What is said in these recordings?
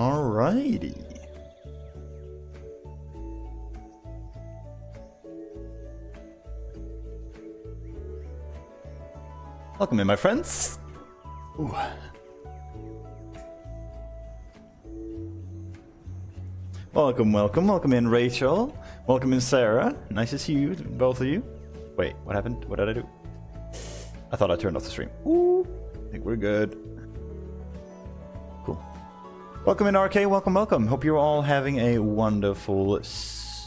Alrighty. Welcome in, my friends. Ooh. Welcome in, Rachel. Welcome in, Sarah. Nice to see you, both of you. Wait, what happened? What did I do? I thought I turned off the stream. Ooh, I think we're good. Cool. Welcome in, RK. Welcome. Hope you're all having a wonderful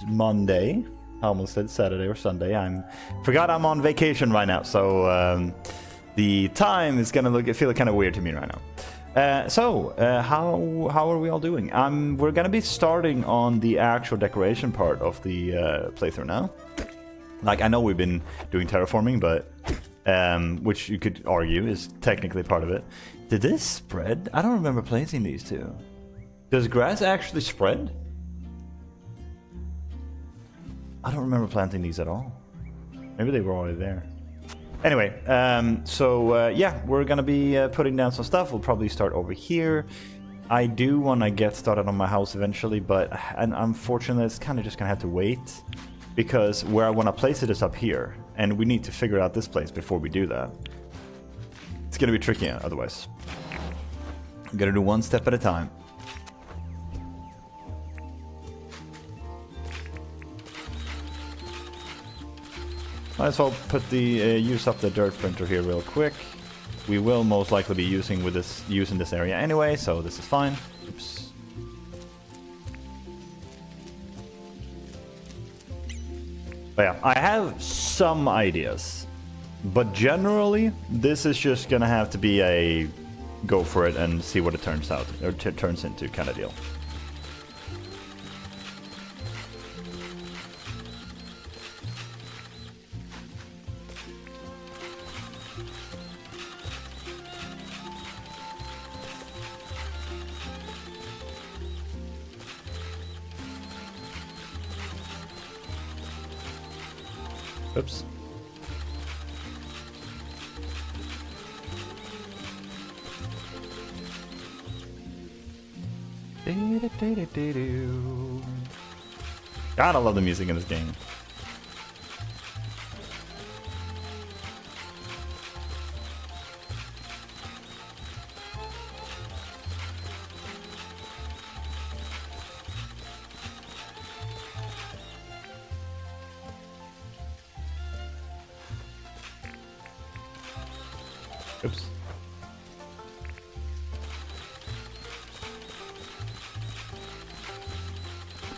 Monday. I almost said Saturday or Sunday. Forgot I'm on vacation right now, so the time is gonna feel kind of weird to me right now. How are we all doing? We're gonna be starting on the actual decoration part of the playthrough now. Like, I know we've been doing terraforming, but which you could argue is technically part of it. Did this spread? I don't remember planting these two. Does grass actually spread? I don't remember planting these at all. Maybe they were already there. Anyway, yeah, we're gonna be putting down some stuff. We'll probably start over here. I do want to get started on my house eventually, but unfortunately it's kind of just gonna have to wait, because where I want to place it is up here, and we need to figure out this place before we do that. It's gonna be tricky otherwise. I'm gonna do one step at a time. Might as well put the use up the dirt printer here real quick. We will most likely be using this area anyway, so this is fine. Oops. But yeah, I have some ideas, but generally this is just gonna have to be a go for it and see what it turns out or turns into kind of deal. Oops. God, I love the music in this game. Oops.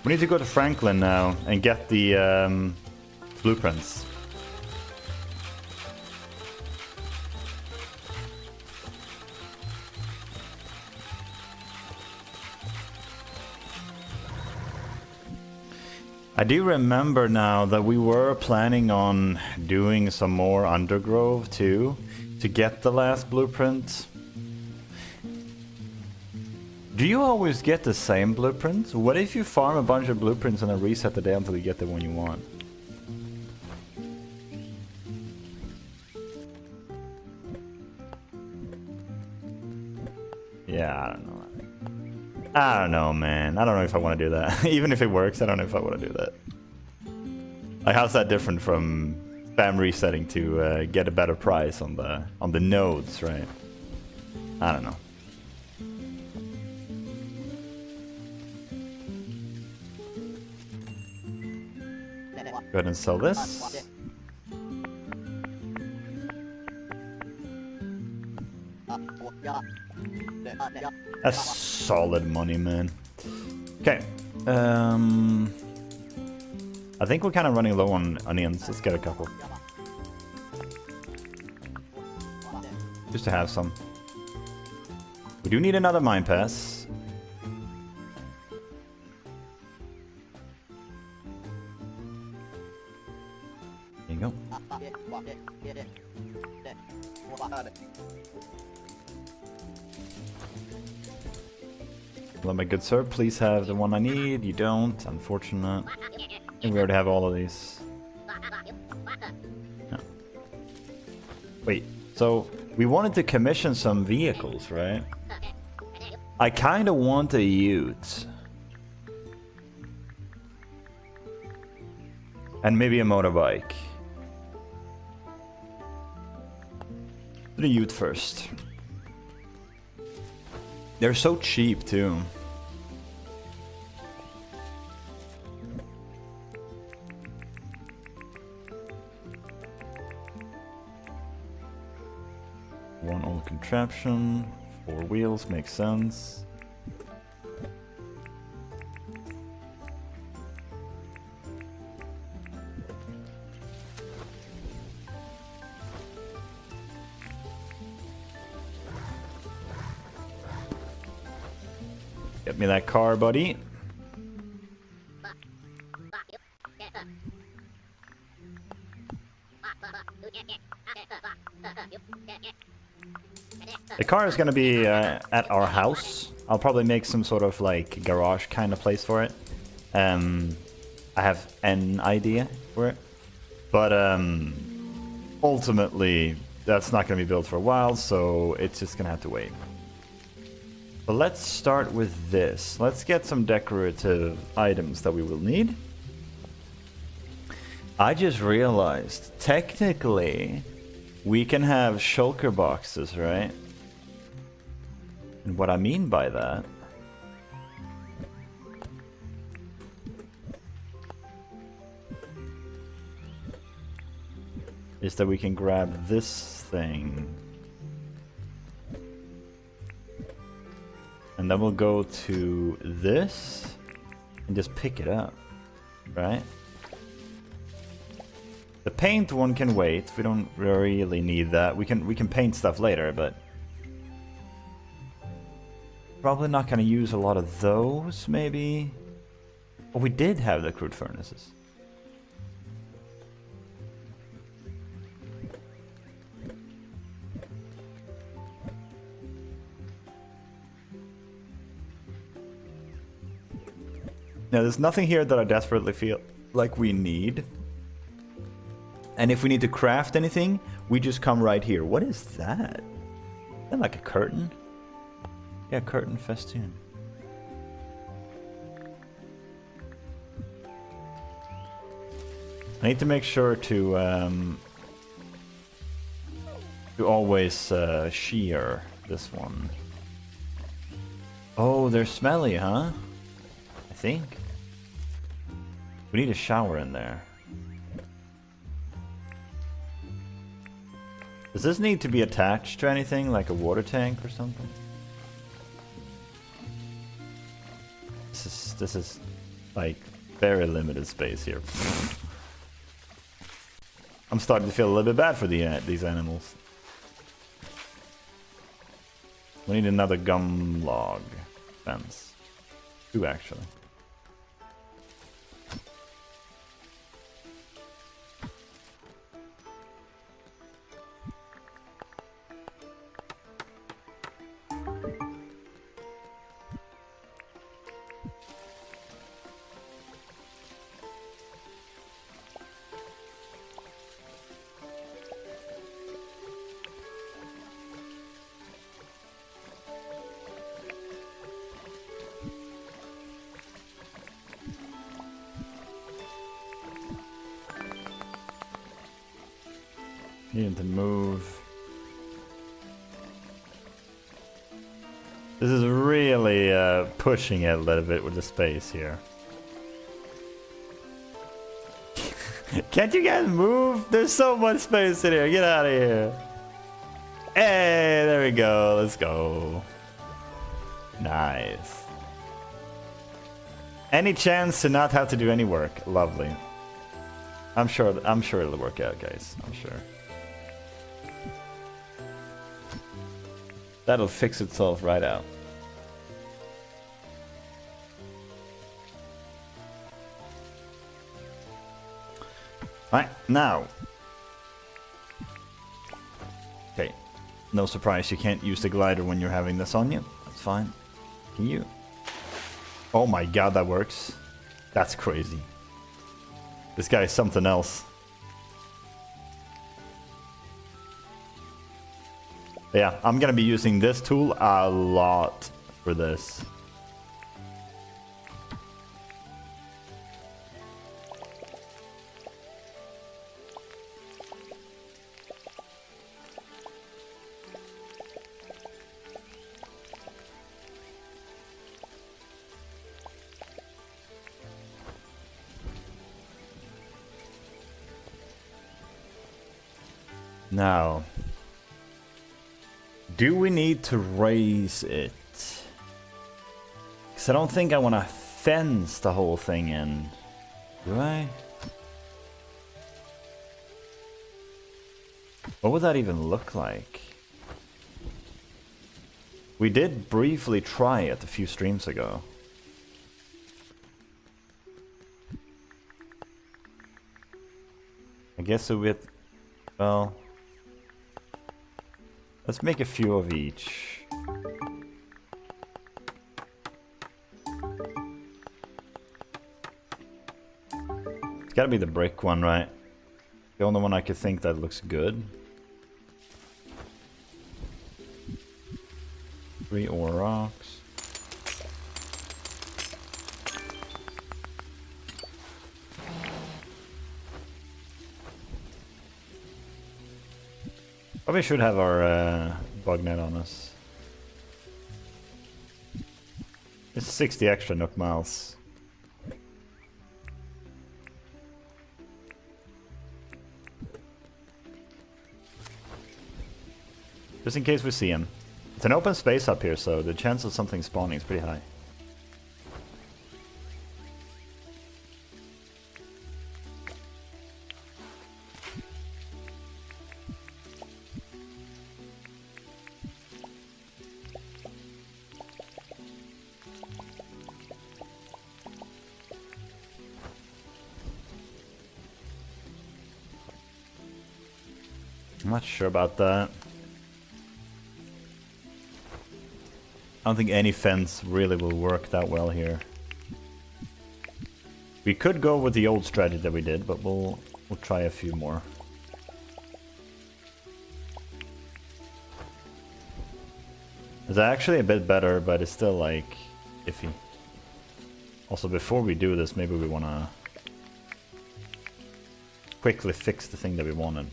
We need to go to Franklin now and get the blueprints. I do remember now that we were planning on doing some more Undergrove too, to get the last blueprint. Do you always get the same blueprints? What if you farm a bunch of blueprints and then reset the day until you get the one you want? Yeah, I don't know. I don't know, man. I don't know if I want to do that. Even if it works, I don't know if I want to do that. Like, how's that different from spam resetting to get a better price on the nodes, right? I don't know. Go ahead and sell this. That's solid money, man. Okay. I think we're kind of running low on onions. Let's get a couple. Just to have some. We do need another mine pass. There you go. Well, my good sir, please have the one I need. You don't, unfortunate. I think we already have all of these. No. Wait, so we wanted to commission some vehicles, right? I kind of want a ute. And maybe a motorbike. The ute first. They're so cheap too. One old contraption, 4 wheels, makes sense. Get me that car, buddy. The car is going to be at our house. I'll probably make some sort of like garage kind of place for it. I have an idea for it. But ultimately, that's not going to be built for a while, so it's just going to have to wait. But let's start with this. Let's get some decorative items that we will need. I just realized, technically, we can have shulker boxes, right? And what I mean by that is that we can grab this thing. And then we'll go to this and just pick it up, right? The paint one can wait. We don't really need that. We can paint stuff later, but probably not going to use a lot of those, maybe. Oh, we did have the crude furnaces. Now, there's nothing here that I desperately feel like we need. And if we need to craft anything, we just come right here. What is that? Is that like a curtain? Yeah, curtain festoon. I need to make sure to always shear this one. Oh, they're smelly, huh? I think. We need a shower in there. Does this need to be attached to anything, like a water tank or something? This is like very limited space here. I'm starting to feel a little bit bad for these animals. We need another gum log fence. 2 actually. Needing to move. This is really pushing it a little bit with the space here. Can't you guys move? There's so much space in here. Get out of here. Hey, there we go. Let's go. Nice. Any chance to not have to do any work? Lovely. I'm sure it'll work out, guys. I'm sure. That'll fix itself right out. Right, now. Okay. No surprise, you can't use the glider when you're having this on you. That's fine. Can you? Oh my god, that works. That's crazy. This guy is something else. Yeah, I'm gonna be using this tool a lot for this. Now, do we need to raise it? Because I don't think I want to fence the whole thing in. Do I? What would that even look like? We did briefly try it a few streams ago. I guess with, well, let's make a few of each. It's gotta be the brick one, right? The only one I could think that looks good. 3 ore rocks. Probably should have our bug net on us. It's 60 extra nook miles. Just in case we see him. It's an open space up here, so the chance of something spawning is pretty high. I'm not sure about that. I don't think any fence really will work that well here. We could go with the old strategy that we did, but we'll try a few more. It's actually a bit better, but it's still like iffy. Also, before we do this, maybe we want to quickly fix the thing that we wanted,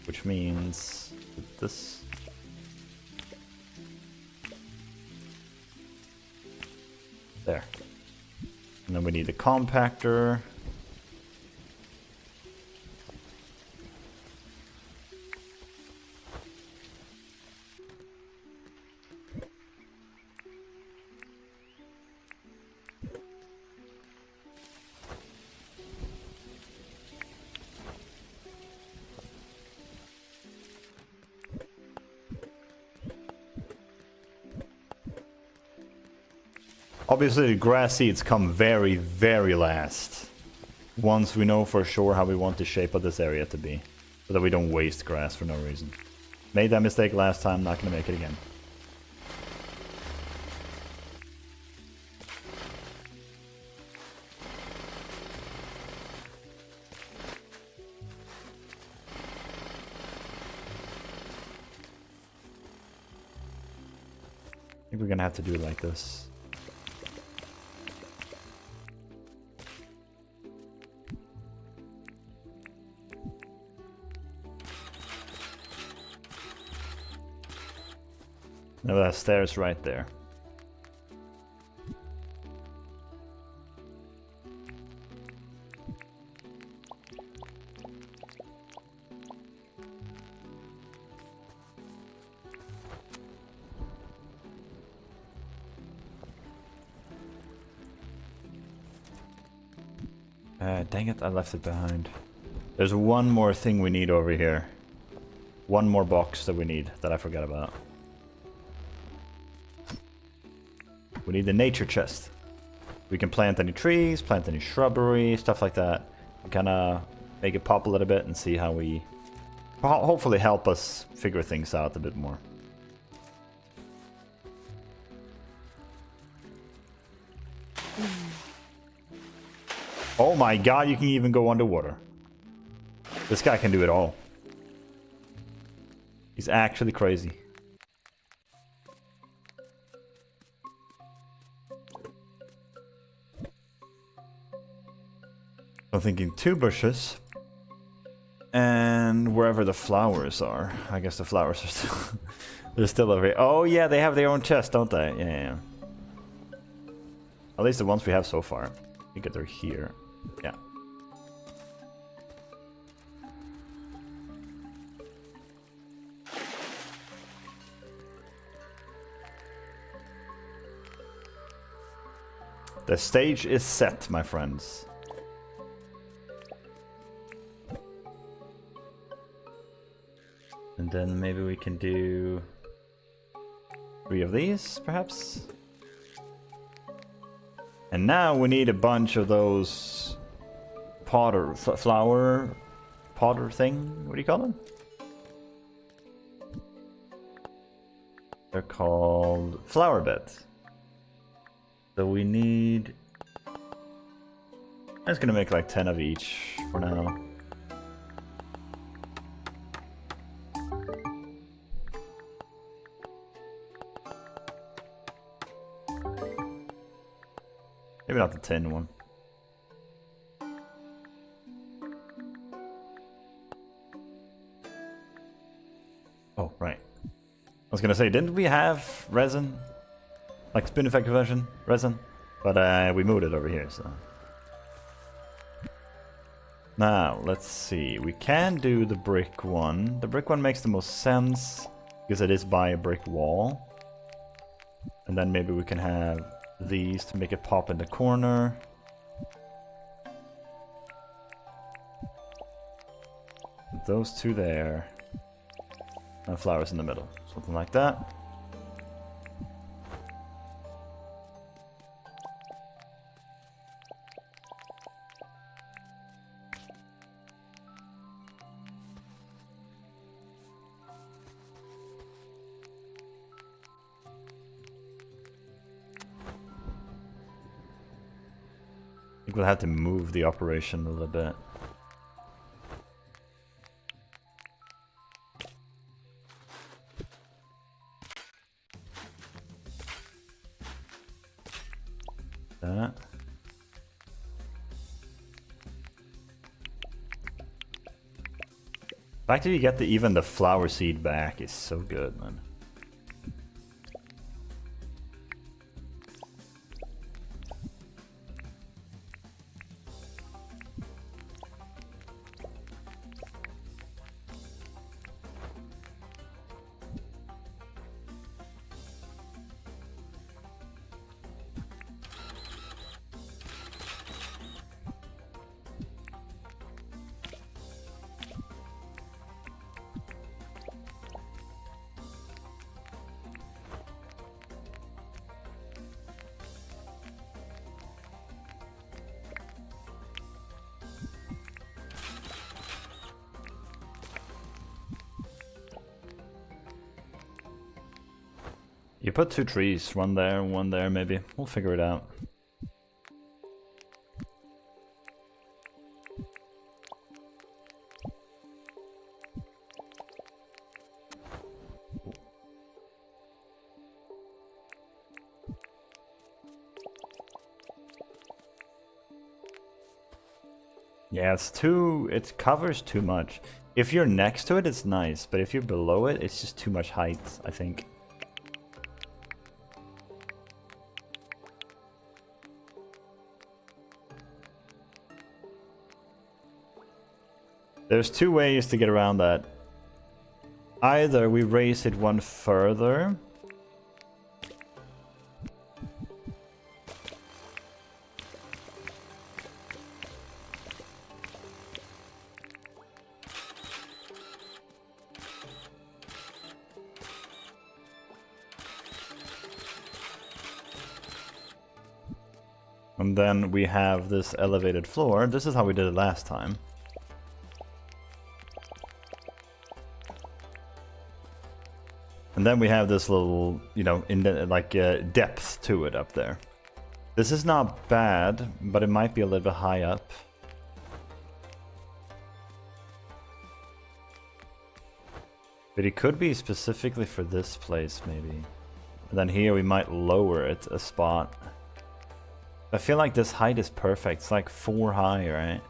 which means this. There. And then we need a compactor. Obviously, the grass seeds come very, very last. Once we know for sure how we want the shape of this area to be. So that we don't waste grass for no reason. Made that mistake last time, not gonna make it again. I think we're gonna have to do it like this. No, that stairs right there. Dang it, I left it behind. There's one more thing we need over here. One more box that we need that I forgot about. We need the nature chest. We can plant any trees, plant any shrubbery, stuff like that. Kind of make it pop a little bit and see how we... hopefully help us figure things out a bit more. Oh my god, you can even go underwater. This guy can do it all. He's actually crazy. I'm thinking 2 bushes. And wherever the flowers are. I guess the flowers are still... they're still over here. Oh yeah, they have their own chest, don't they? Yeah. At least the ones we have so far. I think they're here. Yeah. The stage is set, my friends. And then maybe we can do 3 of these, perhaps? And now we need a bunch of those flower potter thing. What do you call them? They're called flower beds. So we need... I'm just gonna make like 10 of each for now. Maybe not the tin one. Oh, right. I was gonna say, didn't we have resin? Like spoon effect resin? But we moved it over here, so... Now, let's see. We can do the brick one. The brick one makes the most sense, because it is by a brick wall. And then maybe we can have these to make it pop in the corner. Those 2 there. And flowers in the middle. Something like that. I think we'll have to move the operation a little bit. That. The fact that you get even the flower seed back is so good, man. You put 2 trees, one there maybe. We'll figure it out. Yeah, it covers too much. If you're next to it, it's nice, but if you're below it, it's just too much height, I think. There's 2 ways to get around that. Either we raise it one further. And then we have this elevated floor. This is how we did it last time. And then we have this little, you know, depth to it up there. This is not bad, but it might be a little bit high up. But it could be specifically for this place, maybe. And then here we might lower it a spot. I feel like this height is perfect. It's like 4 high, right?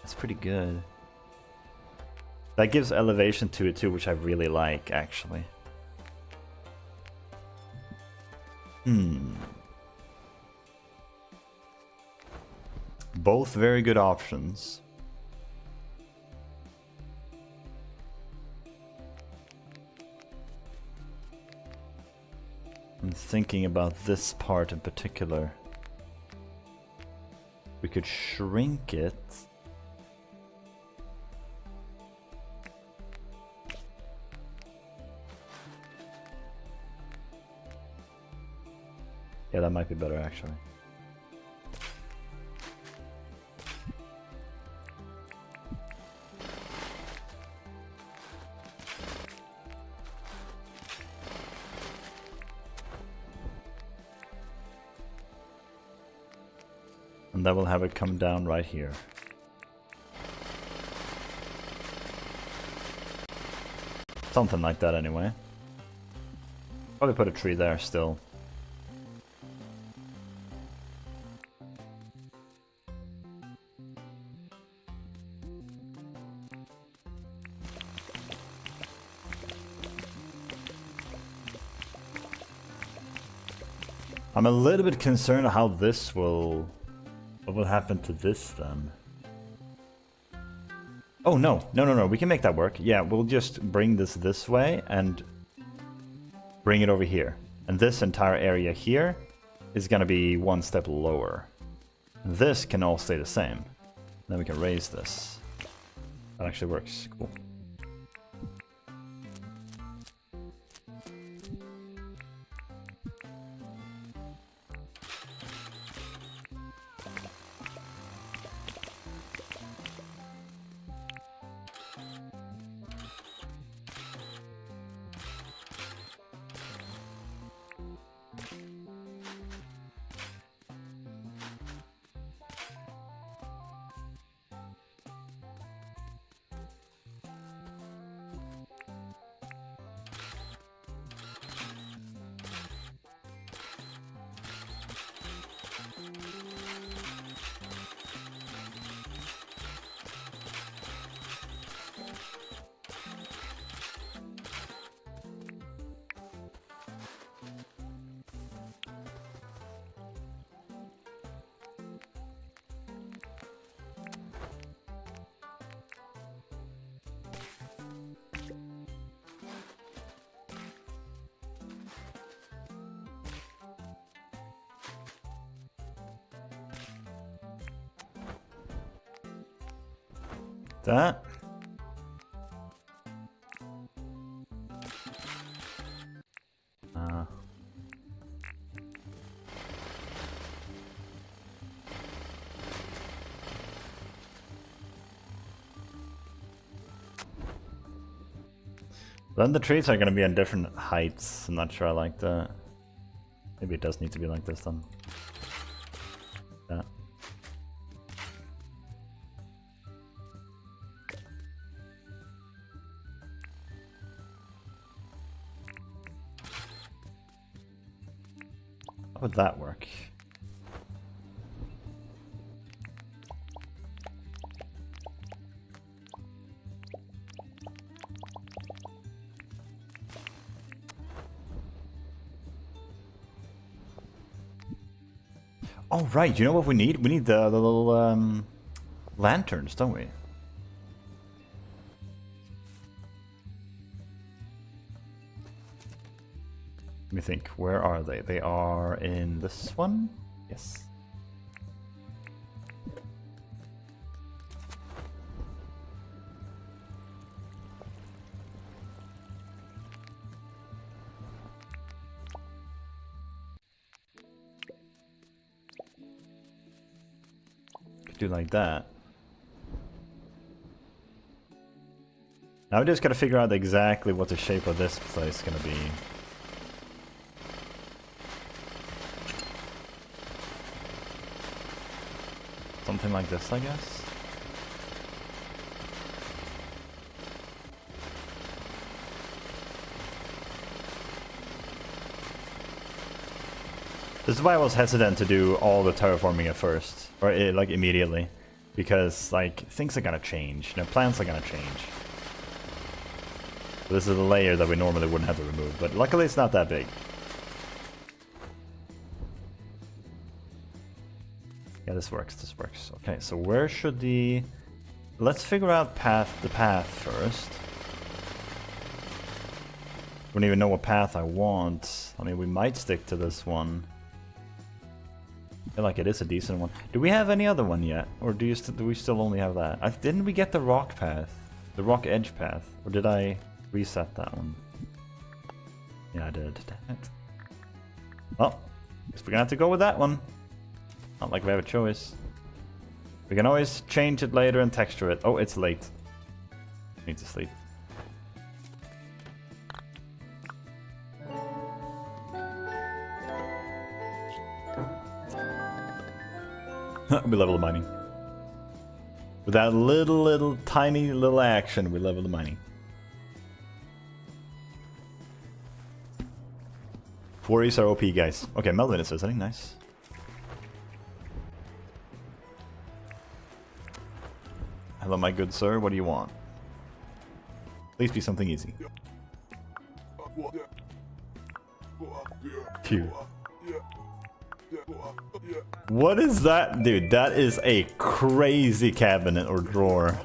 That's pretty good. That gives elevation to it too, which I really like, actually. Both very good options. I'm thinking about this part in particular. We could shrink it. Yeah, that might be better actually. And that will have it come down right here. Something like that anyway. Probably put a tree there still. I'm a little bit concerned how this will... What will happen to this then? Oh no, no, we can make that work. Yeah, we'll just bring this way and bring it over here. And this entire area here is gonna be one step lower. This can all stay the same. Then we can raise this. That actually works, cool. That. Then the trees are going to be on different heights. I'm not sure I like that. Maybe it does need to be like this then. Yeah. How would that work? Oh, right. You know what we need? We need the little lanterns, don't we? Let me think. Where are they? They are in this one? Yes. Do like that. Now we just gotta figure out exactly what the shape of this place is gonna be. Something like this, I guess. This is why I was hesitant to do all the terraforming at first, or like immediately. Because, like, things are gonna change. You know, plants are gonna change. So this is a layer that we normally wouldn't have to remove, but luckily it's not that big. Yeah, this works, this works. Okay, so where should the... Let's figure out the path first. Don't even know what path I want. I mean, we might stick to this one. I feel like it is a decent one. Do we have any other one yet? Or do we still only have that? Didn't we get the rock path? The rock edge path? Or did I reset that one? Yeah, I did. Damn it. Well, guess we're gonna have to go with that one. Not like we have a choice. We can always change it later and texture it. Oh, it's late. I need to sleep. We level the mining. With that little tiny little action, we level the mining. 4E's are OP, guys. Okay, Melvin is visiting. Nice. Hello, my good sir. What do you want? Please be something easy. Cute. What is that? Dude, that is a crazy cabinet or drawer.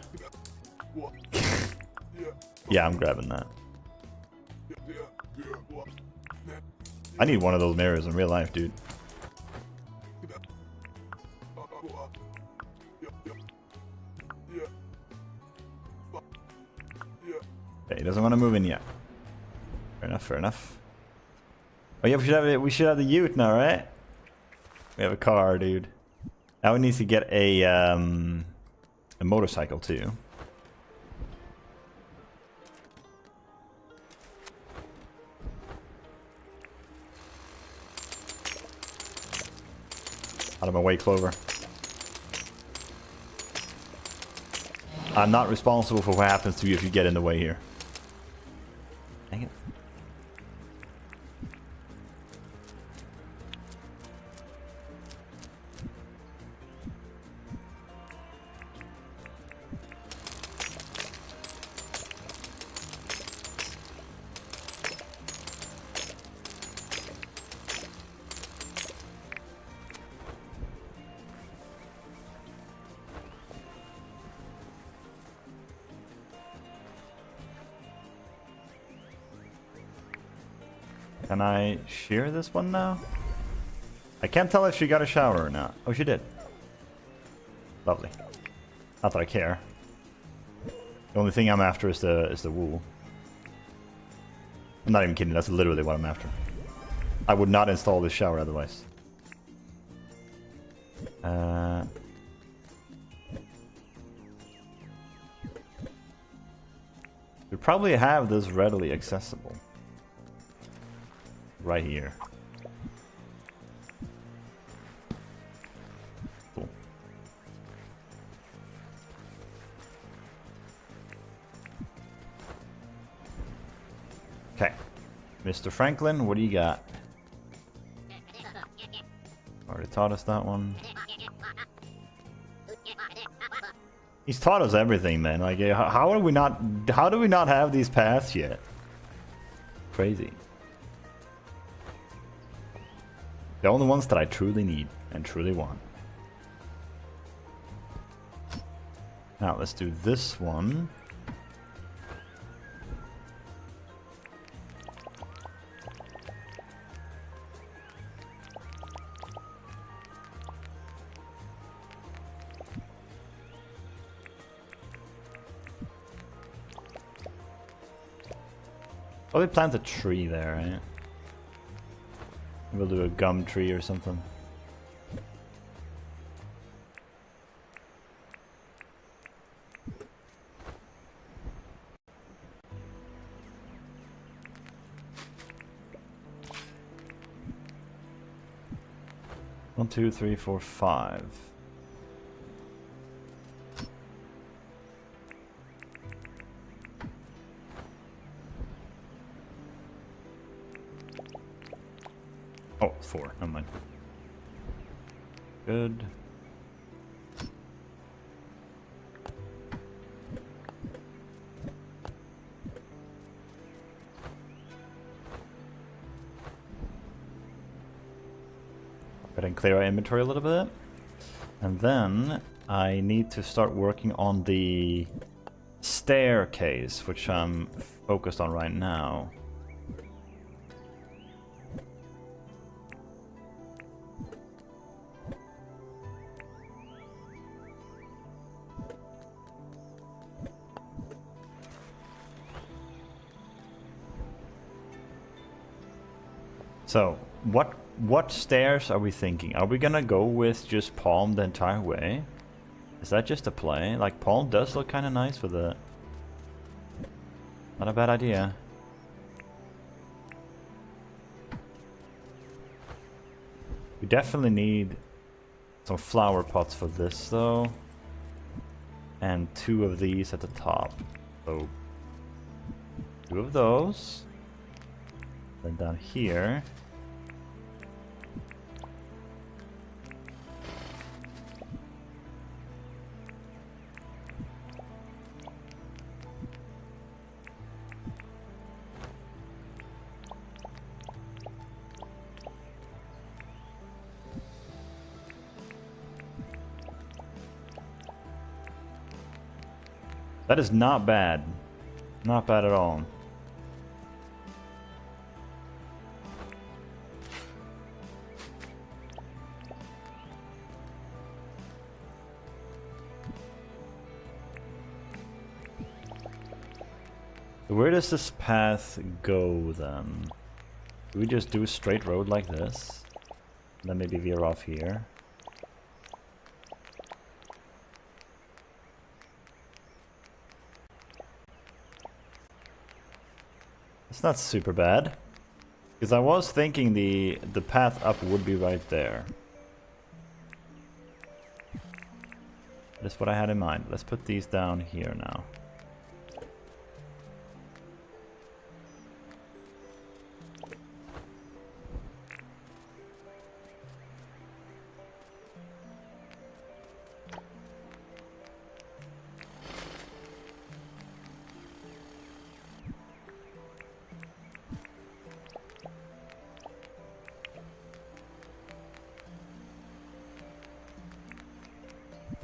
Yeah, I'm grabbing that. I need one of those mirrors in real life, dude. Okay, he doesn't want to move in yet. Fair enough, fair enough. Oh yeah, we should have the ute now, right? We have a car, dude. Now we need to get a motorcycle too. Out of my way, Clover. I'm not responsible for what happens to you if you get in the way here. Dang it. Can I shear this one now? I can't tell if she got a shower or not. Oh, she did. Lovely. Not that I care. The only thing I'm after is the wool. I'm not even kidding. That's literally what I'm after. I would not install this shower otherwise. We probably have this readily accessible. Right here. Cool. Okay. Mr. Franklin, what do you got? Already taught us that one. He's taught us everything, man. Like, how do we not have these paths yet? Crazy. The only ones that I truly need and truly want. Now let's do this one. Probably plant a tree there, right? We'll do a gum tree or something. One, two, three, four, five. Oh, 4. Never mind. Good. ahead and clear our inventory a little bit. And then I need to start working on the staircase, which I'm focused on right now. So, what stairs are we thinking? Are we gonna go with just palm the entire way? Is that just a play? Like, palm does look kind of nice with it. Not a bad idea. We definitely need some flower pots for this, though. And 2 of these at the top. So, 2 of those. Then down here. That is not bad. Not bad at all. Where does this path go then? Do we just do a straight road like this? And then maybe veer off here? It's not super bad. Because I was thinking the path up would be right there. That's what I had in mind. Let's put these down here now.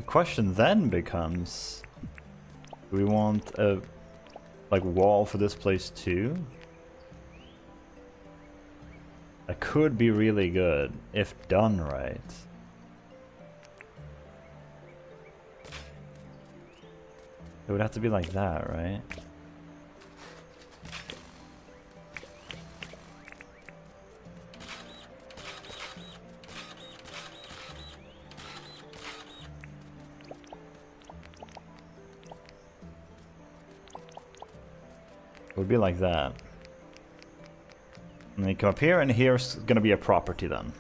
Question then becomes, do we want a like wall for this place too? That could be really good if done right. It would have to be like that, right? It would be like that. And then you come up here, and here's gonna be a property then.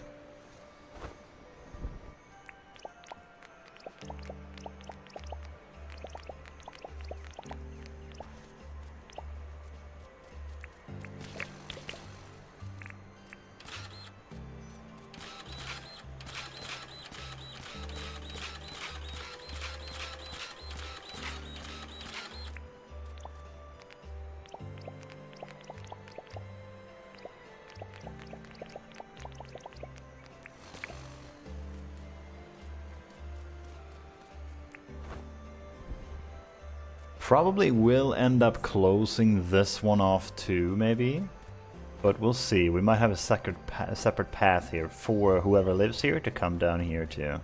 Probably will end up closing this one off too, maybe. But we'll see. We might have a separate path here for whoever lives here to come down here too.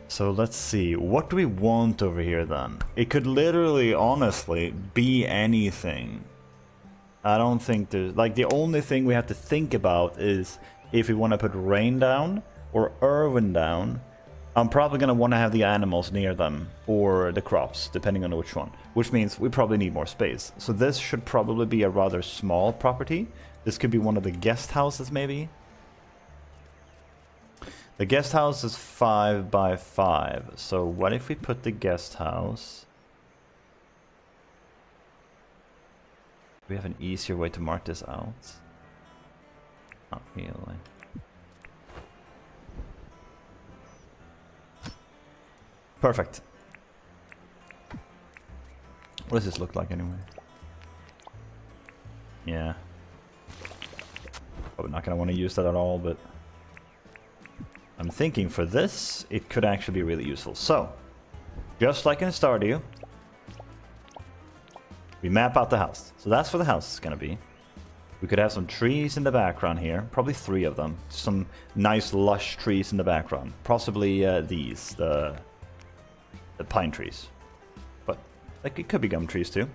So let's see. What do we want over here then? It could literally, honestly, be anything. I don't think there's... Like, the only thing we have to think about is if we want to put rain down or Irwin down. I'm probably going to want to have the animals near them, or the crops, depending on which one. Which means we probably need more space. So this should probably be a rather small property. This could be one of the guest houses, maybe. The guest house is 5 by 5. So what if we put the guest house... Do we have an easier way to mark this out? Not really. Perfect. What does this look like anyway? Yeah. Probably not gonna want to use that at all, but I'm thinking for this, it could actually be really useful. So, just like in Stardew, we map out the house. So that's where the house is going to be. We could have some trees in the background here. Probably 3 of them. Some nice lush trees in the background. Possibly these, the pine trees. But like it could be gum trees too.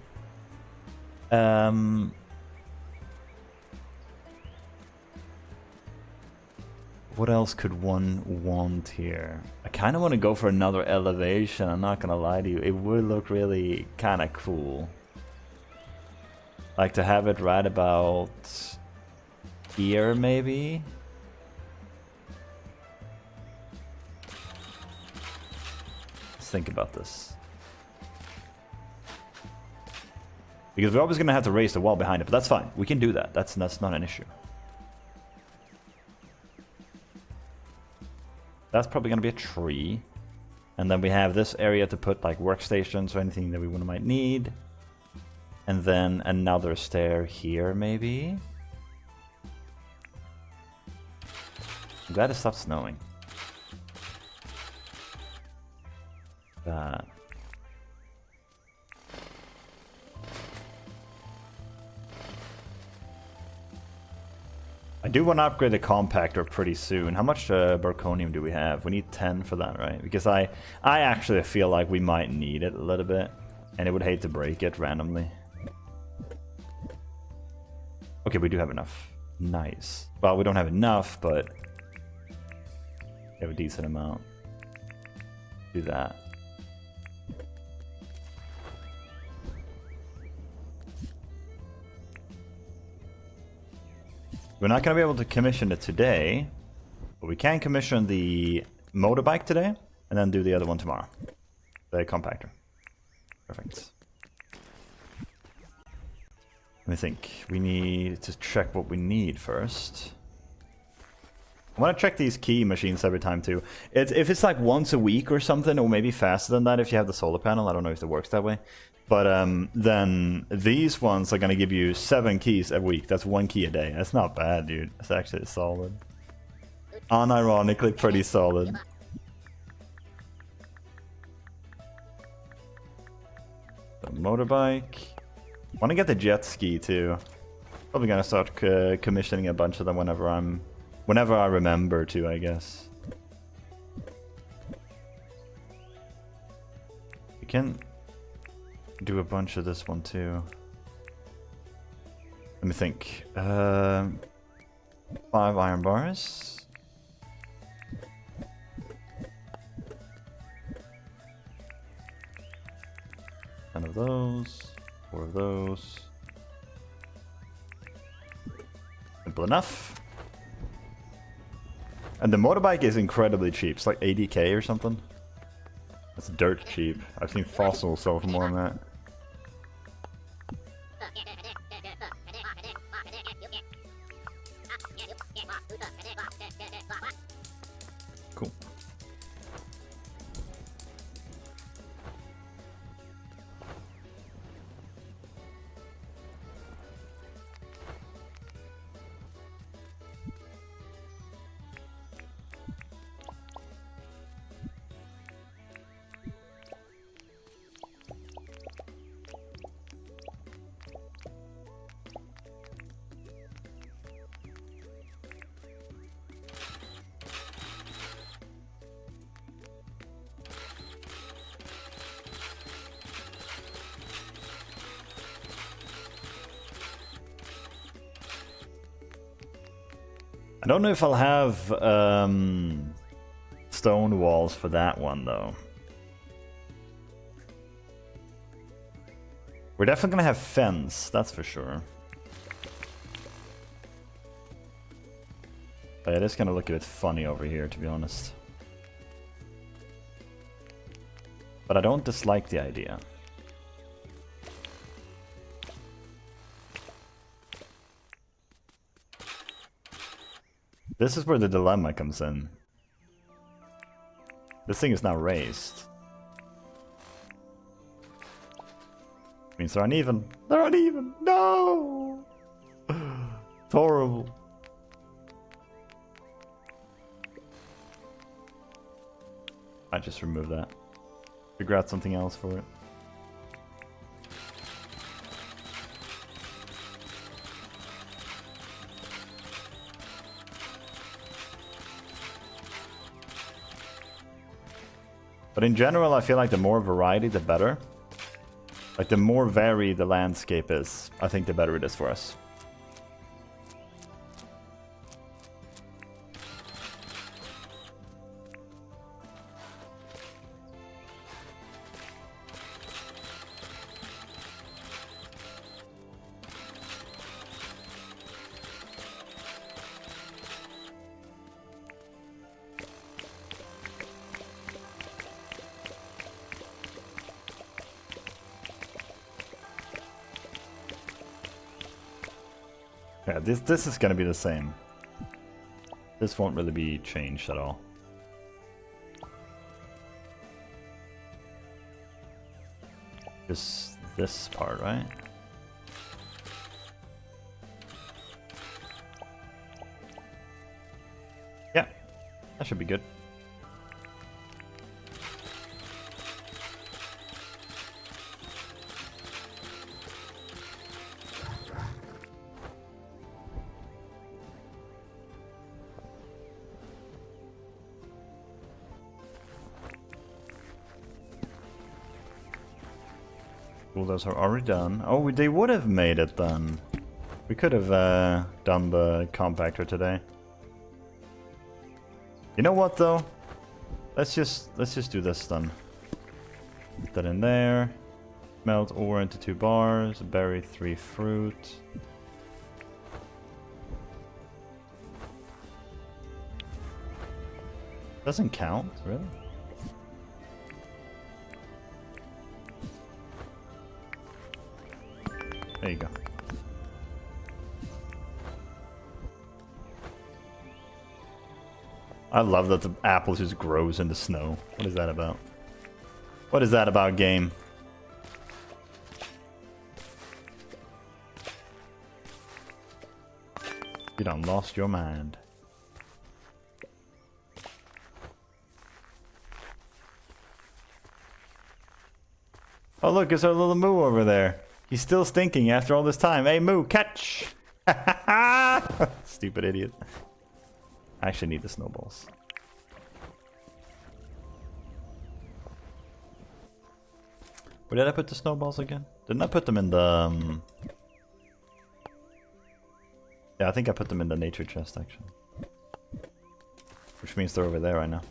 What else could one want here? I kind of want to go for another elevation. I'm not going to lie to you. It would look really kind of cool. Like to have it right about here, maybe? Let's think about this. Because we're always going to have to raise the wall behind it, but that's fine. We can do that. That's not an issue. That's probably going to be a tree. And then we have this area to put like workstations or anything that we might need. And then another stair here, maybe? I'm glad it stopped snowing. That. I do want to upgrade the compactor pretty soon. How much Burconium do we have? We need 10 for that, right? Because I actually feel like we might need it a little bit. And I would hate to break it randomly. Okay, we do have enough. Nice. Well, we don't have enough, but we have a decent amount. Do that. We're not going to be able to commission it today, but we can commission the motorbike today, and then do the other one tomorrow. The compactor. Perfect. Let me think. We need to check what we need first. I want to check these key machines every time too. If it's like once a week or something, or maybe faster than that if you have the solar panel. I don't know if it works that way. But then these ones are going to give you 7 keys a week. That's 1 key a day. That's not bad, dude. That's actually solid. Unironically pretty solid. The motorbike. Want to get the jet ski too. Probably going to start commissioning a bunch of them whenever I remember to, I guess. We can do a bunch of this one too. Let me think. 5 iron bars. Ten of those. 4 of those. Simple enough. And the motorbike is incredibly cheap. It's like 80k or something. That's dirt cheap. I've seen fossils sell for more than that. Cool. I don't know if I'll have stone walls for that one though. We're definitely gonna have fence, that's for sure. But it is gonna look a bit funny over here, to be honest. But I don't dislike the idea. This is where the dilemma comes in. This thing is now raised. Means they're uneven. They're uneven! No! It's horrible. I just remove that. Figure out something else for it. But in general, I feel like the more variety, the better. Like, the more varied the landscape is, I think the better it is for us. Yeah, this is gonna be the same. This won't really be changed at all. Just this part, right? Yeah, that should be good. Those are already done. Oh, they would have made it then. We could have done the compactor today. You know what though? Let's just do this then. Put that in there. Melt ore into 2 bars. Berry 3 fruit. Doesn't count, really? There you go. I love that the apple just grows in the snow. What is that about? What is that about, game? You done lost your mind. Oh look, it's our little moo over there. He's still stinking after all this time. Hey, Moo, catch! Stupid idiot. I actually need the snowballs. Where did I put the snowballs again? Didn't I put them in the... Yeah, I think I put them in the nature chest, actually. Which means they're over there right now.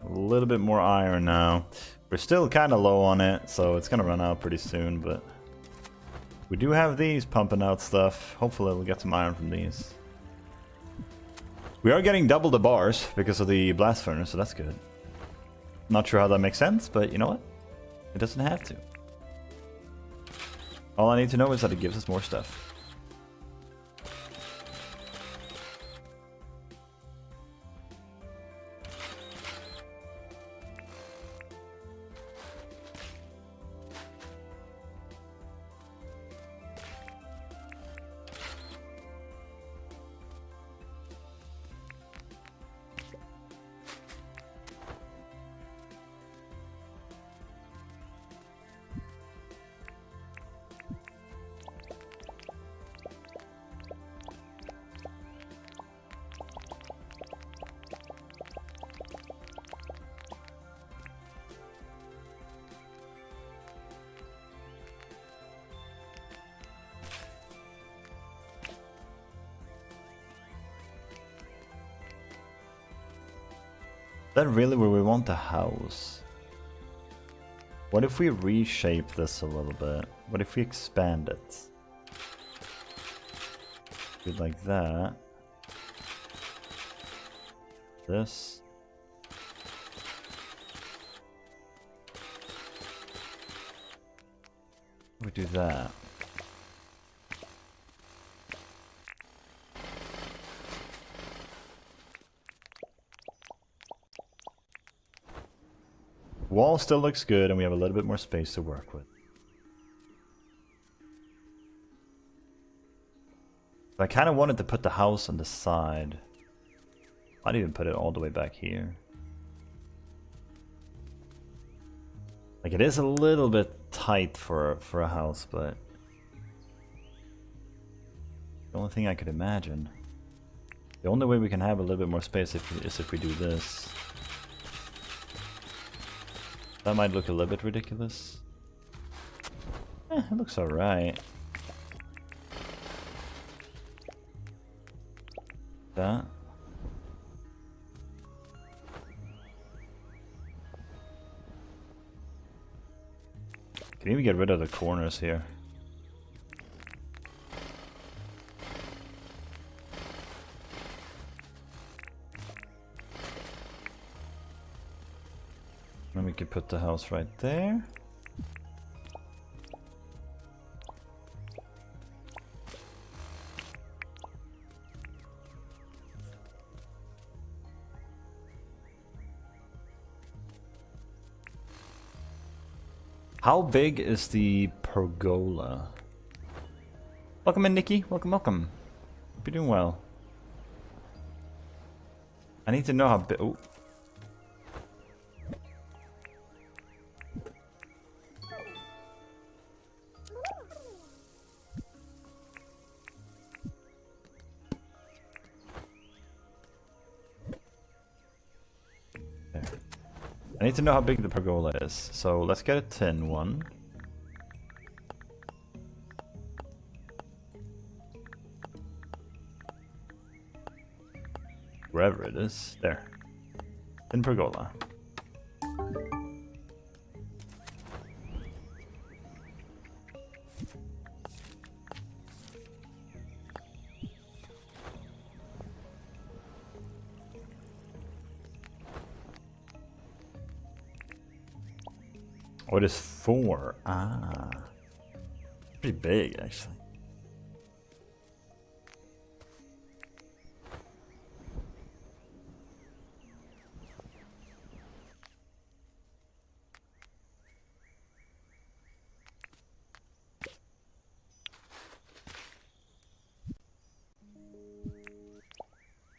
A little bit more iron now. We're still kind of low on it, so it's gonna run out pretty soon, but we do have these pumping out stuff. Hopefully we'll get some iron from these. We are getting double the bars because of the blast furnace, so that's good. Not sure how that makes sense, but you know what? It doesn't have to. All I need to know is that it gives us more stuff. Is that really where we want the house? What if we reshape this a little bit? What if we expand it? Do it like that. this. We do that. Wall still looks good, and we have a little bit more space to work with. I kind of wanted to put the house on the side. I'd even put it all the way back here. Like, it is a little bit tight for a house, but the only thing I could imagine. The only way we can have a little bit more space is if we do this. That might look a little bit ridiculous. It looks alright. That. Can even get rid of the corners here. And we could put the house right there. How big is the pergola? Welcome in, Nikki. Welcome, welcome. Hope you're doing well. I need to know how big. Oh. I need to know how big the pergola is, so let's get a tin one. Wherever it is. There. Tin pergola. Oh, it is 4. Ah. Pretty big, actually.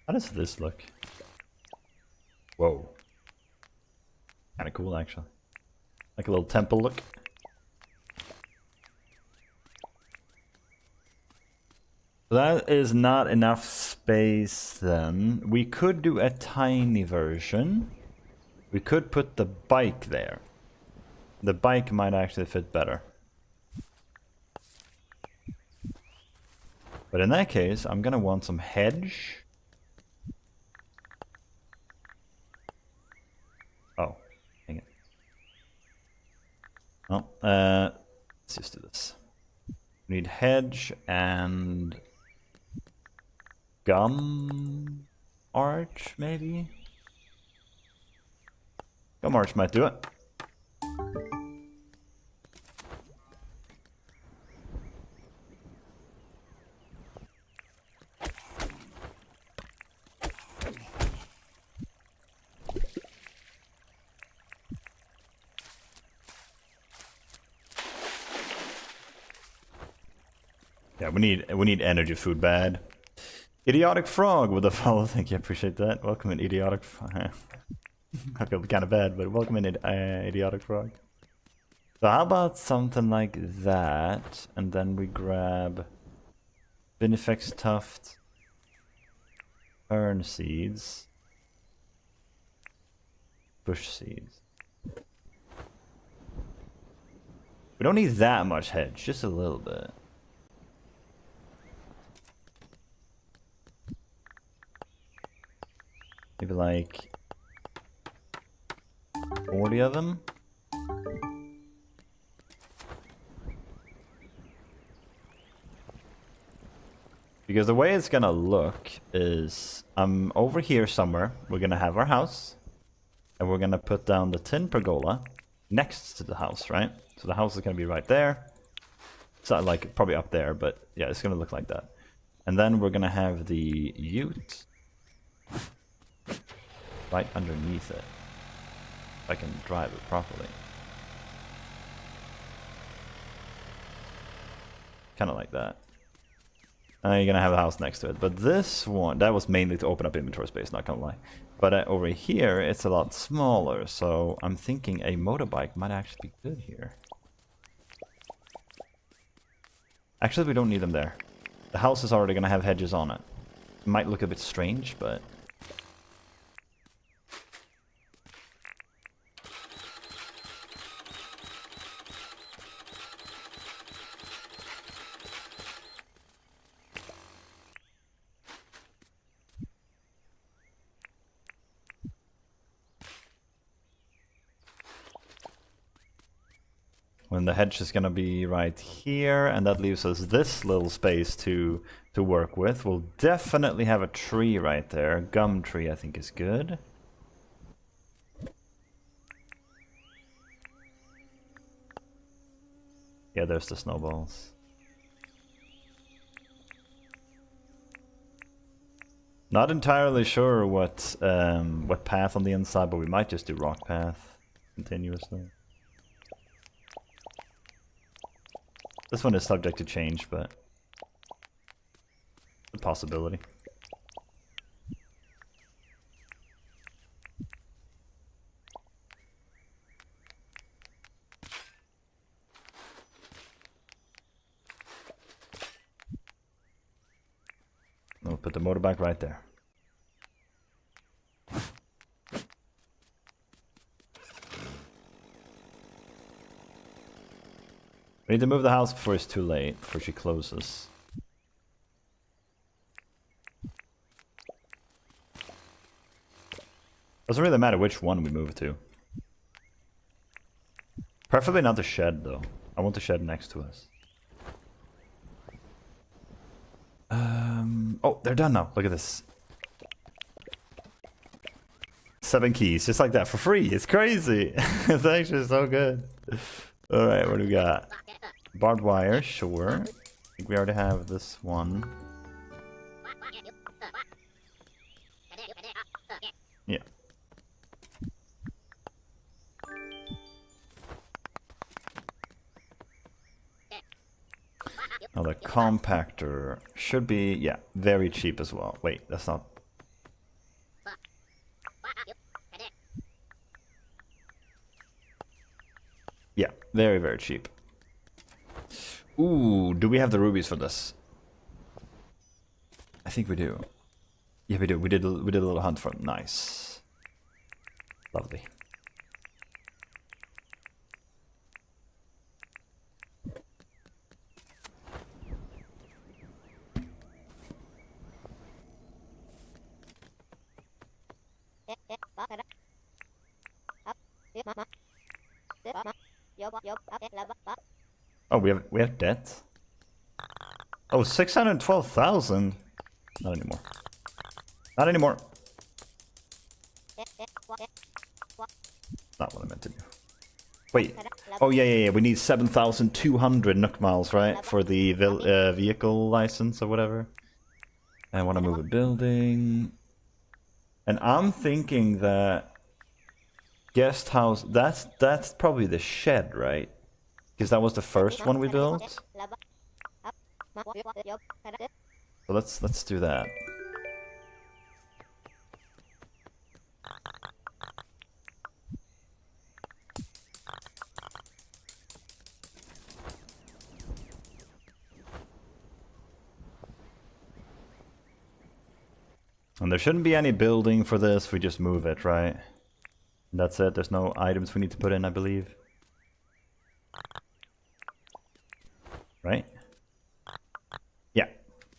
How does this look? Whoa. Kinda cool, actually. Like a little temple look. That is not enough space then. We could do a tiny version. We could put the bike there. The bike might actually fit better. But in that case, I'm gonna want some hedge. Oh, dang it. Well, let's just do this. We need hedge and gum arch, maybe? Gum arch might do it. Yeah, we need energy food bad. Idiotic frog with a follow. Thank you, I appreciate that. Welcome in, idiotic frog. I feel kind of bad, but welcome in, idiotic frog. So how about something like that, and then we grab Benefex tuft, fern seeds, bush seeds. We don't need that much hedge, just a little bit. Maybe like 40 of them. Because the way it's gonna look is, over here somewhere, we're gonna have our house, and we're gonna put down the tin pergola next to the house, right? So the house is gonna be right there. It's not like probably up there, but yeah, it's gonna look like that. And then we're gonna have the ute right underneath it. If I can drive it properly. Kind of like that. And then you're gonna have a house next to it. But this one, that was mainly to open up inventory space, not gonna lie. But over here, it's a lot smaller, so I'm thinking a motorbike might actually be good here. Actually, we don't need them there. The house is already gonna have hedges on it. It might look a bit strange, but... when the hedge is gonna be right here, and that leaves us this little space to work with. We'll definitely have a tree right there. Gum tree, I think, is good. Yeah, there's the snowballs. Not entirely sure what path on the inside, but we might just do rock path continuously. This one is subject to change, but a possibility. We'll put the motorbike right there. We need to move the house before it's too late, before she closes. Doesn't really matter which one we move to. Preferably not the shed, though. I want the shed next to us. Oh, they're done now. Look at this. 7 keys, just like that, for free. It's crazy. It's actually so good. Alright, what do we got? Barbed wire, sure. I think we already have this one. Yeah. Now the compactor should be, yeah, very cheap as well. Wait, that's not... Yeah, very, very cheap. Ooh, do we have the rubies for this? I think we do. Yeah, we do. We did a little hunt for it. Nice. Lovely. Oh, we have debt. Oh, 612,000. Not anymore. Not anymore. Not what I meant to do. Wait. Oh yeah. We need 7,200 Nook miles, right, for the vehicle license or whatever. I want to move a building, and I'm thinking that guest house. That's probably the shed, right? Because that was the first one we built. So let's do that. And there shouldn't be any building for this, we just move it, right? And that's it, there's no items we need to put in, I believe. Right? Yeah.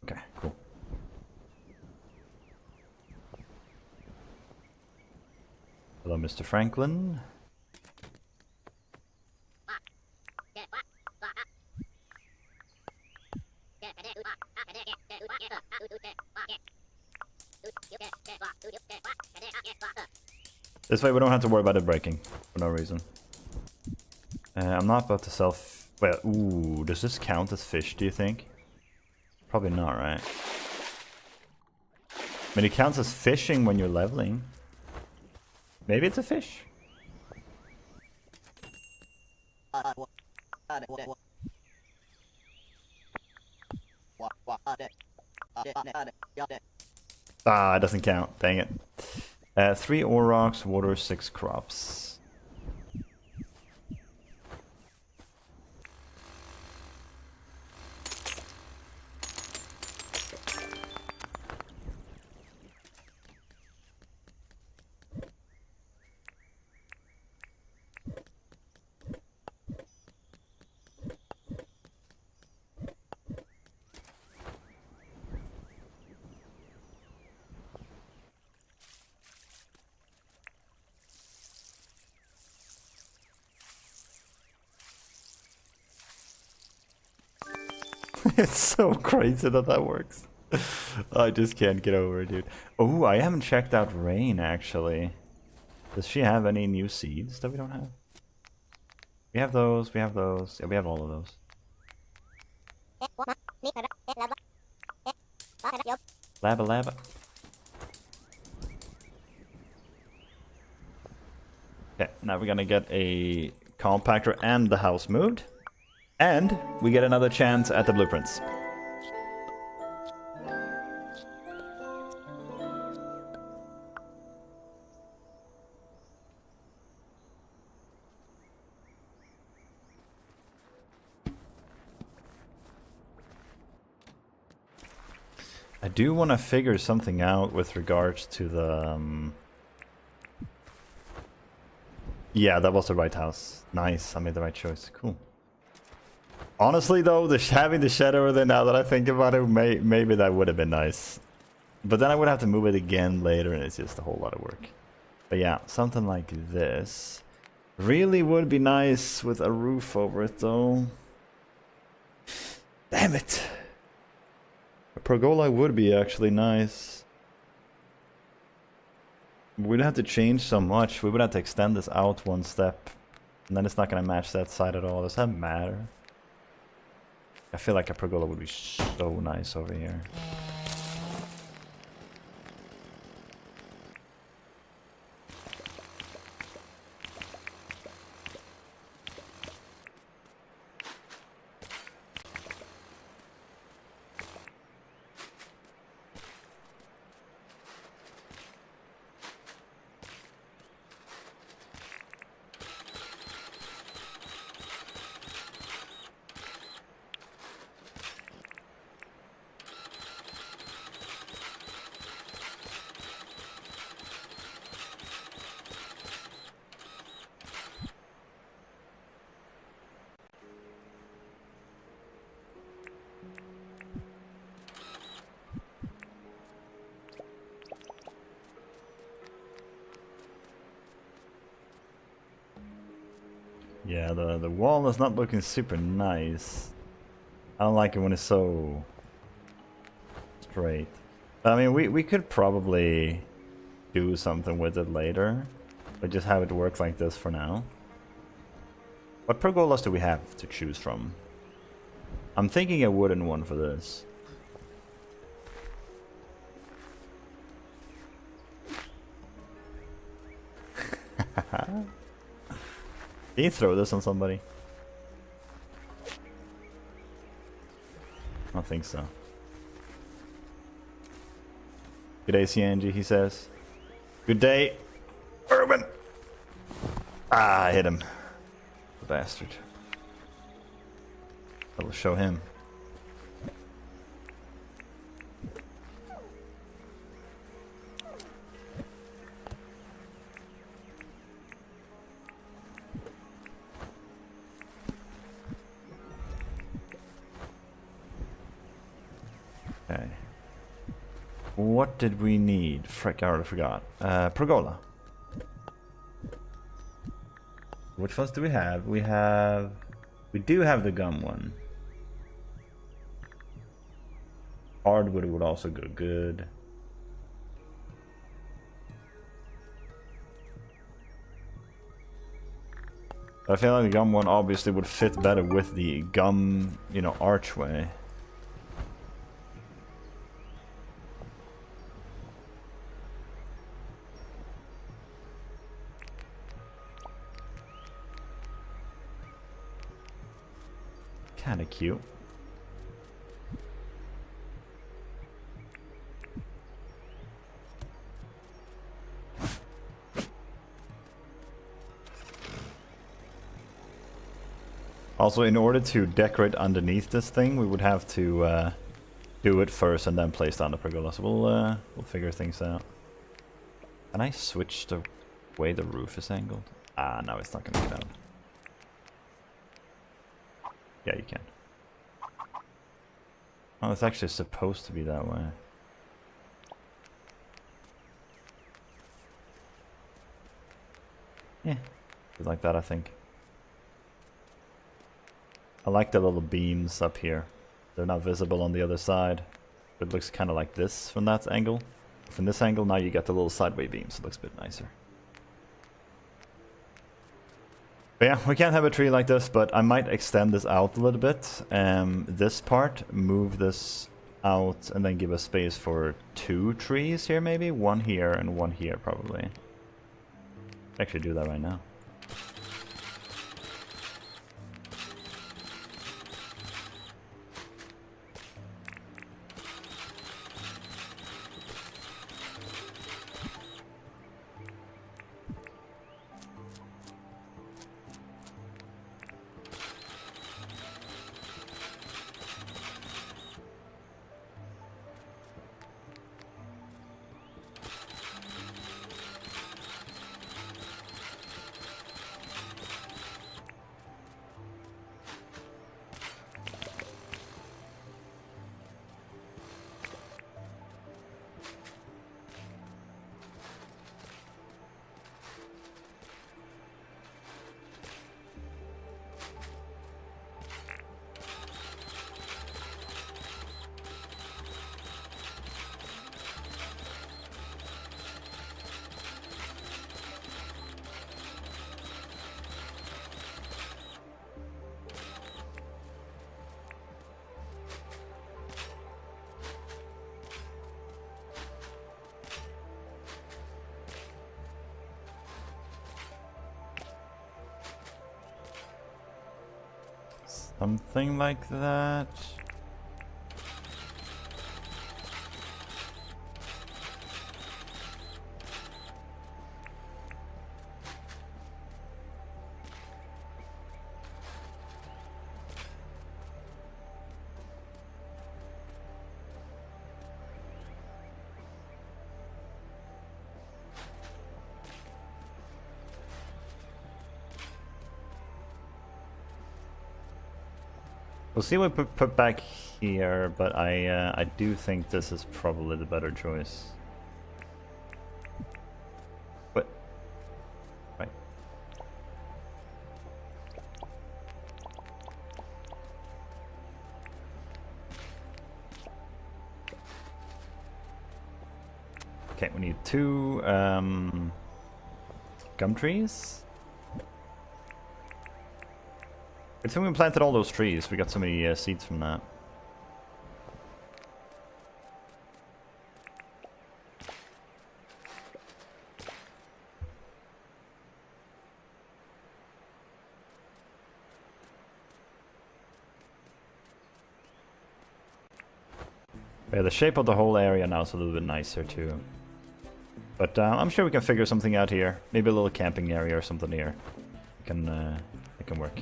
Okay, cool. Hello, Mr. Franklin. This way we don't have to worry about it breaking for no reason. I'm not about to sell... Well, ooh, does this count as fish, do you think? Probably not, right? I mean, it counts as fishing when you're leveling. Maybe it's a fish. Ah, it doesn't count. Dang it. 3 ore rocks, water, 6 crops. It's so crazy that that works. I just can't get over it, dude. Oh, I haven't checked out Rain, actually. Does she have any new seeds that we don't have? We have those, we have those. Yeah, we have all of those. Lava, lava. Okay, now we're gonna get a compactor and the house moved. And we get another chance at the blueprints. I do want to figure something out with regards to the... Yeah, that was the right house. Nice, I made the right choice. Cool. Honestly, though, having the shed over there, now that I think about it, maybe that would have been nice. But then I would have to move it again later, and it's just a whole lot of work. But yeah, something like this. Really would be nice with a roof over it, though. Damn it! A pergola would be actually nice. We'd have to change so much. We would have to extend this out one step. And then it's not going to match that side at all. Does that matter? I feel like a pergola would be so nice over here. Yeah, the wall is not looking super nice. I don't like it when it's so straight. But, I mean, we could probably do something with it later, but just have it work like this for now. What pergolas do we have to choose from? I'm thinking a wooden one for this. Can you throw this on somebody? I don't think so. Good day, CNG, he says. Good day, Urban. Ah, I hit him. The bastard. I will show him. Okay. What did we need? Frick, I already forgot. Pergola. Which ones do we have? We do have the gum one. Hardwood would also go good. But I feel like the gum one obviously would fit better with the gum, you know, archway. Kinda cute. Also, in order to decorate underneath this thing, we would have to do it first and then place down the pergola. So we'll figure things out. Can I switch the way the roof is angled? Ah, no, it's not gonna be down. Yeah, you can. Oh, it's actually supposed to be that way. Yeah, like that, I think. I like the little beams up here. They're not visible on the other side. It looks kind of like this from that angle. From this angle, now you get the little sideway beams. It looks a bit nicer. But yeah, we can't have a tree like this, but I might extend this out a little bit. This part, move this out, and then give a space for 2 trees here maybe? 1 here and 1 here probably. Actually do that right now. Something like that. We'll see what we put back here, but I do think this is probably the better choice. What? Right. Okay, we need 2 gum trees. Good thing we planted all those trees. We got so many seeds from that. Yeah, the shape of the whole area now is a little bit nicer too. But I'm sure we can figure something out here. Maybe a little camping area or something here. It can work.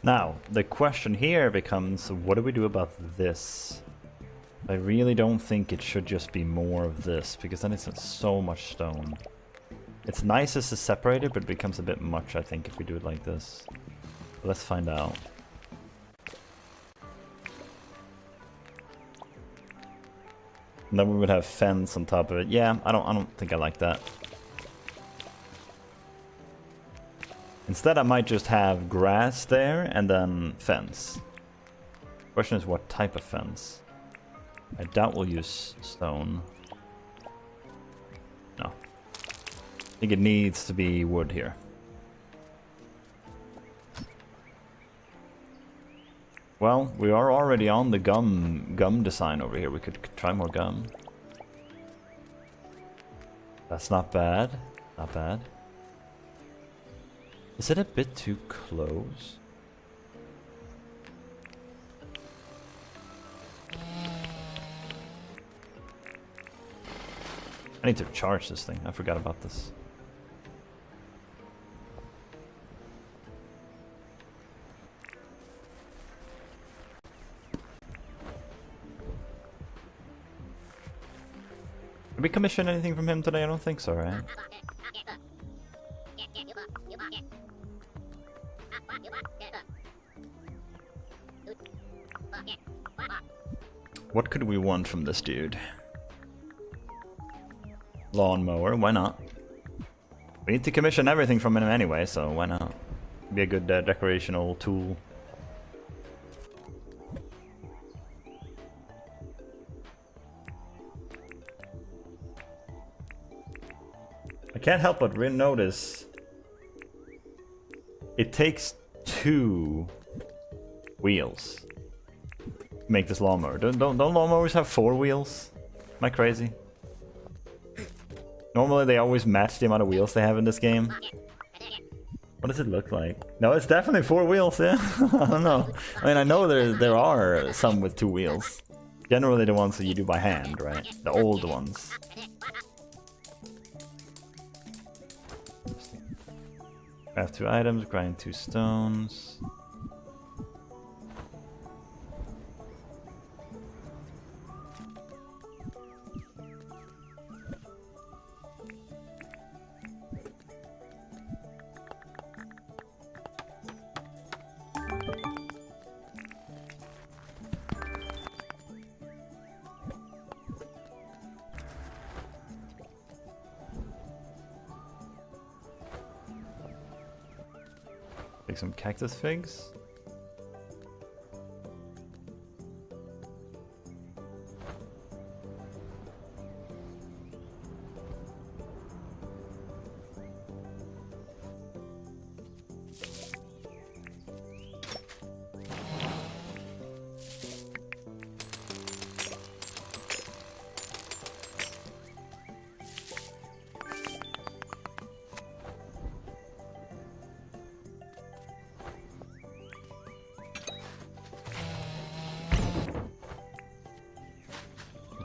Now, the question here becomes, what do we do about this? I really don't think it should just be more of this, because then it's so much stone. It's nice as a separator, but it becomes a bit much, I think, if we do it like this. But let's find out. And then we would have fence on top of it. Yeah, I don't think I like that. Instead, I might just have grass there and then fence. Question is what type of fence? I doubt we'll use stone. No. I think it needs to be wood here. Well, we are already on the gum design over here. We could try more gum. That's not bad. Not bad. Is it a bit too close? I need to charge this thing. I forgot about this. Did we commission anything from him today? I don't think so, right? What could we want from this dude? Lawnmower, why not? We need to commission everything from him anyway, so why not? Be a good decorational tool. I can't help but notice it takes 2 wheels to make this lawnmower. Don't lawnmowers have 4 wheels? Am I crazy? Normally they always match the amount of wheels they have in this game. What does it look like? No, it's definitely 4 wheels, yeah. I don't know. I mean, I know there are some with 2 wheels. Generally the ones that you do by hand, right? The old ones. Craft 2 items, grind 2 stones. Take some cactus figs.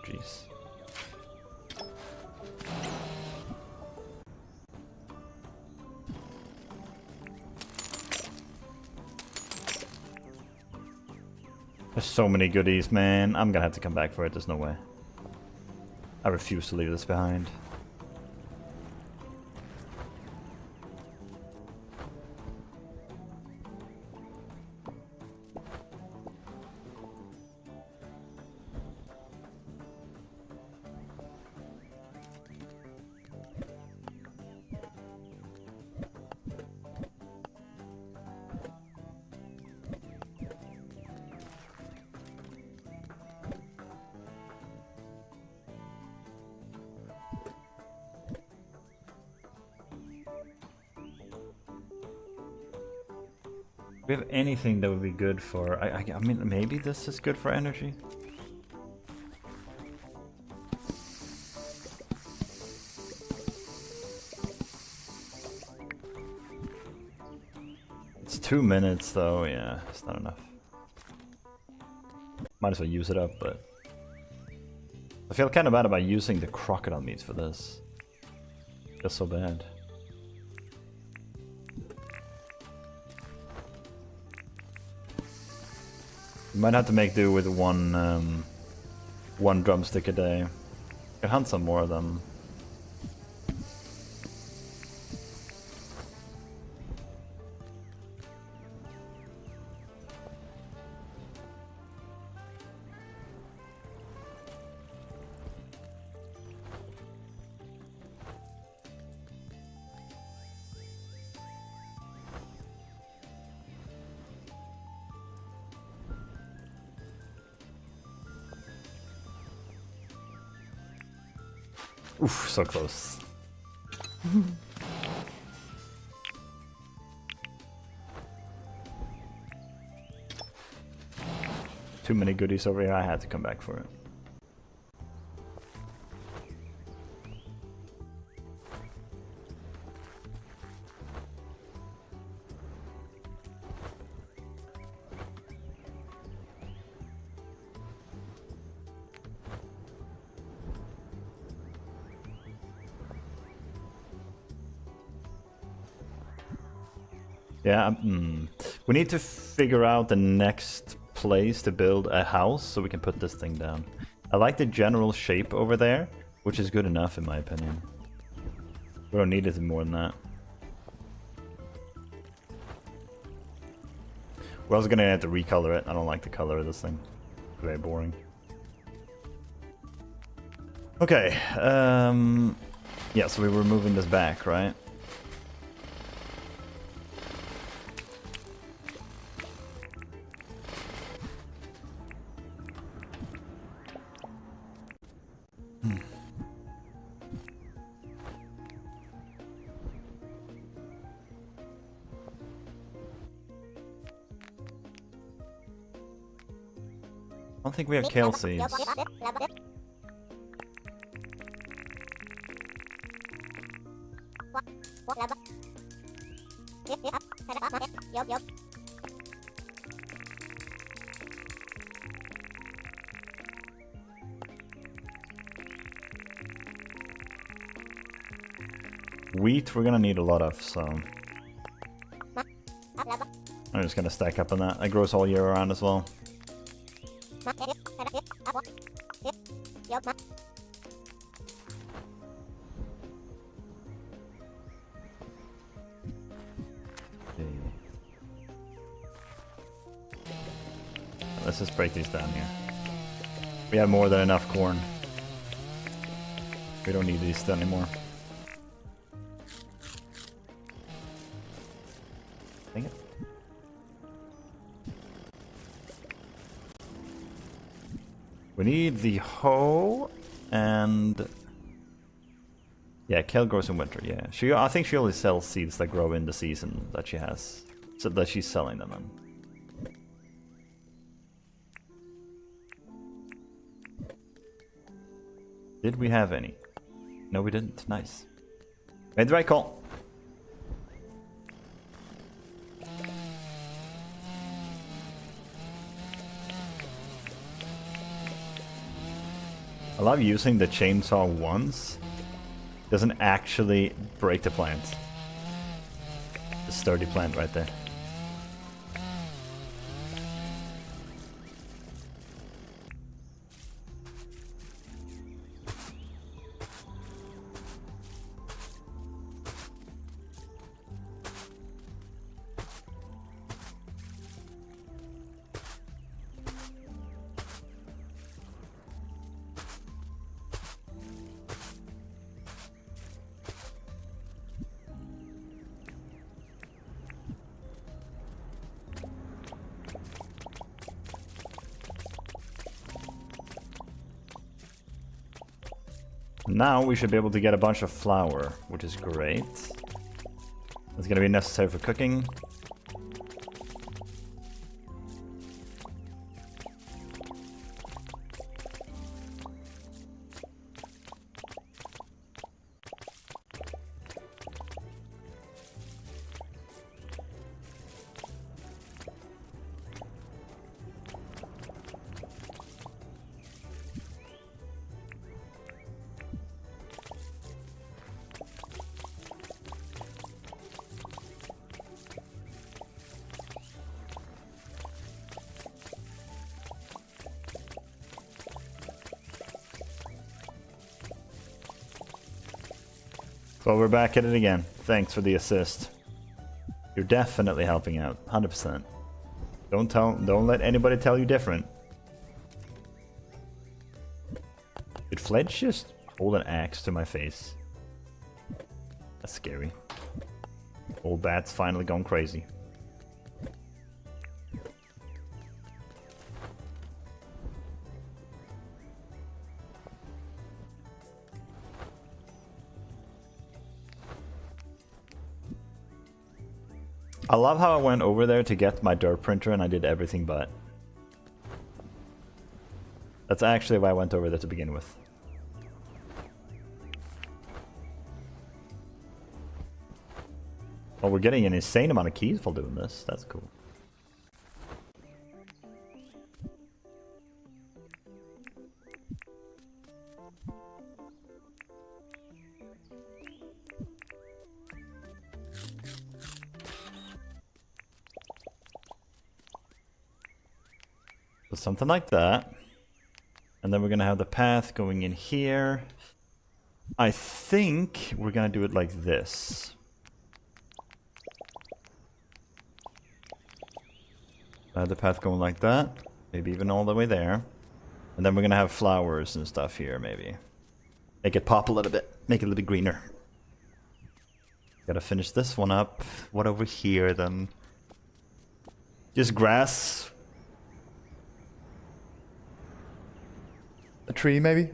Jeez. There's so many goodies, man. I'm gonna have to come back for it. There's no way. I refuse to leave this behind. Do we have anything that would be good for... I mean, maybe this is good for energy? It's 2 minutes though, yeah, it's not enough. Might as well use it up, but... I feel kind of bad about using the crocodile meat for this. Feels so bad. You might have to make do with one 1 drumstick a day. Can hunt some more of them. Oof, so close. Too many goodies over here, I had to come back for it. Yeah, we need to figure out the next place to build a house so we can put this thing down. I like the general shape over there, which is good enough in my opinion. We don't need it more than that. We're also gonna have to recolor it. I don't like the color of this thing. It's very boring. Okay, yeah, so we were moving this back, right? I don't think we have kale seeds. Wheat we're gonna need a lot of, so I'm just gonna stack up on that. It grows all year around as well. Let's just break these down here. We have more than enough corn. We don't need these anymore. Dang it. We need the hoe and yeah, kale grows in winter. Yeah, I think she only sells seeds that grow in the season that she has, so that she's selling them in. Did we have any? No, we didn't. Nice. Made the right call. I love using the chainsaw once. Doesn't actually break the plant. The sturdy plant right there. Now we should be able to get a bunch of flour, which is great. It's gonna be necessary for cooking. So we're back at it again. Thanks for the assist. You're definitely helping out, 100%. Don't let anybody tell you different. Did Fledge just hold an axe to my face? That's scary. Old bat's finally gone crazy. I love how I went over there to get my dirt printer and I did everything but. That's actually why I went over there to begin with. Well, we're getting an insane amount of keys while doing this. That's cool. So something like that. And then we're going to have the path going in here. I think we're going to do it like this. The path going like that. Maybe even all the way there. And then we're going to have flowers and stuff here, maybe. Make it pop a little bit. Make it a little bit greener. Gotta finish this one up. What over here, then? Just grass. A tree, maybe?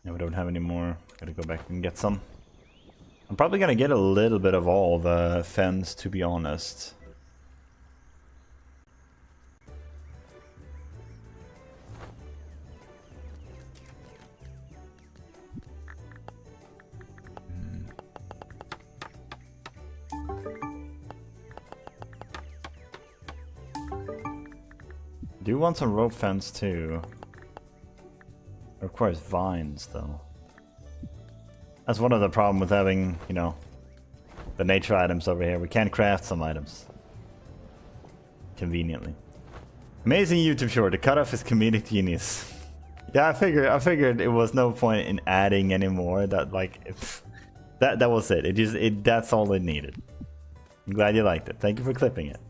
We don't have any more. Gotta go back and get some. I'm probably gonna get a little bit of all the fence, to be honest. Do want some rope fence too. It requires vines, though. That's one of the problem with having, you know, the nature items over here. We can't craft some items. Conveniently. Amazing YouTube short. The cutoff is comedic genius. Yeah, I figured it was no point in adding anymore. That like, that was it. That's all it needed. I'm glad you liked it. Thank you for clipping it.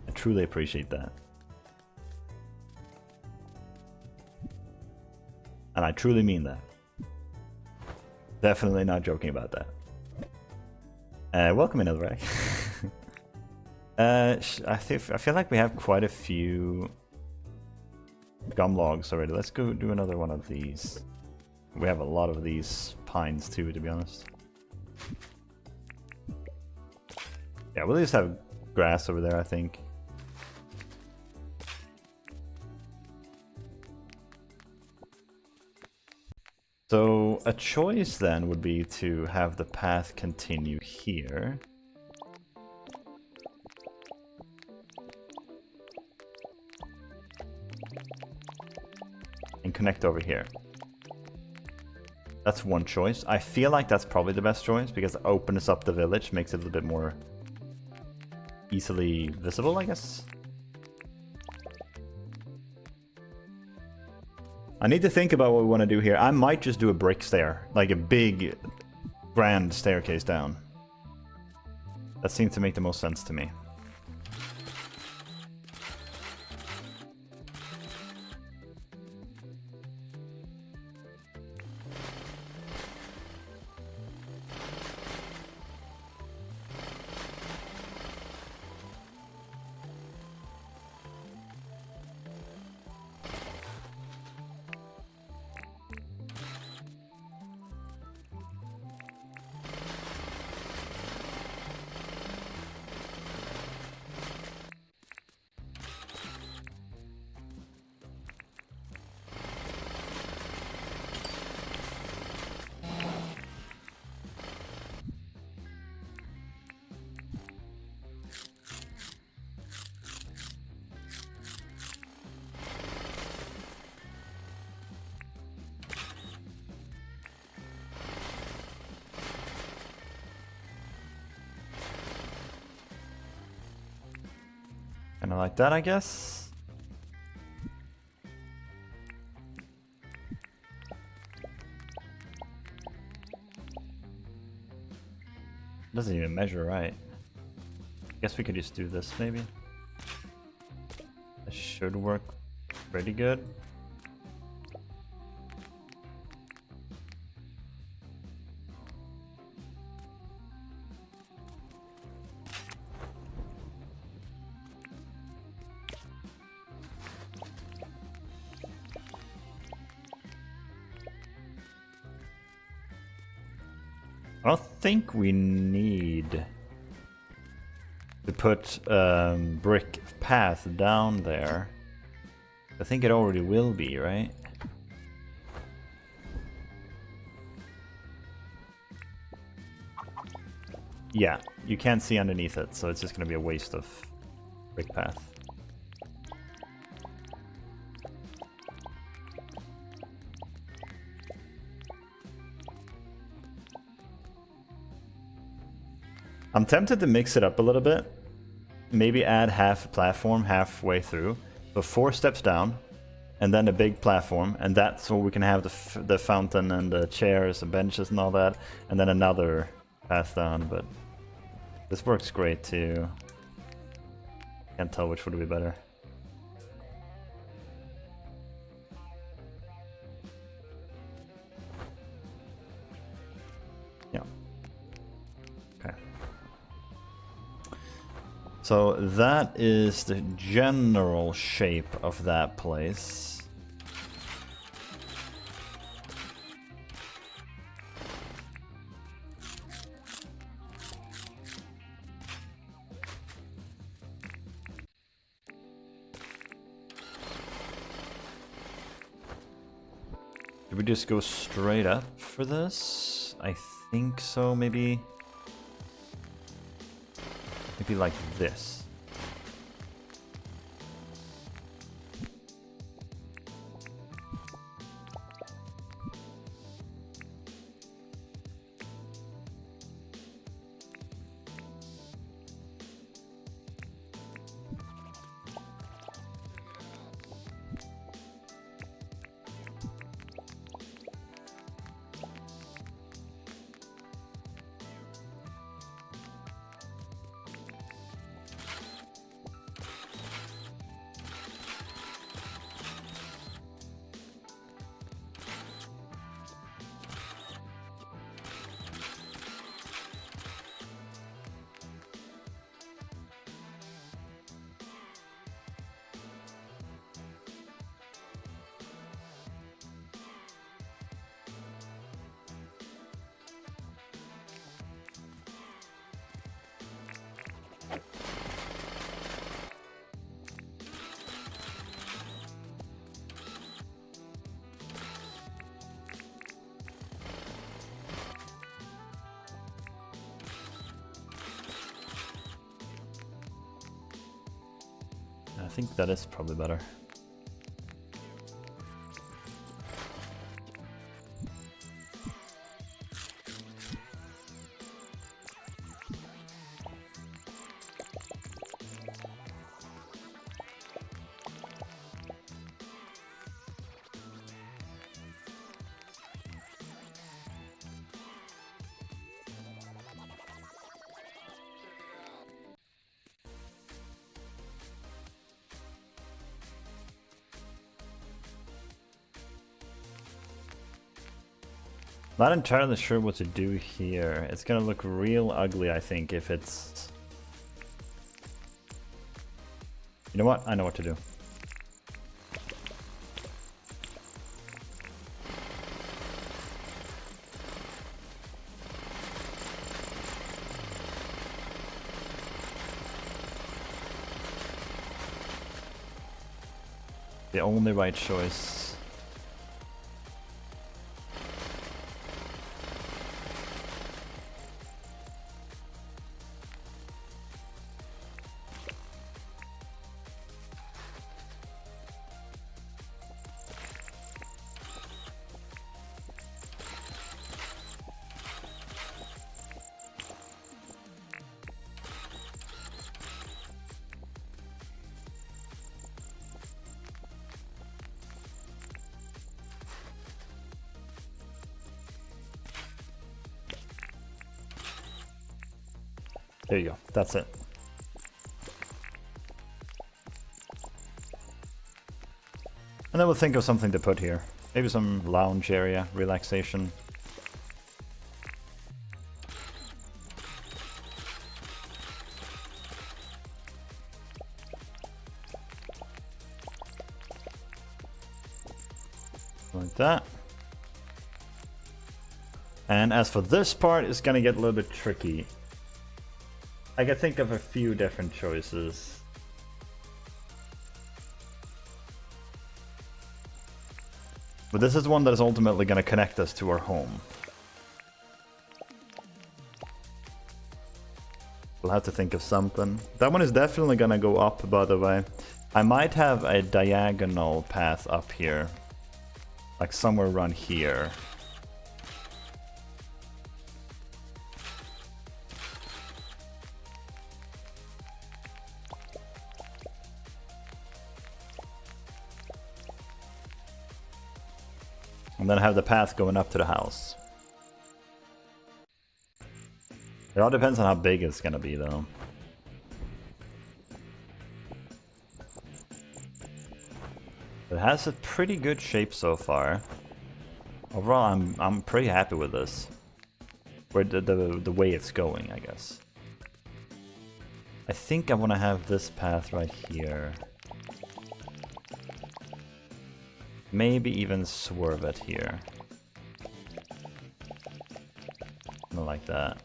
I truly appreciate that. And I truly mean that. Definitely not joking about that. Welcome in, Elrak. I feel like we have quite a few gum logs already. Let's go do another one of these. We have a lot of these pines too, to be honest. Yeah, we'll just have grass over there, I think. So a choice then would be to have the path continue here. And connect over here. That's one choice. I feel like that's probably the best choice because it opens up the village, makes it a little bit more easily visible, I guess. I need to think about what we want to do here. I might just do a brick stair, like a big, grand staircase down. That seems to make the most sense to me. Kind of like that, I guess. Doesn't even measure right. Guess we could just do this maybe. This should work pretty good. I don't think we need to put brick path down there. I think it already will be, right? Yeah, you can't see underneath it, so it's just gonna be a waste of brick path. I'm tempted to mix it up a little bit. Maybe add half a platform halfway through. So 4 steps down, and then a big platform, and that's where we can have the fountain and the chairs and benches and all that, and then another path down, but this works great too. Can't tell which would be better. Yeah. Okay. So that is the general shape of that place. Did we just go straight up for this? I think so, maybe. Maybe like this. I think that is probably better. Not entirely sure what to do here. It's gonna look real ugly, I think, if it's... You know what? I know what to do. The only right choice. There you go. That's it. And then we'll think of something to put here. Maybe some lounge area, relaxation. Like that. And as for this part, it's gonna get a little bit tricky. I can think of a few different choices. But this is one that is ultimately going to connect us to our home. We'll have to think of something. That one is definitely going to go up, by the way. I might have a diagonal path up here. Like somewhere around here. And then have the path going up to the house. It all depends on how big it's gonna be, though. It has a pretty good shape so far. Overall, I'm pretty happy with this. Where the way it's going, I guess. I think I want to have this path right here. Maybe even swerve it here. Something like that.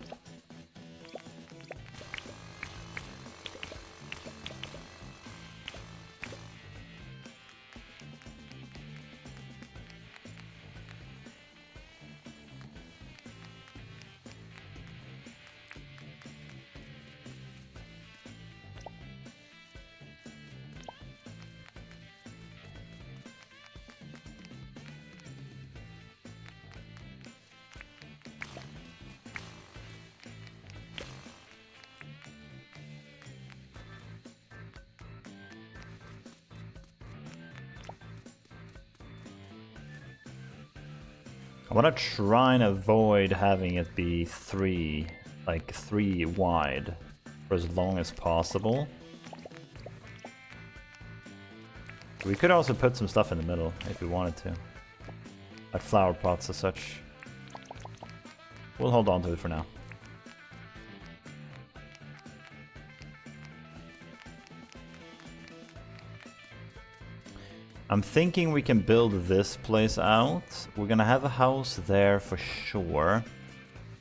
I want to try and avoid having it be three wide for as long as possible. We could also put some stuff in the middle if we wanted to. Like flower pots as such. We'll hold on to it for now. I'm thinking we can build this place out. We're gonna have a house there for sure.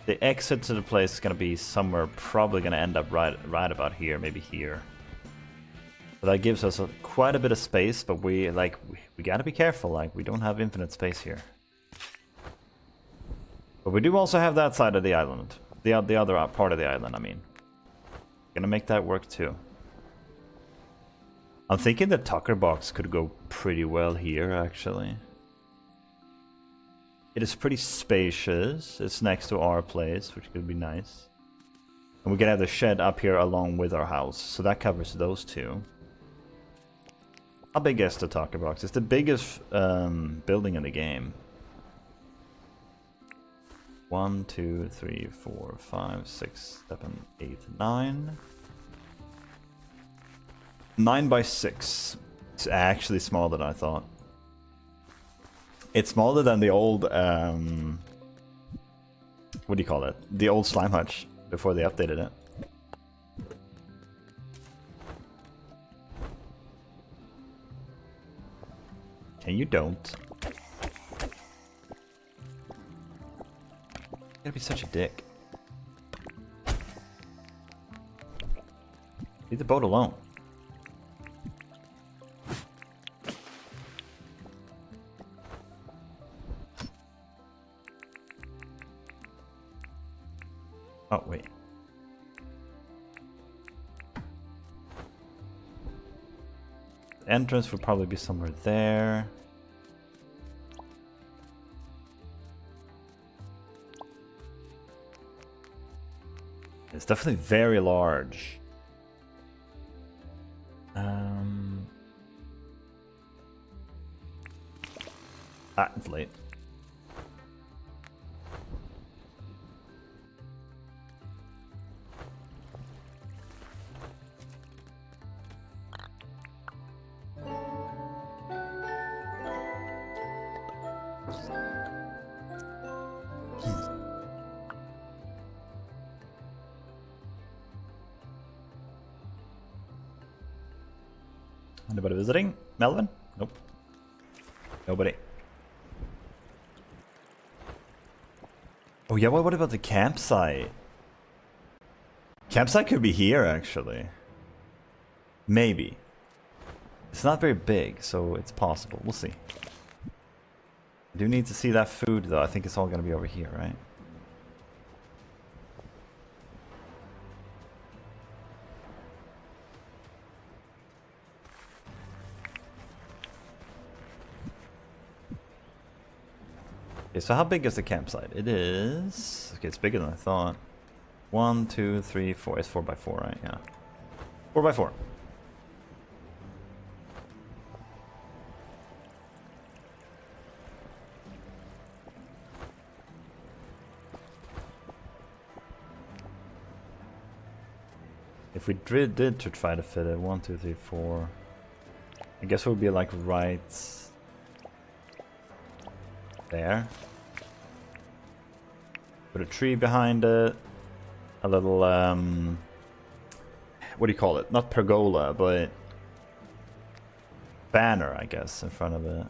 The exit to the place is gonna be somewhere, probably gonna end up right about here, maybe here. But that gives us quite a bit of space, but we gotta be careful, like we don't have infinite space here. But we do also have that side of the island. The other part of the island, I mean. Gonna make that work too. I'm thinking the Tucker box could go pretty well here, actually. It is pretty spacious. It's next to our place, which could be nice. And we can have the shed up here along with our house, so that covers those two. How big is the Tucker box? It's the biggest building in the game. 1, 2, 3, 4, 5, 6, 7, 8, 9. 9 by 6. It's actually smaller than I thought. It's smaller than the old, what do you call it? The old slime hutch before they updated it. Okay, you don't. You're gonna be such a dick. Leave the boat alone. Oh, wait. The entrance would probably be somewhere there. It's definitely very large. It's late. Anybody visiting? Melvin? Nope. Nobody. Oh yeah, what about the campsite? Campsite could be here, actually. Maybe. It's not very big, so it's possible. We'll see. I do need to see that food, though. I think it's all gonna be over here, right? Okay, so how big is the campsite? It is... Okay, it's bigger than I thought. 1, 2, 3, 4. It's 4x4, right? Yeah. 4x4. If we did to try to fit it, 1, 2, 3, 4. I guess it would be like right there. Put a tree behind it. A little, what do you call it? Not pergola, but banner, I guess, in front of it.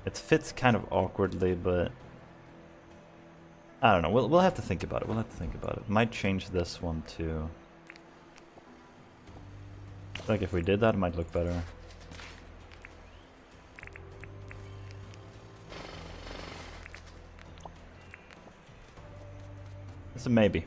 It fits kind of awkwardly, but I don't know. We'll have to think about it. We'll have to think about it. Might change this one too. I feel like if we did that, it might look better. It's a maybe.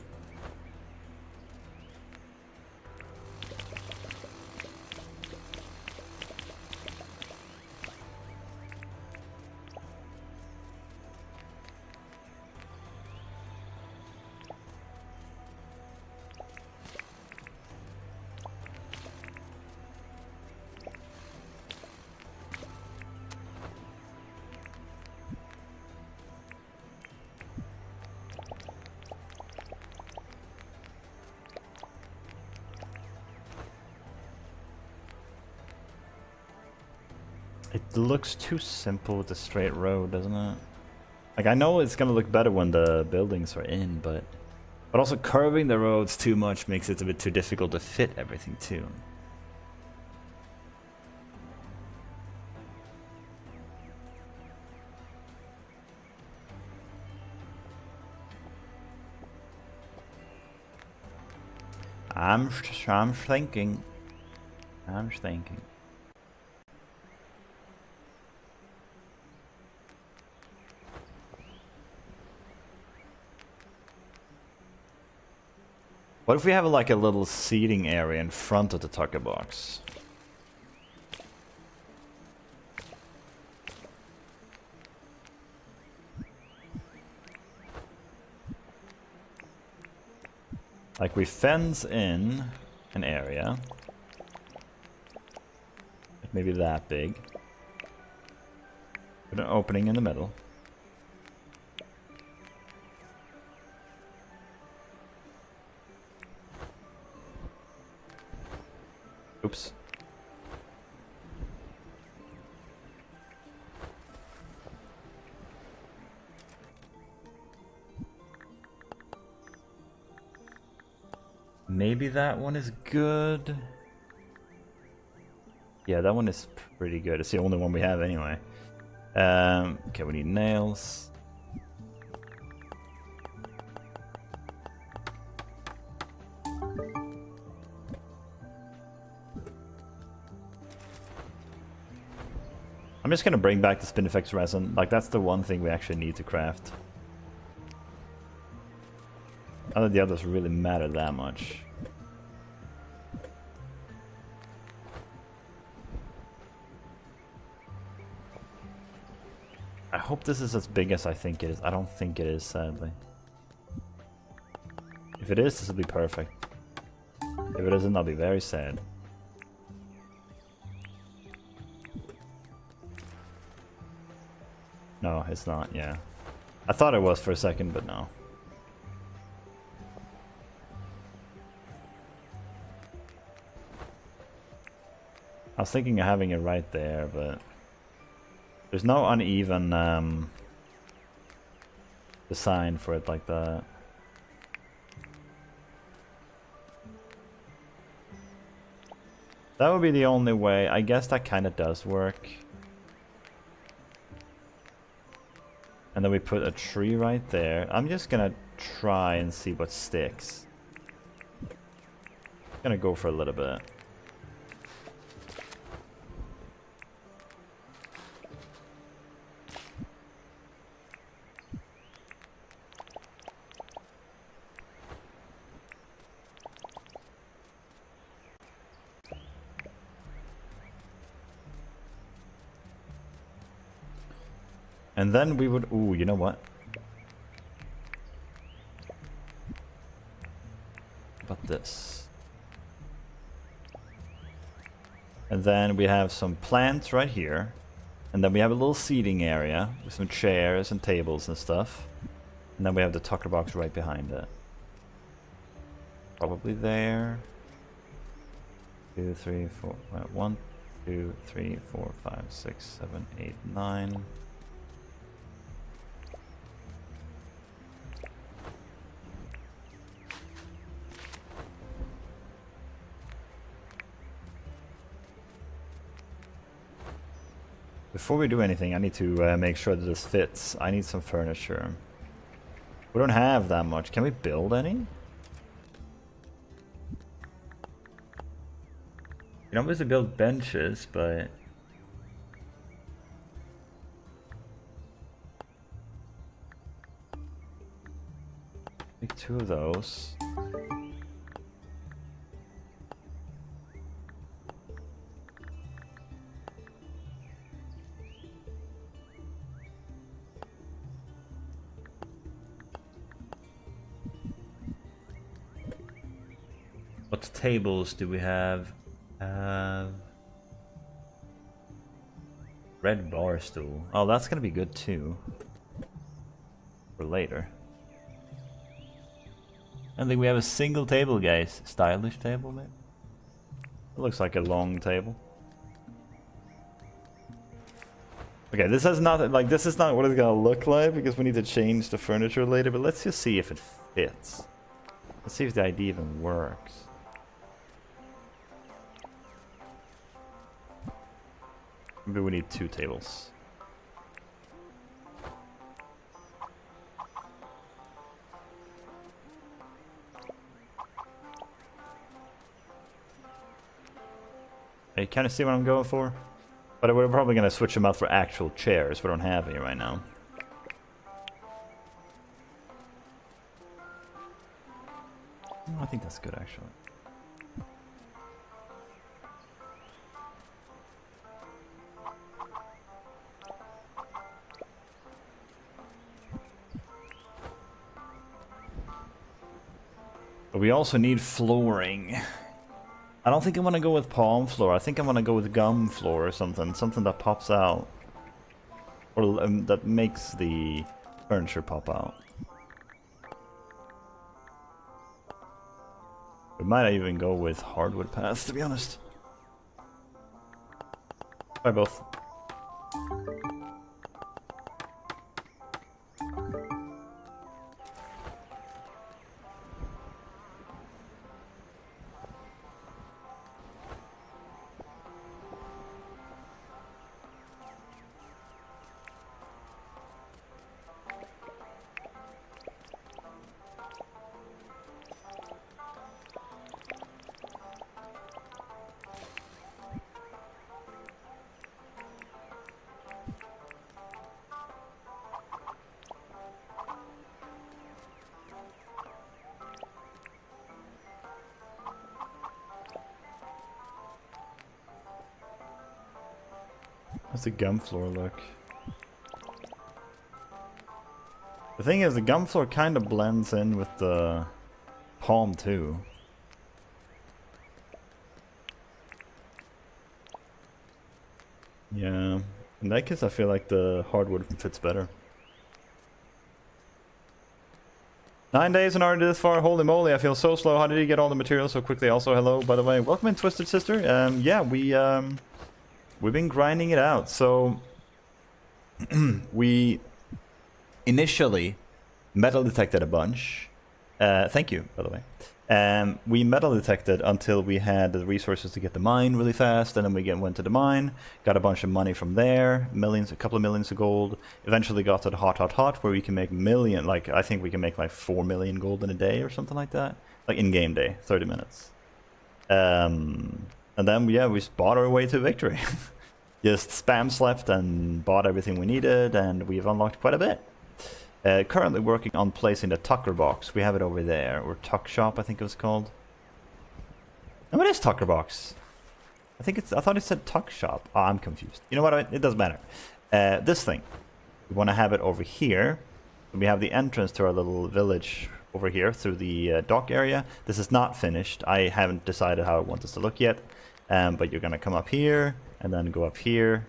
It looks too simple with the straight road, doesn't it? Like, I know it's gonna look better when the buildings are in, but also curving the roads too much makes it a bit too difficult to fit everything too. I'm thinking. I'm thinking. What if we have like a little seating area in front of the taco box? Like we fence in an area. Like maybe that big. Put an opening in the middle. Oops. Maybe that one is good. Yeah, that one is pretty good. It's the only one we have anyway. Okay, we need nails. I'm just gonna bring back the Spinifex resin. Like, that's the one thing we actually need to craft. None of the others really matter that much. I hope this is as big as I think it is. I don't think it is, sadly. If it is, this will be perfect. If it isn't, I'll be very sad. No, it's not, yeah. I thought it was for a second, but no. I was thinking of having it right there, but there's no uneven design for it like that. That would be the only way. I guess that kind of does work. And then we put a tree right there. I'm just gonna try and see what sticks. Gonna go for a little bit. And then we would... Ooh, you know what? How about this? And then we have some plants right here. And then we have a little seating area with some chairs and tables and stuff. And then we have the tucker box right behind it. Probably there. 2, 3, 4... 1, 2, 3, 4, 5, 6, 7, 8, 9... Before we do anything, I need to make sure that this fits. I need some furniture. We don't have that much. Can we build any? You can obviously build benches, but... Make 2 of those. What tables do we have? Red bar stool. Oh, that's gonna be good too. For later. I don't think we have a single table, guys. Stylish table, maybe? It looks like a long table. Okay, this is not what it's gonna look like because we need to change the furniture later, but let's just see if it fits. Let's see if the idea even works. Maybe we need 2 tables. You kind of see what I'm going for? But we're probably going to switch them out for actual chairs. We don't have any right now. I think that's good, actually. But we also need flooring. I don't think I'm gonna go with palm floor. I think I'm gonna go with gum floor or something. Something that pops out. Or that makes the furniture pop out. We might even go with hardwood paths, to be honest. Try both. How's the gum floor look? The thing is, the gum floor kind of blends in with the palm too. Yeah, in that case I feel like the hardwood fits better. 9 days and already this far, holy moly, I feel so slow. How did you get all the materials so quickly? Also, hello, by the way. Welcome in, Twisted Sister. Yeah, we've been grinding it out. So we initially metal detected a bunch. Thank you, by the way. We metal detected until we had the resources to get the mine really fast, and then we went to the mine, got a bunch of money from there, a couple of millions of gold. Eventually got to the hot, where we can make I think we can make like 4 million gold in a day or something like that, like in game day, 30 minutes. And then we just bought our way to victory. Just spam slept and bought everything we needed, and we've unlocked quite a bit. Currently working on placing the Tucker box. We have it over there, or Tuck Shop, I think it was called. No, it is Tucker box. I thought it said Tuck Shop. Oh, I'm confused. You know what? It doesn't matter. This thing, we want to have it over here. We have the entrance to our little village over here through the dock area. This is not finished. I haven't decided how I want this to look yet. But you're gonna come up here and then go up here,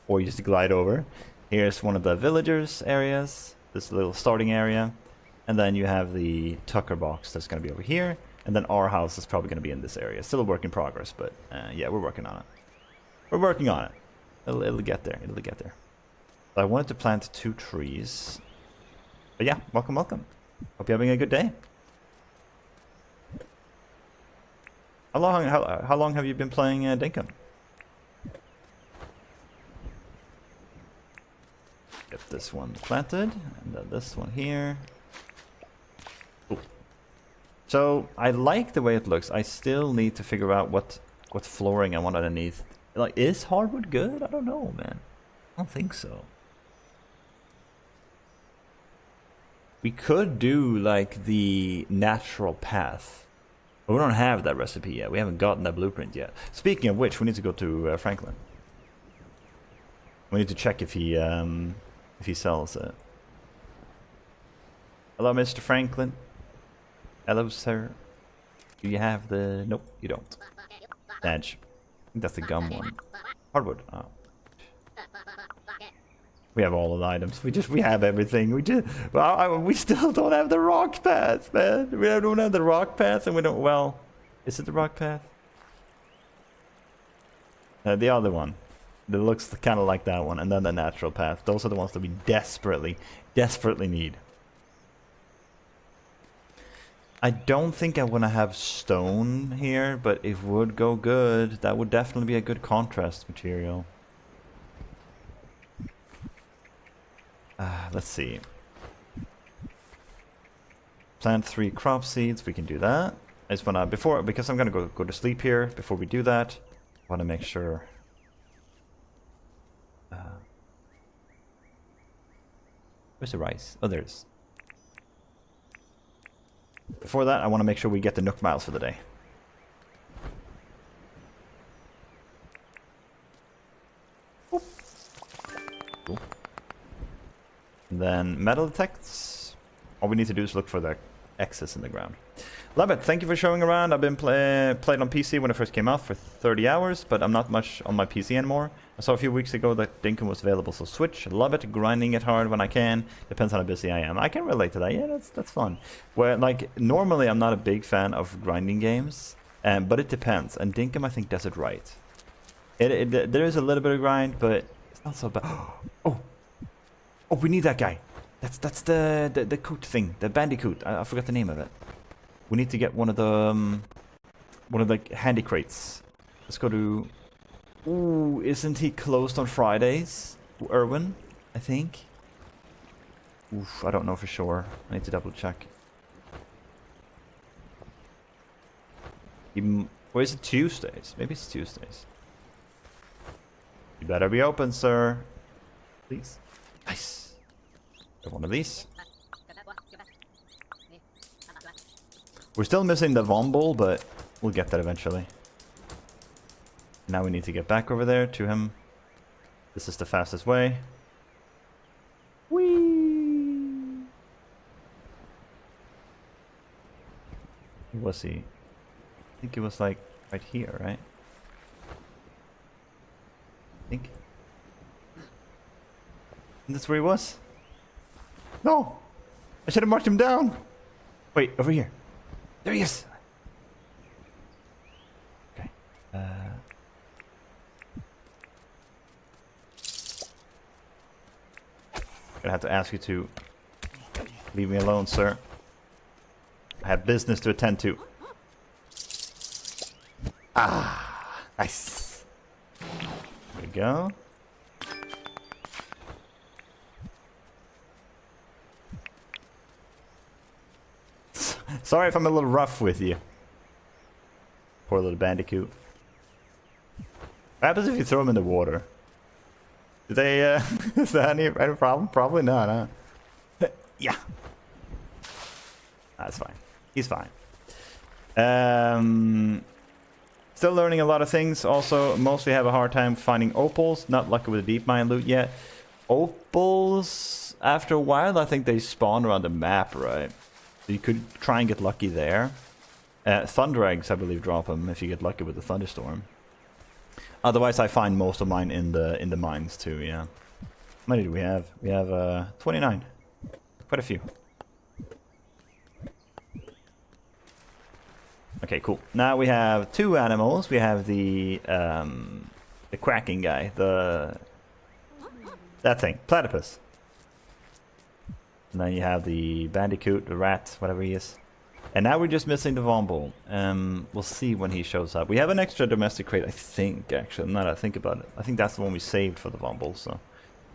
or you just glide over. Here's one of the villagers' areas. This little starting area, and then you have the Tucker box that's going to be over here, and then our house is probably going to be in this area. Still a work in progress, but yeah, we're working on it. We're working on it. It'll get there. It'll get there. I wanted to plant 2 trees, but yeah, welcome. Hope you're having a good day. How long have you been playing Dinkum? Get this one planted, and then this one here. Ooh. So I like the way it looks. I still need to figure out what flooring I want underneath. Like, is hardwood good? I don't know, man. I don't think so. We could do like the natural path, but we don't have that recipe yet. We haven't gotten that blueprint yet. Speaking of which, we need to go to Franklin. We need to check if he sells it. Hello, Mr. Franklin. Hello, sir. Do you have the... Nope, you don't. Edge. I think that's the gum one. Hardwood. Oh. We have all of the items. We have everything. We still don't have the rock path, man. We don't have the rock path, and we don't... Well, is it the rock path? The other one. That looks kind of like that one, and then the natural path. Those are the ones that we desperately need. I don't think I want to have stone here, but it would go good. That would definitely be a good contrast material. Let's see. Plant 3 crop seeds. We can do that. I just want to, because I'm gonna go to sleep here. Before we do that, I want to make sure. Where's the rice? Oh, there it is. Before that, I want to make sure we get the Nook Miles for the day. Oop. Cool. And then metal detects. All we need to do is look for the X's in the ground. Love it. Thank you for showing around. I've been played on PC when it first came out for 30 hours, but I'm not much on my PC anymore. I saw a few weeks ago that Dinkum was available, so Switch. Love it. Grinding it hard when I can. Depends on how busy I am. I can relate to that. Yeah, that's fun. Where like normally I'm not a big fan of grinding games, but it depends. And Dinkum I think does it right. There is a little bit of grind, but it's not so bad. Oh, we need that guy. That's the coot thing, the bandicoot. I forgot the name of it. We need to get one of the handy crates. Let's go to... Ooh, isn't he closed on Fridays? Erwin, I think. Oof, I don't know for sure. I need to double check. Or is it Tuesdays? Maybe it's Tuesdays. You better be open, sir. Please. Nice. Got one of these. We're still missing the Vomble, but we'll get that eventually. Now we need to get back over there to him. This is the fastest way. Whee! Where was he? I think it was like right here, right? I think. And that's where he was? No! I should have marked him down! Wait, over here. There he is! Okay. Gonna have to ask you to leave me alone, sir. I have business to attend to. Ah, nice. There we go. Sorry if I'm a little rough with you. Poor little bandicoot. What happens if you throw him in the water? Do they, is that any problem? Probably not, huh? Yeah. That's fine. He's fine. Still learning a lot of things. Also, mostly have a hard time finding opals. Not lucky with the deep mine loot yet. Opals, after a while, I think they spawn around the map, right? So you could try and get lucky there. Thunder eggs, I believe, drop them if you get lucky with the thunderstorm. Otherwise, I find most of mine in the mines too. Yeah. How many do we have? We have 29. Quite a few. Okay, cool. Now we have 2 animals. We have the quacking guy, that thing, platypus. And then you have the bandicoot, the rat, whatever he is. And now we're just missing the Vomble. We'll see when he shows up. We have an extra domestic crate, I think, actually, now that I think about it. I think that's the one we saved for the Vomble, so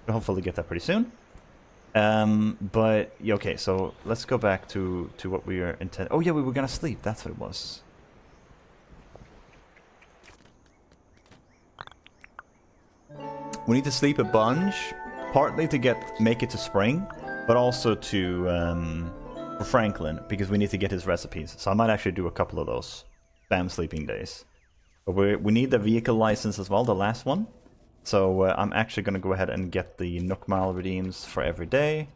we'll hopefully get that pretty soon. But, yeah, okay, so let's go back to what we were intending. Oh, yeah, we were gonna sleep, that's what it was. We need to sleep a bunch, partly to make it to spring, but also to, for Franklin, because we need to get his recipes. So I might actually do a couple of those spam sleeping days. But we need the vehicle license as well, the last one. So I'm actually going to go ahead and get the Nook Mile redeems for every day.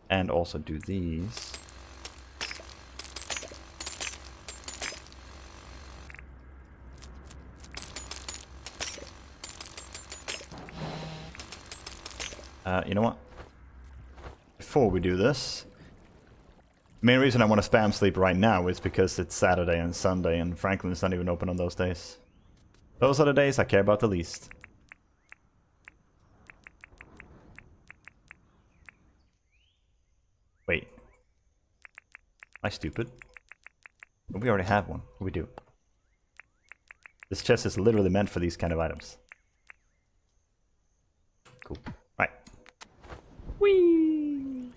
And also do these. You know what? Before we do this, the main reason I want to spam sleep right now is because it's Saturday and Sunday and Franklin's not even open on those days. Those are the days I care about the least. Wait. Am I stupid? We already have one. We do. This chest is literally meant for these kind of items. Cool. Right. Whee!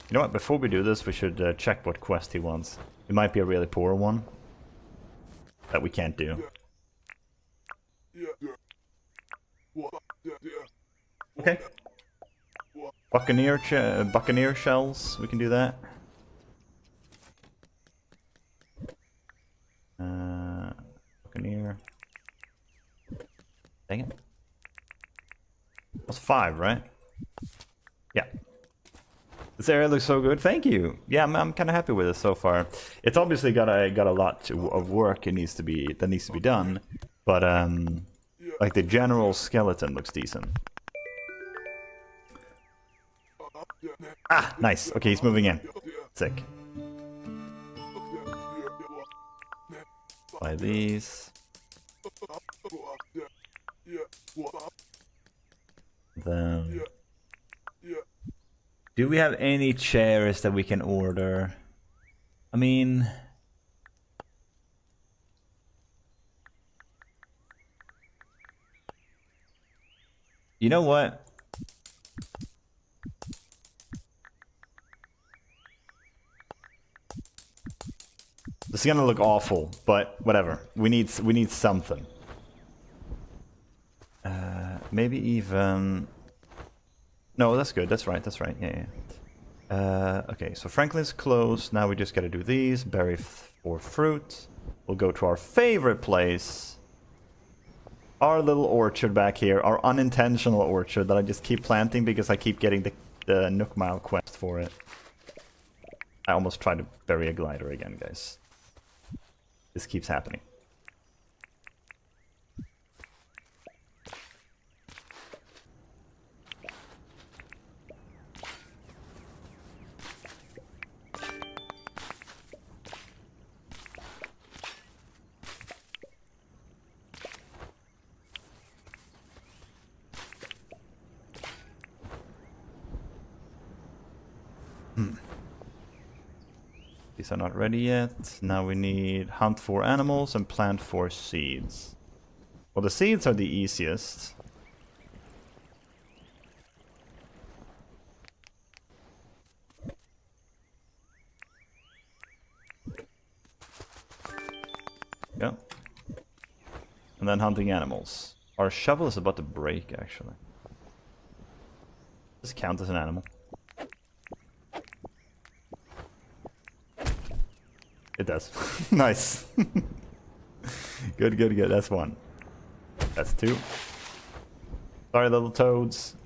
You know what, before we do this, we should check what quest he wants. It might be a really poor one that we can't do. Okay. Buccaneer shells, we can do that. Buccaneer. Dang it. That's 5, right? Yeah. This area looks so good. Thank you. Yeah, I'm kind of happy with it so far. It's obviously got a lot of work that needs to be done, but like the general skeleton looks decent. Ah, nice. Okay, he's moving in. Sick. Buy these. Then. Do we have any chairs that we can order? I mean... You know what? This is gonna look awful, but whatever. We need something. Maybe even... No, that's good. That's right. That's right. Yeah, yeah. Okay, so Franklin's closed. Now we just gotta do these. Berry or fruit. We'll go to our favorite place. Our little orchard back here. Our unintentional orchard that I just keep planting because I keep getting the Nook Mile quest for it. I almost tried to bury a glider again, guys. This keeps happening. These are not ready yet. Now we need hunt for animals and plant for seeds. Well, the seeds are the easiest. Yeah. And then hunting animals. Our shovel is about to break, actually. Does it count as an animal? It does. Nice. Good, good, good. That's one. That's two. Sorry, little toads.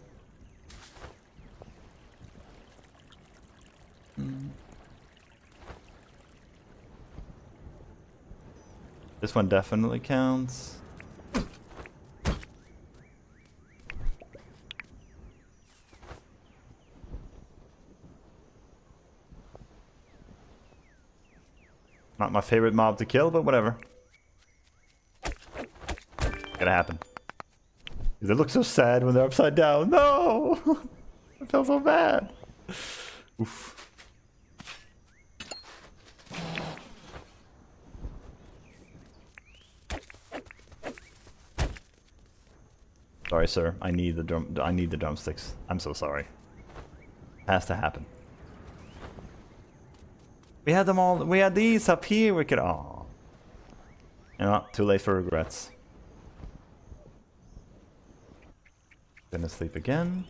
This one definitely counts. Not my favorite mob to kill, but whatever. Gotta happen. They look so sad when they're upside down. No! I felt so bad. Oof. Sorry, sir. I need the drumsticks. I'm so sorry. Has to happen. We had them all. We had these up here. We could. Oh. And not too late for regrets. Gonna sleep again.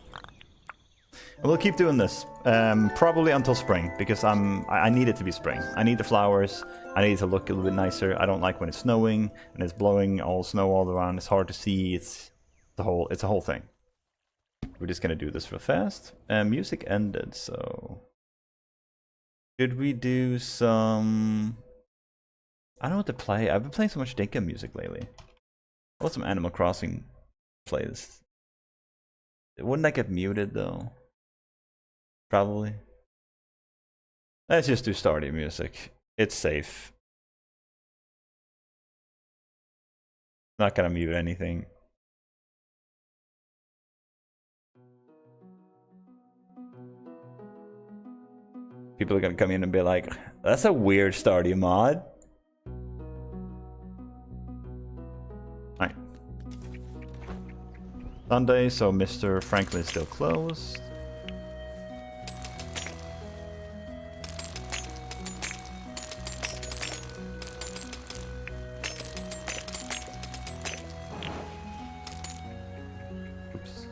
And we'll keep doing this. Probably until spring, because I need it to be spring. I need the flowers. I need it to look a little bit nicer. I don't like when it's snowing and it's blowing all snow all around. It's hard to see. It's a whole thing. We're just gonna do this real fast. Music ended, so should we do some? I don't know what to play. I've been playing so much Dinkum music lately. I want some Animal Crossing plays. Wouldn't that get muted though? Probably. Let's just do Stardew music. It's safe. Not gonna mute anything. People are gonna come in and be like, that's a weird Stardew mod. Alright. Sunday, so Mr. Franklin is still closed. Oops.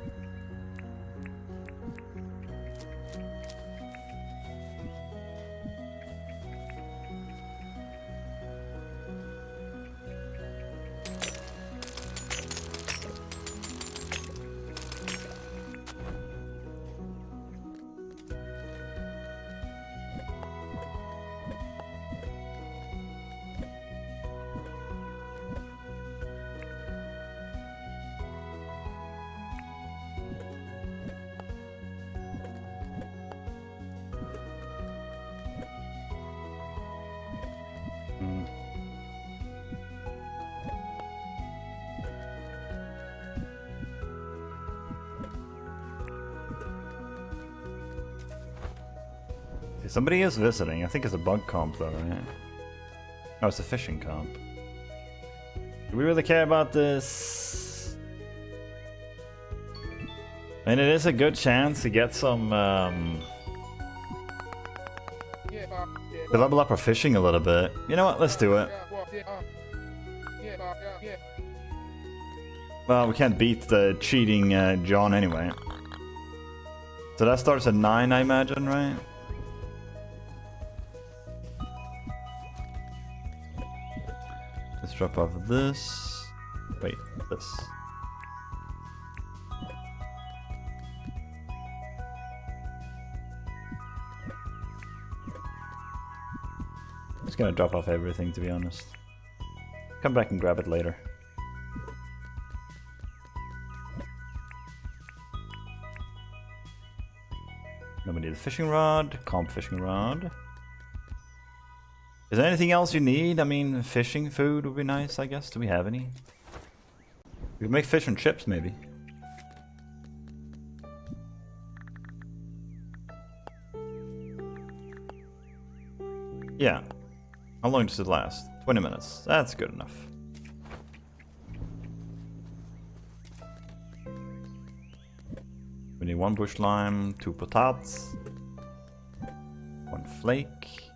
Somebody is visiting. I think it's a bug comp though, right? Oh, it's a fishing comp. Do we really care about this? And it is a good chance to get some to level up our fishing a little bit. You know what? Let's do it. Well, we can't beat the cheating John anyway. So that starts at 9, I imagine, right? Let's drop off this. Wait, this. I'm just gonna drop off everything, to be honest. Come back and grab it later. Then we need a fishing rod, comp fishing rod. Is there anything else you need? I mean, fishing food would be nice, I guess. Do we have any? We could make fish and chips, maybe. Yeah. How long does it last? 20 minutes. That's good enough. We need 1 bush lime, 2 potats, 1 flake.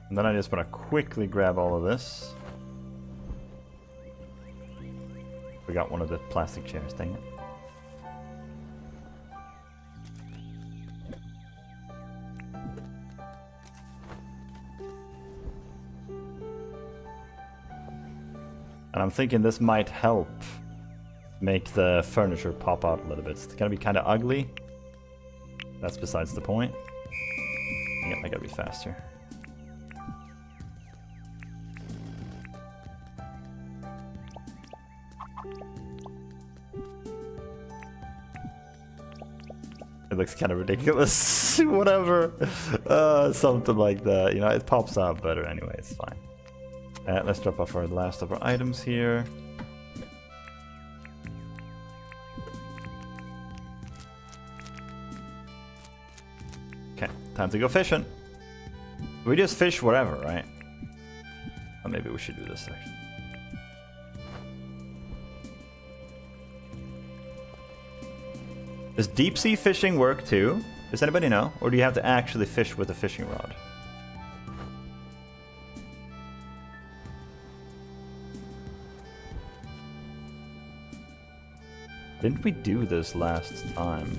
And then I just want to quickly grab all of this. We got one of the plastic chairs, dang it. And I'm thinking this might help make the furniture pop out a little bit. It's gonna be kind of ugly. That's besides the point. Yeah, I gotta be faster. It looks kind of ridiculous. Whatever. Something like that. You know, it pops out better anyway. It's fine. Let's drop off our last of our items here. Okay, time to go fishing. We just fish wherever, right? Or maybe we should do this section. Does deep sea fishing work too? Does anybody know? Or do you have to actually fish with a fishing rod? Didn't we do this last time?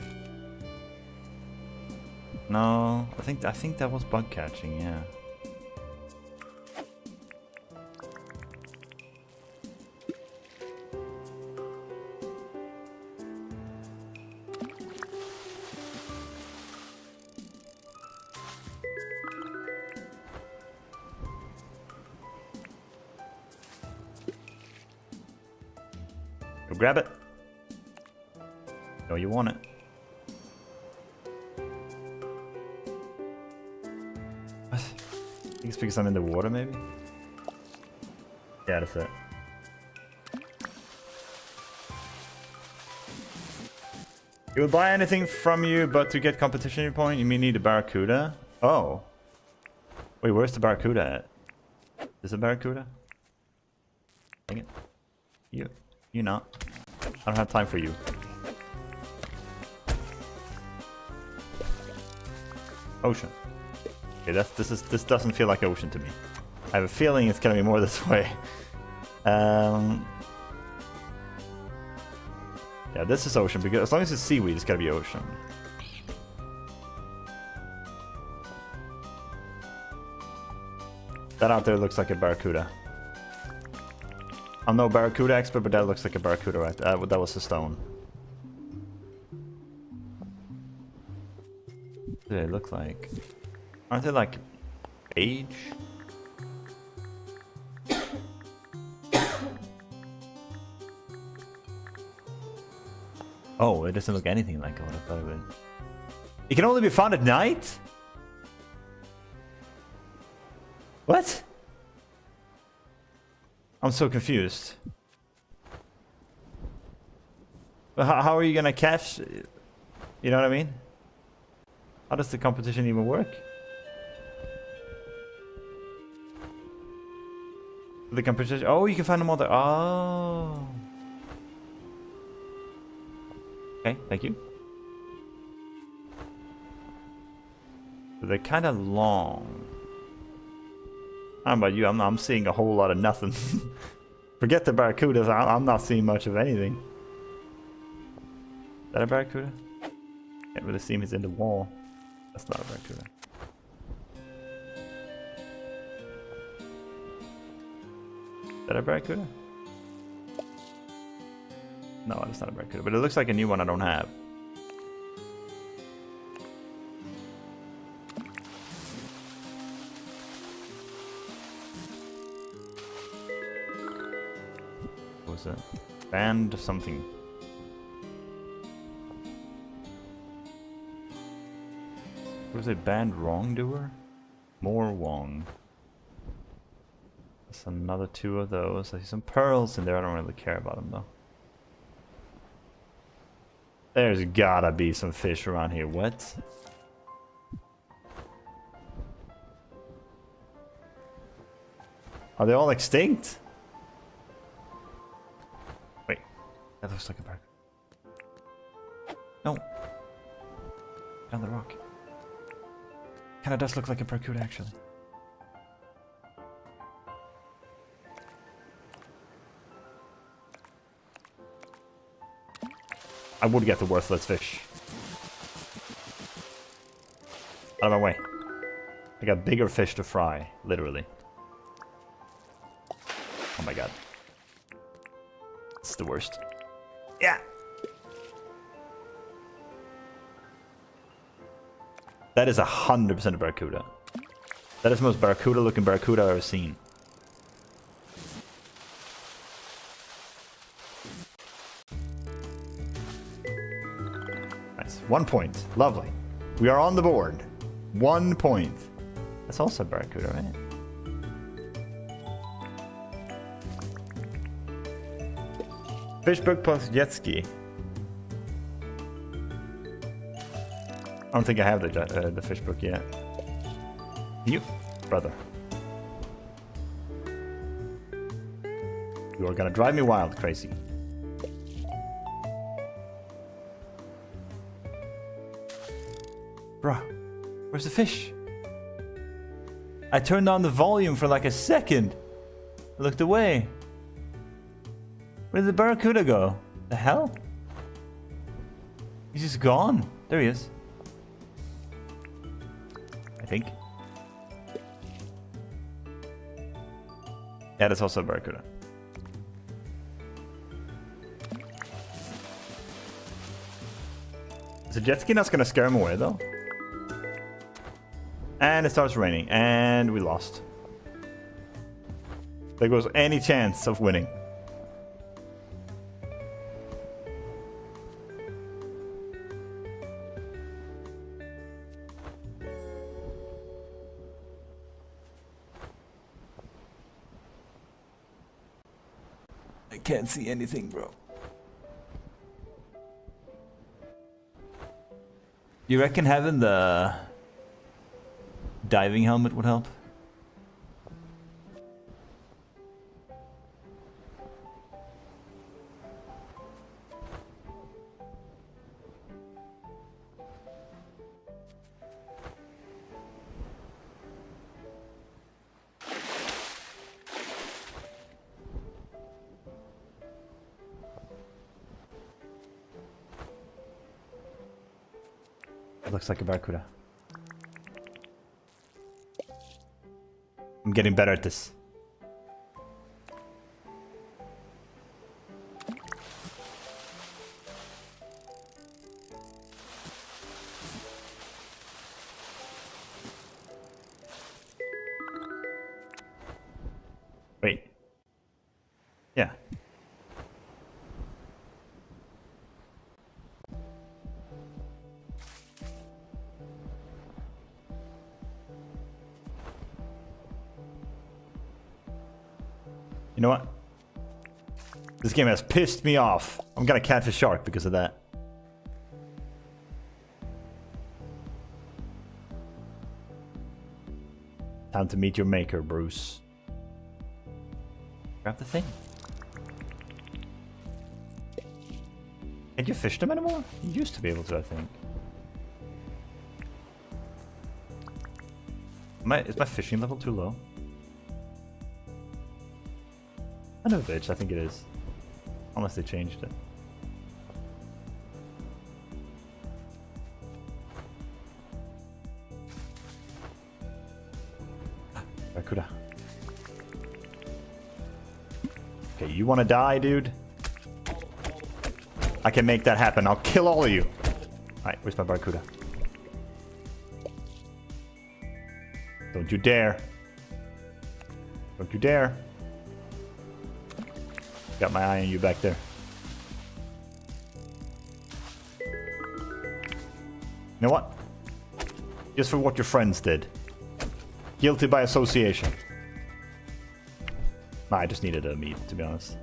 No, I think that was bug catching, yeah. Go grab it. No, you want it. What? I think it's because I'm in the water, maybe? Yeah, that's it. He will buy anything from you, but to get competition point, you may need a barracuda. Oh. Wait, where's the barracuda at? Is it a barracuda? Dang it. You not. I don't have time for you. Ocean. Okay, this doesn't feel like ocean to me. I have a feeling it's gonna be more this way. Yeah, this is ocean because as long as it's seaweed, it's gotta be ocean. That out there looks like a barracuda. I'm no barracuda expert, but that looks like a barracuda, right? That was a stone. What do they look like? Aren't they like beige? Oh, it doesn't look anything like what I thought it would. It can only be found at night? What? I'm so confused. But how are you gonna catch? You know what I mean? How does the competition even work? The competition. Oh, you can find them all there. Oh. Okay, thank you. So they're kind of long. I don't know about you, I'm seeing a whole lot of nothing. Forget the barracudas, I'm not seeing much of anything. Is that a barracuda? Can't really see him, he's in the wall. That's not a barracuda. Is that a barracuda? No, it's not a barracuda, but it looks like a new one I don't have. What was it? Band something. What was it? Band wrongdoer? More Wong. There's another 2 of those. I see some pearls in there. I don't really care about them though. There's gotta be some fish around here. What? Are they all extinct? Wait, that looks like a bird. No. Down the rock. Kinda does look like a barracuda, actually. I would get the worthless fish. Out of my way. I got bigger fish to fry, literally. Oh my god. It's the worst. Yeah! That is 100% a barracuda. That is the most barracuda looking barracuda I've ever seen. Nice. 1 point. Lovely. We are on the board. 1 point. That's also a barracuda, right? Fishbook plus jet ski. I don't think I have the fish book yet. You, brother. You are gonna drive me wild, crazy. Bruh, where's the fish? I turned on the volume for like a second. I looked away. Where did the barracuda go? The hell? He's just gone. There he is. I think. Yeah, that's also a barracuda. Is the jet ski not gonna scare him away though? And it starts raining, and we lost. There goes any chance of winning. I can't see anything, bro. You reckon having the diving helmet would help? It looks like a barracuda. I'm getting better at this. Wait. Yeah. You know what? This game has pissed me off. I'm gonna catch a shark because of that. Time to meet your maker, Bruce. Grab the thing. Can't you fish them anymore? You used to be able to, I think. Is my fishing level too low? I know, bitch. I think it is. Unless they changed it. Barracuda. Okay, you want to die, dude? I can make that happen. I'll kill all of you. Alright, where's my barracuda? Don't you dare. Don't you dare. Got my eye on you back there. You know what? Just for what your friends did. Guilty by association. I just needed a meat, to be honest.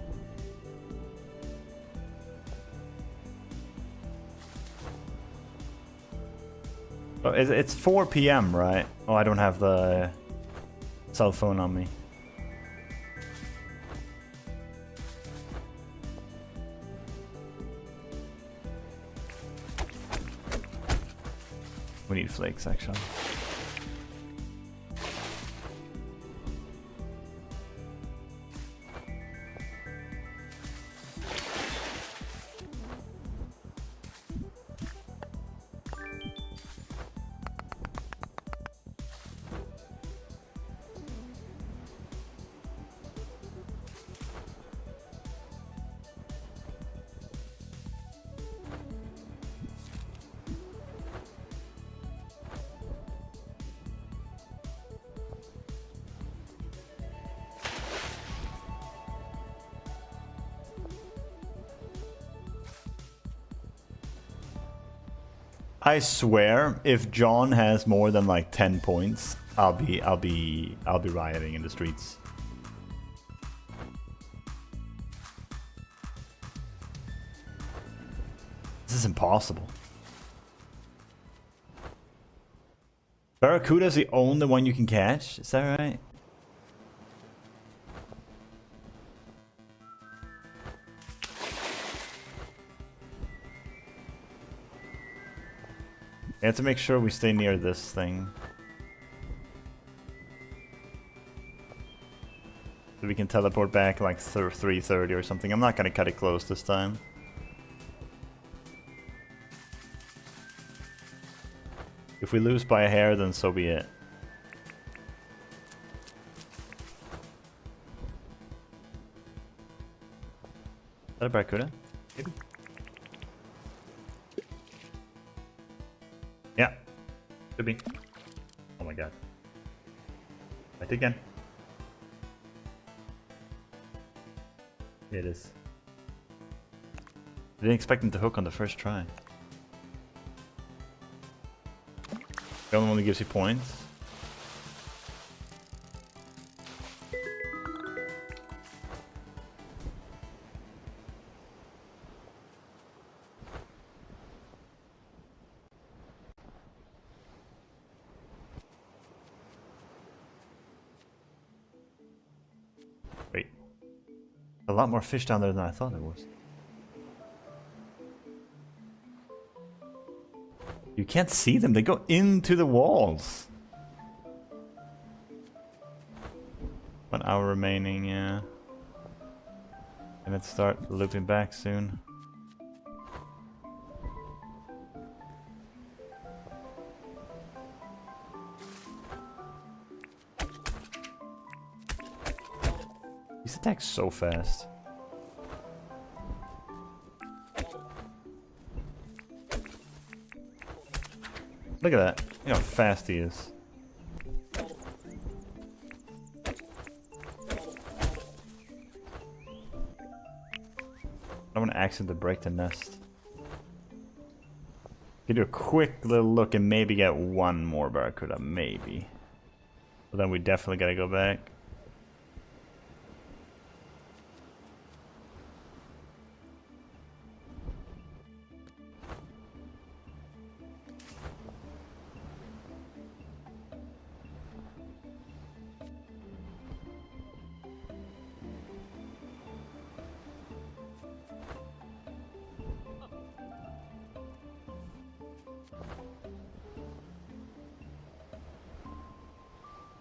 Oh, it's 4 PM, right? Oh, I don't have the cell phone on me. We need flakes, actually. I swear, if John has more than like 10 points, I'll be rioting in the streets. This is impossible. Barracuda is the only one you can catch, is that right? We have to make sure we stay near this thing. So we can teleport back like 3:30 or something. I'm not gonna cut it close this time. If we lose by a hair, then so be it. Is that a barracuda? Maybe. Yeah, could be. Oh my god. Right again. Yeah, it is. I didn't expect him to hook on the first try. The only one that gives you points. Wait. A lot more fish down there than I thought there was. You can't see them, they go into the walls. 1 hour remaining, yeah. And let's start looping back soon. These attacks so fast. Look at that. Look how fast he is. I don't want to accidentally break the nest. You do a quick little look and maybe get one more barracuda, maybe. But then we definitely gotta go back.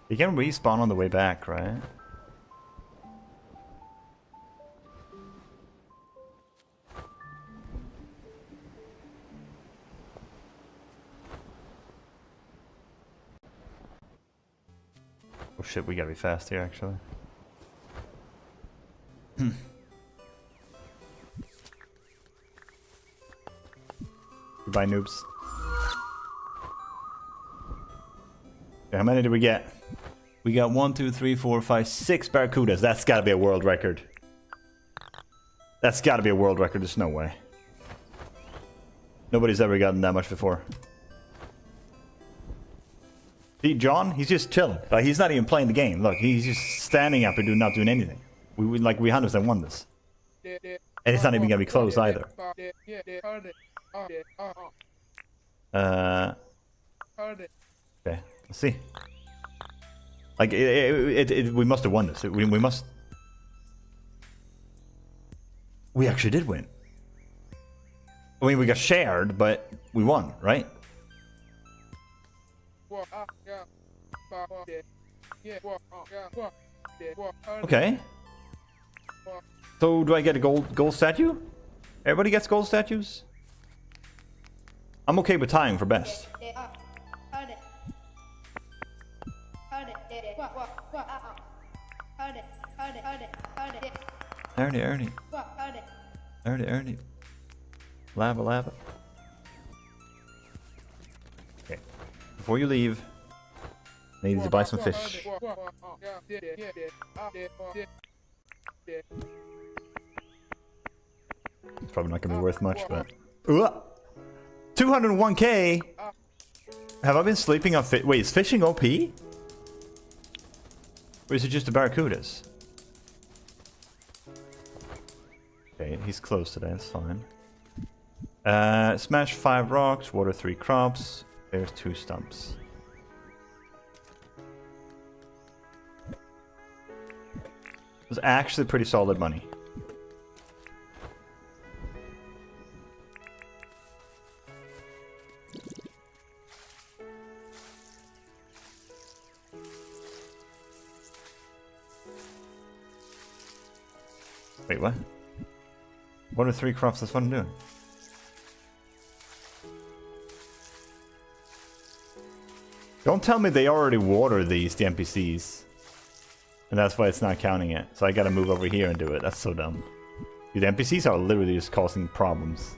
You can respawn on the way back, right? Oh shit, we gotta be fast here, actually. Goodbye, noobs. Okay, how many did we get? We got 1, 2, 3, 4, 5, 6 barracudas. That's gotta be a world record. That's gotta be a world record. There's no way. Nobody's ever gotten that much before. See, John, he's just chilling. Like, he's not even playing the game. Look, he's just standing up and not doing anything. We 100% won this. And it's not even gonna be close either. Okay, let's see. Like, we must have won this. We must... We actually did win. I mean, we got shared, but we won, right? Okay. So, do I get a gold statue? Everybody gets gold statues? I'm okay with tying for best. Ernie. Lava. Okay. Before you leave, I need to buy some fish. It's probably not gonna be worth much, but... 201k? Have I been sleeping on fish? Wait, is fishing OP? Or is it just the barracudas? Okay, he's close today, that's fine. Smash 5 rocks, water 3 crops. There's 2 stumps. It was actually pretty solid money. Wait, what? What are 3 crops? That's what I'm doing. Don't tell me they already water these, the NPCs. And that's why it's not counting it. So I gotta move over here and do it. That's so dumb. Dude, the NPCs are literally just causing problems.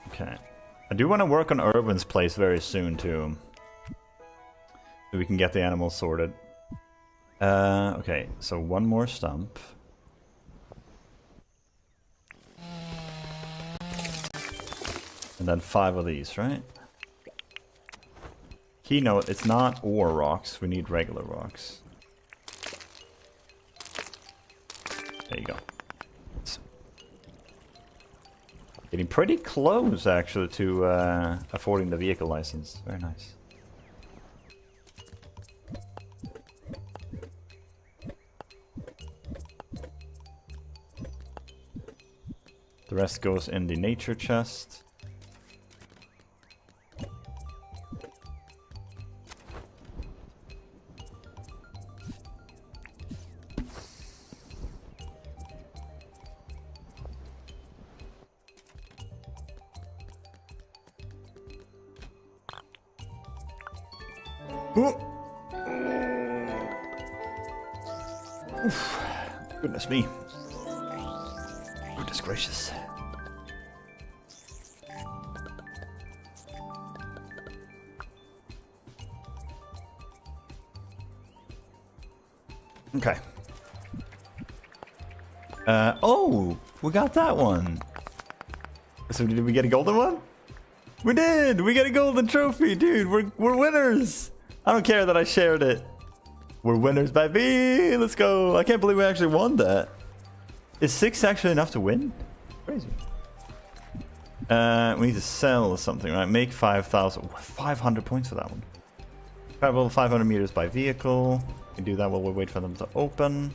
Okay. I do want to work on Urban's place very soon, too. So we can get the animals sorted. Okay, so 1 more stump. And then 5 of these, right? Keynote, it's not ore rocks, we need regular rocks. There you go. Getting pretty close, actually, to affording the vehicle license. Very nice. The rest goes in the nature chest. Oof. Goodness me. Goodness gracious. Okay. Oh, we got that one. So did we get a golden one? We did! We get a golden trophy, dude! We're winners! I don't care that I shared it. We're winners, baby! Let's go! I can't believe we actually won that. Is 6 actually enough to win? Crazy. We need to sell something, right? Make 5,000. 500 points for that one. Travel 500 meters by vehicle. We can do that while we wait for them to open.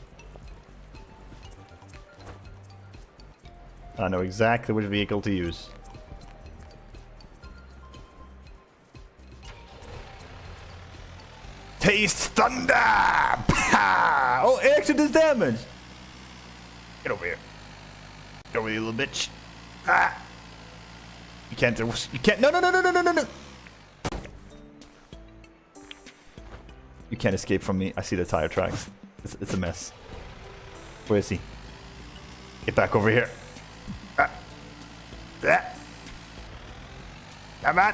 I know exactly which vehicle to use. Taste thunder! Pow! Oh, it actually does damage! Get over here. Get over here, little bitch. Ah! You can't, no! You can't escape from me. I see the tire tracks. It's a mess. Where is he? Get back over here. Come on.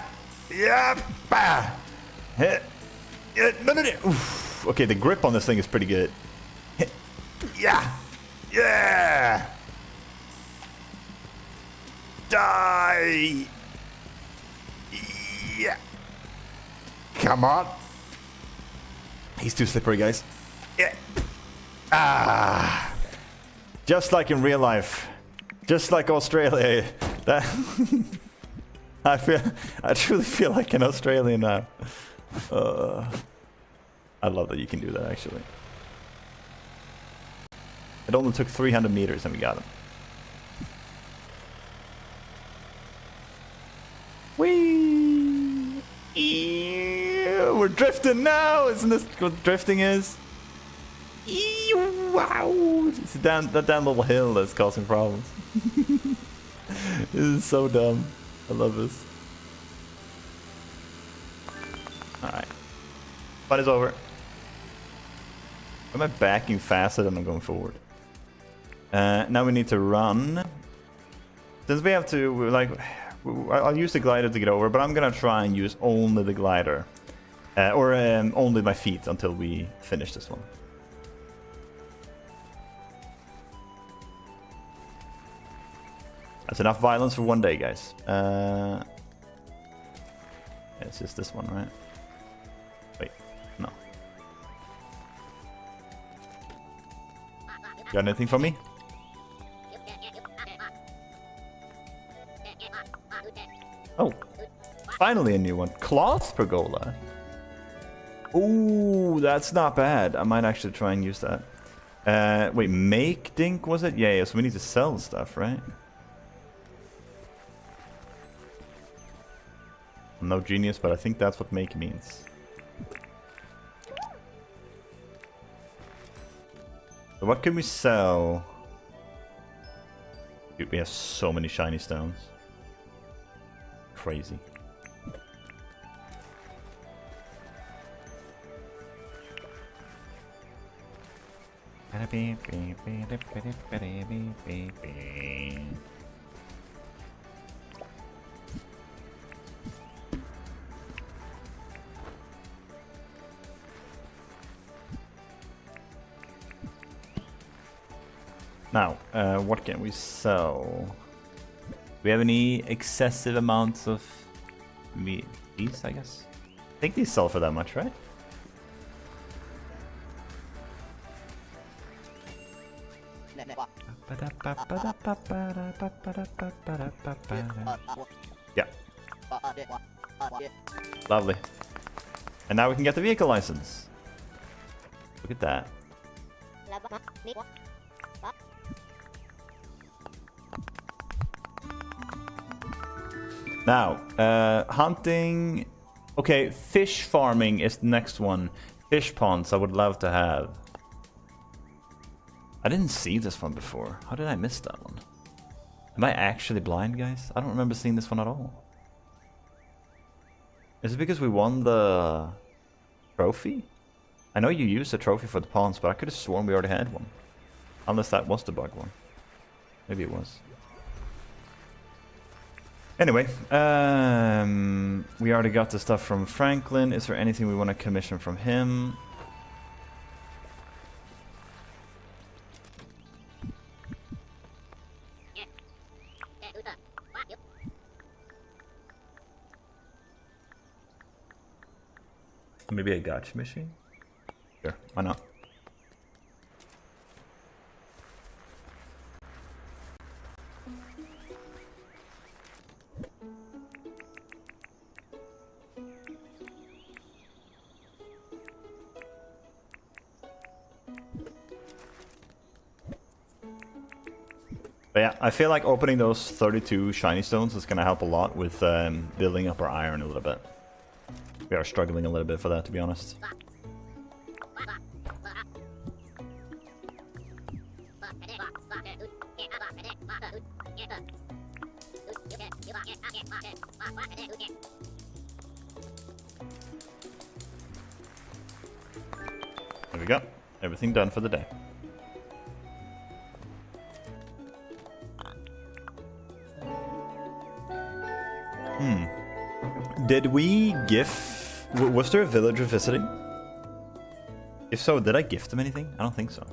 Yeah. No. Oof. Okay, the grip on this thing is pretty good. Yeah. Yeah. Die. Yeah. Come on. He's too slippery, guys. Yeah. Ah. Just like in real life. Just like Australia. That I truly feel like an Australian now. I love that you can do that, actually. It only took 300 meters and we got him. Whee! We're drifting now! Isn't this what drifting is? Wow! It's that damn little hill that's causing problems. This is so dumb. I love this. Alright. Fun is over. Am I backing faster than I'm going forward? Now we need to run. Since we have to, like, I'll use the glider to get over, but I'm gonna try and use only the glider. Or only my feet until we finish this one. That's enough violence for one day, guys. Yeah, it's just this one, right? Wait, no. Got anything for me? Oh, finally a new one. Cloth pergola. Ooh, that's not bad. I might actually try and use that. Wait, make Dink, was it? Yeah, so we need to sell stuff, right? I'm no genius, but I think that's what make means. So what can we sell? Dude, we have so many shiny stones. Crazy. Now, what can we sell? Do we have any excessive amounts of these, I guess? I think these sell for that much, right? Yeah. Lovely. And now we can get the vehicle license. Look at that. Now, hunting. Okay, fish farming is the next one. Fish ponds I would love to have. I didn't see this one before. How did I miss that one? Am I actually blind, guys? I don't remember seeing this one at all. Is it because we won the trophy? I know you used the trophy for the ponds, but I could have sworn we already had one. Unless that was the bug one. Maybe it was. Anyway, we already got the stuff from Franklin. Is there anything we want to commission from him? Maybe a gotcha machine? Sure, why not? But yeah, I feel like opening those 32 shiny stones is going to help a lot with building up our iron a little bit. We are struggling a little bit for that, to be honest. There we go. Everything done for the day. Hmm. Did we gift... Was there a villager visiting? If so, did I gift them anything? I don't think so.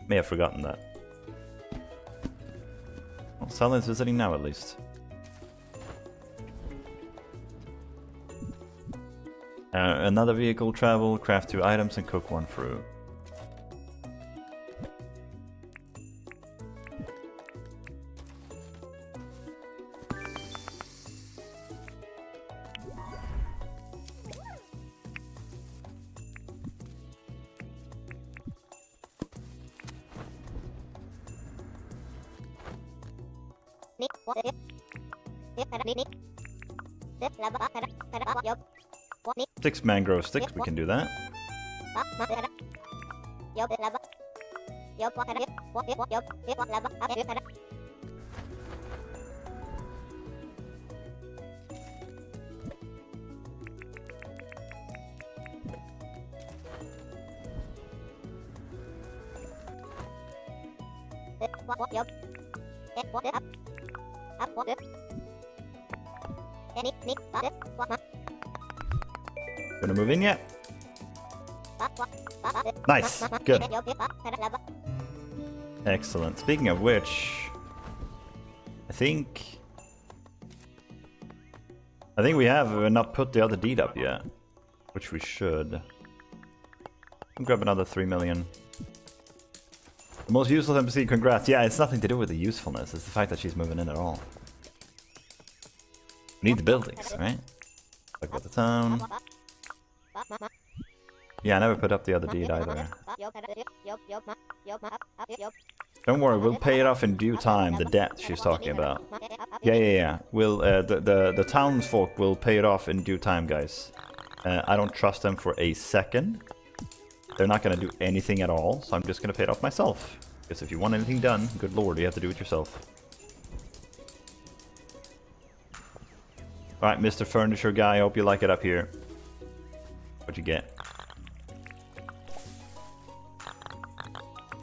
May have forgotten that. Well, Saladin's visiting now, at least. Another vehicle travel, craft 2 items, and cook 1 fruit. Six mangrove sticks, we can do that. Gonna move in yet? Nice, good. Excellent. Speaking of which, I think we have not put the other deed up yet, which we should. Grab another 3 million. The most useless NPC, congrats. Yeah, it's nothing to do with the usefulness, it's the fact that she's moving in at all. We need the buildings, right? Look at the town. Yeah, I never put up the other deed either. Don't worry, we'll pay it off in due time, the debt she's talking about. Yeah. We'll, the townsfolk will pay it off in due time, guys. I don't trust them for a second. They're not gonna do anything at all, so I'm just gonna pay it off myself. Because if you want anything done, good lord, you have to do it yourself. Alright, Mr. Furniture Guy, I hope you like it up here. What'd you get?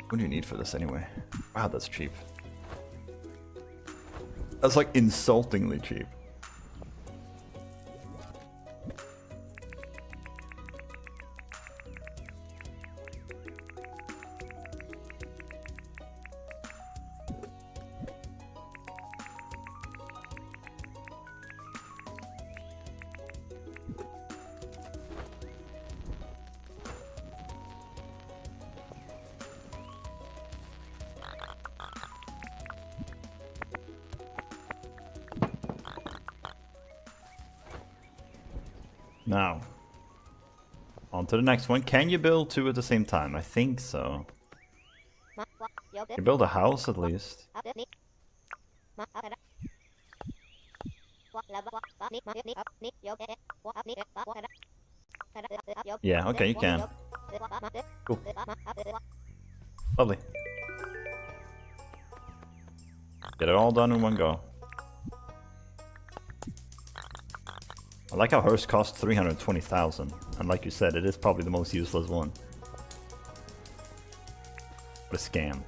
What do you need for this anyway? Wow, that's cheap. That's like insultingly cheap. Now, on to the next one. Can you build 2 at the same time? I think so. You build a house at least. Yeah, okay, you can. Cool. Lovely. Get it all done in one go. I like how hers costs 320,000, and like you said, it is probably the most useless one. What a scam.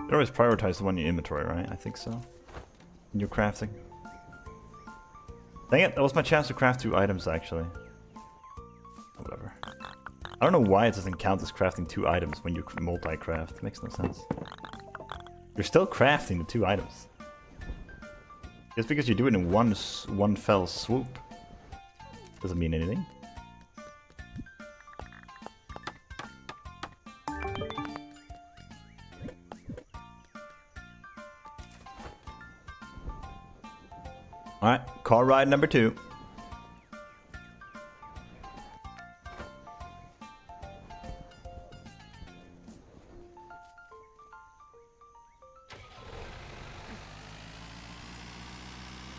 You always prioritize the one in your inventory, right? I think so. In your crafting. Dang it, that was my chance to craft 2 items, actually. Oh, whatever. I don't know why it doesn't count as crafting 2 items when you multi-craft. Makes no sense. You're still crafting the 2 items. Just because you do it in one fell swoop. Doesn't mean anything. Alright, car ride number 2.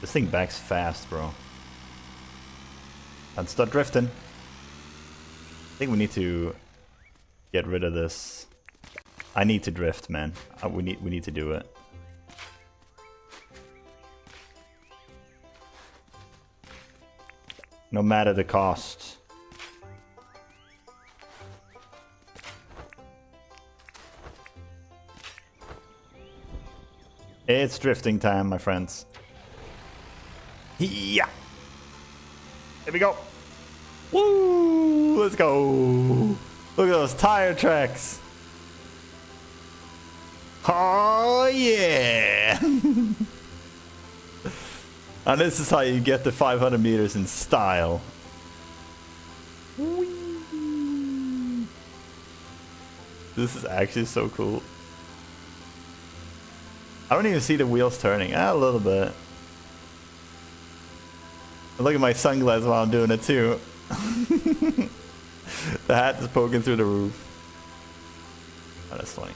This thing backs fast, bro. And start drifting. I think we need to get rid of this. I need to drift, man. We need to do it. No matter the cost. It's drifting time, my friends. Yeah. Here we go. Woo! Let's go. Look at those tire tracks. Oh yeah. And this is how you get the 500 meters in style. Whee! This is actually so cool. I don't even see the wheels turning. A little bit. Look at my sunglasses while I'm doing it too. The hat is poking through the roof. Oh, that's funny.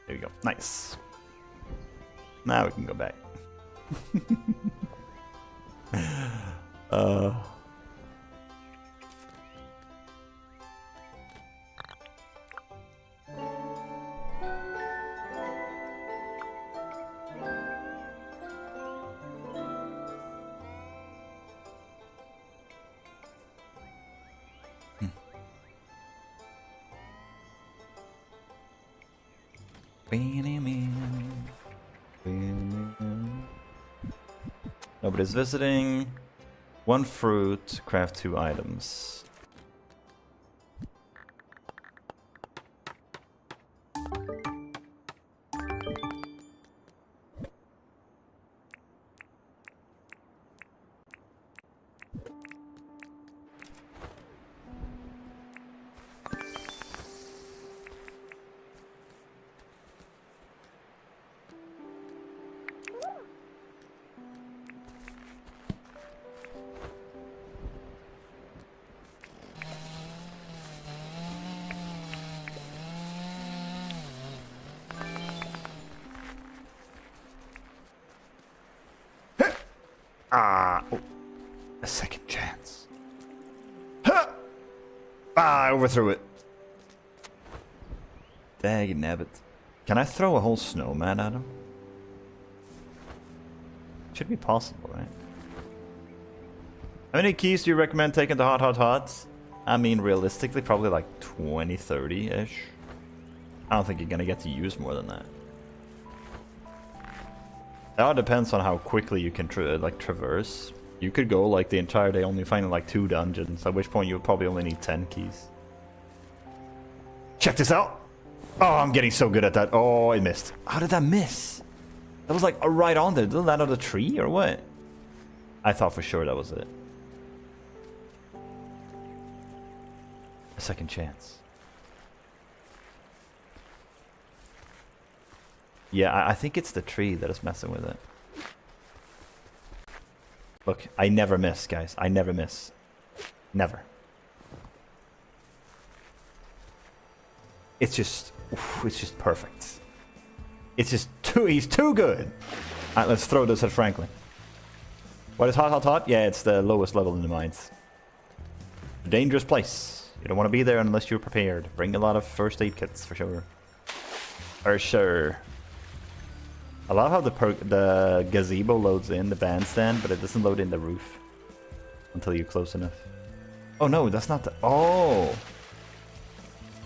There we go. Nice. Now we can go back. Nobody's visiting. 1 fruit, craft 2 items. Oh, a second chance. Huh! I overthrew it. Dang nabbit. Can I throw a whole snowman at him? Should be possible, right? How many keys do you recommend taking to hot? I mean, realistically, probably like 20, 30-ish. I don't think you're gonna get to use more than that. It all depends on how quickly you can traverse. You could go like the entire day only finding like 2 dungeons, at which point you would probably only need 10 keys. Check this out! Oh, I'm getting so good at that. Oh, I missed. How did that miss? That was like right on there. Did it land on the tree or what? I thought for sure that was it. A second chance. Yeah, I think it's the tree that is messing with it. Look, I never miss, guys. I never miss. Never. It's just perfect. It's just he's too good. Alright, let's throw this at Franklin. What is hot? Yeah, it's the lowest level in the mines. A dangerous place. You don't want to be there unless you're prepared. Bring a lot of first aid kits for sure. For sure. I love how the gazebo loads in the bandstand, but it doesn't load in the roof until you're close enough. Oh no, that's not the... Oh!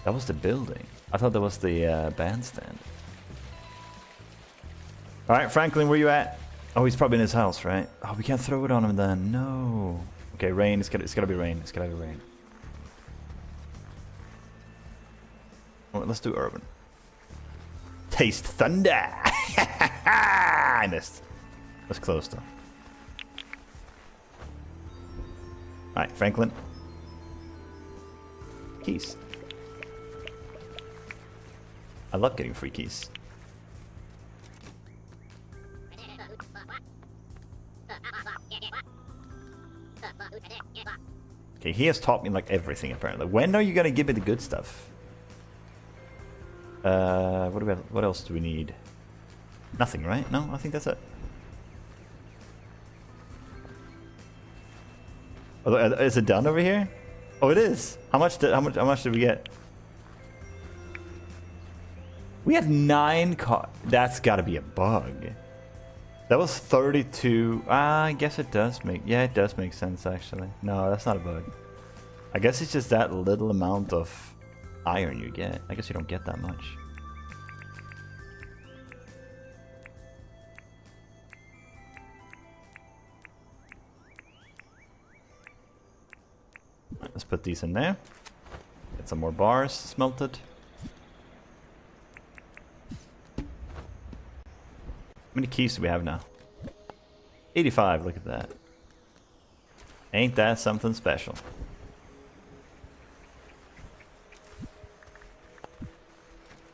That was the building. I thought that was the bandstand. Alright, Franklin, where you at? Oh, he's probably in his house, right? Oh, we can't throw it on him then. No. Okay, rain. It's gotta be rain. It's gotta be rain. Oh, let's do urban. Taste thunder! I missed. That's close though. Alright, Franklin. Keys. I love getting free keys. Okay, he has taught me like everything apparently. When are you gonna give me the good stuff? What else do we need? Nothing, right? No, I think that's it. Oh, is it done over here? Oh, it is. How much did we get? We had 9 That's got to be a bug. That was 32. I guess it does make... Yeah, it does make sense, actually. No, that's not a bug. I guess it's just that little amount of iron you get. I guess you don't get that much. Right, let's put these in there. Get some more bars smelted. How many keys do we have now? 85, look at that. Ain't that something special?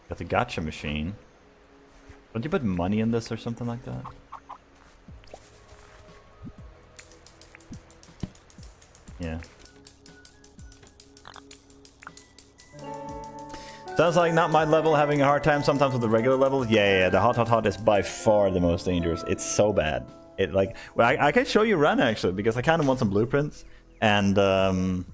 Got the gotcha machine. Don't you put money in this or something like that? Yeah. Sounds like not my level, having a hard time sometimes with the regular level. Yeah, the hot is by far the most dangerous. It's so bad. It like, well, I can show you run actually, because I kind of want some blueprints and the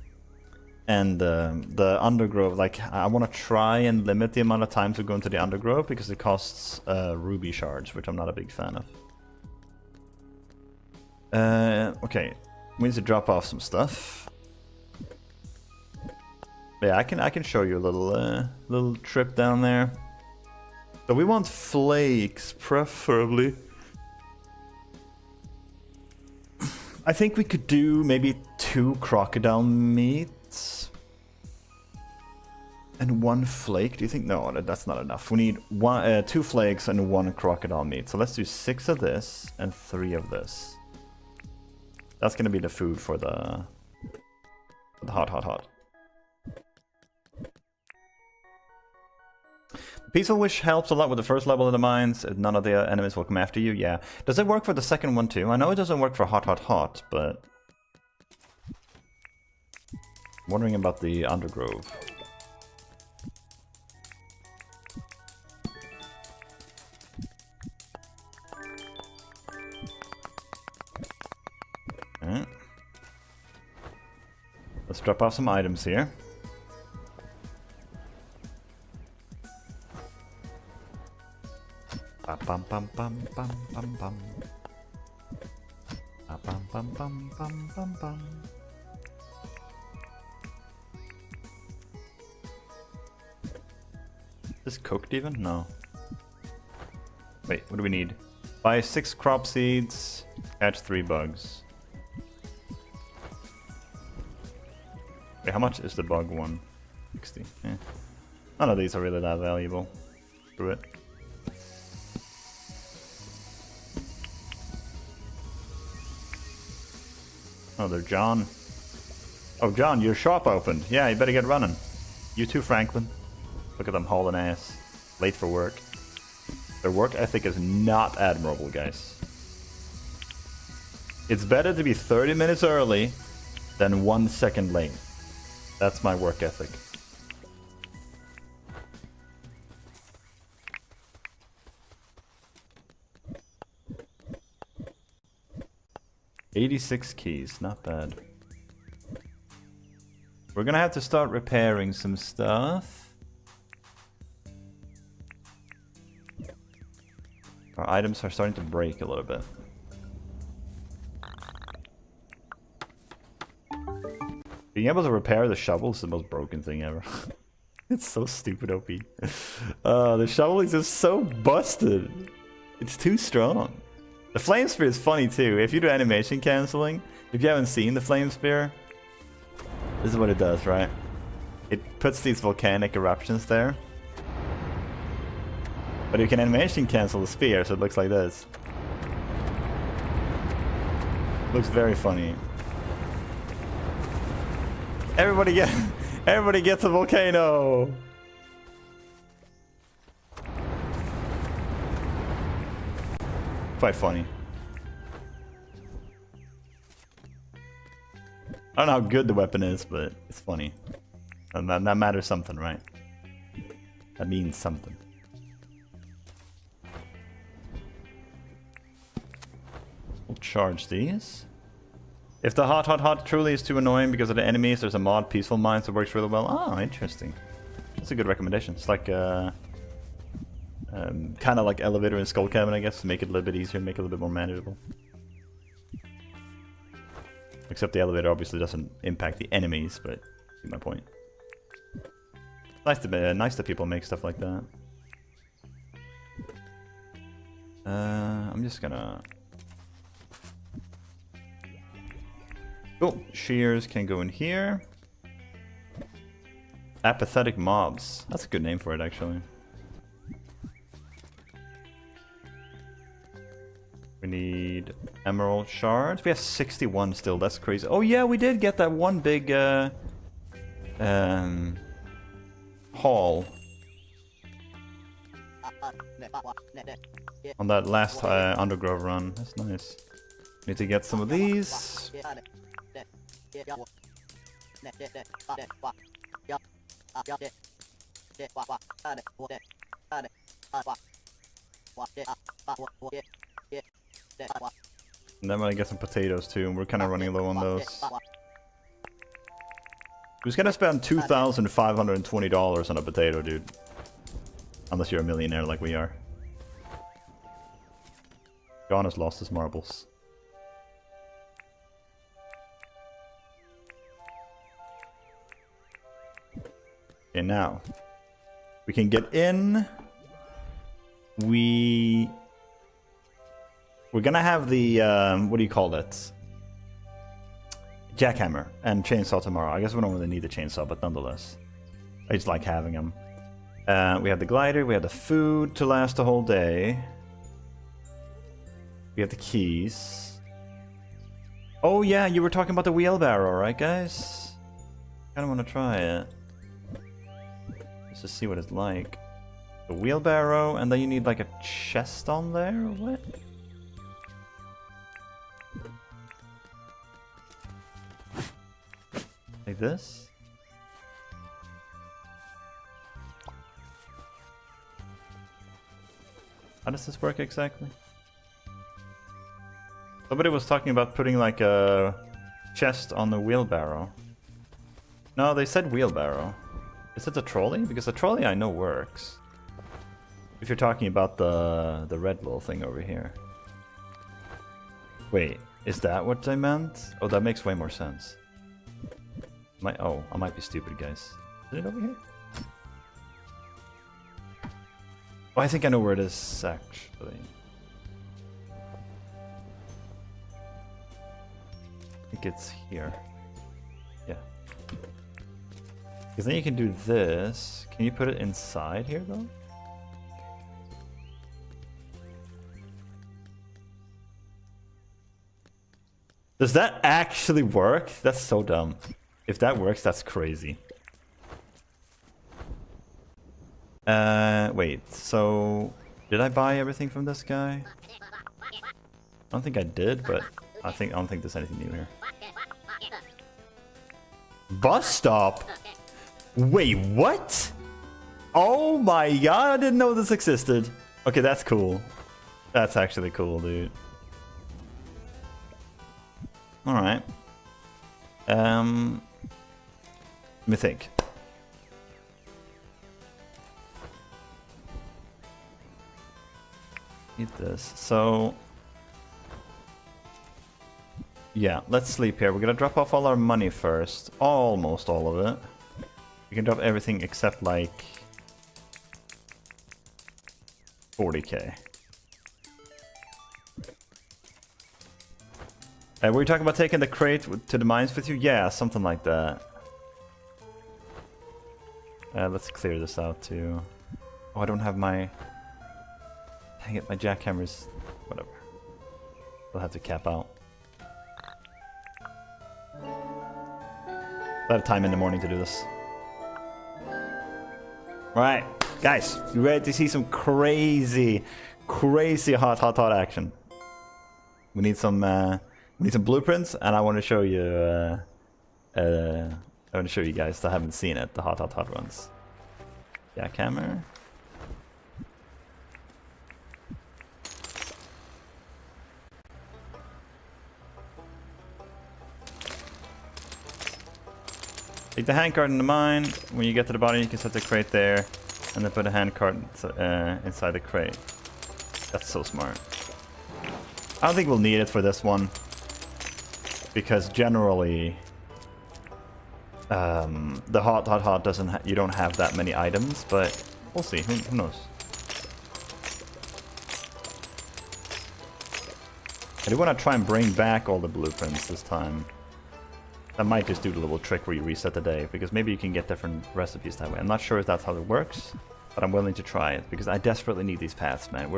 undergrowth. Like, I want to try and limit the amount of time to go into the undergrowth because it costs ruby shards, which I'm not a big fan of. Okay, we need to drop off some stuff. Yeah, I can show you a little trip down there. So we want flakes, preferably. I think we could do maybe 2 crocodile meats and 1 flake. Do you think? No, that's not enough. We need 2 flakes and 1 crocodile meat. So let's do 6 of this and 3 of this. That's gonna be the food for the hot. Peaceful Wish helps a lot with the first level of the mines. None of the enemies will come after you. Yeah. Does it work for the second one too? I know it doesn't work for hot, but... I'm wondering about the undergrowth. Alright. Let's drop off some items here. Bum bum bum bum bum bum. Bum bum bum bum bum bum. Is this cooked even? No. Wait, what do we need? Buy 6 crop seeds, catch 3 bugs. Wait, how much is the bug one? 60. Yeah. None of these are really that valuable. Screw it. Oh, they're John. Oh, John, your shop opened. Yeah, you better get running. You too, Franklin. Look at them hauling ass. Late for work. Their work ethic is not admirable, guys. It's better to be 30 minutes early than 1 second late. That's my work ethic. $86 keys, not bad. We're gonna have to start repairing some stuff. Our items are starting to break a little bit. Being able to repair the shovel is the most broken thing ever. It's so stupid, OP. The shovel is just so busted. It's too strong. The flame spear is funny too. If you do animation canceling, if you haven't seen the flame spear, this is what it does, right? It puts these volcanic eruptions there. But you can animation cancel the spear, so it looks like this. Looks very funny. Everybody gets a volcano. Quite funny. I don't know how good the weapon is, but it's funny. And that matters something, right? That means something. We'll charge these. If the hot truly is too annoying because of the enemies, there's a mod, Peaceful Minds, that works really well. Oh, interesting. That's a good recommendation. It's like kind of like Elevator and Skull Cabin, I guess, to make it a little bit easier, make it a little bit more manageable. Except the elevator obviously doesn't impact the enemies, but see my point. Nice that people make stuff like that. I'm just gonna... Oh, shears can go in here. Apathetic mobs. That's a good name for it, actually. We need emerald shards. We have 61 still. That's crazy. Oh yeah, we did get that one big haul on that last Undergrove run. That's nice. Need to get some of these. And then I get some potatoes too, and we're kind of running low on those. Who's gonna spend $2,520 on a potato, dude? Unless you're a millionaire like we are. John has lost his marbles. Okay, now we can get in. We're gonna have the what do you call it? Jackhammer and chainsaw tomorrow. I guess we don't really need the chainsaw, but nonetheless, I just like having them. We have the glider. We have the food to last the whole day. We have the keys. Oh yeah, you were talking about the wheelbarrow, right, guys? Kind of want to try it. Just to see what it's like. The wheelbarrow, and then you need like a chest on there, or what? Like this? How does this work exactly? Somebody was talking about putting like a chest on the wheelbarrow. No, they said wheelbarrow. Is it a trolley? Because the trolley I know works. If you're talking about the red little thing over here. Wait, is that what I meant? Oh, that makes way more sense. Oh, I might be stupid, guys. Is it over here? Oh, I think I know where it is, actually. I think it's here. Yeah. Because then you can do this. Can you put it inside here, though? Does that actually work? That's so dumb. If that works, that's crazy. Wait, so... Did I buy everything from this guy? I don't think I did, but I don't think there's anything new here. Bus stop? Wait, what? Oh my god, I didn't know this existed. Okay, that's cool. That's actually cool, dude. Alright. Let me think. Need this. So... yeah, let's sleep here. We're gonna drop off all our money first. Almost all of it. We can drop everything except like... 40k. Were you talking about taking the crate to the mines with you? Yeah, something like that. Let's clear this out too. Oh, I don't have my... Dang it, my jackhammer's... whatever. We'll have to cap out. I have time in the morning to do this. Alright, guys, you ready to see some crazy hot action? We need some blueprints, and I want to show you guys that haven't seen it, the hot runs. Jackhammer. Take the handcart in the mine. When you get to the bottom, you can set the crate there, and then put a handcart inside the crate. That's so smart. I don't think we'll need it for this one, because generally, the hot doesn't. You don't have that many items, but we'll see. Who knows? I do want to try and bring back all the blueprints this time. I might just do the little trick where you reset the day, because maybe you can get different recipes that way. I'm not sure if that's how it works, but I'm willing to try it, because I desperately need these paths, man.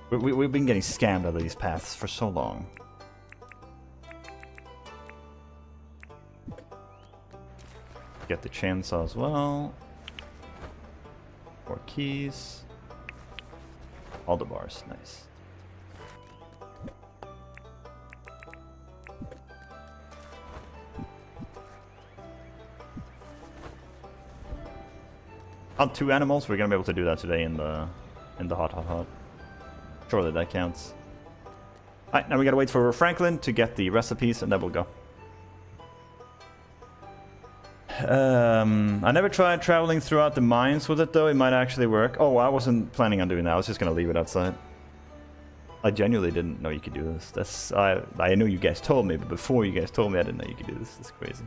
We've been getting scammed out of these paths for so long. Get the chainsaw as well. 4 keys. All the bars, nice. On 2 animals, we're gonna be able to do that today in the hot. Surely that counts. Alright, now we gotta wait for Franklin to get the recipes, and then we'll go. I never tried traveling throughout the mines with it though. It might actually work. Oh, I wasn't planning on doing that. I was just gonna leave it outside. I genuinely didn't know you could do this. I know you guys told me, but before you guys told me, I didn't know you could do this. This is crazy.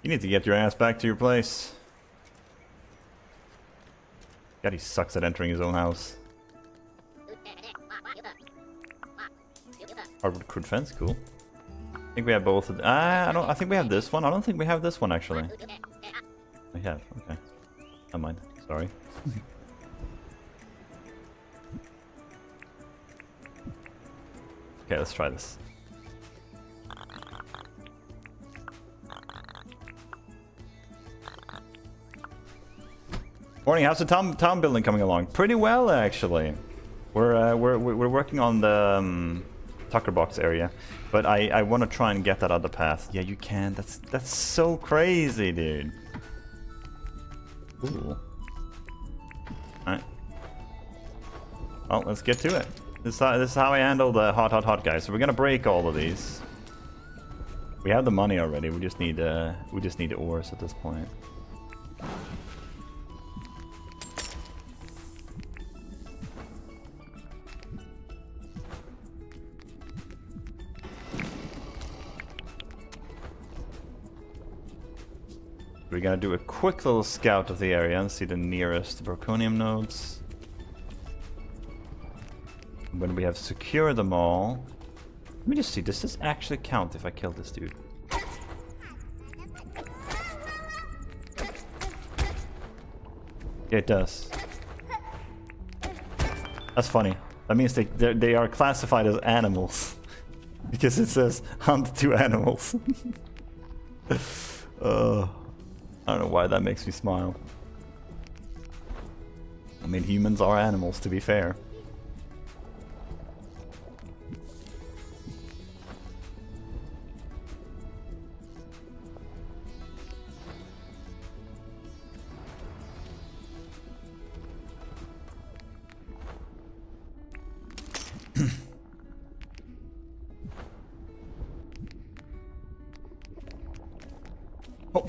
You need to get your ass back to your place. God, he sucks at entering his own house. Hardwood crude fence, cool. I think we have both. I think we have this one. I don't think we have this one actually. We have. Okay. Never mind. Sorry. Okay, let's try this. Morning. How's the town building coming along? Pretty well, actually. We're working on the Tucker box area, but I want to try and get that other path. Yeah, you can. That's so crazy, dude. Ooh. All right. Well, let's get to it. This is how I handle the hot guys. So we're gonna break all of these. We have the money already. We just need ores at this point. We're gonna do a quick little scout of the area and see the nearest Broconium nodes. When we have secured them all... Let me just see, does this actually count if I kill this dude? Yeah, it does. That's funny. That means they are classified as animals. Because it says hunt 2 animals. I don't know why that makes me smile. I mean, humans are animals, to be fair. Oh.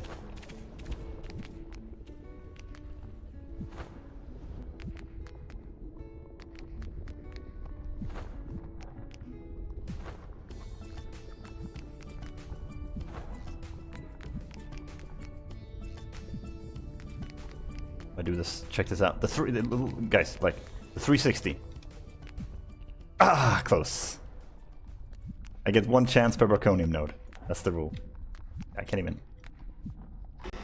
I do this. Check this out. Guys, like the 360. Ah, close. I get 1 chance per Broconium node. That's the rule. I can't even...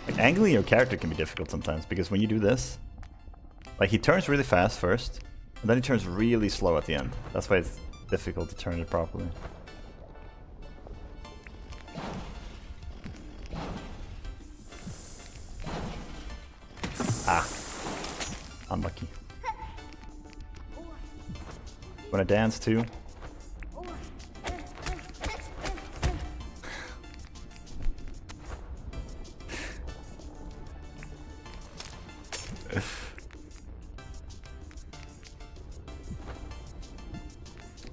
Like, angling your character can be difficult sometimes, because when you do this, like, he turns really fast first, and then he turns really slow at the end. That's why it's difficult to turn it properly. Ah. Unlucky. Wanna dance too?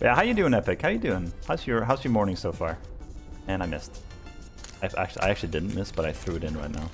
Yeah, how you doing, Epic? How you doing? How's your morning so far? And I missed. I actually didn't miss, but I threw it in right now.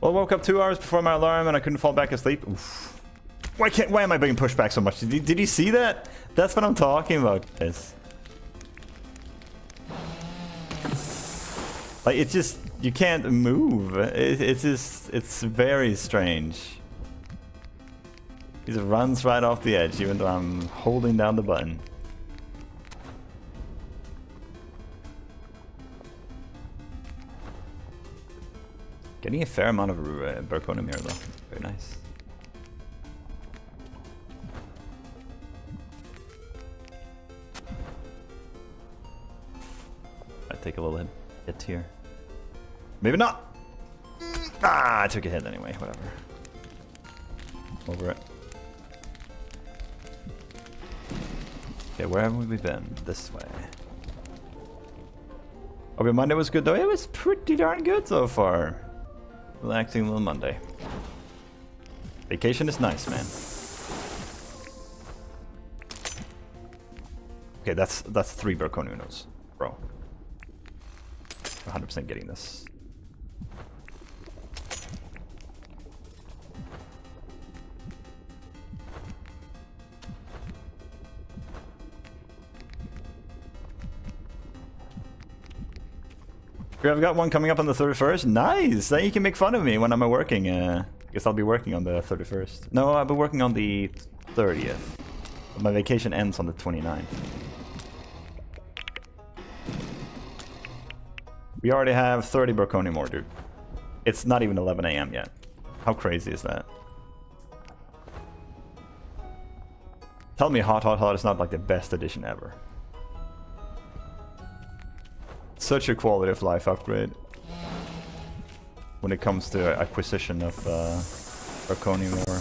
Well, I woke up 2 hours before my alarm and I couldn't fall back asleep. Oof. Why am I being pushed back so much? Did you see that? That's what I'm talking about. Yes. Like, it's just, you can't move. It's just, it's very strange. He just runs right off the edge even though I'm holding down the button. Getting a fair amount of Berkonium here though. Very nice. I take a little hit here. Maybe not! Ah, I took a hit anyway, whatever. Over it. Okay, where have we been? This way. Okay, Monday was good though. It was pretty darn good so far. Relaxing little Monday. Vacation is nice, man. Okay, that's 3 Berkoniunos, bro. 100% getting this. I've got one coming up on the 31st. Nice! Then you can make fun of me when I'm working. Guess I'll be working on the 31st. No, I'll be working on the 30th. But my vacation ends on the 29th. We already have 30 Berkonium more, dude. It's not even 11 AM yet. How crazy is that? Tell me hot is not like the best edition ever. Such a quality of life upgrade when it comes to acquisition of Berkonium ore.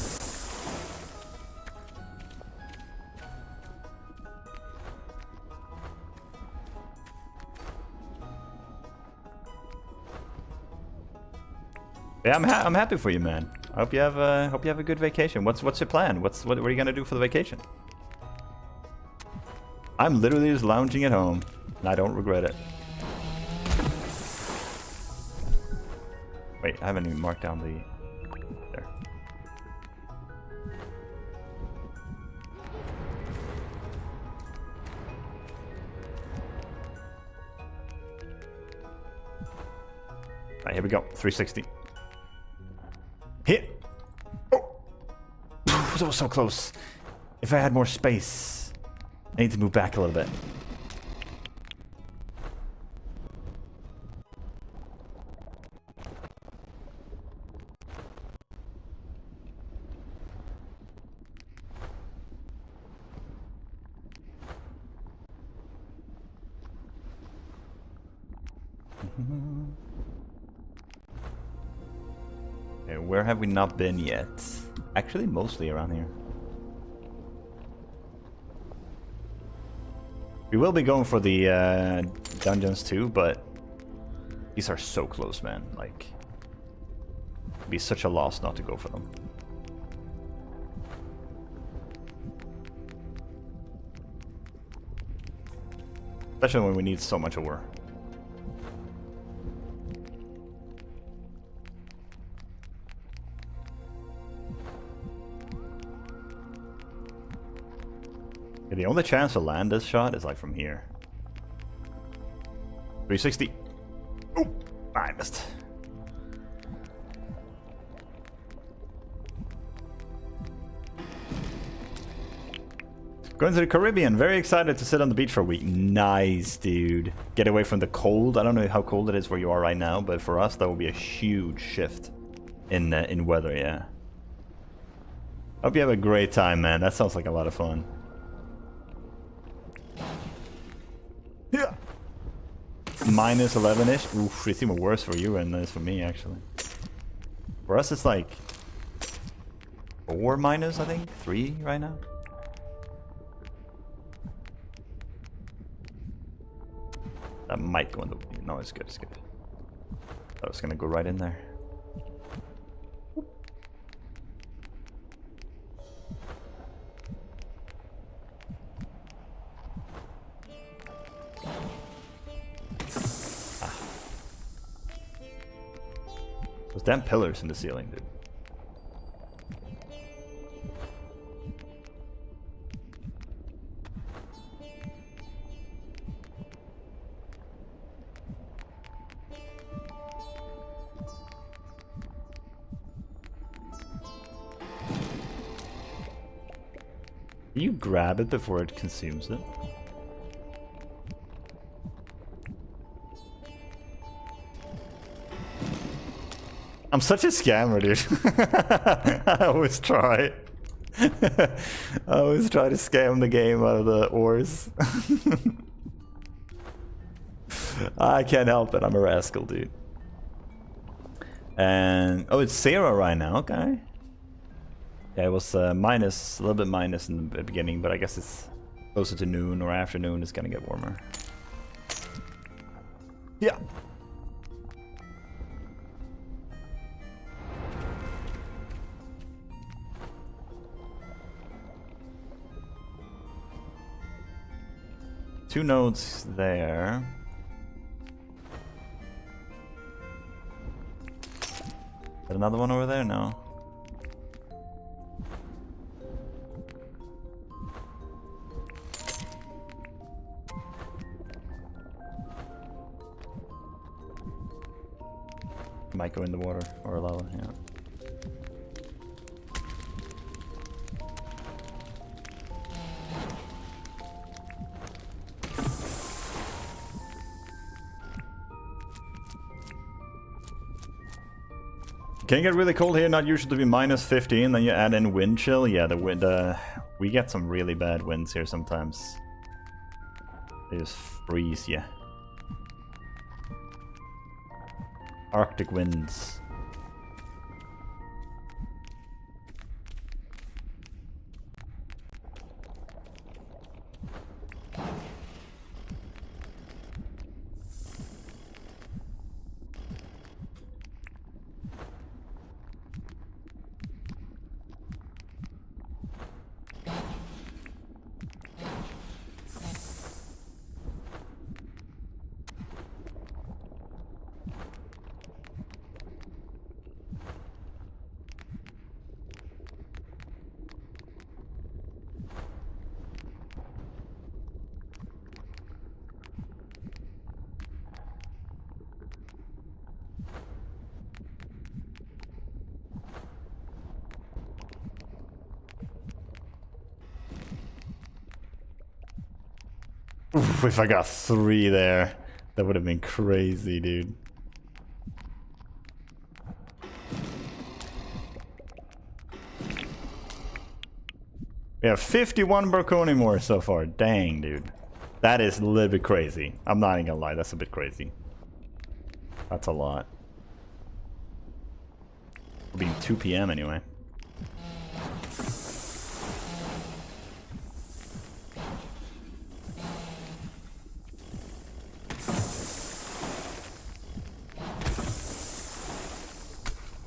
Yeah, I'm happy for you, man. I hope you have a good vacation. What's your plan? What are you gonna do for the vacation? I'm literally just lounging at home, and I don't regret it. Wait, I haven't even marked down the... There. Alright, here we go. 360. Hit! Oh! That was so close. If I had more space. I need to move back a little bit. Okay, where have we not been yet? Actually, mostly around here. We will be going for the dungeons too, but these are so close, man. Like, it'd be such a loss not to go for them. Especially when we need so much ore. Yeah, the only chance to land this shot is like from here. 360. Oh, I missed. Going to the Caribbean. Very excited to sit on the beach for a week. Nice, dude. Get away from the cold. I don't know how cold it is where you are right now, but for us, that will be a huge shift in weather, yeah. Hope you have a great time, man. That sounds like a lot of fun. Yeah. Minus 11-ish. Oof, it's even worse for you than it is for me, actually. For us, it's like 4 minus, I think. 3 right now. That might go in the... No, it's good, it's good. I was gonna go right in there. Ah. Those damn pillars in the ceiling, dude. Can you grab it before it consumes it? I'm such a scammer, dude. I always try. I always try to scam the game out of the ores. I can't help it. I'm a rascal, dude. And oh, it's 0 right now. Okay. Yeah, it was minus, a little bit minus in the beginning, but I guess it's closer to noon or afternoon. It's gonna get warmer. Yeah. Two nodes there. Is there another one over there? No. Might go in the water or lava, yeah. Can get really cold here, not usually to be minus 15, then you add in wind chill. Yeah, the wind, we get some really bad winds here sometimes. They just freeze you. Arctic winds. Oof, if I got 3 there, that would have been crazy, dude. We have 51 Barconi more so far. Dang, dude. That is a little bit crazy. I'm not even gonna lie, that's a bit crazy. That's a lot. It'll be 2 PM anyway.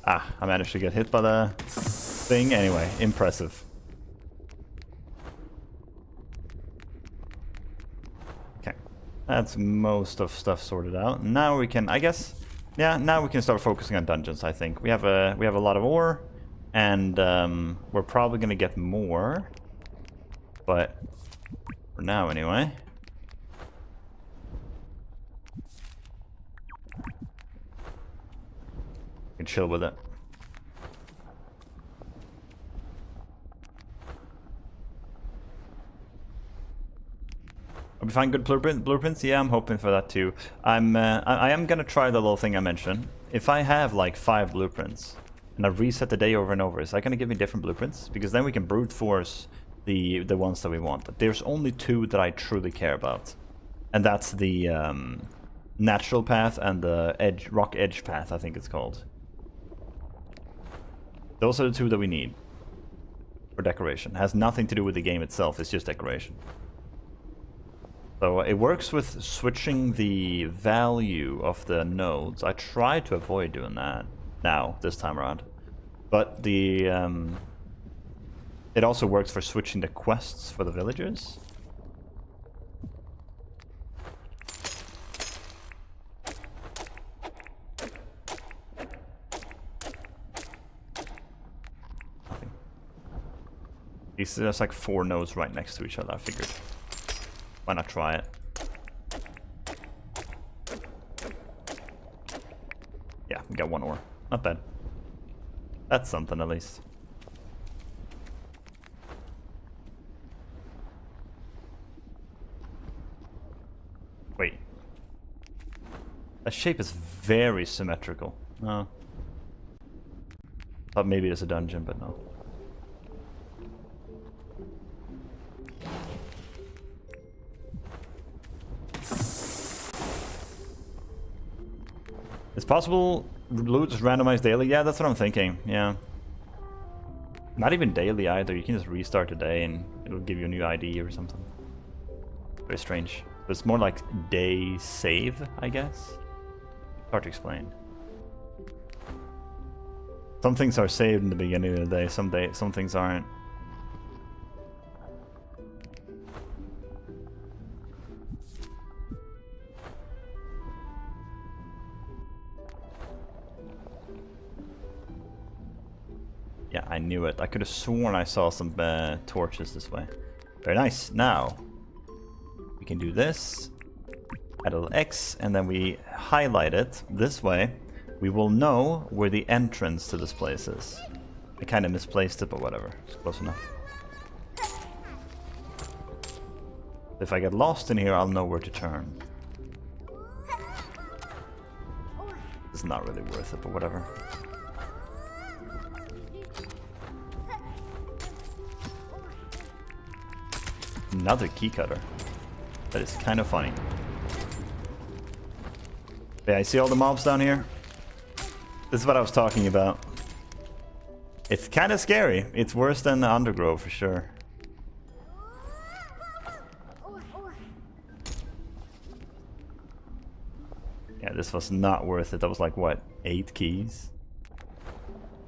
Ah, I managed to get hit by the thing. Anyway, impressive. Okay. That's most of stuff sorted out. Now we can, I guess, yeah, now we can start focusing on dungeons, I think. We have a lot of ore, and we're probably going to get more. But for now, anyway. We can chill with it. Hope we find good blueprints. Yeah, I'm hoping for that too. I am gonna try the little thing I mentioned. If I have like 5 blueprints and I reset the day over and over, is that gonna give me different blueprints? Because then we can brute force the ones that we want. But there's only 2 that I truly care about, and that's the natural path and the rock edge path, I think it's called. Those are the 2 that we need for decoration. It has nothing to do with the game itself. It's just decoration. So it works with switching the value of the nodes. I try to avoid doing that now, this time around. But the it also works for switching the quests for the villagers. Nothing. There's like 4 nodes right next to each other, I figured. Why not try it? Yeah, we got 1 ore. Not bad. That's something at least. Wait. That shape is very symmetrical. No. Thought maybe it's a dungeon, but no. It's possible loot is randomized daily? Yeah, that's what I'm thinking, yeah. Not even daily either, you can just restart the day and it'll give you a new ID or something. Very strange. But it's more like day save, I guess? Hard to explain. Some things are saved in the beginning of the day, some things aren't. Yeah, I knew it. I could have sworn I saw some torches this way. Very nice. Now, we can do this. Add a little X, and then we highlight it this way. We will know where the entrance to this place is. I kind of misplaced it, but whatever. It's close enough. If I get lost in here, I'll know where to turn. It's not really worth it, but whatever. Another key cutter. That is kind of funny. Yeah, I see all the mobs down here. This is what I was talking about. It's kind of scary. It's worse than the Undergrove for sure. Yeah, this was not worth it. That was like, what, 8 keys?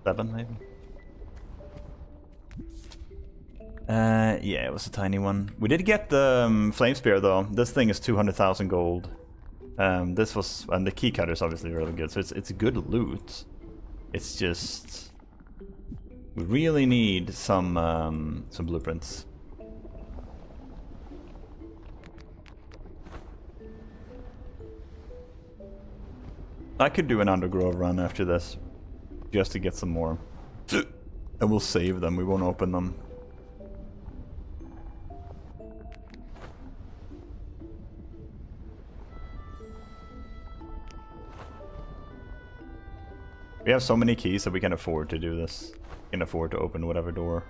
7 maybe? Yeah, it was a tiny one. We did get the flame spear though. This thing is 200,000 gold. This was, and the key cutter is obviously really good. So it's good loot. It's just we really need some blueprints. I could do an Undergrove run after this, just to get some more. And we'll save them. We won't open them. We have so many keys that we can afford to do this. We can afford to open whatever door,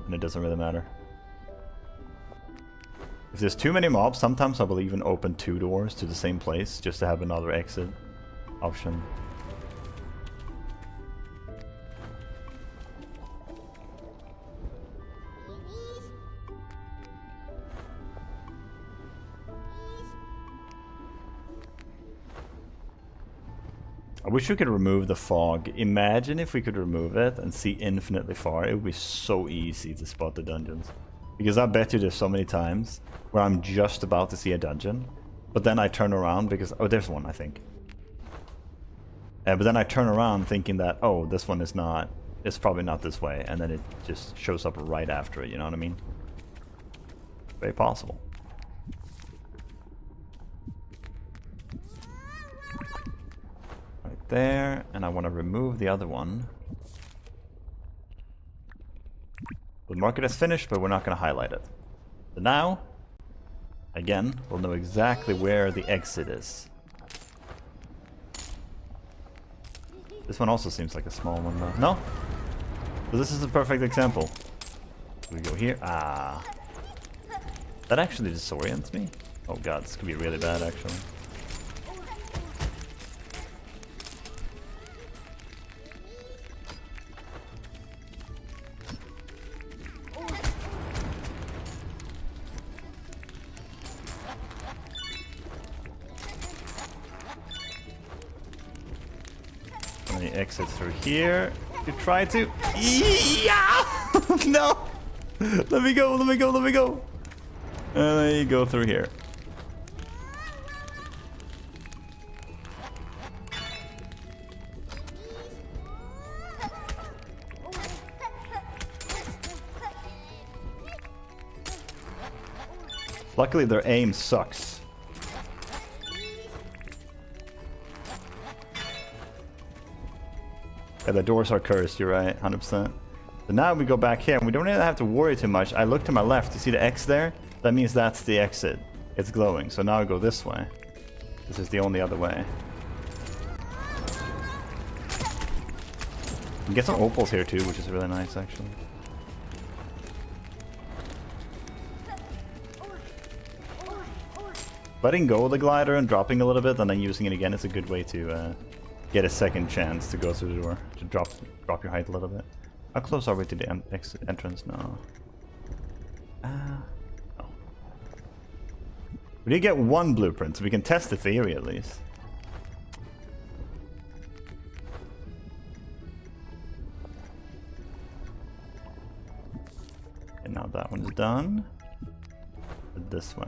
and it doesn't really matter. If there's too many mobs, sometimes I will even open 2 doors to the same place just to have another exit option. I wish we could remove the fog. Imagine if we could remove it and see infinitely far. It would be so easy to spot the dungeons. Because I bet you there's so many times where I'm just about to see a dungeon, But then I turn around because... Oh, there's one, I think. But then I turn around thinking that, oh, this one is not... It's probably not this way. And then it just shows up right after it, you know what I mean? Very possible. Right there. And I want to remove the other one. We'll mark it as finished, but we're not going to highlight it. So now, again, we'll know exactly where the exit is. This one also seems like a small one, though. No? So this is a perfect example. We go here. Ah. That actually disorients me. Oh god, this could be really bad, actually. Let me exit through here. You try to. Yeah! No! Let me go, let me go, let me go. And then you go through here. Luckily, their aim sucks. Yeah, the doors are cursed, you're right, 100%. So now we go back here, and we don't really have to worry too much. I look to my left, you see the X there? That means that's the exit. It's glowing, so now I go this way. This is the only other way. You get some opals here too, which is really nice, actually. Letting go of the glider and dropping a little bit and then using it again is a good way to get a second chance to go through the door. To drop your height a little bit. How close are we to the entrance now? No. We did get one blueprint, so we can test the theory at least. And now that one's done. This way.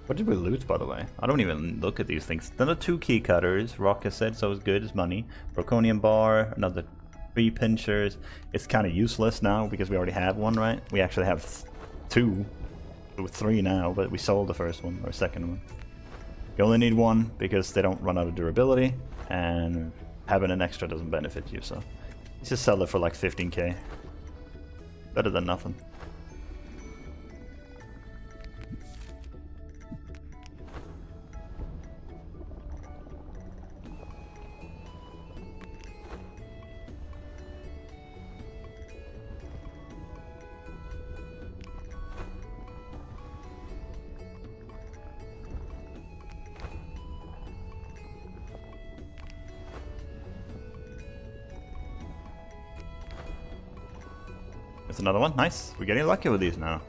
What did we loot, by the way? I don't even look at these things. Then the 2 key cutters, rock cassette, so it's good as money. Broconium bar, another 3 pinchers. It's kind of useless now because we already have one, right? We actually have 2, 3 now, but we sold the first one, or second one. You only need 1 because they don't run out of durability, and having an extra doesn't benefit you, so you just sell it for like 15k. Better than nothing. There's another one. Nice. We're getting lucky with these now.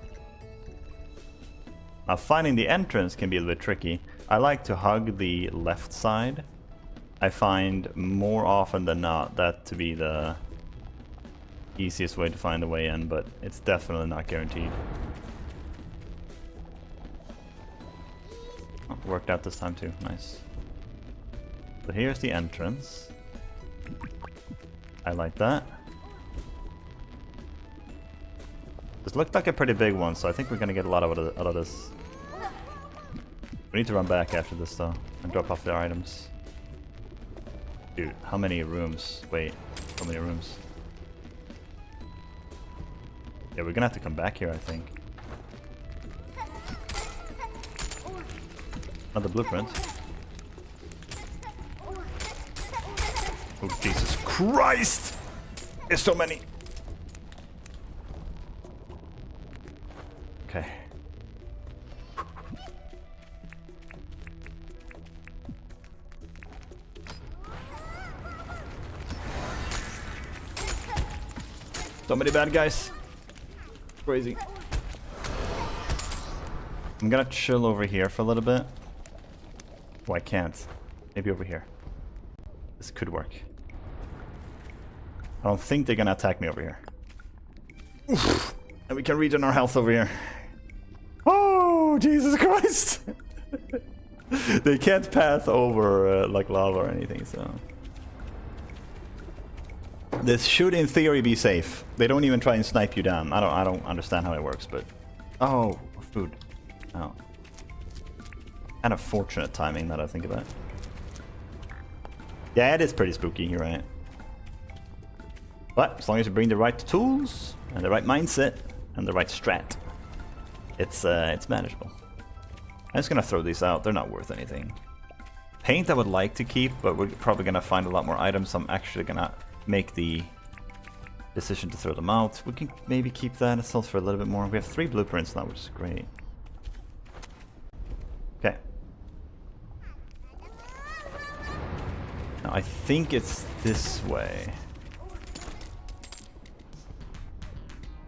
Now finding the entrance can be a little bit tricky. I like to hug the left side. I find more often than not that to be the easiest way to find the way in, but it's definitely not guaranteed. Oh, worked out this time too. Nice. So here's the entrance. I like that. This looked like a pretty big one, so I think we're gonna get a lot out of this. We need to run back after this though, and drop off their items. Dude, how many rooms? Wait, how many rooms? Yeah, we're gonna have to come back here, I think. Another blueprint. Oh, Jesus Christ! There's so many! Okay. So many bad guys. Crazy. I'm gonna chill over here for a little bit. Oh, I can't. Maybe over here. This could work. I don't think they're gonna attack me over here. Oof. And we can regen our health over here. Oh! Oh, Jesus Christ! They can't pass over like lava or anything, so... This should, in theory, be safe. They don't even try and snipe you down. I don't understand how it works, but... Oh, food. Oh. Kind of fortunate timing, that I think about it. Yeah, it is pretty spooky, you're right. But as long as you bring the right tools, and the right mindset, and the right strat, it's manageable. I'm just gonna throw these out, they're not worth anything. Paint I would like to keep, but we're probably gonna find a lot more items, so I'm actually gonna make the decision to throw them out. We can maybe keep that, it sells for a little bit more. We have 3 blueprints now, which is great. Okay. Now I think it's this way.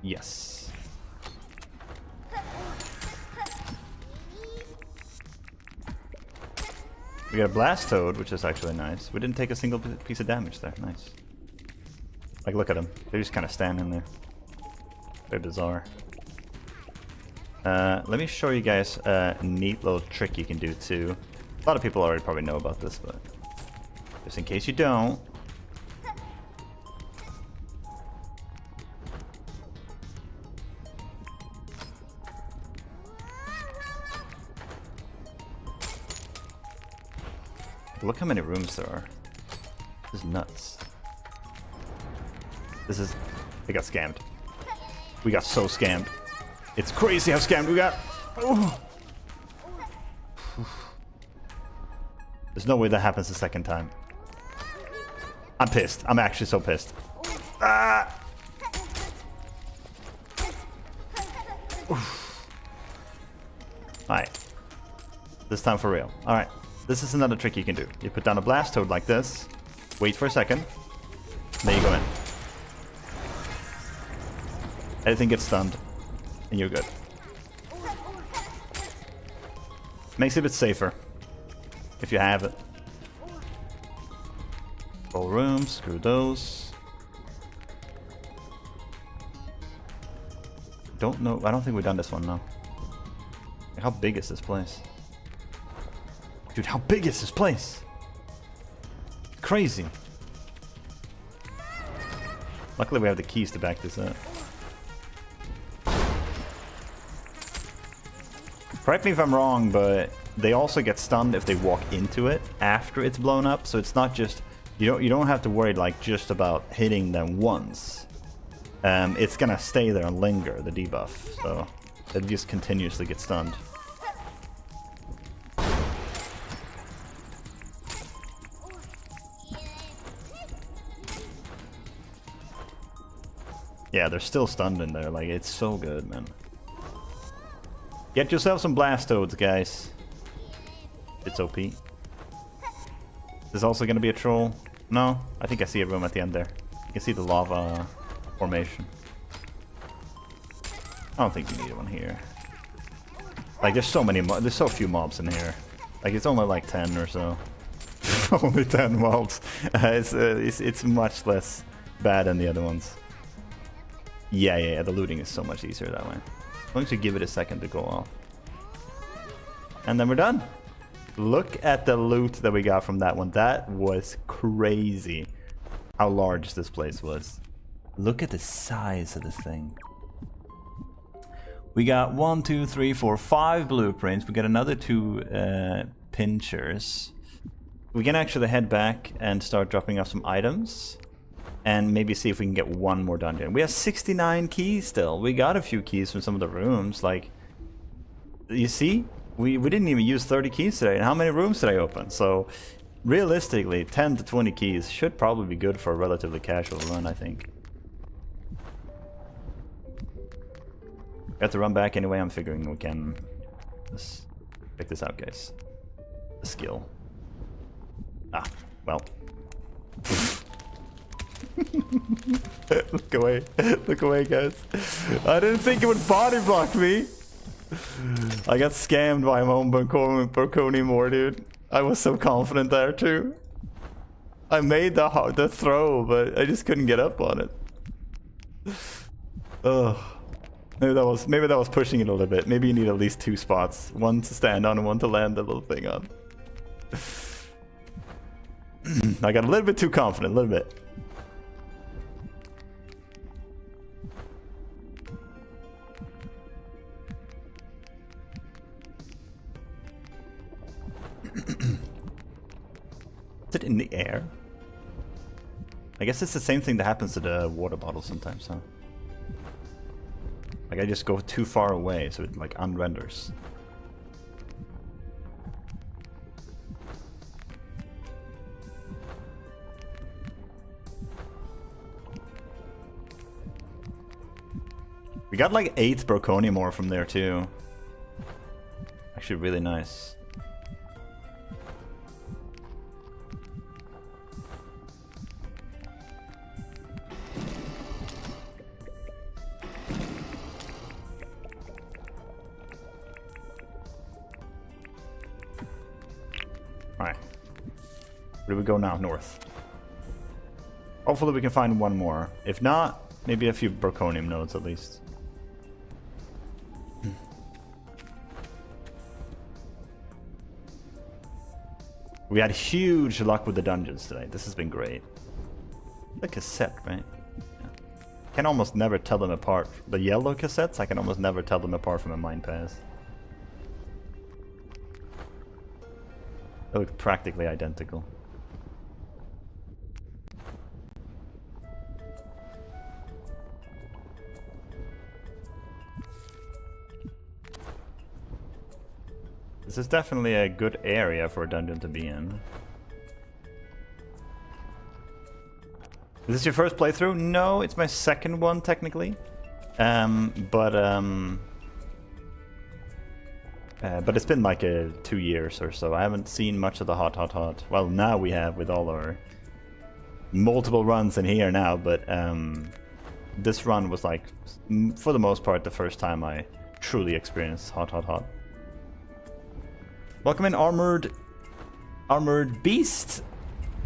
Yes. We got a blast toad, which is actually nice. We didn't take a single piece of damage there. Nice. Like, look at them. They're just kind of standing there. Very bizarre. Let me show you guys a neat little trick you can do too. A lot of people already probably know about this, but just in case you don't. Look how many rooms there are. This is nuts. This is... We got scammed. We got so scammed. It's crazy how scammed we got. Oh. There's no way that happens the second time. I'm pissed. I'm actually so pissed. Ah! Alright. This time for real. Alright. This is another trick you can do. You put down a blast toad like this, wait for a second, then you go in. Everything gets stunned, and you're good. Makes it a bit safer, if you have it. Full room, screw those. Don't know, I don't think we've done this one now. How big is this place? Dude, how big is this place? Crazy. Luckily we have the keys to back this up. Correct me if I'm wrong, but they also get stunned if they walk into it after it's blown up. So it's not just... You don't have to worry like just about hitting them once. It's gonna stay there and linger, the debuff. So it just continuously gets stunned. Yeah, they're still stunned in there. Like, it's so good, man. Get yourself some blast toads, guys. It's OP. There's also gonna be a troll. No, I think I see a room at the end there. You can see the lava formation. I don't think you need one here. Like, there's so few mobs in here. Like, it's only like 10 or so. Only 10 mobs. It's much less bad than the other ones. Yeah, the looting is so much easier that way. As long as you give it a second to go off. And then we're done. Look at the loot that we got from that one. That was crazy how large this place was. Look at the size of this thing. We got 1, 2, 3, 4, 5 blueprints. We got another 2 pinchers. We can actually head back and start dropping off some items. And maybe see if we can get one more dungeon. We have 69 keys still. We got a few keys from some of the rooms. Like, you see? We didn't even use 30 keys today. And how many rooms did I open? So, realistically, 10 to 20 keys should probably be good for a relatively casual run, I think. Got to run back anyway. I'm figuring we can... Let's check this out, guys. The skill. Ah, well... Look away. Look away, guys. I didn't think it would body block me. I got scammed by my own Barconi more, dude. I was so confident there, too. I made the throw, but I just couldn't get up on it. Ugh. Maybe that was pushing it a little bit. Maybe you need at least 2 spots. One to stand on and one to land the little thing on. I got a little bit too confident, a little bit. Is it in the air? I guess it's the same thing that happens to the water bottle sometimes, huh? Like I just go too far away, so it like unrenders. We got like 8 Broconium ore from there too. Actually really nice. Alright. Where do we go now? North. Hopefully we can find one more. If not, maybe a few Broconium nodes at least. We had huge luck with the dungeons today. This has been great. The cassette, right? Yeah. Can almost never tell them apart. The yellow cassettes, I can almost never tell them apart from a mine pass. They look practically identical. This is definitely a good area for a dungeon to be in. Is this your first playthrough? No, it's my second one technically. But it's been like 2 years or so. I haven't seen much of the hot. Well, now we have with all our multiple runs in here now, but this run was like, for the most part, the first time I truly experienced hot. Welcome in, Armored Beast.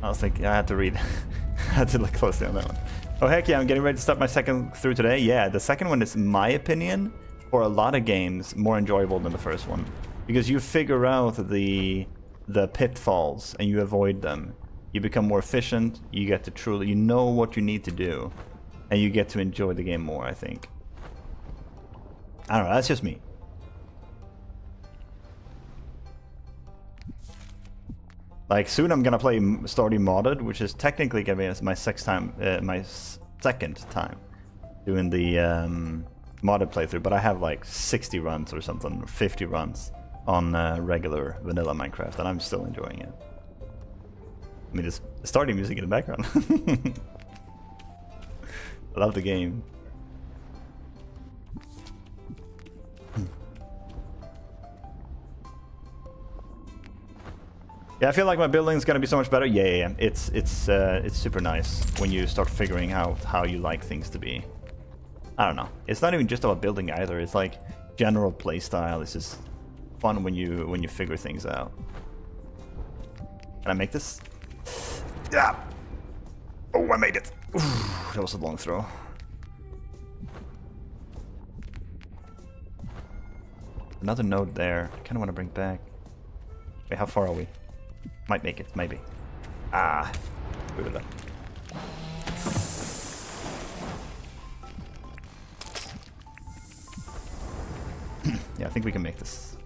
I was thinking, I had to read. I had to look closely on that one. Oh heck yeah, I'm getting ready to start my second through today. Yeah, the second one is, in my opinion, for a lot of games, more enjoyable than the first one. Because you figure out the pitfalls and you avoid them. You become more efficient, you get to truly, you know what you need to do. And you get to enjoy the game more, I think. I don't know, that's just me. Like soon I'm gonna play starting modded, which is technically gonna be my second time doing the modded playthrough, but I have like 60 runs or something, or 50 runs on regular vanilla Minecraft, and I'm still enjoying it. I mean, there's starting music in the background. I love the game. Yeah, I feel like my building's gonna be so much better. Yeah. It's super nice when you start figuring out how you like things to be. I don't know. It's not even just about building either. It's like general playstyle. It's just fun when you figure things out. Can I make this? Yeah. Oh, I made it. Oof, that was a long throw. Another node there. I kind of want to bring back. Wait, how far are we? Might make it, maybe. Ah, good with that. Yeah, I think we can make this.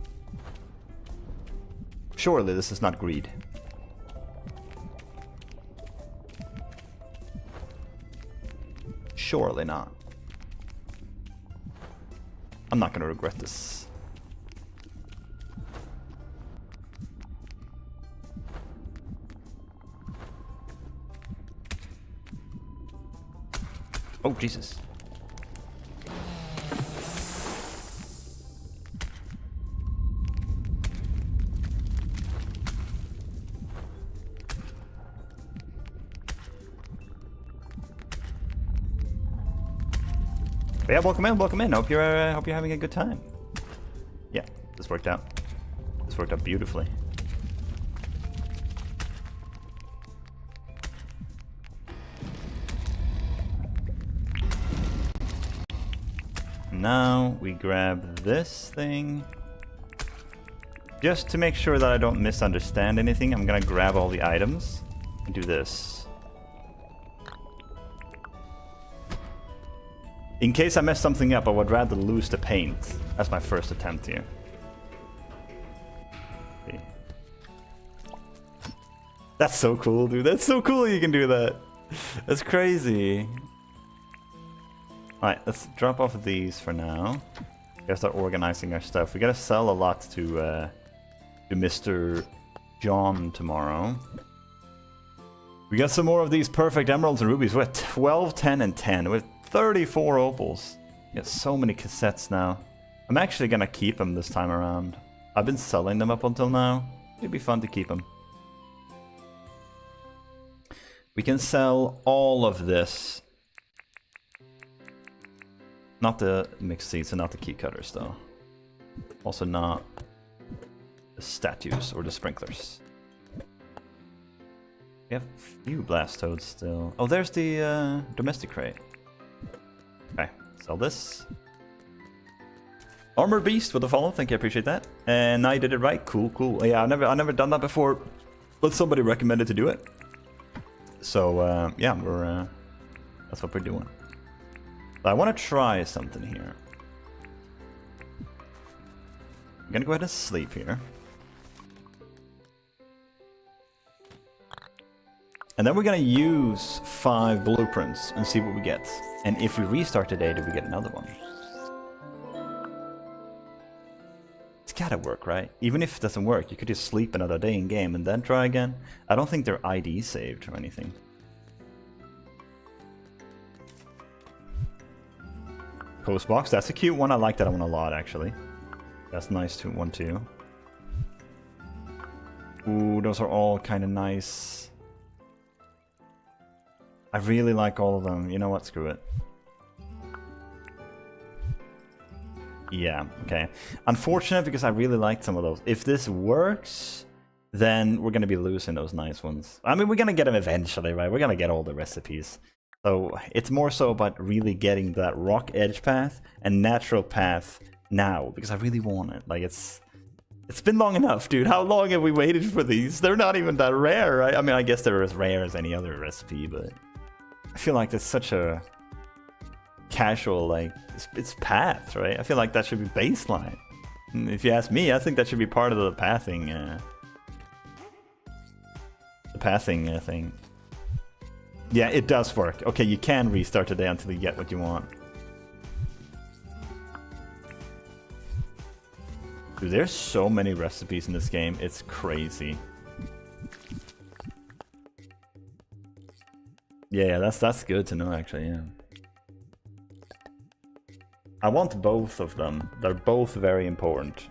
Surely this is not greed. Surely not. I'm not gonna regret this. Oh, Jesus. But yeah, welcome in. Hope you're having a good time. Yeah, this worked out. This worked out beautifully. Now we grab this thing. Just to make sure that I don't misunderstand anything, I'm gonna grab all the items and do this. In case I mess something up, I would rather lose the paint as my first attempt here. Okay. That's so cool, dude. That's so cool you can do that. That's crazy. Alright, let's drop off of these for now. We gotta start organizing our stuff. We gotta sell a lot to Mr. John tomorrow. We got some more of these perfect emeralds and rubies. We're at 12, 10, and 10. With 34 opals. We got so many cassettes now. I'm actually gonna keep them this time around. I've been selling them up until now. It'd be fun to keep them. We can sell all of this. Not the mixed seeds and not the key cutters though. Also not the statues or the sprinklers. We have a few blast toads still. Oh, there's the domestic crate. Okay, sell this. Armored Beast with a follow, thank you, I appreciate that. And I did it right, cool, cool. Yeah, I've never done that before, but somebody recommended to do it. So yeah, we're that's what we're doing. But I want to try something here. I'm gonna go ahead and sleep here. And then we're gonna use 5 blueprints and see what we get. And if we restart today, do we get another one? It's gotta work, right? Even if it doesn't work, you could just sleep another day in game and then try again. I don't think their ID saved or anything. Post box, that's a cute one. I like that one a lot, actually. That's nice one too. Ooh, those are all kind of nice. I really like all of them. You know what? Screw it. Yeah, okay. Unfortunate because I really liked some of those. If this works, then we're going to be losing those nice ones. I mean, we're going to get them eventually, right? We're going to get all the recipes. So it's more so about really getting that rock edge path and natural path now because I really want it. Like it's been long enough, dude. How long have we waited for these? They're not even that rare, right? I mean, I guess they're as rare as any other recipe, but I feel like that's such a casual, like, it's path, right? I feel like that should be baseline. And if you ask me, I think that should be part of the pathing, thing. Yeah, it does work. Okay, you can restart today until you get what you want. Dude, there's so many recipes in this game, it's crazy. Yeah, that's good to know, actually, yeah. I want both of them. They're both very important.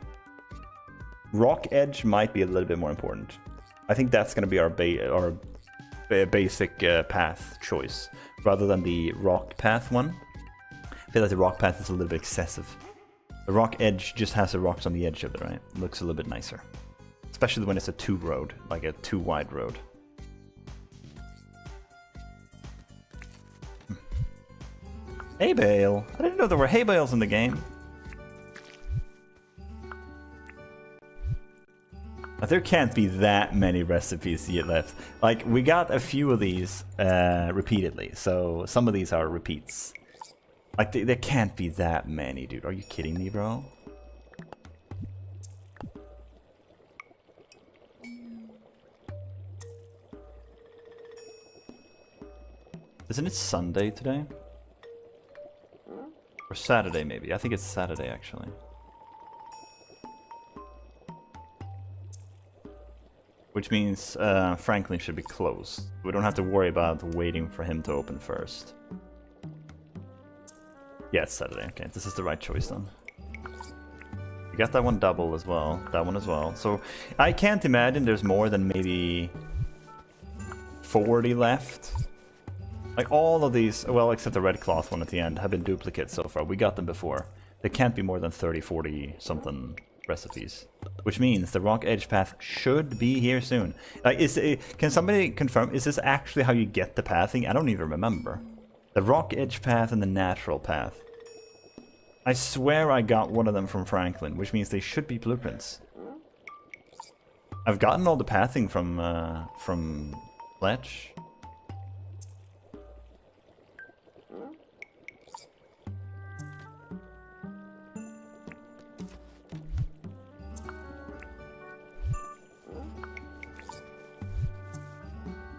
Rock Edge might be a little bit more important. I think that's going to be our basic path choice, rather than the rock path one. I feel like the rock path is a little bit excessive. The rock edge just has the rocks on the edge of it, right? It looks a little bit nicer. Especially when it's a 2 road, like a 2 wide road. Hay bale! I didn't know there were hay bales in the game. But there can't be that many recipes yet left. Like, we got a few of these repeatedly, so some of these are repeats. Like, there can't be that many, dude. Are you kidding me, bro? Isn't it Sunday today? Or Saturday, maybe. I think it's Saturday, actually. Which means Franklin should be closed. We don't have to worry about waiting for him to open first. Yeah, it's Saturday. Okay, this is the right choice then. We got that one double as well. That one as well. So I can't imagine there's more than maybe 40 left. Like all of these, well, except the red cloth one at the end, have been duplicates so far. We got them before. There can't be more than 30, 40 something recipes. Which means the rock edge path should be here soon. Like, can somebody confirm, is this actually how you get the pathing? I don't even remember. The rock edge path and the natural path. I swear I got one of them from Franklin, which means they should be blueprints. I've gotten all the pathing from Fletch.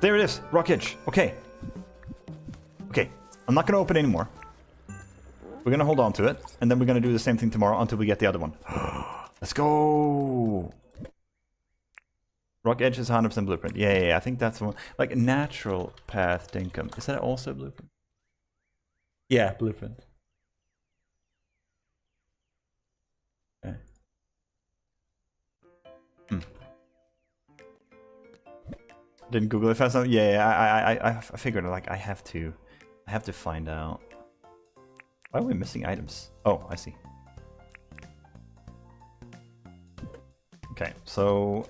There it is, rock edge. Okay. Okay, I'm not gonna open anymore. We're gonna hold on to it, and then we're gonna do the same thing tomorrow until we get the other one. Let's go! Rock edge is 100% blueprint. Yeah, I think that's one. Like natural path Dinkum. Is that also a blueprint? Yeah, blueprint. Okay. Didn't Google it fast enough. Yeah, I figured like I have to find out. Why are we missing items? Oh, I see. Okay, so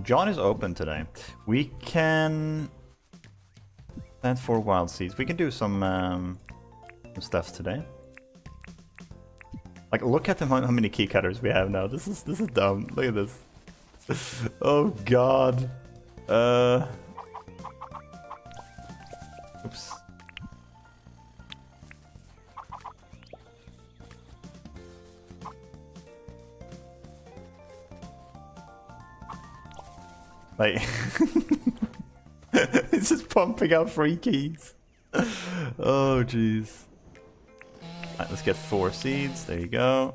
John is open today. We can plant 4 wild seeds. We can do some stuff today. Like, look at how many key cutters we have now. This is dumb. Look at this. Oh God. Oops. Like, it's just pumping out free keys. Oh, jeez. Alright, let's get 4 seeds. There you go.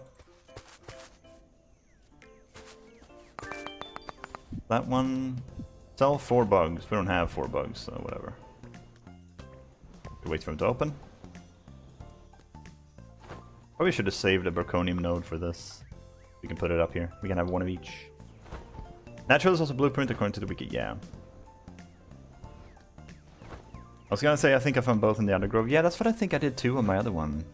That one. Sell 4 bugs. We don't have 4 bugs, so whatever. Wait for him to open. Probably should have saved a Braconium node for this. We can put it up here. We can have one of each. Natural is also blueprint according to the wiki. Yeah. I was gonna say I think I found both in the Undergrove. Yeah, that's what I think I did too on my other one.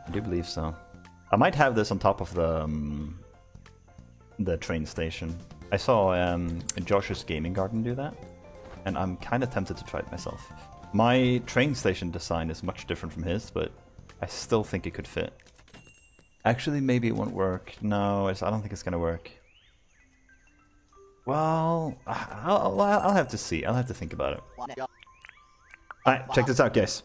I do believe so. I might have this on top of the train station. I saw Josh's Gaming Garden do that, and I'm kind of tempted to try it myself. My train station design is much different from his, but I still think it could fit. Actually, maybe it won't work. No, I don't think it's gonna work. Well, I'll have to see. I'll have to think about it. Alright, check this out, guys.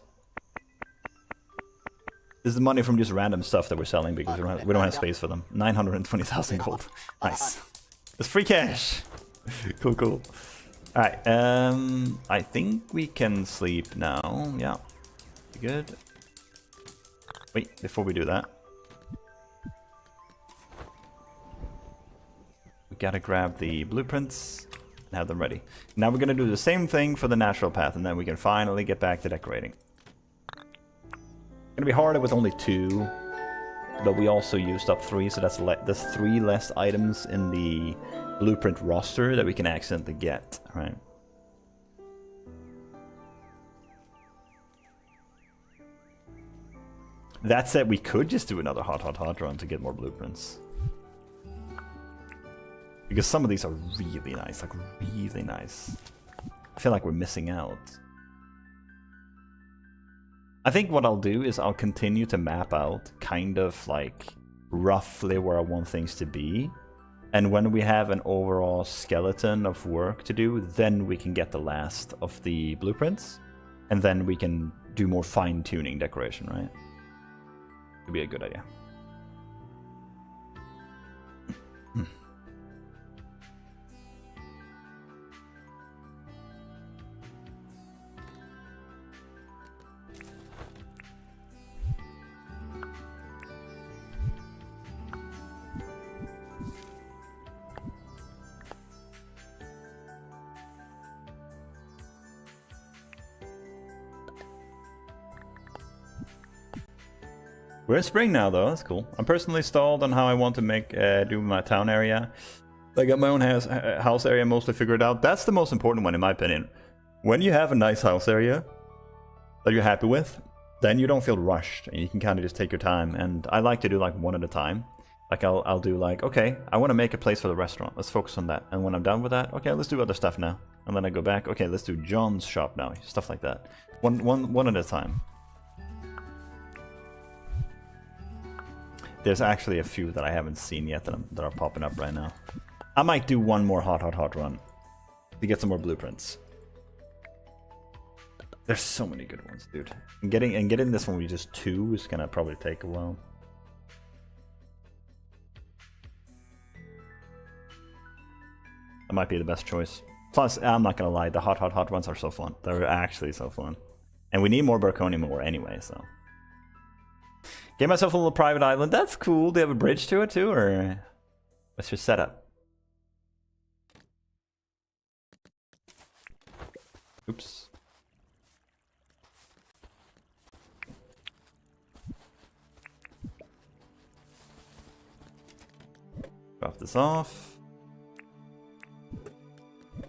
This is the money from just random stuff that we're selling because we don't have space for them. 920,000 gold. Nice. It's free cash. Cool, cool. Alright, I think we can sleep now. Yeah. Good. Wait, before we do that. We gotta grab the blueprints and have them ready. Now we're gonna do the same thing for the natural path, and then we can finally get back to decorating. Gonna be harder with only 2, but we also used up 3, so that's 3 less items in the blueprint roster that we can accidentally get, right? That said, we could just do another hot run to get more blueprints. Because some of these are really nice, like really nice. I feel like we're missing out. I think what I'll do is I'll continue to map out kind of like roughly where I want things to be. And when we have an overall skeleton of work to do, then we can get the last of the blueprints. And then we can do more fine-tuning decoration, right? Could be a good idea. We're in spring now, though. That's cool. I'm personally stalled on how I want to make do my town area. I got my own house area mostly figured out. That's the most important one, in my opinion. When you have a nice house area that you're happy with, then you don't feel rushed, and you can kind of just take your time. And I like to do like one at a time. Like I'll do like, okay, I want to make a place for the restaurant. Let's focus on that. And when I'm done with that, okay, let's do other stuff now. And then I go back. Okay, let's do John's shop now. Stuff like that. One at a time. there's actually a few that I haven't seen yet that are popping up right now. I might do one more hot run to get some more blueprints. There's so many good ones, dude. And getting this one with just 2 is gonna probably take a while. That might be the best choice. Plus, I'm not gonna lie, the hot runs are so fun. They're actually so fun. And we need more Berkonium ore anyway, so. Get myself a little private island. That's cool. Do you have a bridge to it too, or what's your setup? Oops. Drop this off.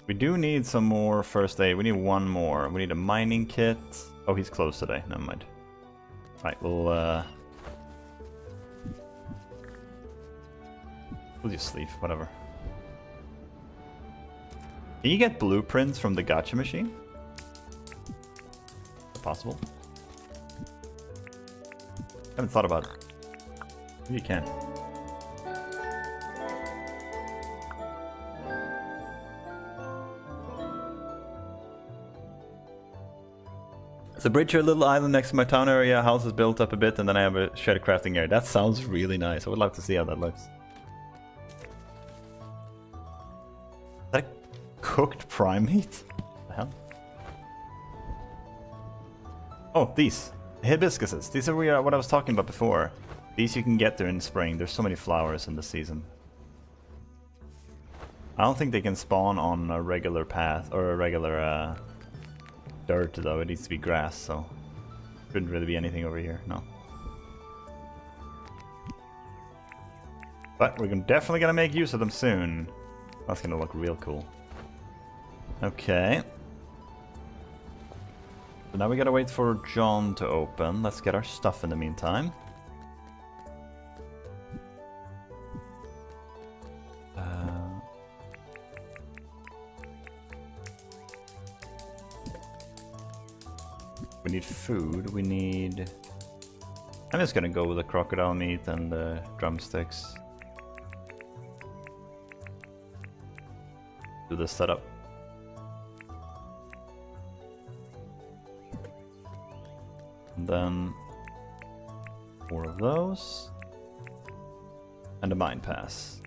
We do need some more first aid. We need one more. We need a mining kit. Oh, he's closed today. Never mind. Alright, we'll just leave. Whatever. Can you get blueprints from the gacha machine? Is it possible? I haven't thought about it. Maybe you can. It's a bridge or a little island next to my town area. House is built up a bit, and then I have a shared crafting area. That sounds really nice. I would love to see how that looks. Is that cooked prime meat? What the hell? Oh, these hibiscuses. These are what I was talking about before. These you can get during spring. There's so many flowers in the season. I don't think they can spawn on a regular path or a regular dirt though. It needs to be grass, so shouldn't really be anything over here. No. But we're definitely gonna make use of them soon. That's gonna look real cool. Okay. So now we gotta wait for John to open. Let's get our stuff in the meantime. We need food. We need... I'm just gonna go with the crocodile meat and the drumsticks. Do the setup. And then 4 of those. And a mine pass.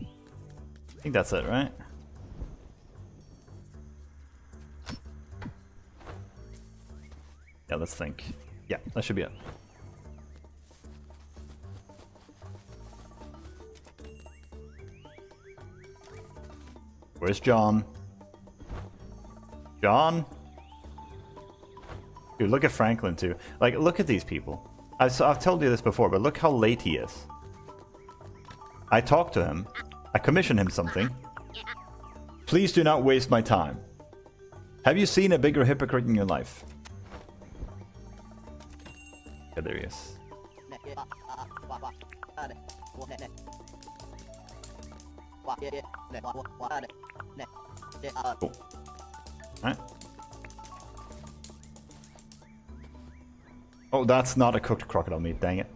I think that's it, right? Yeah, let's think. Yeah, that should be it. Where's John? John? Dude, look at Franklin too. Like, look at these people. I've told you this before, but look how late he is. I talked to him. I commissioned him something. Please do not waste my time. Have you seen a bigger hypocrite in your life? Yeah, there he is. Cool. Alright. Oh, that's not a cooked crocodile meat, dang it.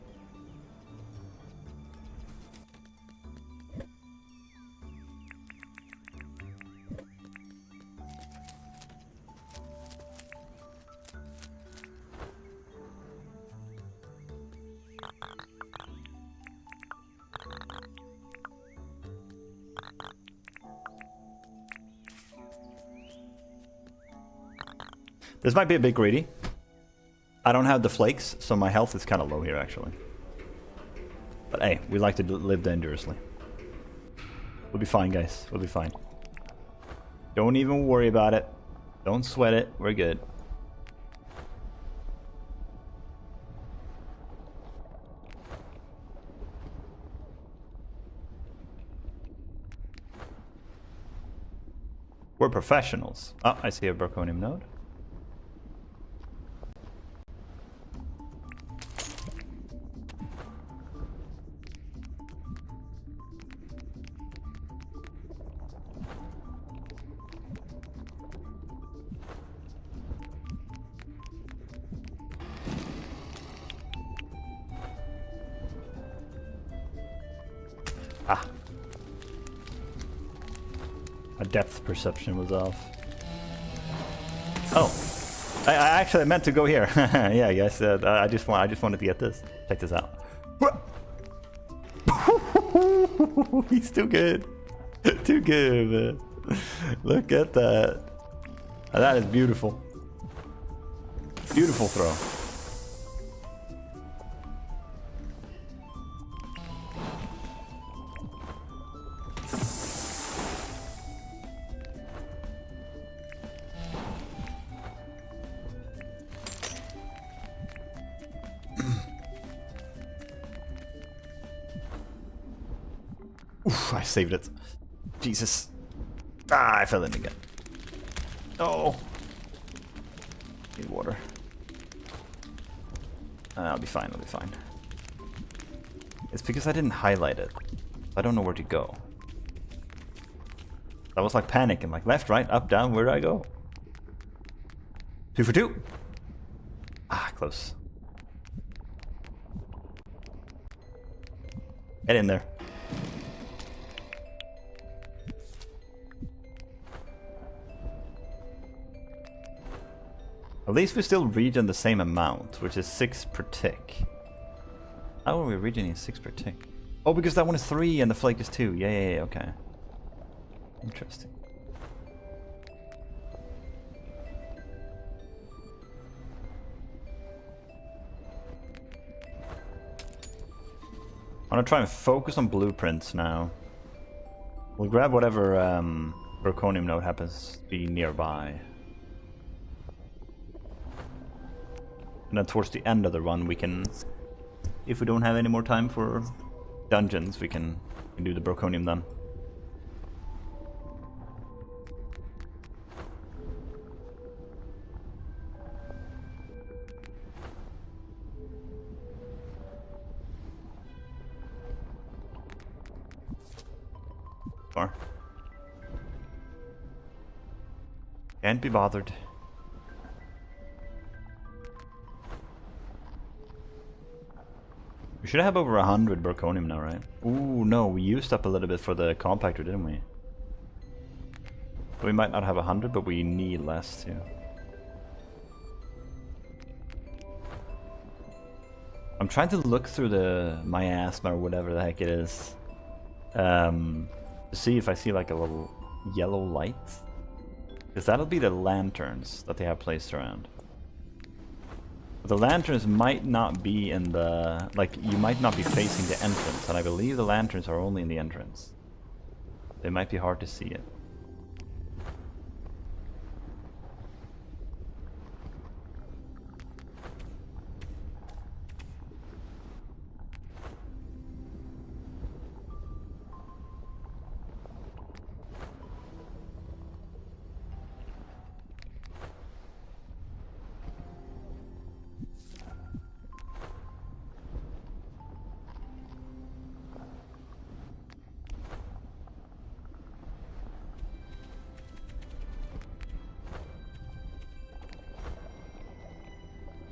This might be a bit greedy. I don't have the flakes, so my health is kind of low here, actually. But hey, we like to live dangerously. We'll be fine, guys. We'll be fine. Don't even worry about it. Don't sweat it. We're good. We're professionals. Oh, I see a Berkonium node. Ah. My depth perception was off. Oh. I actually meant to go here. Yeah, guys. I just wanted to get this. Check this out. He's too good. Too good, man. Look at that. That is beautiful. Beautiful throw. Oof, I saved it. Jesus. Ah, I fell in again. Oh. Need water. I'll be fine, I'll be fine. It's because I didn't highlight it. I don't know where to go. I was like panicking, like left, right, up, down, where do I go? 2 for 2. Ah, close. Get in there. At least we still regen the same amount, which is 6 per tick. How are we regening 6 per tick? Oh, because that one is 3 and the flake is 2. Yeah, okay. Interesting. I'm gonna try and focus on blueprints now. We'll grab whatever Zirconium node happens to be nearby. And then towards the end of the run we can, if we don't have any more time for dungeons, we can do the Zirconium then. Or can't be bothered. We should have over 100 Zirconium now, right? Ooh, no, we used up a little bit for the compactor, didn't we? We might not have 100, but we need less too. I'm trying to look through the miasma or whatever the heck it is, to see if I see like a little yellow light, because that'll be the lanterns that they have placed around. But the lanterns might not be in the, like, you might not be facing the entrance, and I believe the lanterns are only in the entrance. They might be hard to see it.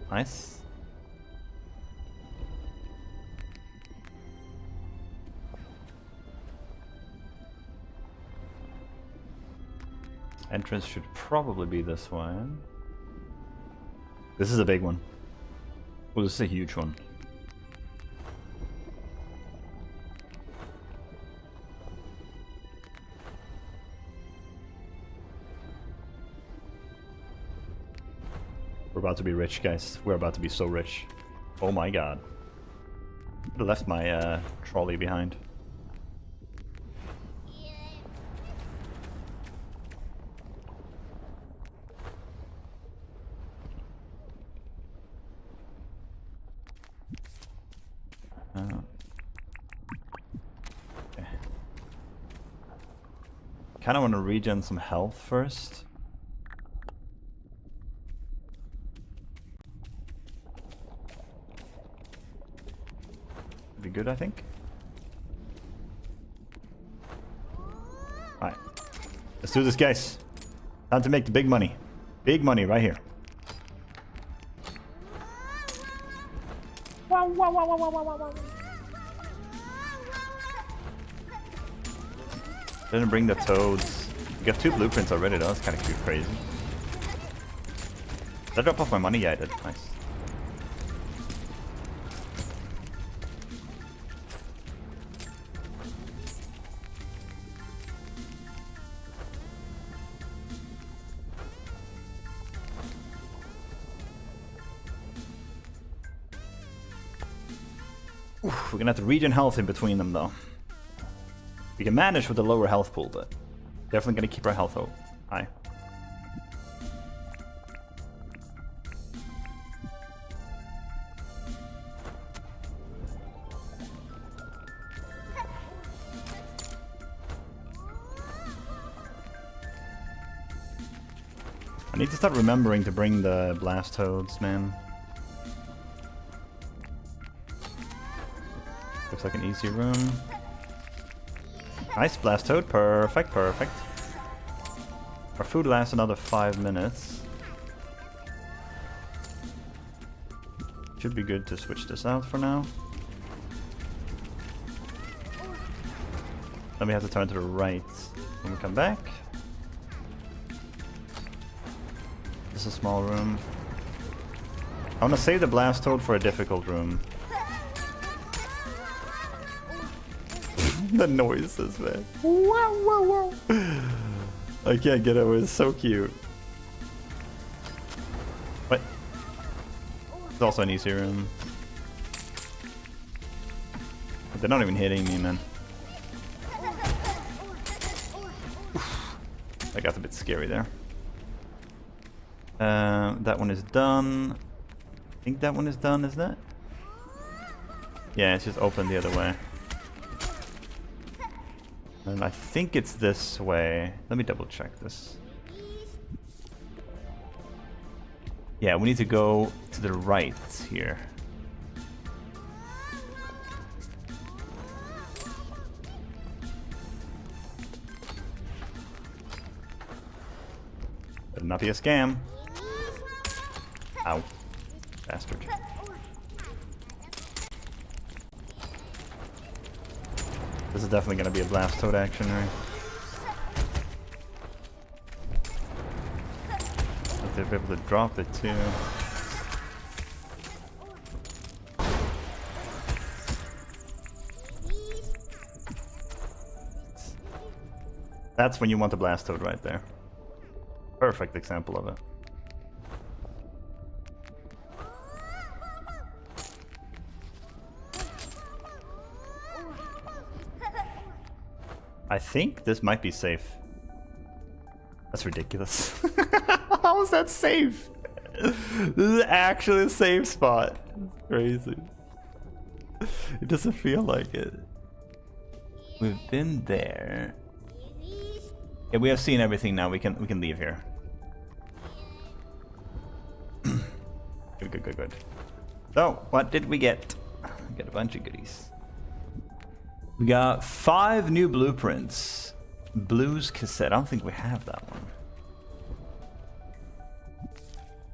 Nice. Entrance should probably be this one. This is a big one. Well, this is a huge one. We're about to be rich, guys. We're about to be so rich. Oh my god. I left my trolley behind. Oh. Okay. Kind of want to regen some health first. Be good, I think. Alright. Let's do this, guys. Time to make the big money. Big money right here. Didn't bring the toads. We got 2 blueprints already though, that's kind of cute, crazy. Did I drop off my money? Yeah, I did. Nice. Oof, we're gonna have to regen health in between them though. We can manage with a lower health pool, but definitely gonna keep our health high. I need to start remembering to bring the blast toads, man. Looks like an easy room. Nice blast toad, perfect, perfect. Our food lasts another 5 minutes. Should be good to switch this out for now. Then we have to turn to the right when we come back. This is a small room. I want to save the blast toad for a difficult room. The noises, man. Wow, wow, wow. I can't get over it. It's so cute. What? It's also an easy room. But they're not even hitting me, man. Oof. That got a bit scary there. That one is done. I think that one is done, isn't it? Yeah, it's just open the other way. And I think it's this way. Let me double check this. Yeah, we need to go to the right here. Better not be a scam. Ow. Bastard. This is definitely going to be a blast toad action, right? If they'll be able to drop it too. That's when you want the blast toad right there. Perfect example of it. I think this might be safe. That's ridiculous. How is that safe? This is actually a safe spot. It's crazy. It doesn't feel like it. We've been there. Yeah, we have seen everything now. We can leave here. Good, good, good, good. So, what did we get? We got a bunch of goodies. We got 5 new blueprints. Blues cassette. I don't think we have that one.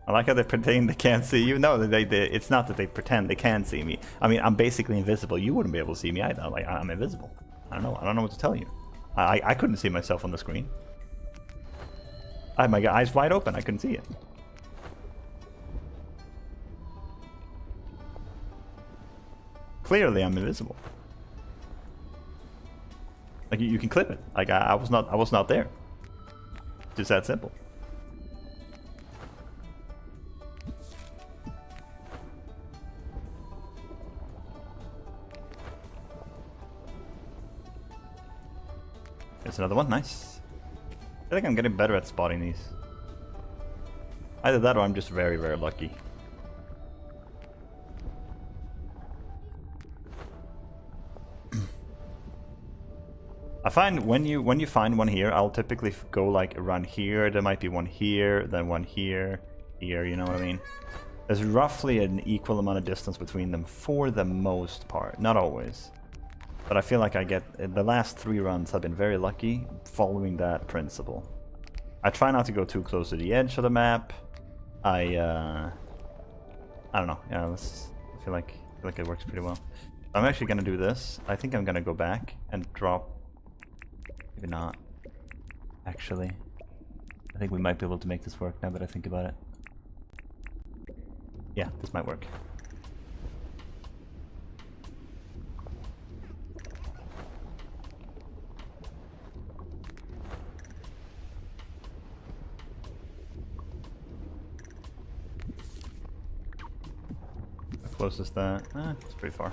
I like how they pretend they can't see you. No, it's not that they pretend they can see me. I mean, I'm basically invisible. You wouldn't be able to see me either. Like, I'm invisible. I don't know what to tell you. I couldn't see myself on the screen. I had my eyes wide open. I couldn't see it. Clearly, I'm invisible. Like you can clip it. Like I was not there. Just that simple. There's another one. Nice. I feel like I'm getting better at spotting these. Either that or I'm just very, very lucky. I find when you find one here, I'll typically go like around here. There might be one here, then one here, here. You know what I mean? There's roughly an equal amount of distance between them for the most part. Not always, but I feel like I get the last 3 runs have been very lucky following that principle. I try not to go too close to the edge of the map. I don't know. Yeah, I feel like it works pretty well. I'm actually gonna do this. I think I'm gonna go back and drop Maybe not. Actually. I think we might be able to make this work now that I think about it. Yeah, this might work. How close is that? It's pretty far.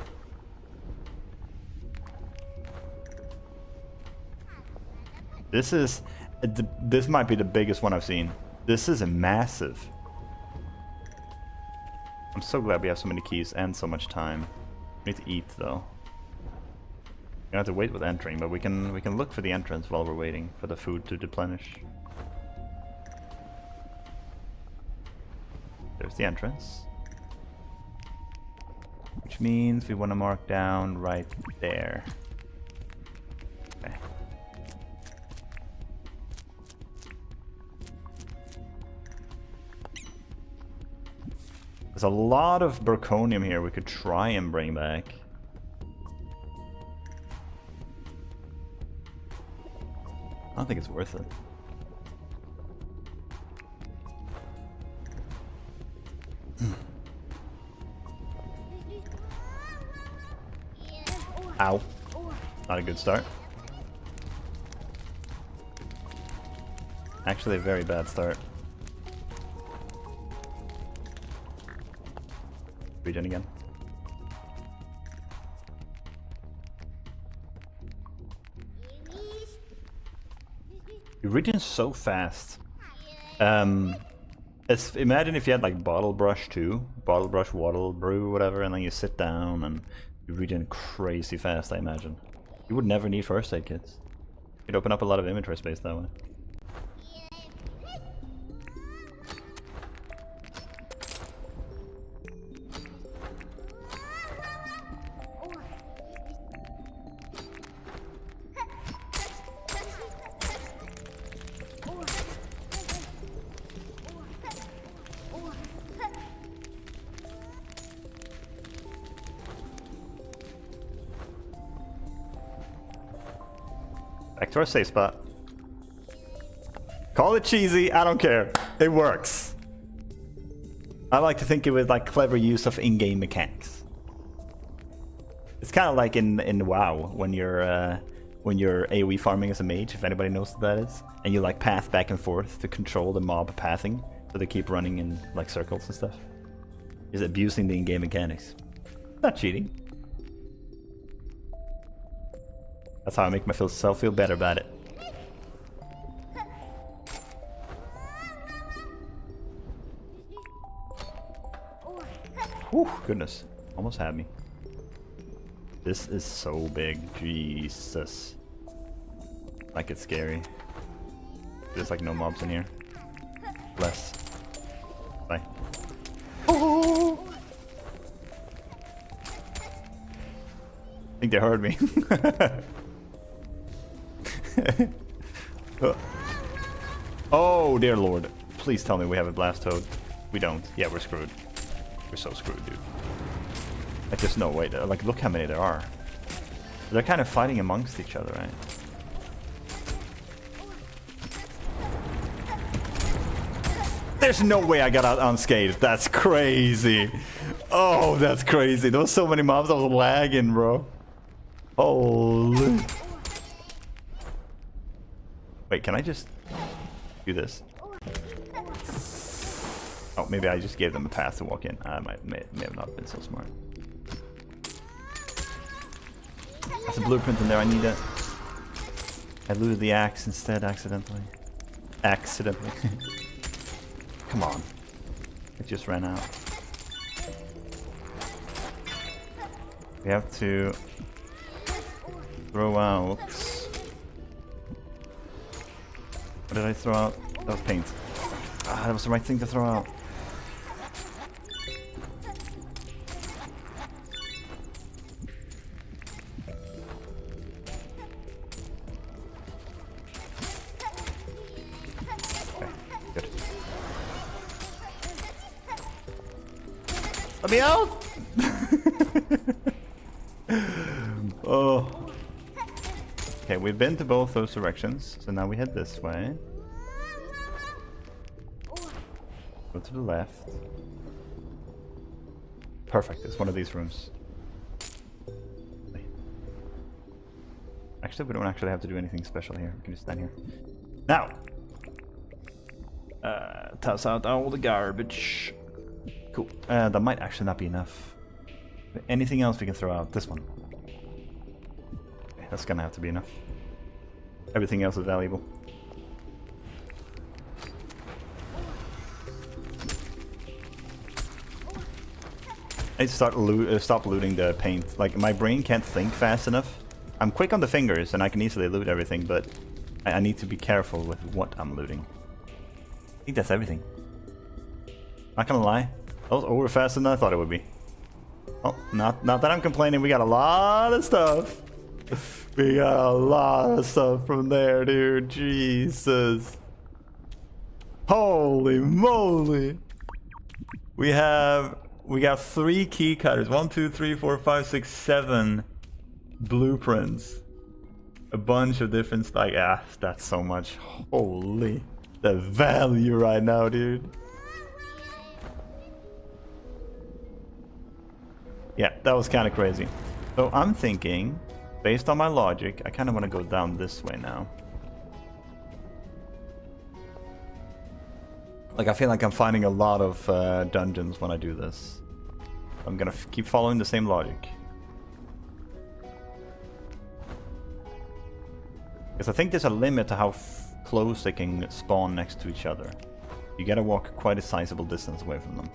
This might be the biggest one I've seen. This is a massive. I'm so glad we have so many keys and so much time. We need to eat though. We have to wait with entering, but we can look for the entrance while we're waiting for the food to replenish. There's the entrance. Which means we want to mark down right there. Okay. There's a lot of Burconium here we could try and bring back. I don't think it's worth it. Ow. Not a good start. Actually a very bad start. Regen again. You regen so fast. Imagine if you had like bottle brush too. Bottle brush, waddle, brew, whatever, and then you sit down and you regen crazy fast, I imagine. You would never need first aid kits. You'd open up a lot of inventory space that way. Back to our safe spot. Call it cheesy, I don't care. It works. I like to think it was like clever use of in-game mechanics. It's kind of like in WoW when you're AoE farming as a mage, if anybody knows what that is, and you like path back and forth to control the mob pathing, so they keep running in like circles and stuff. Is abusing the in-game mechanics. Not cheating. That's how I make myself feel better about it. Whew, goodness. Almost had me. This is so big. Jesus. Like it's scary. There's like no mobs in here. Less. Bye. Oh! I think they heard me. Oh dear lord. Please tell me we have a blast toad. We don't. Yeah, we're screwed. We're so screwed, dude. Like there's no way. Like look how many there are. They're kind of fighting amongst each other, right? There's no way I got out unscathed. That's crazy. Oh, that's crazy. There was so many mobs. I was lagging, bro. Holy. Wait, can I just do this? Oh, maybe I just gave them a path to walk in. I may have not been so smart. That's a blueprint in there. I need it. I looted the axe instead, accidentally. Accidentally. Come on. It just ran out. We have to throw out... What did I throw out? That was paint. Ah, that was the right thing to throw out. Okay, good. Let me out! Oh. Okay, we've been to both those directions, so now we head this way. Go to the left. Perfect, it's one of these rooms. Actually, we don't actually have to do anything special here. We can just stand here. Now! Toss out all the garbage. Cool. That might actually not be enough. Anything else we can throw out? This one. Okay, that's gonna have to be enough. Everything else is valuable. I need to stop looting the paint. Like, my brain can't think fast enough. I'm quick on the fingers and I can easily loot everything, but I need to be careful with what I'm looting. I think that's everything. Not gonna lie, that was over faster than I thought it would be. Oh, not that I'm complaining. We got a lot of stuff. We got a lot of stuff from there, dude. Jesus. Holy moly. We got 3 key cutters. 1, 2, 3, 4, 5, 6, 7 blueprints. A bunch of different that's so much. Holy. The value right now, dude. Yeah, that was kind of crazy. So I'm thinking, based on my logic, I kind of want to go down this way now. Like, I feel like I'm finding a lot of dungeons when I do this. I'm gonna keep following the same logic. Because I think there's a limit to how close they can spawn next to each other. You gotta walk quite a sizable distance away from them.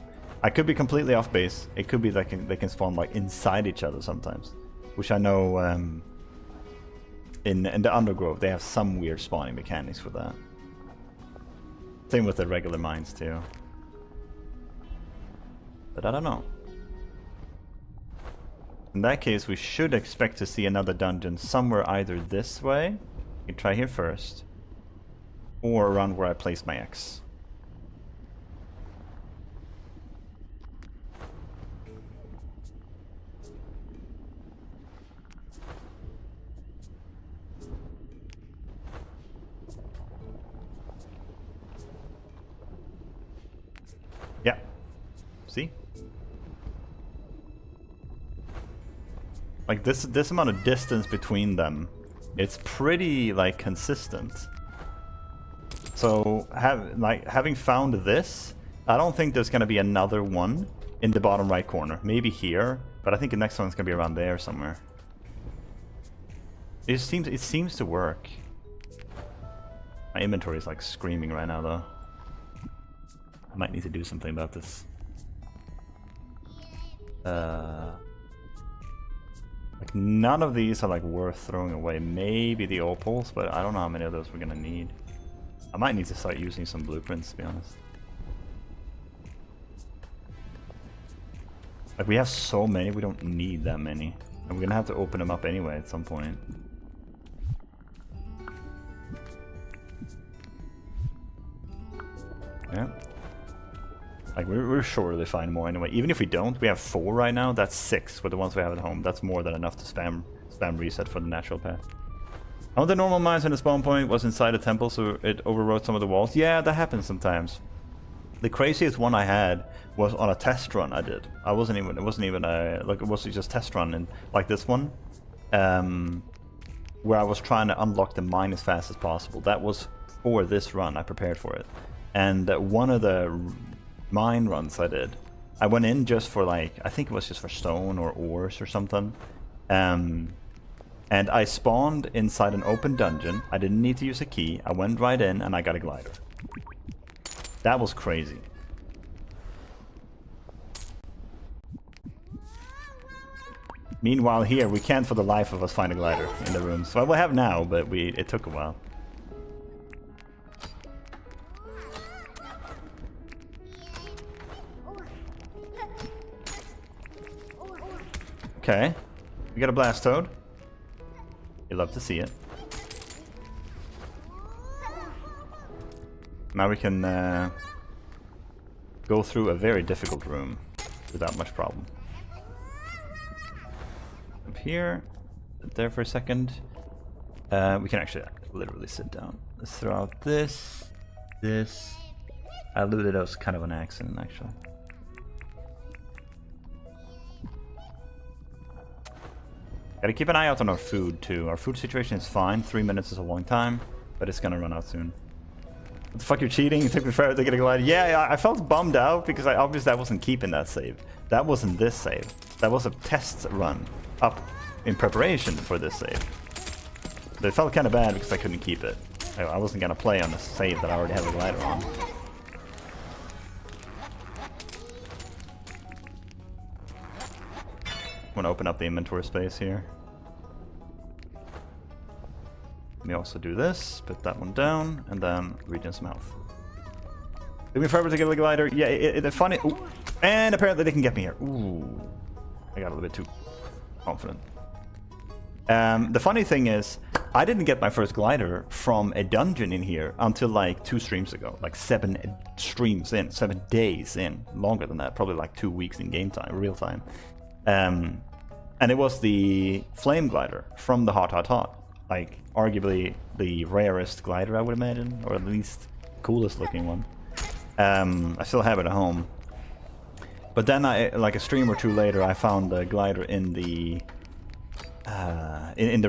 I could be completely off base. It could be that they can spawn like inside each other sometimes. Which I know in the Undergrowth they have some weird spawning mechanics for that. Same with the regular mines too. But I don't know. In that case, we should expect to see another dungeon somewhere either this way. You can try here first. Or around where I placed my X. Yeah. See? Like this amount of distance between them, it's pretty like consistent. So having found this, I don't think there's gonna be another one in the bottom right corner. Maybe here, but I think the next one's gonna be around there somewhere. It seems to work. My inventory is like screaming right now though. I might need to do something about this. Like none of these are like worth throwing away. Maybe the opals, but I don't know how many of those we're gonna need. I might need to start using some blueprints, to be honest. Like we have so many, we don't need that many. And we're gonna have to open them up anyway at some point. Yeah. Like we're sure they find more anyway. Even if we don't, we have 4 right now. That's 6 with the ones we have at home. That's more than enough to spam reset for the natural path. One of the normal mines in the spawn point was inside a temple, so it overrode some of the walls. Yeah, that happens sometimes. The craziest one I had was on a test run I did. It wasn't even a like it was just test run, and like this one, where I was trying to unlock the mine as fast as possible. That was for this run. I prepared for it, and one of the mine runs I did, I went in just for like, I think it was just for stone or ores or something, and I spawned inside an open dungeon. I didn't need to use a key. I went right in and I got a glider. That was crazy. Meanwhile here, we can't for the life of us find a glider in the rooms. Well, we have now, but it took a while. Okay, we got a blast toad. You love to see it. Now we can go through a very difficult room without much problem. Up here, there for a second. We can actually literally sit down. Let's throw out this. I looted those kind of an accident, actually. Gotta keep an eye out on our food, too. Our food situation is fine. 3 minutes is a long time, but it's gonna run out soon. What the fuck, you're cheating? It took me forever to get a glider. Yeah, I felt bummed out because obviously I wasn't keeping that save. That wasn't this save. That was a test run up in preparation for this save. So it felt kind of bad because I couldn't keep it. I wasn't gonna play on the save that I already have a glider on. I'm gonna open up the inventory space here. Let me also do this, put that one down, and then regen some health. Took me forever to get a glider. Yeah, it's funny. Ooh. And apparently they can get me here. Ooh, I got a little bit too confident. The funny thing is, I didn't get my first glider from a dungeon in here until like 2 streams ago. Like 7 streams in, 7 days in. Longer than that, probably like 2 weeks in game time, real time. And it was the flame glider from the Hot Hot Hot. Like, arguably the rarest glider, I would imagine, or at least coolest looking one. I still have it at home. But then, like a stream or 2 later, I found the glider in the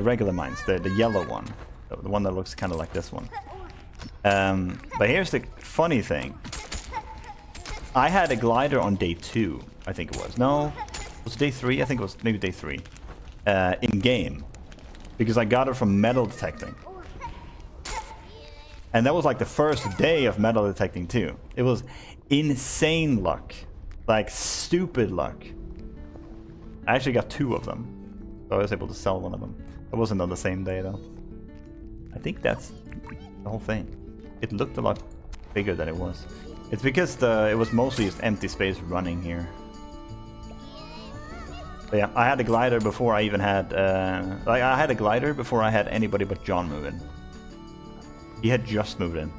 regular mines, the yellow one, the one that looks kind of like this one. But here's the funny thing: I had a glider on day 2, I think it was. No, was it day 3? I think it was maybe day 3. In game, because I got it from metal detecting, and that was like the first day of metal detecting too. It was insane luck, like stupid luck. I actually got 2 of them. So I was able to sell one of them. It wasn't on the same day though. I think that's the whole thing. It looked a lot bigger than it was. It's because it was mostly just empty space running here. But yeah, I had a glider before I even had... I had a glider before I had anybody but John move in. He had just moved in.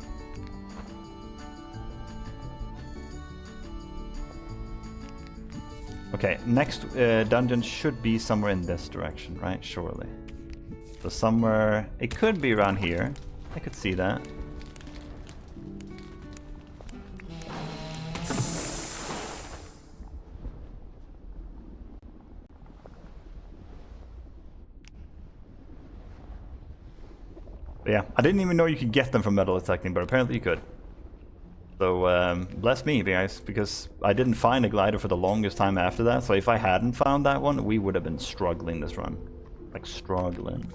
Okay, next dungeon should be somewhere in this direction, right? Surely. So somewhere... It could be around here. I could see that. But yeah, I didn't even know you could get them from metal detecting, but apparently you could. So, bless me, guys, because I didn't find a glider for the longest time after that. So if I hadn't found that one, we would have been struggling this run. Like, struggling.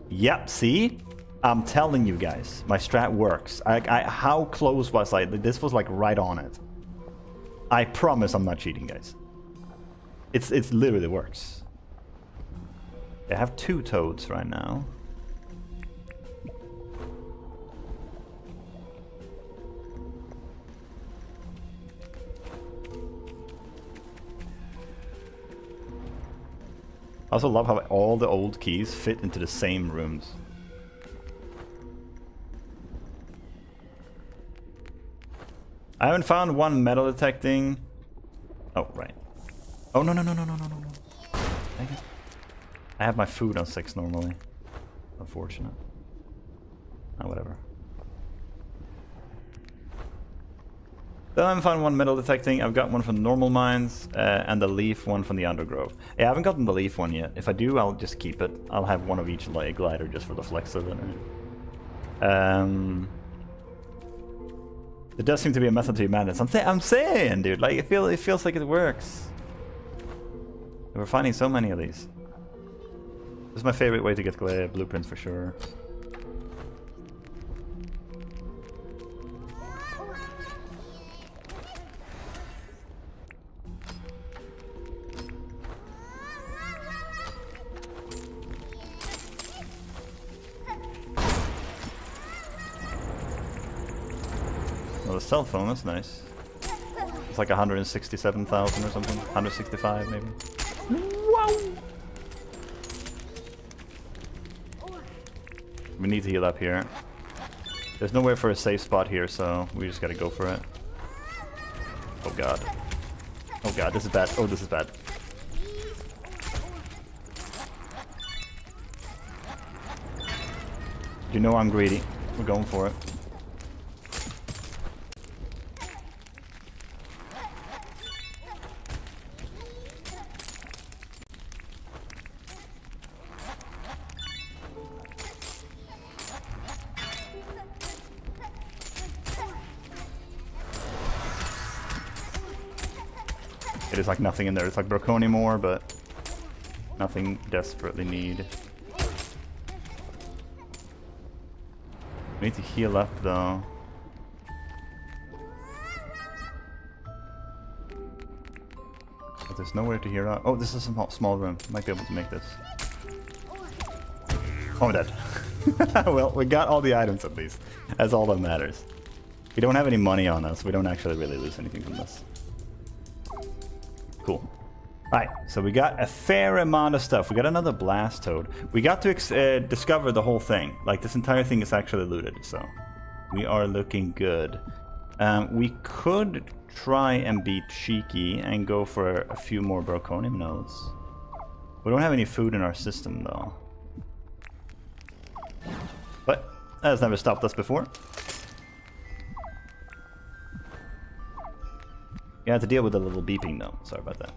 Yep, see? I'm telling you guys, my strat works. How close was I? This was like right on it. I promise I'm not cheating, guys. It's literally works. I have 2 toads right now. I also love how all the old keys fit into the same rooms. I haven't found one metal detecting. Oh, right. Oh, no. Dang it. I have my food on 6 normally. Unfortunate. Oh, whatever. Then I haven't found one metal detecting. I've got one from the normal mines and the leaf one from the undergrowth. Yeah, I haven't gotten the leaf one yet. If I do, I'll just keep it. I'll have one of each glider just for the flex of it. It does seem to be a method to your madness. I'm saying, dude, like it feels like it works. We're finding so many of these. This is my favorite way to get blueprints for sure. Well, the cell phone, that's nice. It's like 167,000 or something. 165 maybe. Wow! We need to heal up here. There's nowhere for a safe spot here, so we just gotta go for it. Oh god. Oh god, this is bad. Oh, this is bad. You know I'm greedy. We're going for it. There's like nothing in there. It's like Broconi more, but nothing desperately need. We need to heal up though. But there's nowhere to heal up. Oh, this is a small room. Might be able to make this. Oh, I'm dead. Well, we got all the items at least. That's all that matters. We don't have any money on us. We don't actually really lose anything from this. Cool. Alright, so we got a fair amount of stuff. We got another blast toad. We got to discover the whole thing. Like, this entire thing is actually looted, so we are looking good. We could try and be cheeky and go for a few more Broconium nodes. We don't have any food in our system, though. But that has never stopped us before. You have to deal with a little beeping, though. Sorry about that.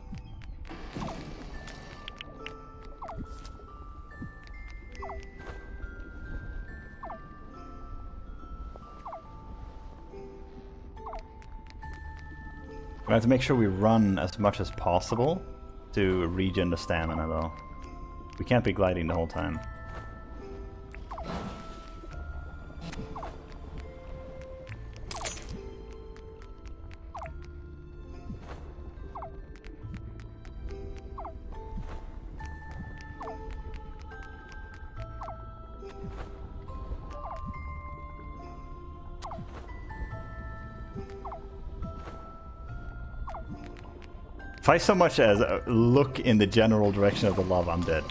We have to make sure we run as much as possible to regen the stamina, though. We can't be gliding the whole time. If I so much as look in the general direction of the lava, I'm dead.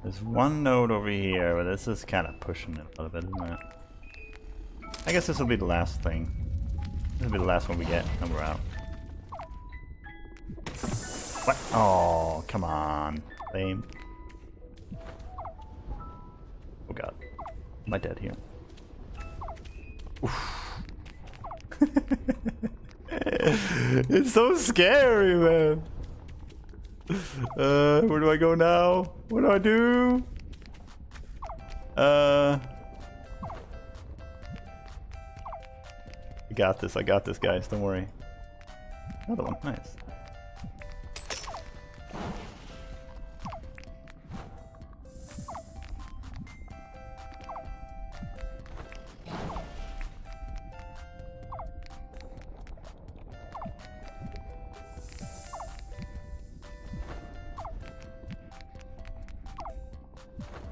There's one node over here, but this is kind of pushing it a little bit, isn't it? I guess this will be the last thing. This will be the last one we get, and we're out. What? Oh, come on. Lame. Oh god. Am I dead here? Oof. It's so scary, man. Where do I go now? What do I do? I got this, guys. Don't worry. Another one. Nice.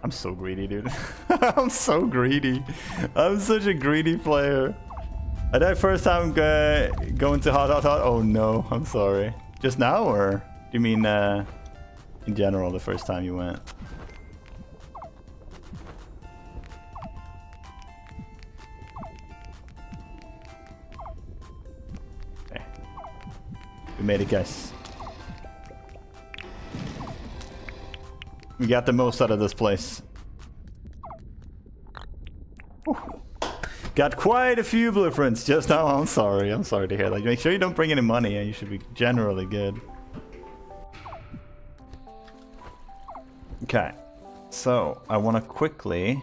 I'm so greedy, dude. I'm so greedy. I'm such a greedy player. And that first time going to hot. Oh no, I'm sorry. Just now, or do you mean in general the first time you went? Okay. We made it, guys. We got the most out of this place. Whew. Got quite a few blueprints just now. I'm sorry to hear that. Make sure you don't bring any money and you should be generally good. Okay, so I want to quickly...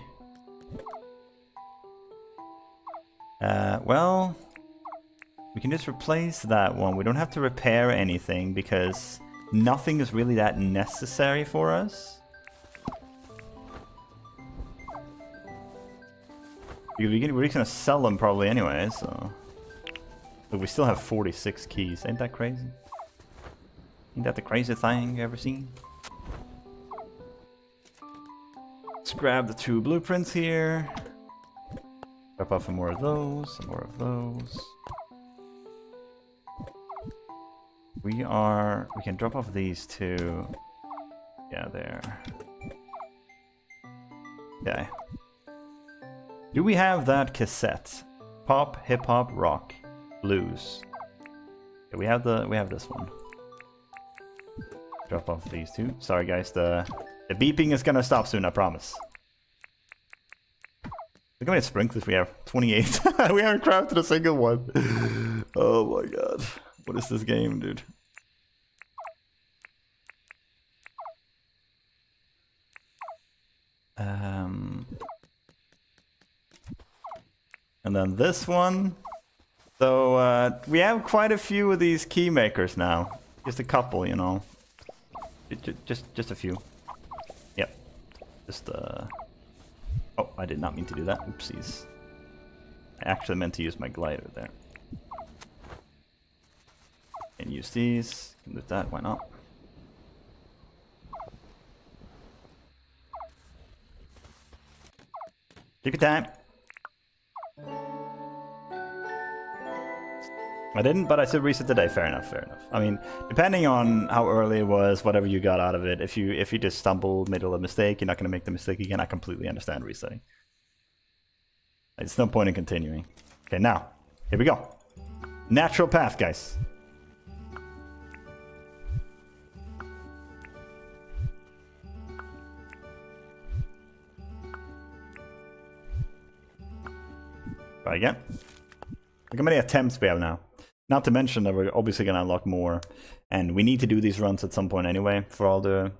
well, we can just replace that one. We don't have to repair anything because nothing is really that necessary for us. We're just gonna sell them probably anyway, so... But we still have 46 keys. Ain't that crazy? Ain't that the craziest thing you ever seen? Let's grab the 2 blueprints here. Drop off some more of those, some more of those. We can drop off these 2. Yeah, there. Okay. Do we have that cassette? Pop, hip hop, rock, blues. Yeah, we have this one. Drop off these 2. Sorry guys, the beeping is gonna stop soon, I promise. Look how many sprinklers we have. 28. We haven't crafted a single one. Oh my god. What is this game, dude? And then this one. So we have quite a few of these key makers now. Just a couple, you know. Just a few. Yep. Just Oh, I did not mean to do that. Oopsies. I actually meant to use my glider there. And use these. Can do that. Why not? Keep your time. I didn't, but I still reset today. Fair enough, fair enough. I mean, depending on how early it was, whatever you got out of it, if you just stumbled, made a little mistake, you're not going to make the mistake again. I completely understand resetting. It's no point in continuing. Okay, now, here we go. Natural path, guys. Try again. Look how many attempts we have now. Not to mention that we're obviously going to unlock more. And we need to do these runs at some point anyway for all the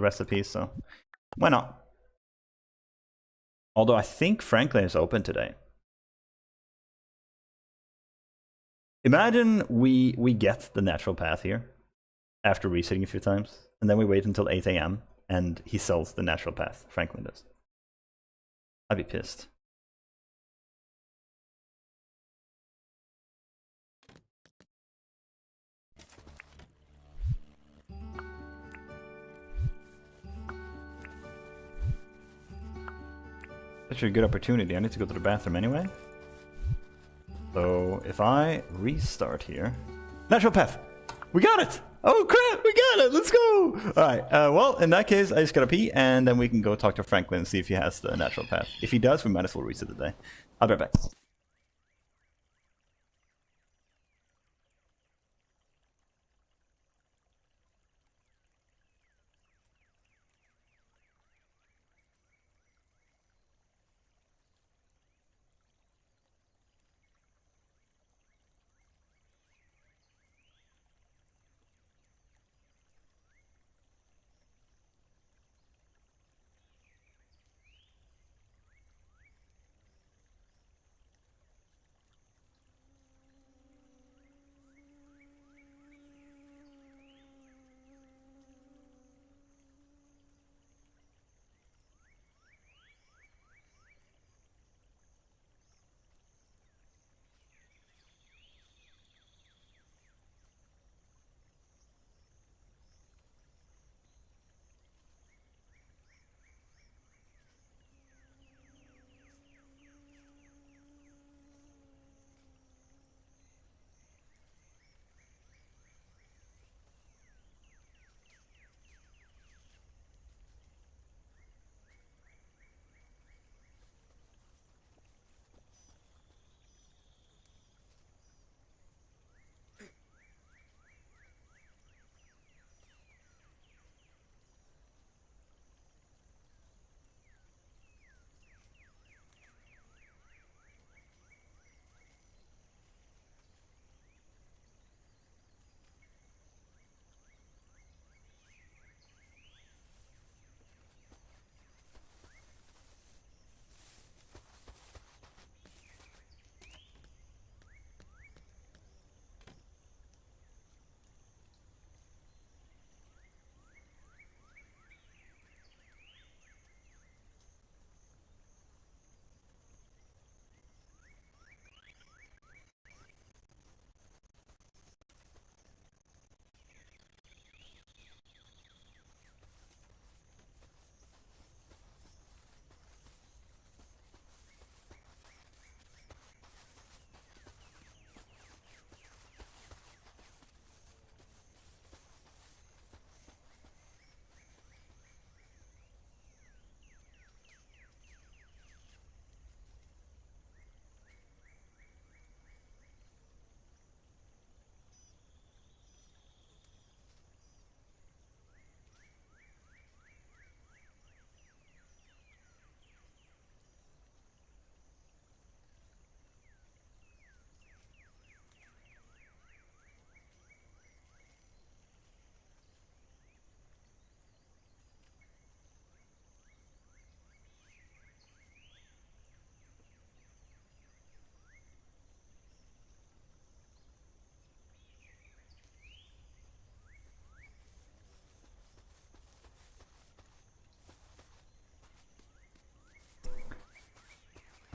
recipes, so why not? Although I think Franklin is open today. Imagine we get the natural path here after resetting a few times, and then we wait until 8 AM and he sells the natural path. Franklin does. I'd be pissed. Actually a good opportunity. I need to go to the bathroom anyway. So if I restart here, natural path, we got it. Oh crap, we got it. Let's go. All right. Well, in that case, I just gotta pee, and then we can go talk to Franklin and see if he has the natural path. If he does, we might as well reset the day. I'll be right back.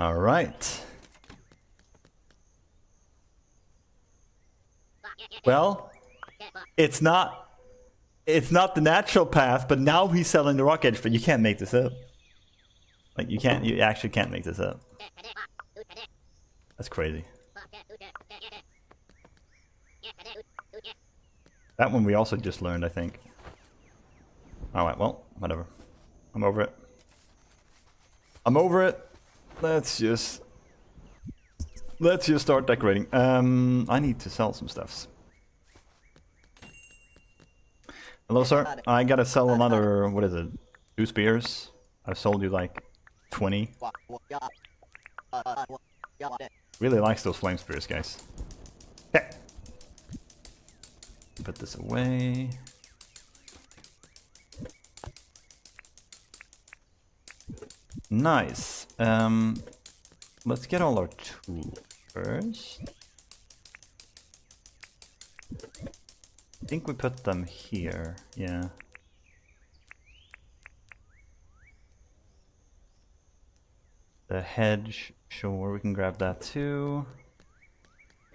All right. Well, it's not the natural path, but now he's selling the rock edge, but you can't make this up. Like you actually can't make this up. That's crazy. That one we also just learned, I think. Alright, well, whatever. I'm over it. I'm over it. Let's just start decorating. I need to sell some stuffs. Hello, sir. I gotta sell another, what is it? 2 spears? I've sold you like 20. Really likes those flame spears, guys. Okay. Put this away. Nice. Let's get all our tools first. I think we put them here, yeah. The hedge, sure, we can grab that too.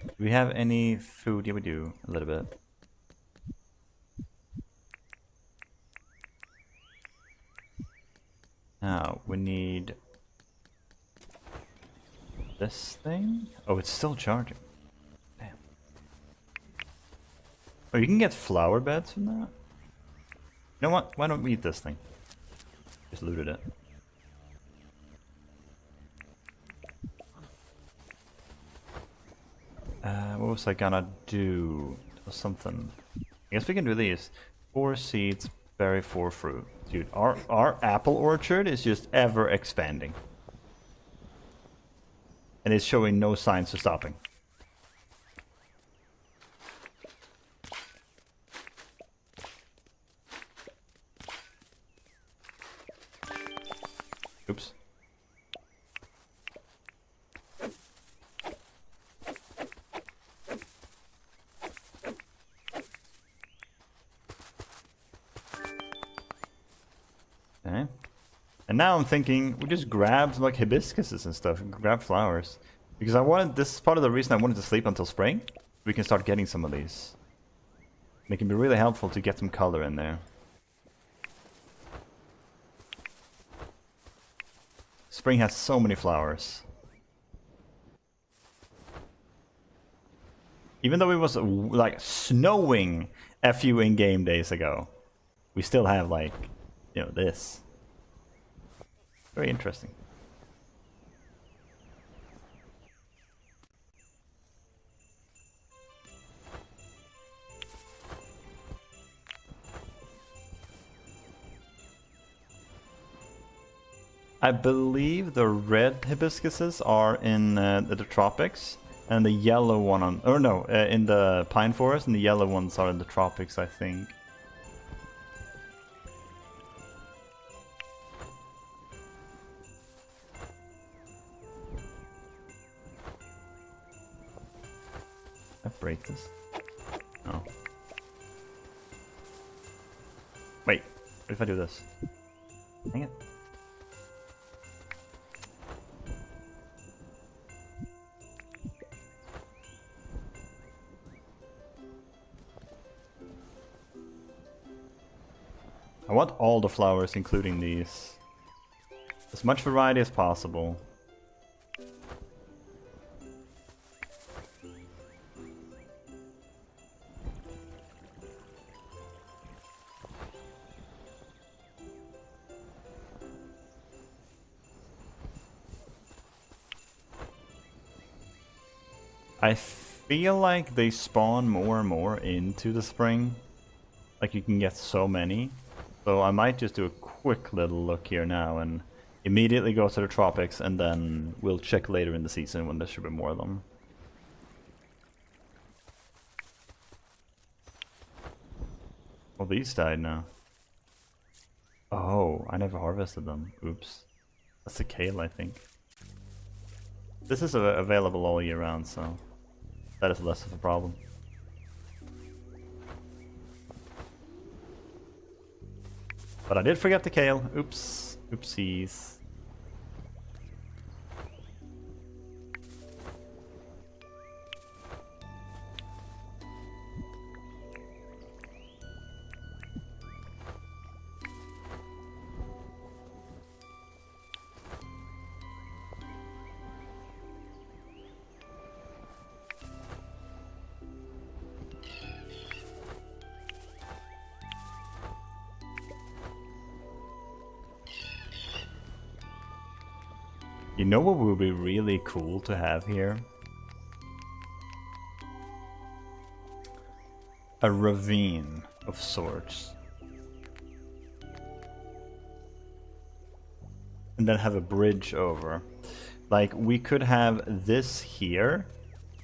Do we have any food? Yeah, we do, a little bit. Now, we need this thing. Oh, it's still charging. Damn. Oh, you can get flower beds from that? You know what? Why don't we eat this thing? Just looted it. What was I gonna do? Something. I guess we can do these. 4 seeds, berry 4 fruit. Dude, our apple orchard is just ever expanding. And it's showing no signs of stopping. Oops. Okay. And now I'm thinking we just grab some, like, hibiscuses and stuff and grab flowers. Because this is part of the reason I wanted to sleep until spring. We can start getting some of these. And it can be really helpful to get some color in there. Spring has so many flowers. Even though it was like snowing a few in-game days ago, we still have, like, you know, this. Very interesting. I believe the red hibiscuses are in the tropics, and the yellow one on, or no, in the pine forest, and the yellow ones are in the tropics, I think. I break this? No. Wait, what if I do this? Dang it. I want all the flowers, including these. As much variety as possible. I feel like they spawn more and more into the spring. Like, you can get so many. So I might just do a quick little look here now and immediately go to the tropics, and then we'll check later in the season when there should be more of them. Well, these died now. Oh, I never harvested them. Oops. That's the kale, I think. This is available all year round, so that is less of a problem. But I did forget the kale. Oops. Oopsies. know what would be really cool to have here? A ravine of sorts. And then have a bridge over. Like, we could have this here,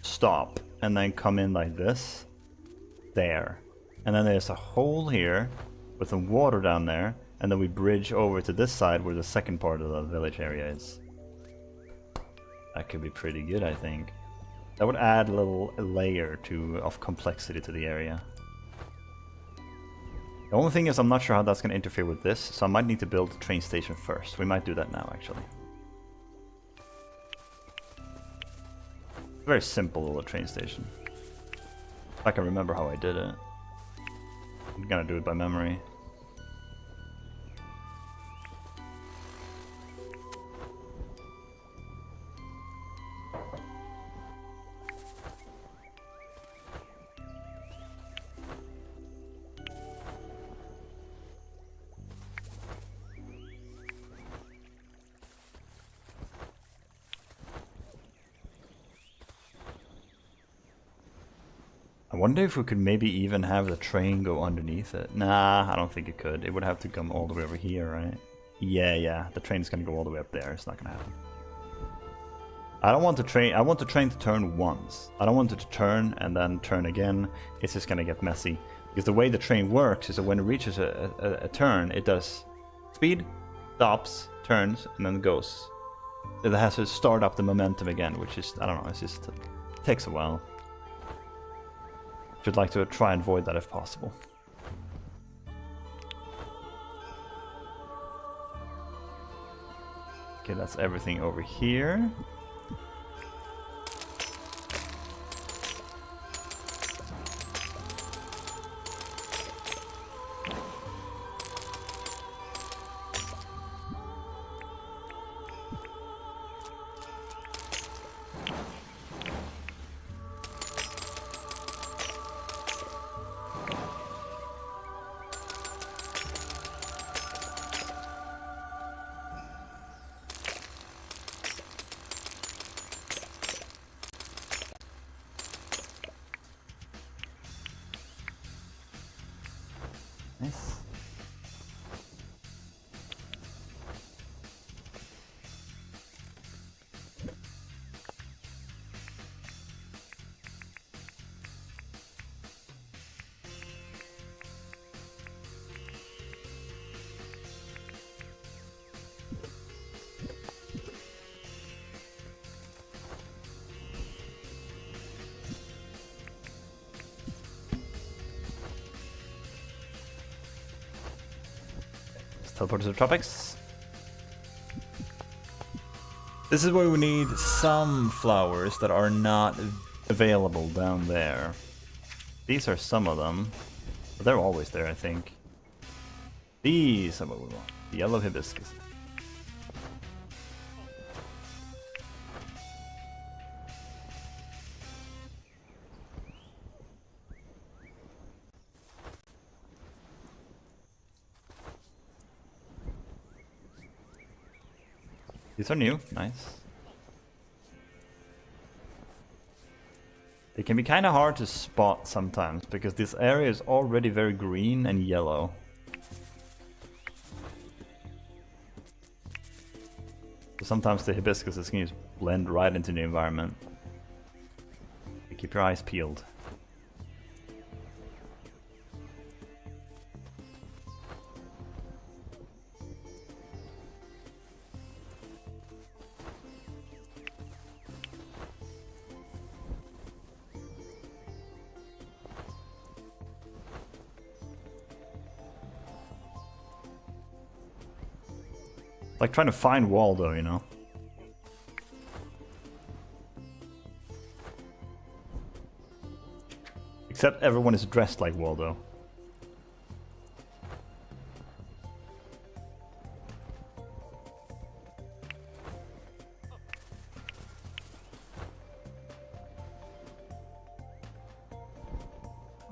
stop, and then come in like this, there. And then there's a hole here with some water down there, and then we bridge over to this side where the second part of the village area is. That could be pretty good, I think. That would add a little layer of complexity to the area. The only thing is I'm not sure how that's going to interfere with this, so I might need to build a train station first. We might do that now, actually. Very simple little train station. If I can remember how I did it. I'm gonna do it by memory. I wonder if we could maybe even have the train go underneath it. Nah, I don't think it could. It would have to come all the way over here, right? Yeah. The train's gonna go all the way up there. It's not gonna happen. I don't want the train. I want the train to turn once. I don't want it to turn and then turn again. It's just gonna get messy. Because the way the train works is that when it reaches a turn, it does speed, stops, turns, and then goes. It has to start up the momentum again, which is, I don't know, it takes a while. Should like to try and avoid that if possible. Okay, that's everything over here. Nice. Teleport to the tropics. This is where we need some flowers that are not available down there. These are some of them, but they're always there, I think. These are what we want. The yellow hibiscus. These are new, nice. They can be kind of hard to spot sometimes because this area is already very green and yellow. So sometimes the hibiscuses can just blend right into the environment. So keep your eyes peeled. Like trying to find Waldo, you know? Except everyone is dressed like Waldo.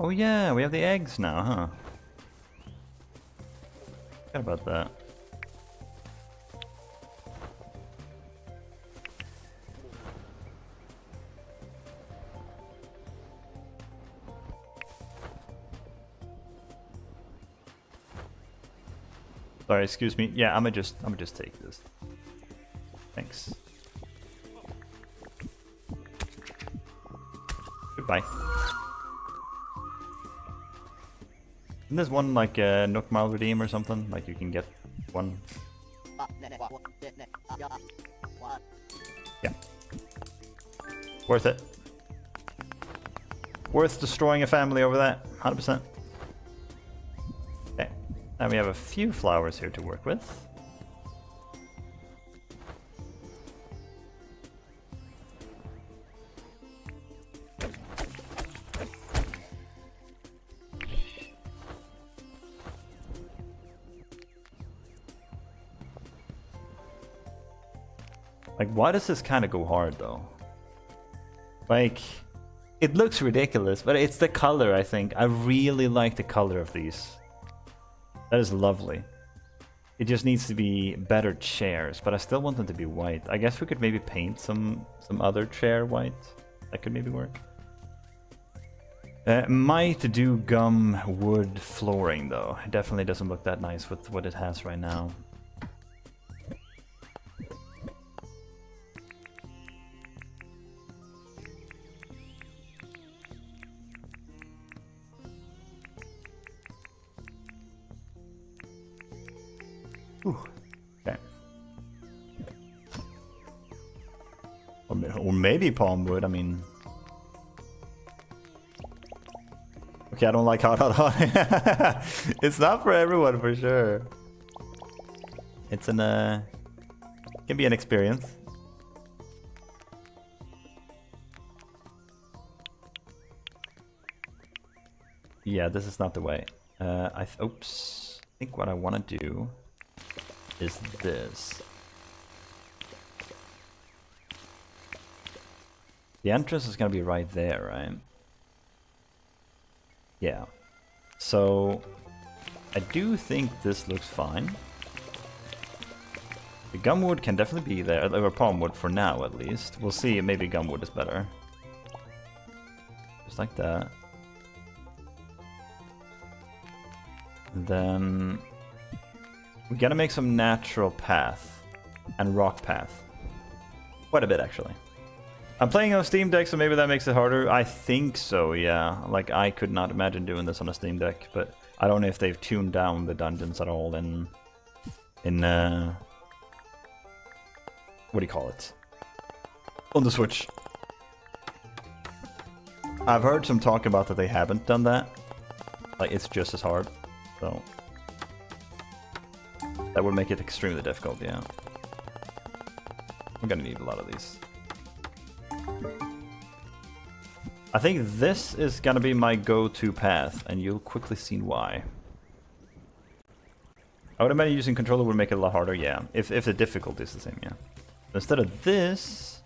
Oh yeah, we have the eggs now, huh? Forgot about that. Sorry, excuse me. Yeah, I'm gonna just take this. Thanks. Goodbye. Isn't this one like a Nook Mile redeem or something? Like you can get one. Yeah. Worth it. Worth destroying a family over that. 100%. Okay. Now we have a few flowers here to work with. Like, why does this kind of go hard, though? Like, it looks ridiculous, but it's the color, I think. I really like the color of these. That is lovely. It just needs to be better chairs, but I still want them to be white. I guess we could maybe paint some other chair white. That could maybe work. Might do gum wood flooring, though. It definitely doesn't look that nice with what it has right now. Ooh, okay. Or maybe palm wood, I mean... Okay, I don't like hot. It's not for everyone, for sure. It's an, can be an experience. Yeah, this is not the way. Oops. I think what I want to do is this. The entrance is going to be right there, right? Yeah. So I do think this looks fine. The gumwood can definitely be there, or palmwood for now at least. We'll see, maybe gumwood is better. Just like that. And then we gotta make some natural path and rock path. Quite a bit, actually. I'm playing on Steam Deck, so maybe that makes it harder. I think so, yeah. Like, I could not imagine doing this on a Steam Deck, but I don't know if they've tuned down the dungeons at all in what do you call it? On the Switch. I've heard some talk about that they haven't done that. Like, it's just as hard, so that would make it extremely difficult, yeah. We're gonna need a lot of these. I think this is gonna be my go-to path, and you'll quickly see why. I would imagine using controller would make it a lot harder, yeah. If the difficulty is the same, yeah. Instead of this...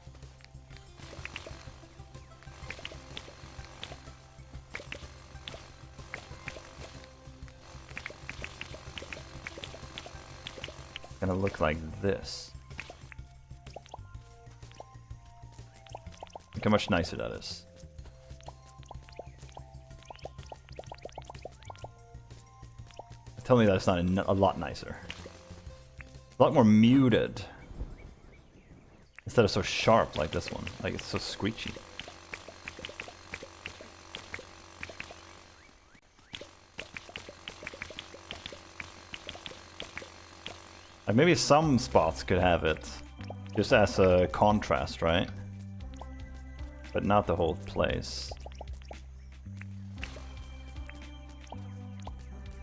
it's gonna look like this. Look how much nicer that is. Tell me that's not a lot nicer. A lot more muted. Instead of so sharp like this one. Like, it's so screechy. Like, maybe some spots could have it. Just as a contrast, right? But not the whole place.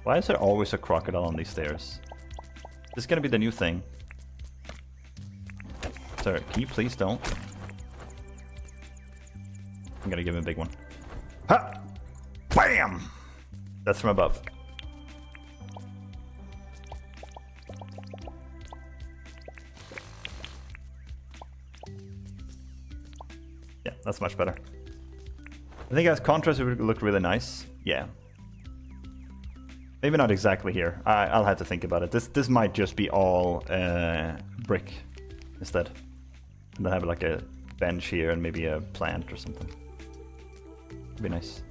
Why is there always a crocodile on these stairs? This is gonna be the new thing. Sir, can you please don't? I'm gonna give him a big one. Ha! BAM! That's from above. Yeah, that's much better. I think as contrast it would look really nice. Yeah. Maybe not exactly here. I'll have to think about it. This might just be all brick instead. And then have like a bench here and maybe a plant or something. Would be nice.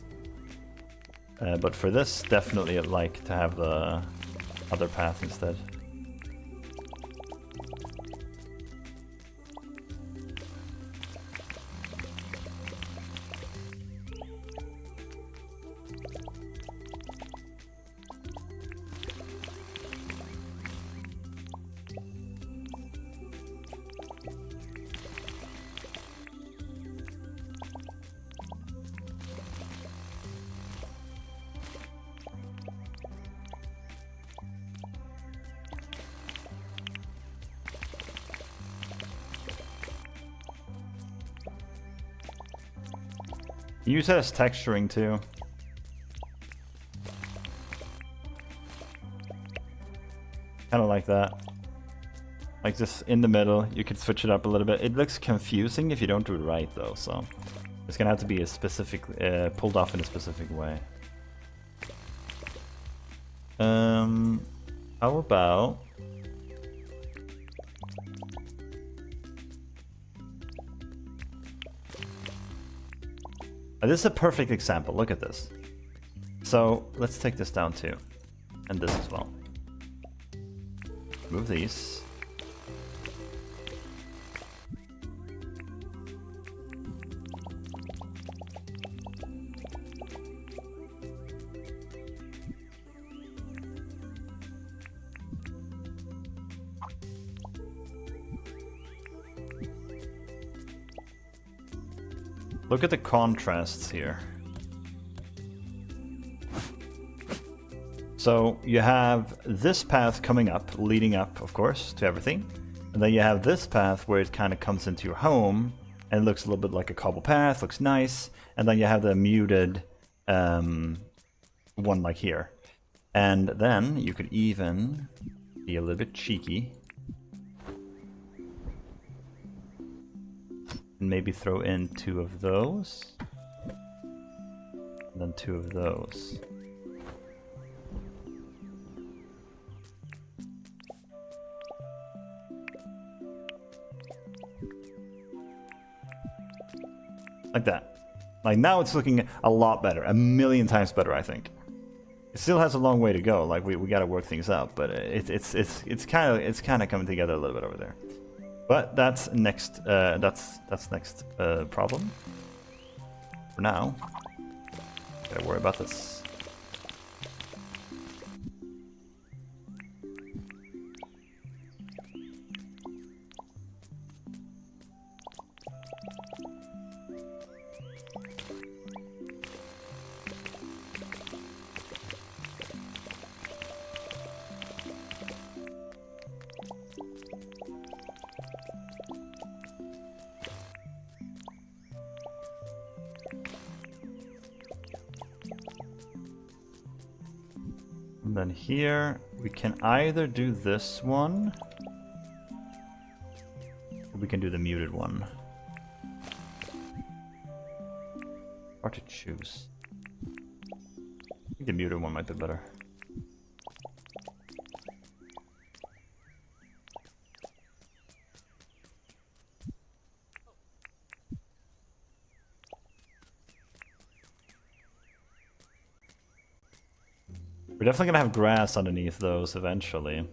But for this, definitely I'd like to have the other path instead. You use it as texturing too. Kind of like that. Like just in the middle, you could switch it up a little bit. It looks confusing if you don't do it right though, so it's gonna have to be a specific, pulled off in a specific way. How about... This is a perfect example, look at this. So let's take this down too, and this as well. Move these. Look at the contrasts here. So you have this path coming up, leading up, of course, to everything. And then you have this path where it kind of comes into your home and looks a little bit like a cobble path, looks nice. And then you have the muted one like here. And then you could even be a little bit cheeky. And maybe throw in 2 of those. And then 2 of those. Like that. Like now it's looking a lot better. A million times better, I think. It still has a long way to go. Like we gotta work things out, but it's kind of coming together a little bit over there. But that's next. That's next problem. For now, gotta worry about this. And then here, we can either do this one, or we can do the muted one. Hard to choose. I think the muted one might be better. We're definitely gonna have grass underneath those eventually.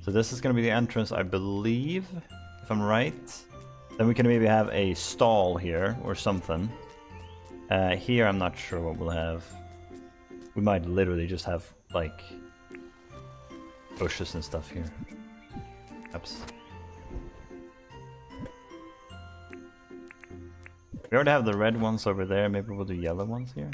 So this is gonna be the entrance, I believe, if I'm right. Then we can maybe have a stall here or something. Here I'm not sure what we'll have. We might literally just have like bushes and stuff here. Oops. We already have the red ones over there, maybe we'll do yellow ones here.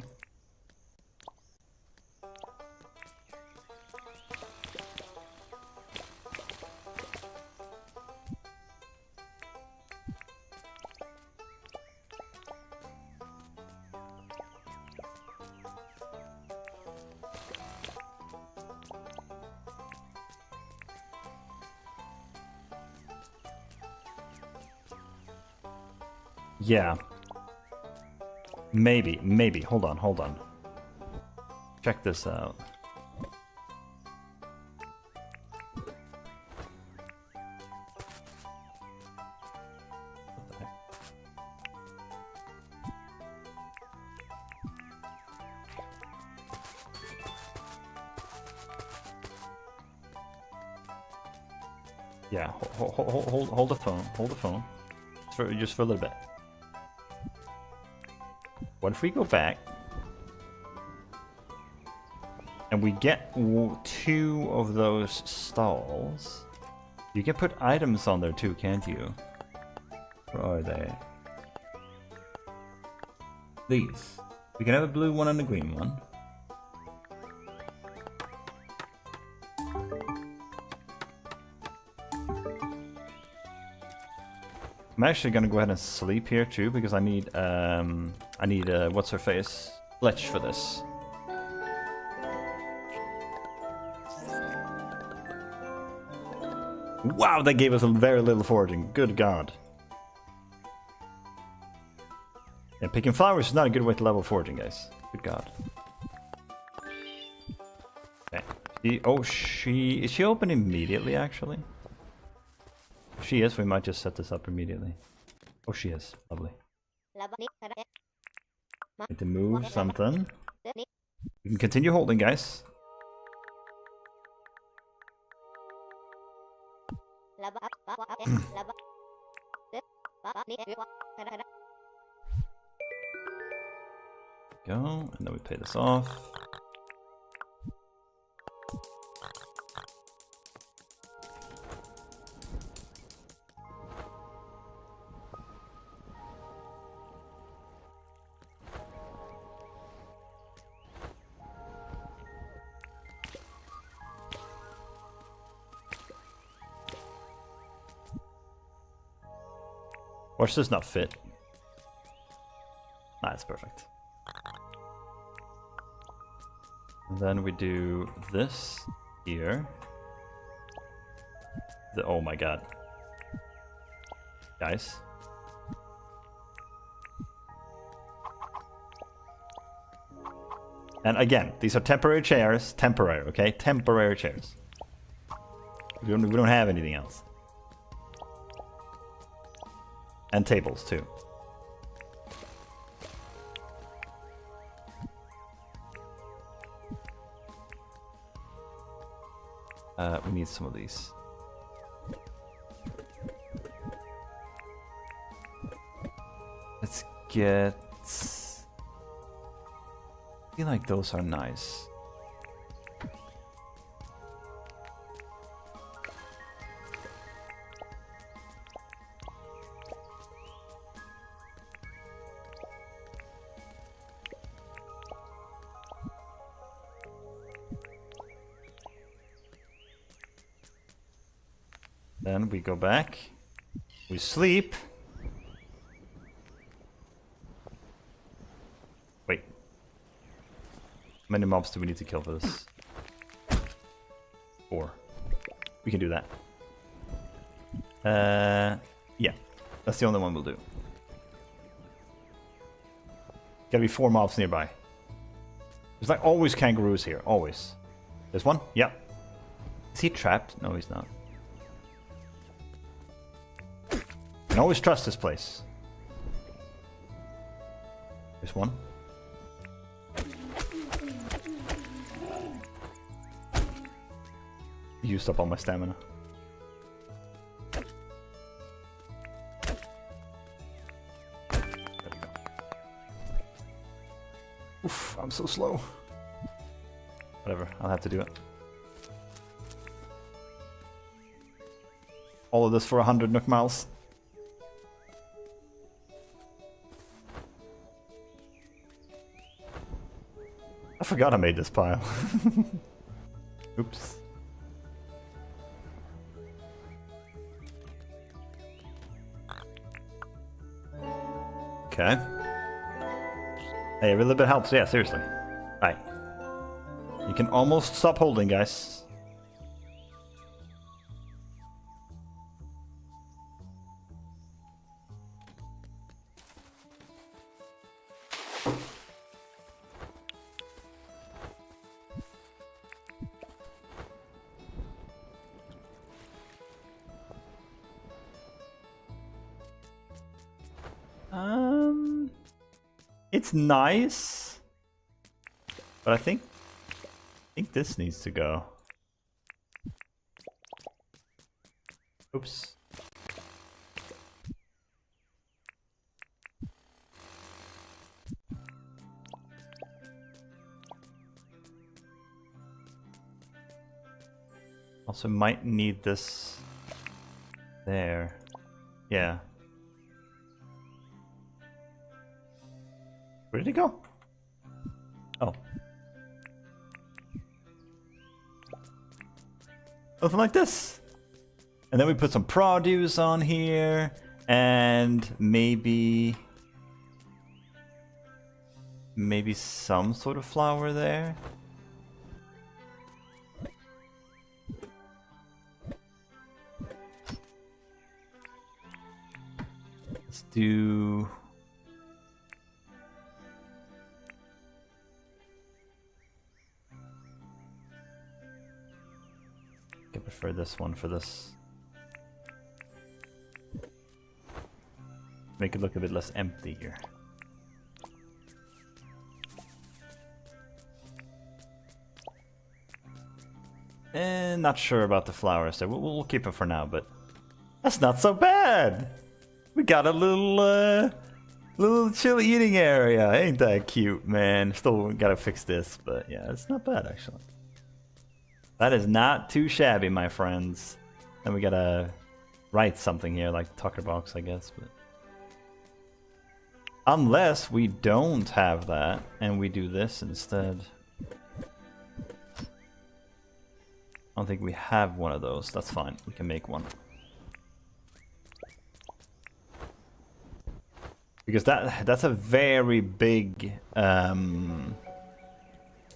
Yeah. Maybe. Hold on. Check this out. Yeah, hold the phone. Hold the phone. Just for a little bit. What if we go back and we get 2 of those stalls? You can put items on there too, can't you? Where are they? These. We can have a blue one and a green one. I'm actually gonna go ahead and sleep here too because I need what's her face? Fletch for this. Wow, that gave us a very little foraging. Good God. Yeah, picking flowers is not a good way to level foraging, guys. Good God. Okay. Is she open immediately, actually? If she is, we might just set this up immediately. Oh, she is. Lovely. Need to move something. You can continue holding, guys. Go, and then we pay this off. Watch this not fit. Nah, it's perfect. And then we do this here. Oh my God. Guys. And again, these are temporary chairs. Temporary, okay? Temporary chairs. We don't have anything else. And tables, too. We need some of these. Let's get... I feel like those are nice. Then we go back, we sleep. Wait. How many mobs do we need to kill for this? 4. We can do that. Yeah. That's the only one we'll do. Gotta be 4 mobs nearby. There's like always kangaroos here, always. There's one? Yeah. Is he trapped? No, he's not. Can always trust this place. There's one. Used up all my stamina. There we go. Oof, I'm so slow. Whatever, I'll have to do it. All of this for 100 Nook miles. I forgot I made this pile. Oops. Okay. Hey, every little bit helps. Yeah, seriously. Right. You can almost stop holding, guys. It's nice, but I think this needs to go. Oops. Also might need this there. Yeah. Where did it go? Oh. Something like this. And then we put some produce on here. And maybe some sort of flower there. Let's do... I prefer this one for this. Make it look a bit less empty here. And not sure about the flowers there. We'll keep it for now, but that's not so bad. We got a little chill eating area. Ain't that cute, man? Still gotta fix this, but yeah, it's not bad actually. That is not too shabby, my friends. And we gotta write something here, like Tucker box, I guess. But unless we don't have that and we do this instead. I don't think we have one of those. That's fine. We can make one. Because that's a very big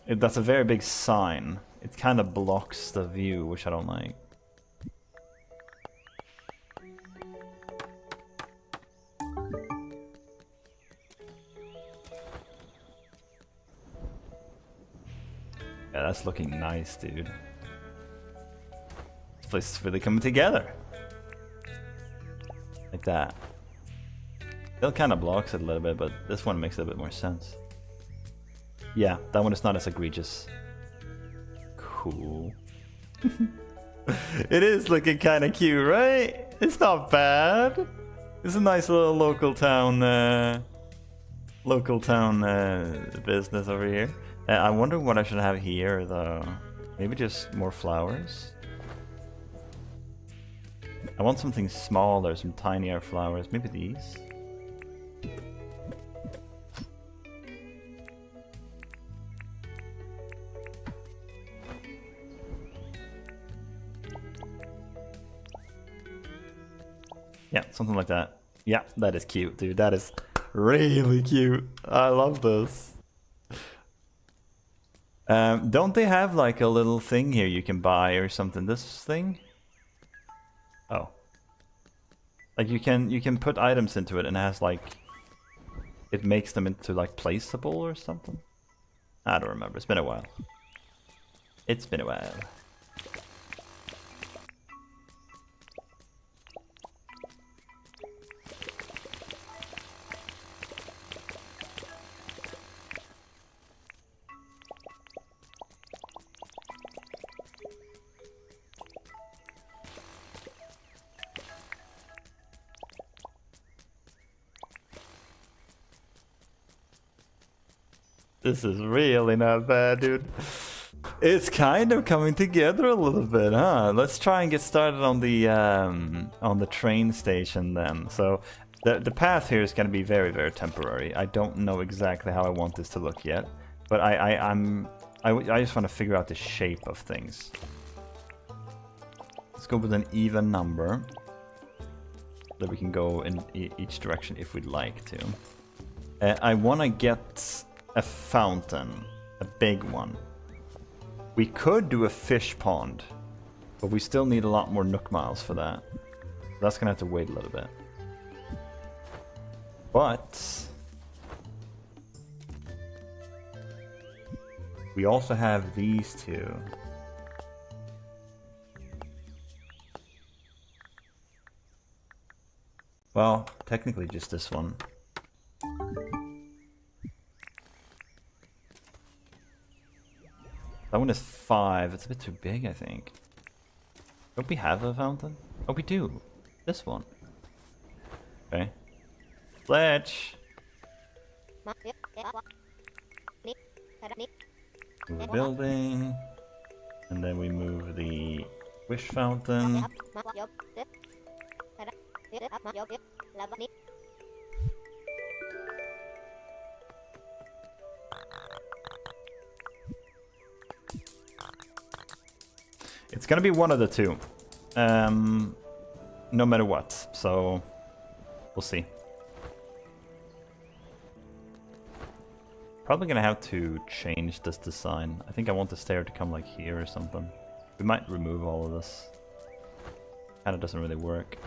that's a very big sign. It kind of blocks the view, which I don't like. Yeah, that's looking nice, dude. This place is really coming together. Like that. It kind of blocks it a little bit, but this one makes a bit more sense. Yeah, that one is not as egregious. Cool. It is looking kind of cute, right? It's not bad. It's a nice little local town business over here. I wonder what I should have here, though. Maybe just more flowers. I want something smaller, some tinier flowers. Maybe these. Yeah, something like that. Yeah, that is cute, dude. That is really cute. I love this. Don't they have like a little thing here you can buy or something? This thing? Oh. Like you can put items into it and it has like... It makes them into like placeable or something? I don't remember. It's been a while. It's been a while. This is really not bad, dude. It's kind of coming together a little bit, huh? Let's try and get started on the train station then. So the path here is going to be very, very temporary. I don't know exactly how I want this to look yet, but I just want to figure out the shape of things. Let's go with an even number that we can go in each direction if we'd like to. I want to get a fountain, a big one. We could do a fish pond, but we still need a lot more Nook miles for that. That's gonna have to wait a little bit. But we also have these two. Well, technically just this one. That one is 5. It's a bit too big, I think. Don't we have a fountain? Oh, we do. This one. Okay. Fletch! Move the building. And then we move the wish fountain. It's gonna be one of the two, no matter what. So We'll see. Probably gonna have to change this design. I think I want the stair to come like here or something. We might remove all of this. Kinda doesn't really work.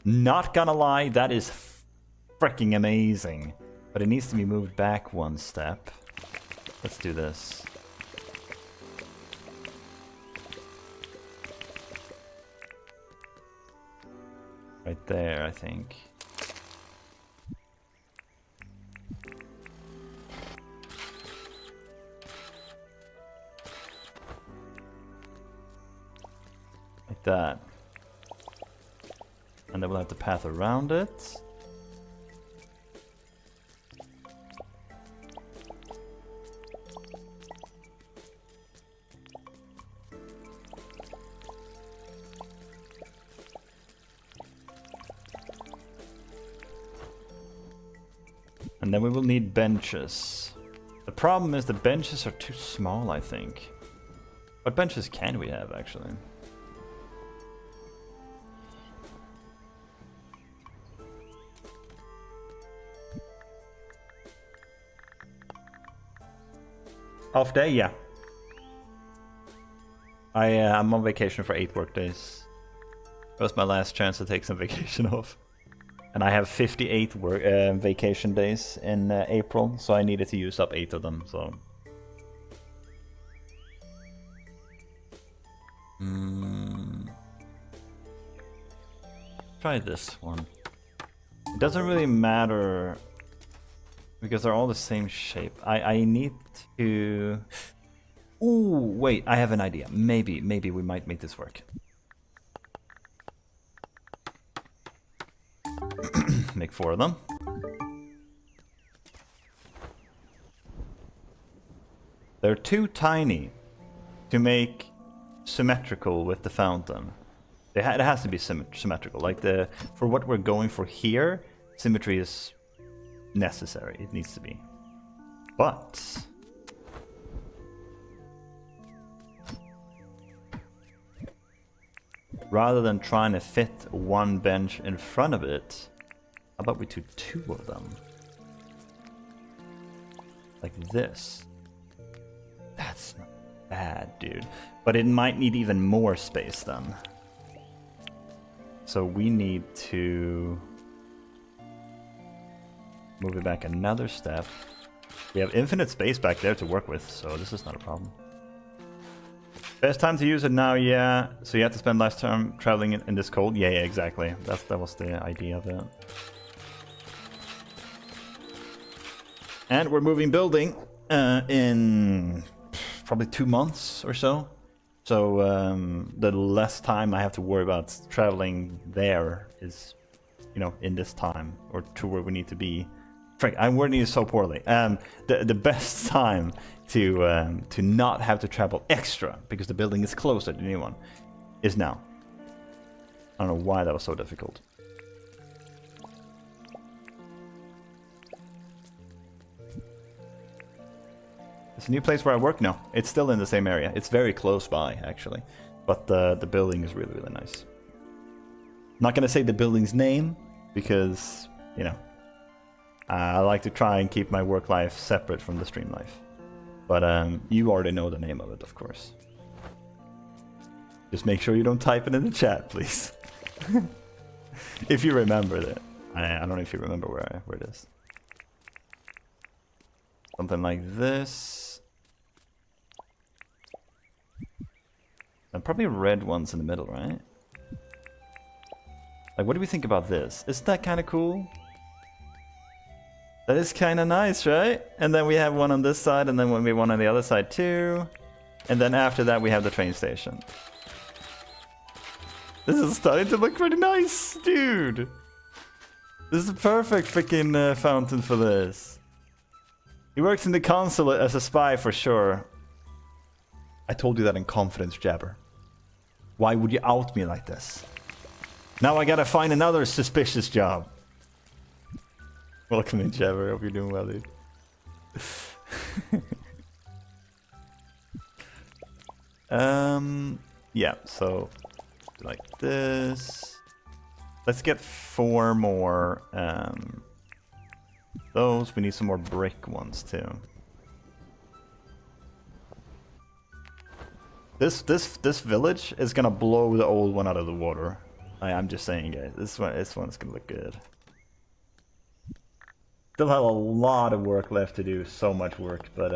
Not gonna lie, that is freaking amazing. But it needs to be moved back one step. Let's do this. Right there, I think. Like that. And then we'll have the path around it. And then we will need benches. The problem is the benches are too small, I think. What benches can we have, actually? Off day, yeah. I'm on vacation for 8 work days. That was my last chance to take some vacation off. And I have 58 vacation days in April, so I needed to use up 8 of them, so... Try this one. It doesn't really matter, because they're all the same shape. I need to... Ooh, wait, I have an idea. Maybe we might make this work. Make 4 of them. They're too tiny to make symmetrical with the fountain. It has to be symmetrical. Like for what we're going for here, symmetry is necessary. It needs to be. But rather than trying to fit one bench in front of it, how about we do 2 of them? Like this. That's not bad, dude. But it might need even more space then. So we need to move it back another step. We have infinite space back there to work with, so this is not a problem. Best time to use it now, yeah. So you have to spend less time traveling in this cold? Yeah, exactly. That was the idea of it. And we're moving building in probably 2 months or so. So the less time I have to worry about traveling there is, you know, in this time or to where we need to be. Frank, I'm wording it so poorly. The best time to not have to travel extra because the building is closer to the new one is now. I don't know why that was so difficult. It's a new place where I work? No, it's still in the same area. It's very close by, actually. But the building is really, really nice. Not gonna say the building's name, because, you know, I like to try and keep my work life separate from the stream life. But you already know the name of it, of course. Just make sure you don't type it in the chat, please. If you remember it. I don't know if you remember where it is. Something like this. And probably red ones in the middle, right? Like, what do we think about this? Isn't that kind of cool? That is kind of nice, right? And then we have one on this side, and then maybe one on the other side too. And then after that, we have the train station. This is starting to look pretty nice, dude. This is a perfect freaking fountain for this. He works in the consulate as a spy for sure. I told you that in confidence, Jabber. Why would you out me like this? Now I gotta find another suspicious job. Welcome in, Jabber. Hope you're doing well, dude. Yeah, so like this. Let's get 4 more those. We need some more brick ones too. This village is gonna blow the old one out of the water. I'm just saying, guys. This one's gonna look good. Still have a lot of work left to do, so much work, but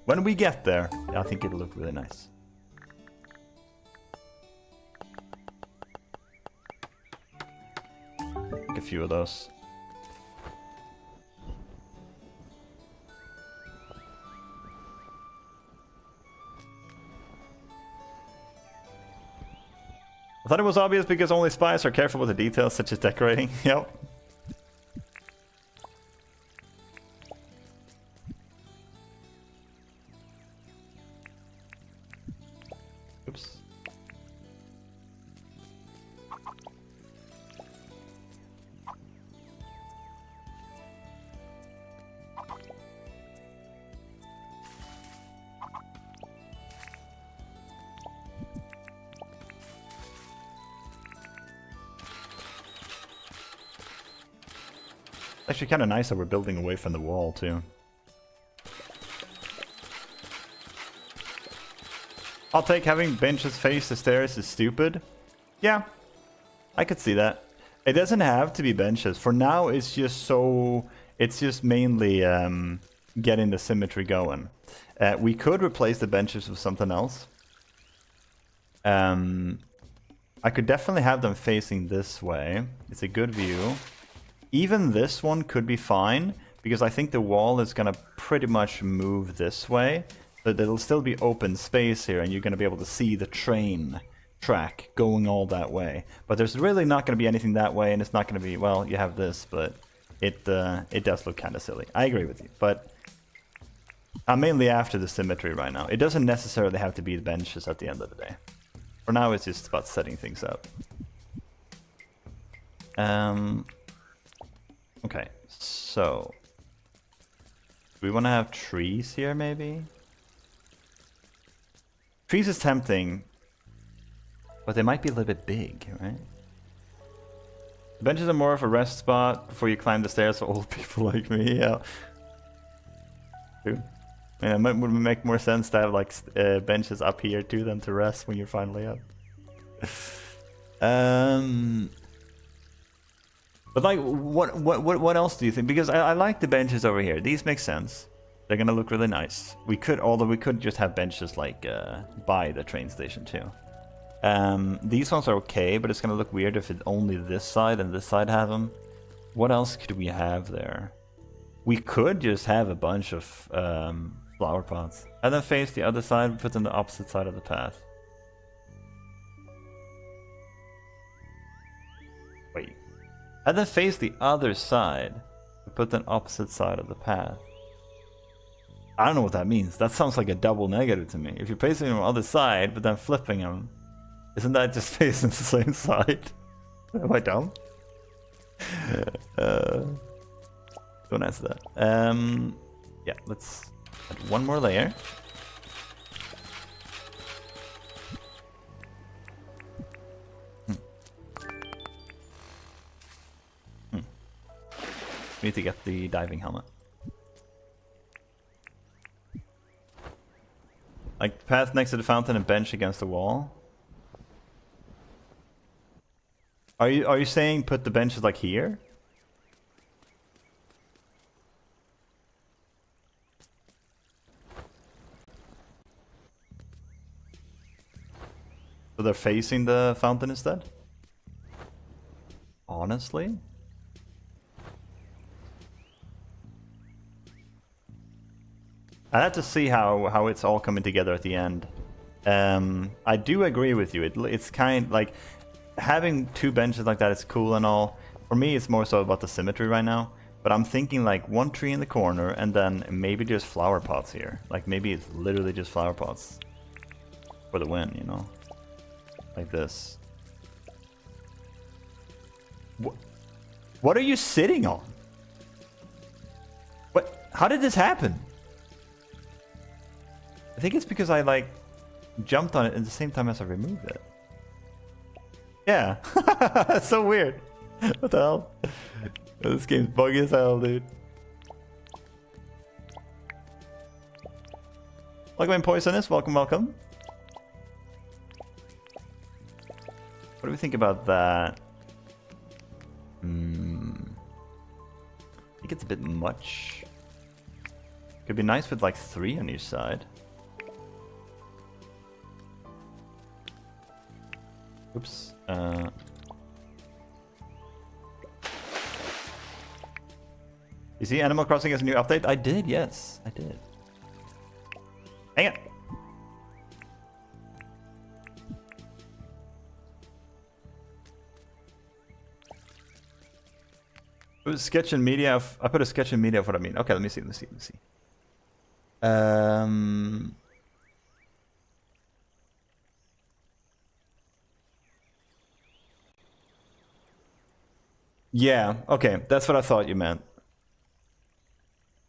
when we get there, I think it'll look really nice. A few of those. I thought it was obvious because only spies are careful with the details such as decorating. Yep. Oops. Actually kind of nice that we're building away from the wall too. I'll take having benches face the stairs is stupid. Yeah, I could see that. It doesn't have to be benches. For now, it's just so... It's just mainly getting the symmetry going. We could replace the benches with something else. I could definitely have them facing this way. It's a good view. Even this one could be fine, because I think the wall is going to pretty much move this way. But there'll still be open space here, and you're going to be able to see the train track going all that way. But there's really not going to be anything that way, and it's not going to be... Well, you have this, but it does look kind of silly. I agree with you, but I'm mainly after the symmetry right now. It doesn't necessarily have to be the benches at the end of the day. For now, it's just about setting things up. Okay, so we want to have trees here, maybe? Trees is tempting, but they might be a little bit big, right? The benches are more of a rest spot before you climb the stairs for old people like me, yeah. True. Yeah, it would make more sense to have like benches up here too than to rest when you're finally up. But like, what else do you think? Because I like the benches over here. These make sense. They're gonna look really nice. We could, although we could just have benches like by the train station too. These ones are okay, but it's gonna look weird if it only this side and this side have them. What else could we have there? We could just have a bunch of flower pots and then face the other side, put on the opposite side of the path. Wait. And then face the other side, put an opposite side of the path. I don't know what that means. That sounds like a double negative to me. If you're facing them on the other side, but then flipping them, isn't that just facing the same side? Am I dumb? Don't answer that. Yeah, let's add one more layer. We need to get the diving helmet. Like path next to the fountain and bench against the wall. Are you saying put the benches like here? So they're facing the fountain instead? Honestly? I have to see how it's all coming together at the end. I do agree with you. It's kind like having two benches like that is cool and all. For me, it's more so about the symmetry right now. But I'm thinking like one tree in the corner and then maybe just flower pots here. Like maybe it's literally just flower pots for the win, you know? Like this. What are you sitting on? What? How did this happen? I think it's because I like jumped on it at the same time as I removed it. Yeah. That's so weird. What the hell? This game's buggy as hell, dude. Welcome in, Poisonous. Welcome, welcome. What do we think about that? I think it's a bit much. Could be nice with like 3 on each side. Oops. You see Animal Crossing has a new update? I did, yes. I did. Hang it! It was sketch in media of, I put a sketch in media of what I mean. Okay, let me see. Yeah, okay, that's what I thought you meant.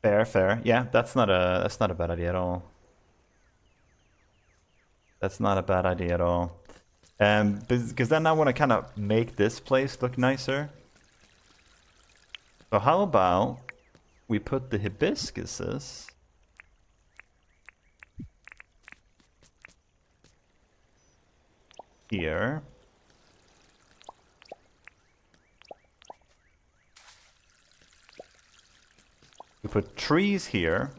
Fair. Yeah, that's not a bad idea at all. That's not a bad idea at all. Because then I want to kind of make this place look nicer. So how about we put the hibiscuses here. We put trees here.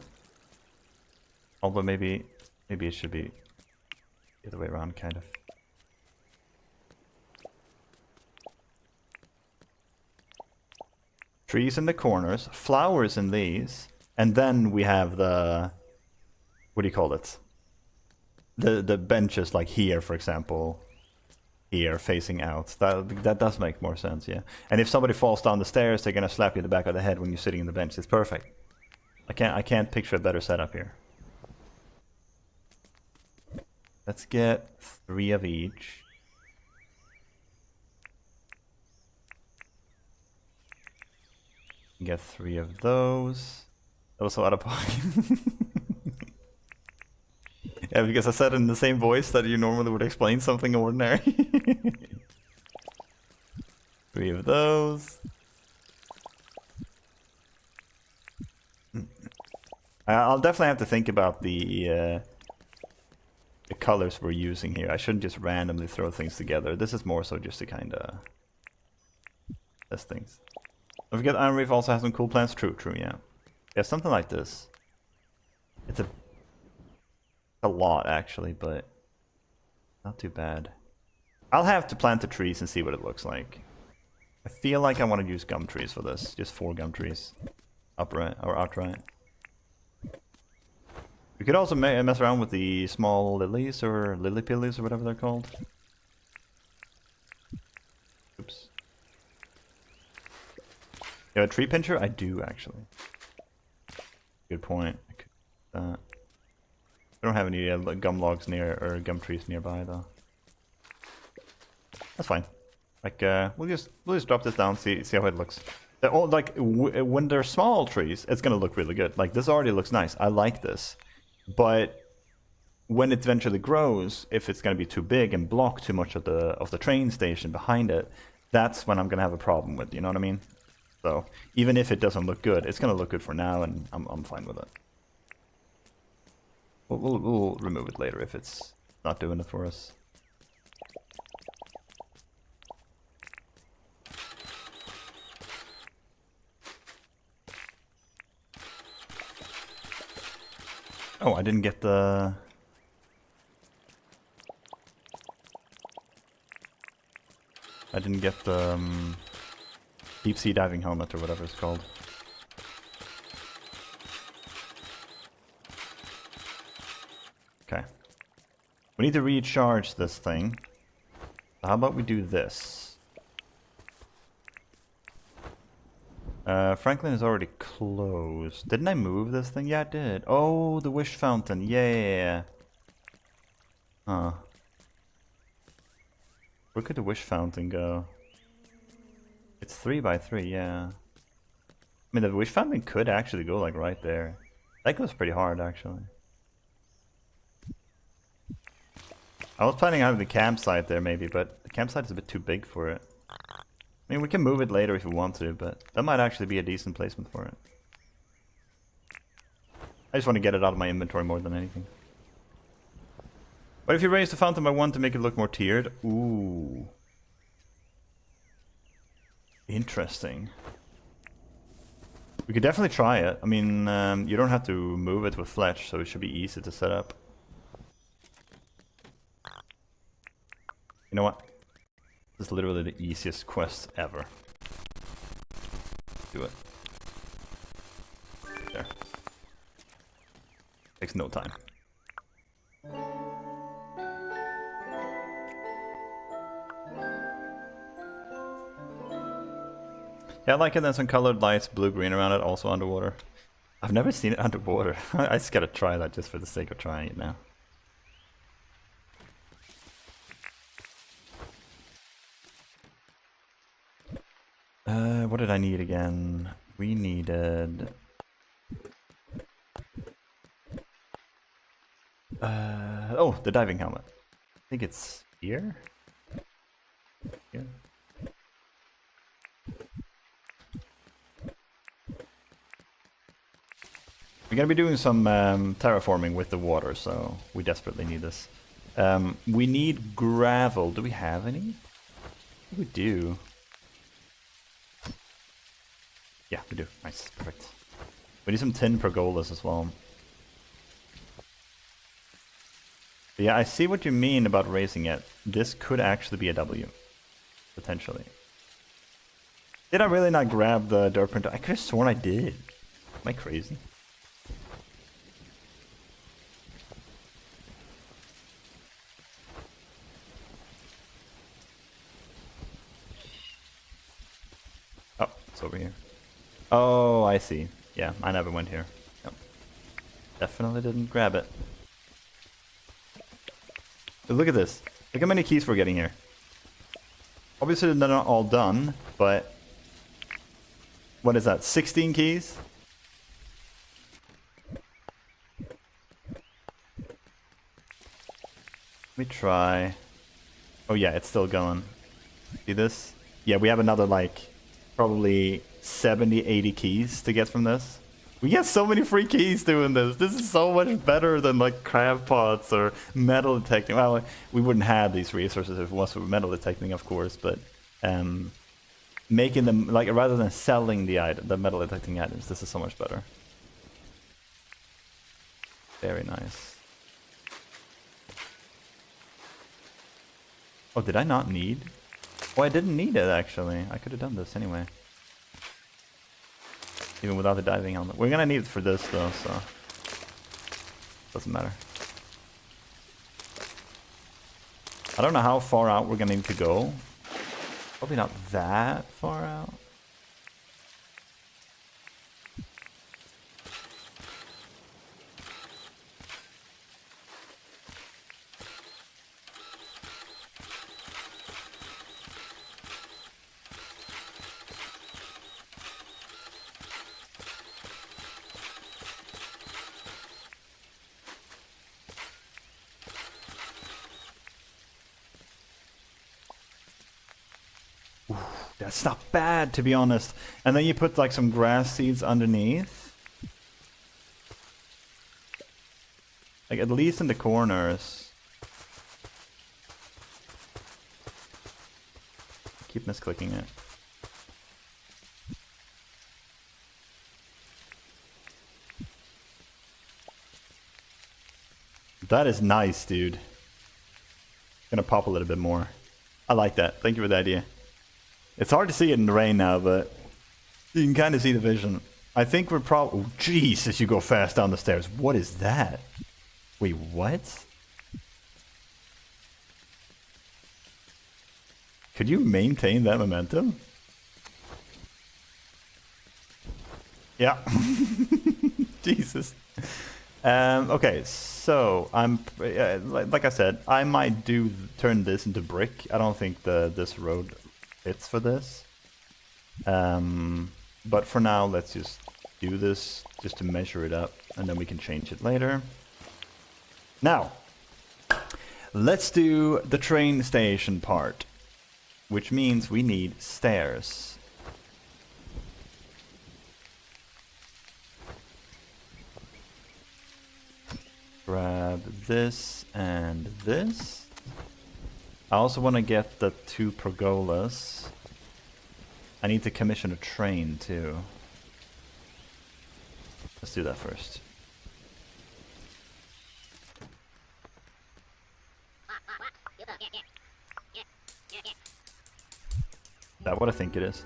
Although maybe it should be the other way around, kind of. Trees in the corners, flowers in these, and then we have the, what do you call it? The benches, like here, for example, here facing out. That does make more sense, yeah. And if somebody falls down the stairs, they're gonna slap you in the back of the head when you're sitting in the bench. It's perfect. I can't picture a better setup here. Let's get 3 of each. Get 3 of those. That was a lot of pocket. Yeah, because I said in the same voice that you normally would explain something ordinary. 3 of those. I'll definitely have to think about the colors we're using here. I shouldn't just randomly throw things together. This is more so just to kind of test things. Don't forget Iron Reef also has some cool plants. True, yeah. Yeah, something like this. It's a lot actually, but not too bad. I'll have to plant the trees and see what it looks like. I feel like I want to use gum trees for this. Just 4 gum trees. Upright or outright. We could also mess around with the small lilies or lily pillies or whatever they're called. Oops. You have a tree pincher? I do, actually. Good point. I could do that. I don't have any gum logs near, or gum trees nearby, though. That's fine. Like, we'll just drop this down, see how it looks. All, like, when they're small trees, it's gonna look really good. Like, this already looks nice. I like this. But when it eventually grows, if it's gonna be too big and block too much of the train station behind it, that's when I'm gonna have a problem with, you know what I mean? So even if it doesn't look good, it's gonna look good for now, and I'm fine with it. We'll remove it later if it's not doing it for us. Oh, I didn't get the... deep sea diving helmet or whatever it's called. Okay. We need to recharge this thing. How about we do this? Franklin is already closed. Didn't I move this thing? Yeah, I did. Oh, the wish fountain. Yeah. Huh. Where could the wish fountain go? It's 3 by 3, yeah. I mean, the wish fountain could actually go like right there. That goes pretty hard, actually. I was planning on having the campsite there maybe, but the campsite is a bit too big for it. I mean, we can move it later if we want to, but that might actually be a decent placement for it. I just want to get it out of my inventory more than anything. But if you raise the fountain by 1 to make it look more tiered, ooh. Interesting. We could definitely try it. I mean, you don't have to move it with Fletch, so it should be easy to set up. You know what? This is literally the easiest quest ever. Do it. There. Takes no time. Yeah, I like it. There's some colored lights, blue-green around it, also underwater. I've never seen it underwater. I just gotta try that just for the sake of trying it now. What did I need again? We needed... oh, the diving helmet. I think it's here? Here? We're gonna be doing some terraforming with the water, so we desperately need this. We need gravel. Do we have any? We do. Yeah, we do. Nice. Perfect. We need some tin pergolas as well. But yeah, I see what you mean about raising it. This could actually be a W. Potentially. Did I really not grab the dirt printer? I could have sworn I did. Am I crazy? Oh, it's over here. Oh, I see. Yeah, I never went here. Yep. Definitely didn't grab it. But look at this. Look how many keys we're getting here. Obviously they're not all done, but... What is that? 16 keys? Let me try... Oh yeah, it's still going. See this? Yeah, we have another like... Probably 70, 80 keys to get from this. We get so many free keys doing this. This is so much better than like crab pots or metal detecting. Well, we wouldn't have these resources if it was for metal detecting, of course, but making them, like, rather than selling the metal detecting items, this is so much better. Very nice. Oh, did I not need? Oh, I didn't need it, actually. I could have done this anyway. Even without the diving helmet. We're gonna need it for this, though, so... Doesn't matter. I don't know how far out we're gonna need to go. Probably not that far out. That's not bad, to be honest. And then you put like some grass seeds underneath. Like at least in the corners. Keep misclicking it. That is nice, dude. Gonna pop a little bit more. I like that. Thank you for the idea. It's hard to see it in the rain now, but you can kind of see the vision. I think we're probably... Oh, jeez, as you go fast down the stairs. What is that? Wait, what? Could you maintain that momentum? Yeah. Jesus. Okay, so I'm... like I said, I might turn this into brick. I don't think this road... fits for this, but for now let's just do this just to measure it up, and then we can change it later. Now, let's do the train station part, which means we need stairs. Grab this and this. I also want to get the 2 pergolas. I need to commission a train too. Let's do that first. Is that what I think it is?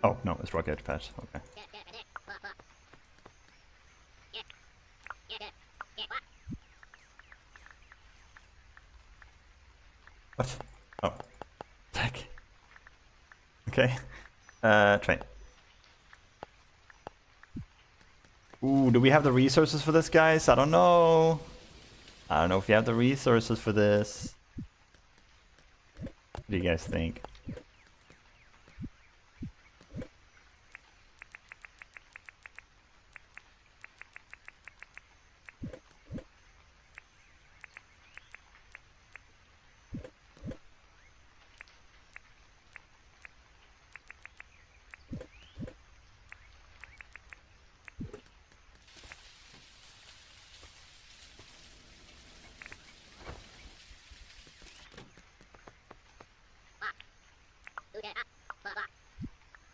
Oh, no, it's rock edge patch. Okay. What? Oh. Heck. Okay. Train. Ooh, do we have the resources for this, guys? I don't know. I don't know if you have the resources for this. What do you guys think?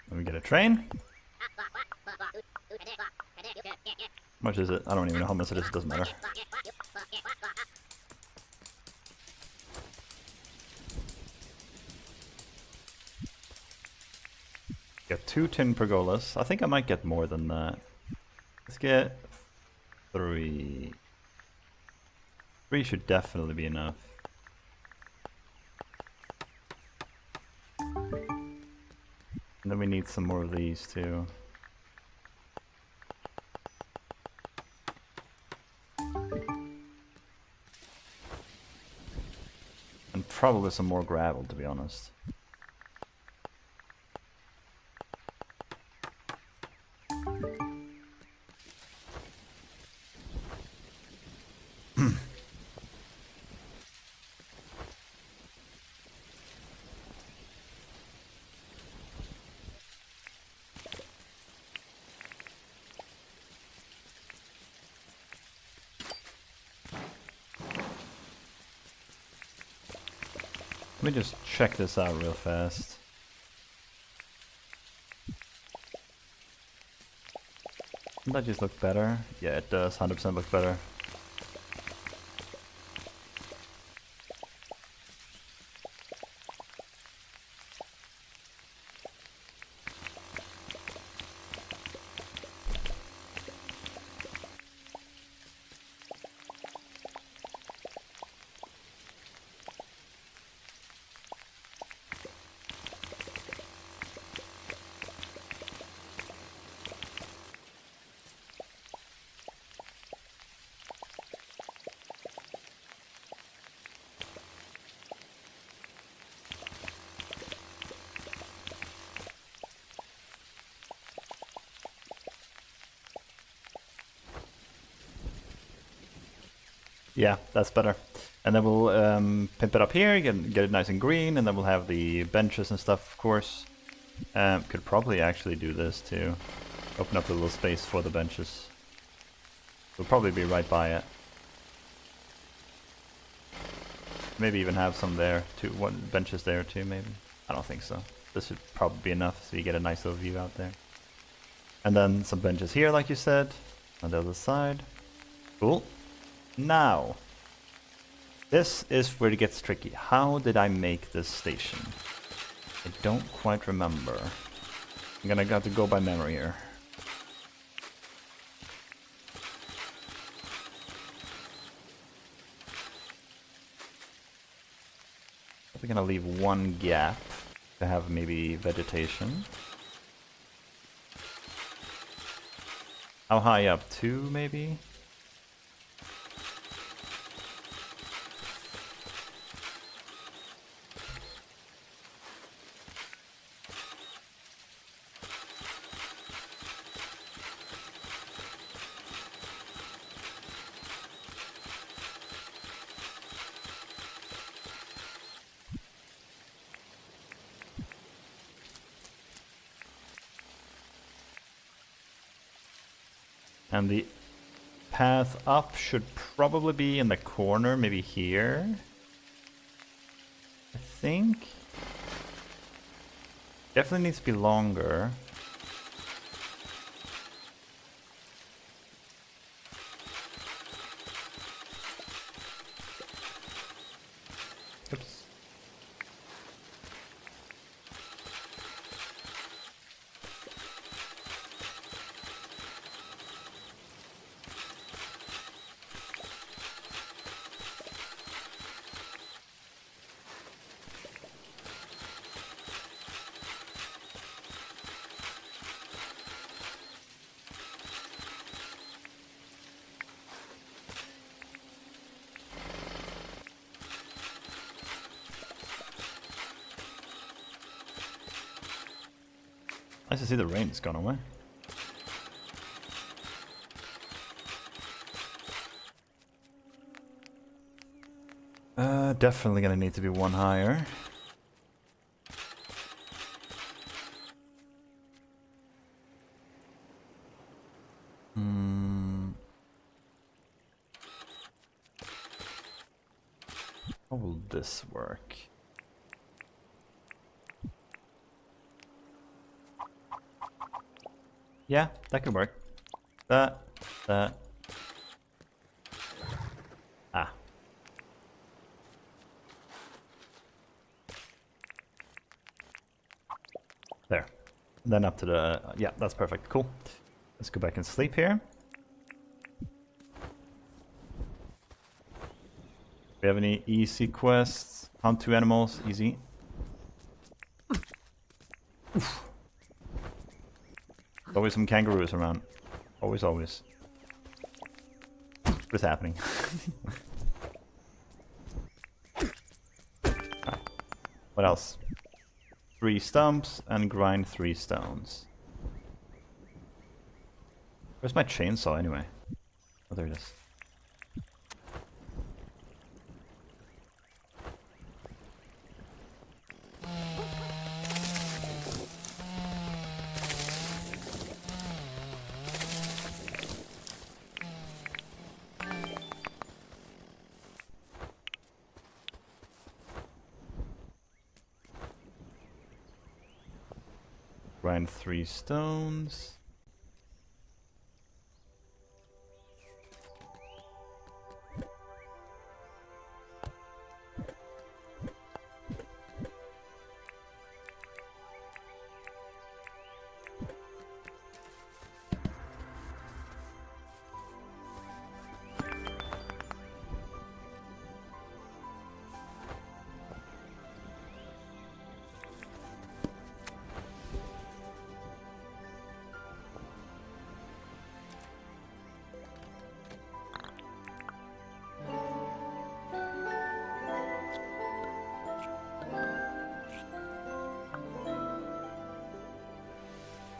Let me get a train. How much is it? I don't even know how much it is, it doesn't matter. Get 2 tin pergolas. I think I might get more than that. Let's get 3. 3 should definitely be enough. And then we need some more of these too. And probably some more gravel, to be honest. Let me just check this out real fast. Doesn't that just look better? Yeah, it does 100% look better. Yeah, that's better. And then we'll pimp it up here, get it nice and green, and then we'll have the benches and stuff, of course. Could probably actually do this too. Open up a little space for the benches. We'll probably be right by it. Maybe even have some there too. What benches there too, maybe? I don't think so. This should probably be enough so you get a nice little view out there. And then some benches here, like you said, on the other side. Cool. Now, this is where it gets tricky. How did I make this station? I don't quite remember. I'm gonna have to go by memory here. We're gonna leave one gap to have maybe vegetation. How high up? 2 maybe? And the path up should probably be in the corner, maybe here. I think. Definitely needs to be longer. Oops. Nice to see the rain's gone away. Definitely gonna need to be one higher. How will this work? Yeah, that could work. That. Ah. There. Then up to the... yeah, that's perfect. Cool. Let's go back and sleep here. Do we have any easy quests? Hunt 2 animals. Easy. Oof. Always some kangaroos around. Always, always. What's happening? Ah. What else? 3 stumps and grind 3 stones. Where's my chainsaw anyway? Oh, there it is. Grind 3 stones.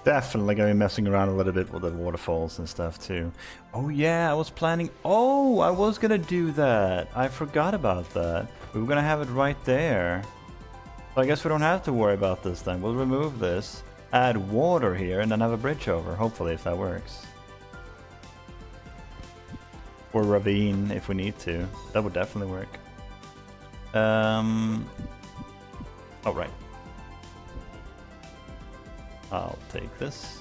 Definitely gonna be messing around a little bit with the waterfalls and stuff too. Oh yeah, I was planning... oh, I was gonna do that. I forgot about that. We were gonna have it right there. So I guess we don't have to worry about this then. We'll remove this, add water here, and then have a bridge over, hopefully, if that works. Or ravine if we need to. That would definitely work. Oh, right. I'll take this.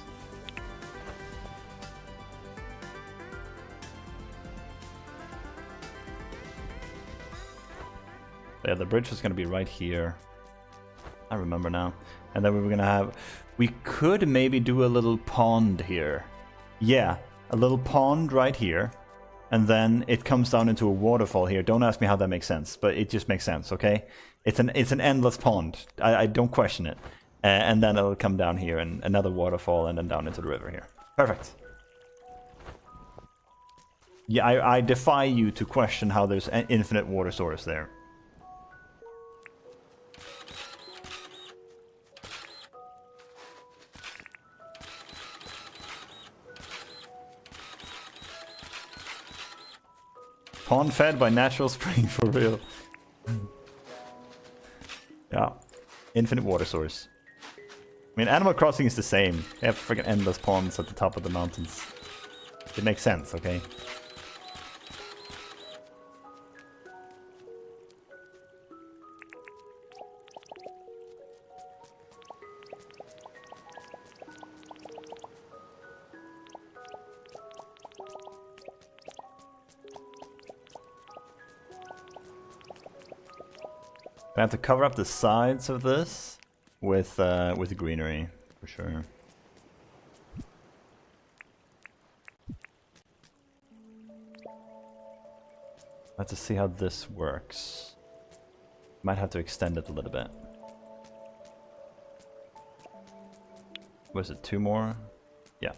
Yeah, the bridge is going to be right here. I remember now. And then we were going to have... we could maybe do a little pond here. Yeah, a little pond right here. And then it comes down into a waterfall here. Don't ask me how that makes sense, but it just makes sense, okay? It's an endless pond. I don't question it. And then it'll come down here and another waterfall and then down into the river here. Perfect. Yeah, I defy you to question how there's an infinite water source there. Pond fed by natural spring, for real. Yeah, infinite water source. I mean, Animal Crossing is the same. They have freaking endless ponds at the top of the mountains. It makes sense, okay? I have to cover up the sides of this with greenery, for sure. I have to see how this works. Might have to extend it a little bit. Was it 2 more? Yeah.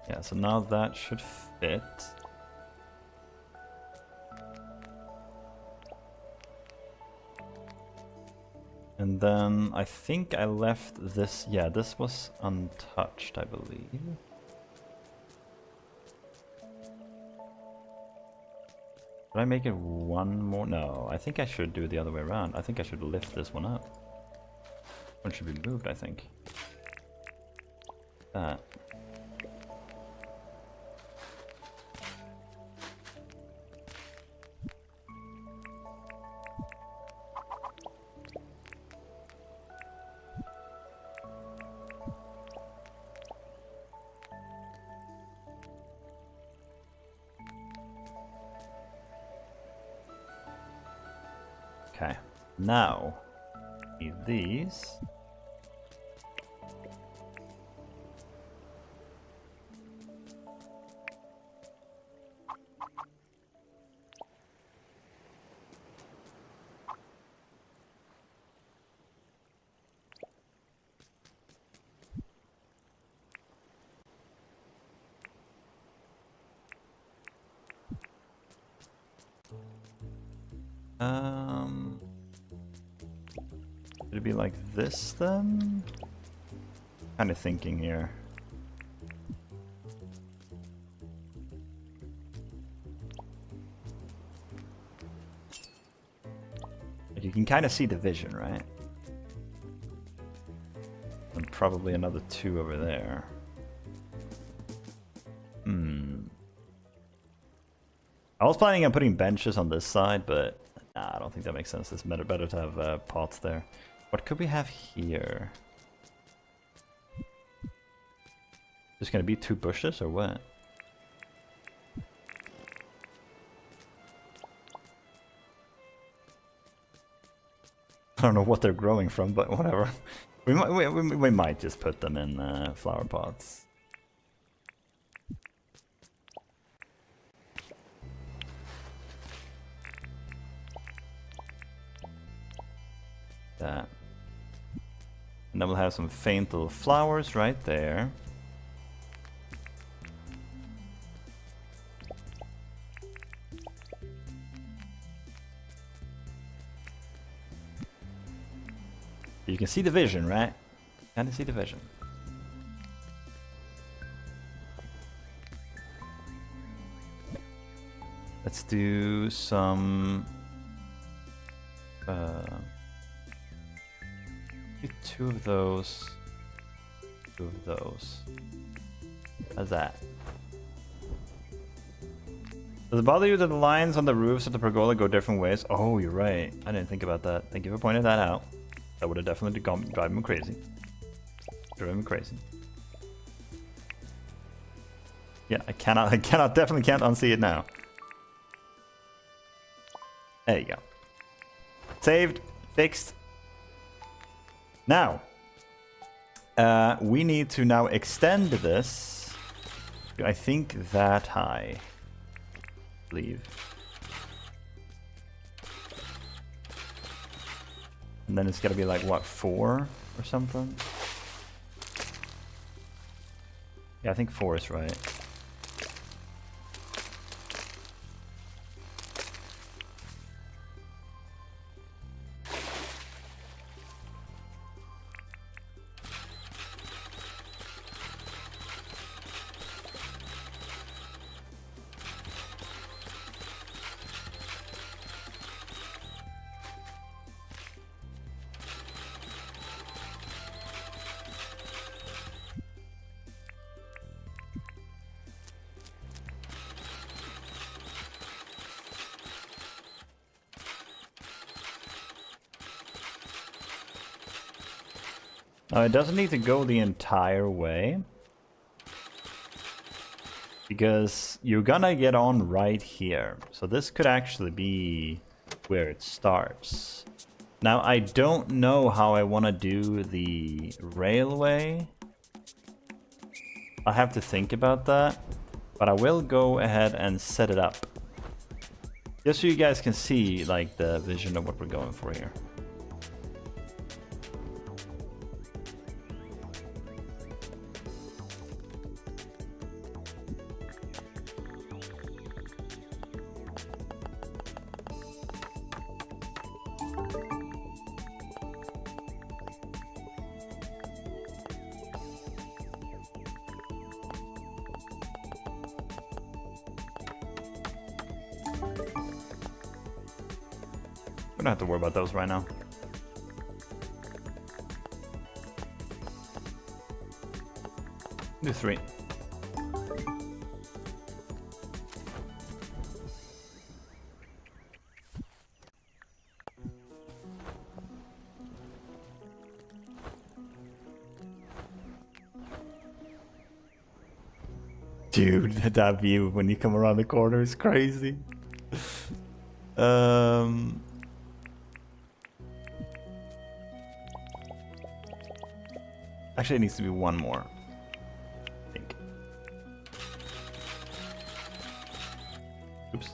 Yeah, so now that should fit. And then I think I left this, yeah, this was untouched, I believe. Did I make it 1 more? No, I think I should do it the other way around. I think I should lift this one up. One should be moved, I think. That. Okay, now need these. Would it be like this then? Kind of thinking here. Like you can kind of see the vision, right? And probably another 2 over there. I was planning on putting benches on this side, but nah, I don't think that makes sense. It's better to have pots there. What could we have here? Just gonna be 2 bushes or what? I don't know what they're growing from, but whatever. We might just put them in flower pots. That. And then we'll have some faint little flowers right there. You can see the vision, right? Kind of see the vision. Let's do some... 2 of those. 2 of those. How's that? Does it bother you that the lines on the roofs of the pergola go different ways? Oh, you're right. I didn't think about that. Thank you for pointing that out. That would have definitely driven me crazy. Driven me crazy. Yeah, I definitely can't unsee it now. There you go. Saved. Fixed. Now, we need to now extend this to, I think, that high. I believe. And then it's gotta be like, what, 4 or something? Yeah, I think 4 is right. It doesn't need to go the entire way, because you're gonna get on right here. So this could actually be where it starts. Now, I don't know how I want to do the railway. I'll have to think about that, but I will go ahead and set it up. Just so you guys can see, like, the vision of what we're going for here. We don't have to worry about those right now. Do 3. Dude, that view when you come around the corner is crazy. Actually, it needs to be one more, I think. Oops.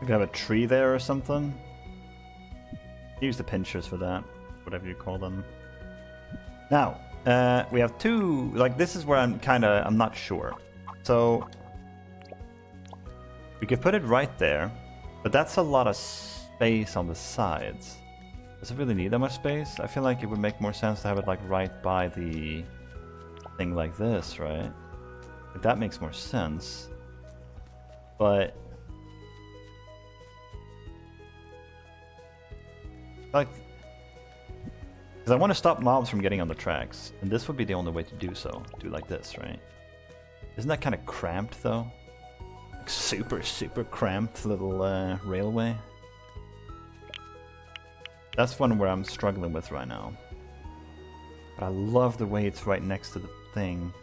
We could have a tree there or something. Use the pinchers for that, whatever you call them. Now, we have 2, like this is where I'm not sure. So, we could put it right there, but that's a lot of space on the sides. Does it really need that much space? I feel like it would make more sense to have it like right by the thing like this, right? Like, that makes more sense. But like, because I want to stop mobs from getting on the tracks, and this would be the only way to do so. Do like this, right? Isn't that kind of cramped, though? Like super, super cramped little railway. That's one where I'm struggling with right now. But I love the way it's right next to the thing.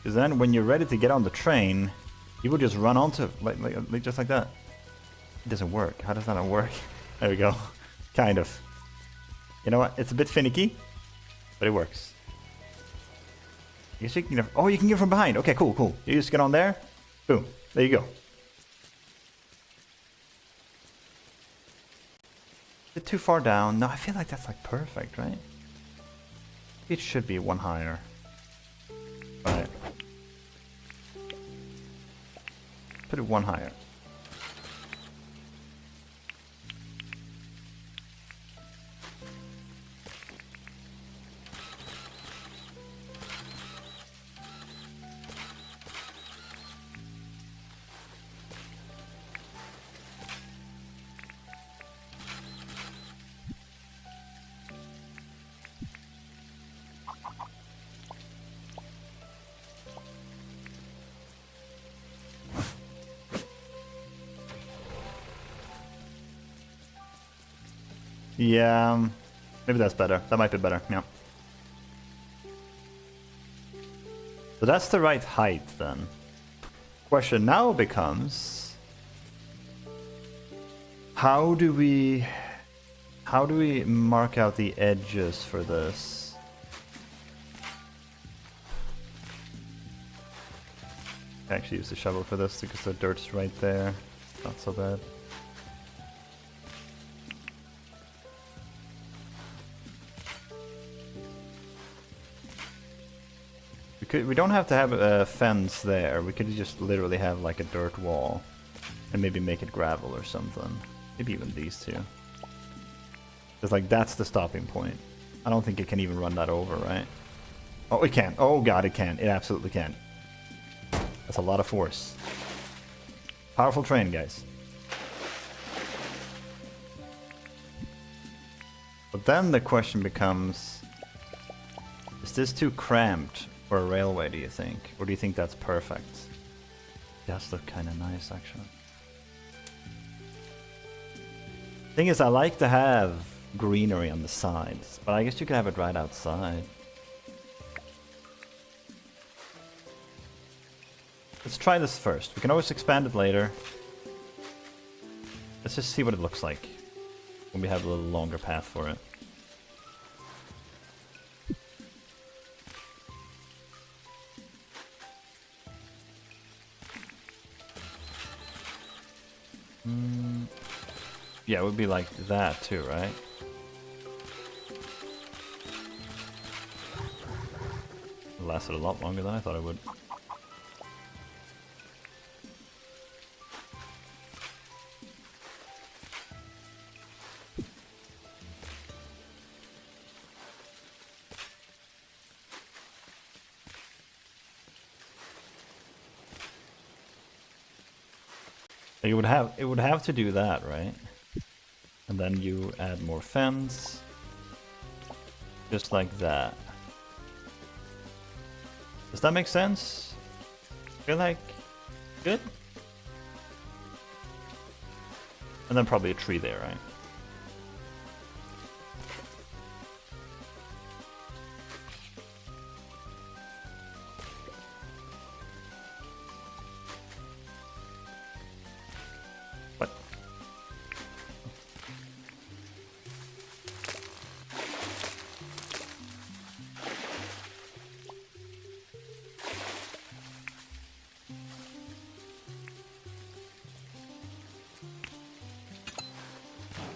Because then when you're ready to get on the train, you will just run onto like just like that. It doesn't work. How does that not work? There we go. Kind of. You know what? It's a bit finicky, but it works. You can get, oh, you can get from behind. Okay, cool, cool. You just get on there. Boom. There you go. A bit too far down. No, I feel like that's like perfect, right? It should be one higher. Right. Put it one higher. Yeah, maybe that's better. That might be better, yeah. So that's the right height then. Question now becomes, how do we mark out the edges for this? I actually use the shovel for this because the dirt's right there. Not so bad. We don't have to have a fence there. We could just literally have like a dirt wall and maybe make it gravel or something. Maybe even these two. Because like that's the stopping point. I don't think it can even run that over, right? Oh, it can. Oh god, it can. It absolutely can. That's a lot of force. Powerful train, guys. But then the question becomes, is this too cramped for a railway, do you think? Or do you think that's perfect? It does look kind of nice, actually. Thing is, I like to have greenery on the sides, but I guess you could have it right outside. Let's try this first. We can always expand it later. Let's just see what it looks like when we have a little longer path for it. Yeah, it would be like that too, right? It lasted a lot longer than I thought it would. It would have to do that, right? And then you add more fence. Just like that. Does that make sense? Feel like good? And then probably a tree there, right? What?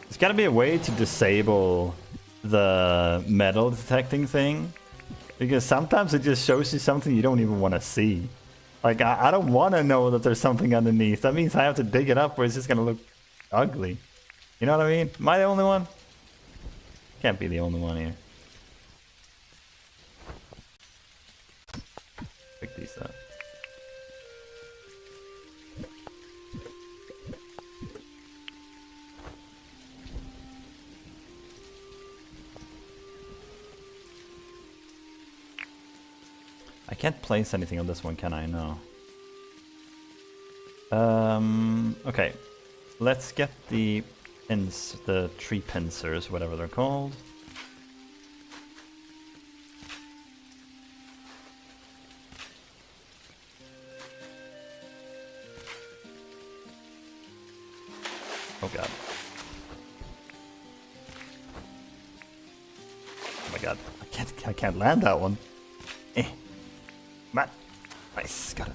There's gotta be a way to disable the metal detecting thing, because sometimes it just shows you something you don't even want to see. Like, I don't want to know that there's something underneath. That means I have to dig it up or it's just gonna look ugly. You know what I mean? Am I the only one? Can't be the only one here. Pick these up. I can't place anything on this one, can I? No. Okay. Let's get the pins, the tree pincers, whatever they're called. Oh god. Oh my god. I can't land that one. Eh. Matt. Nice, got it.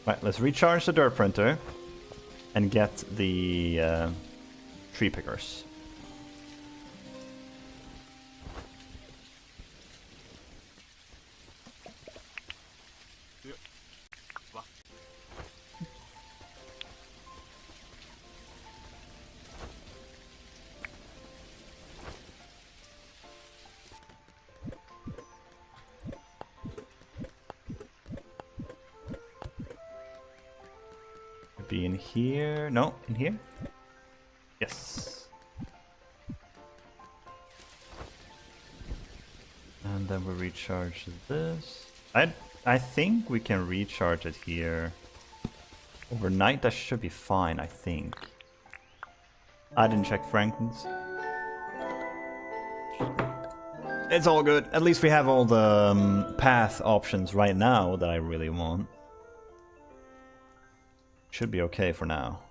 Right, let's recharge the dirt printer and get the tree pickers. Be in here. No, in here? Yes. And then we recharge this. I think we can recharge it here. Overnight that should be fine, I think. I didn't check Franklin's. It's all good. At least we have all the path options right now that I really want. Should be okay for now.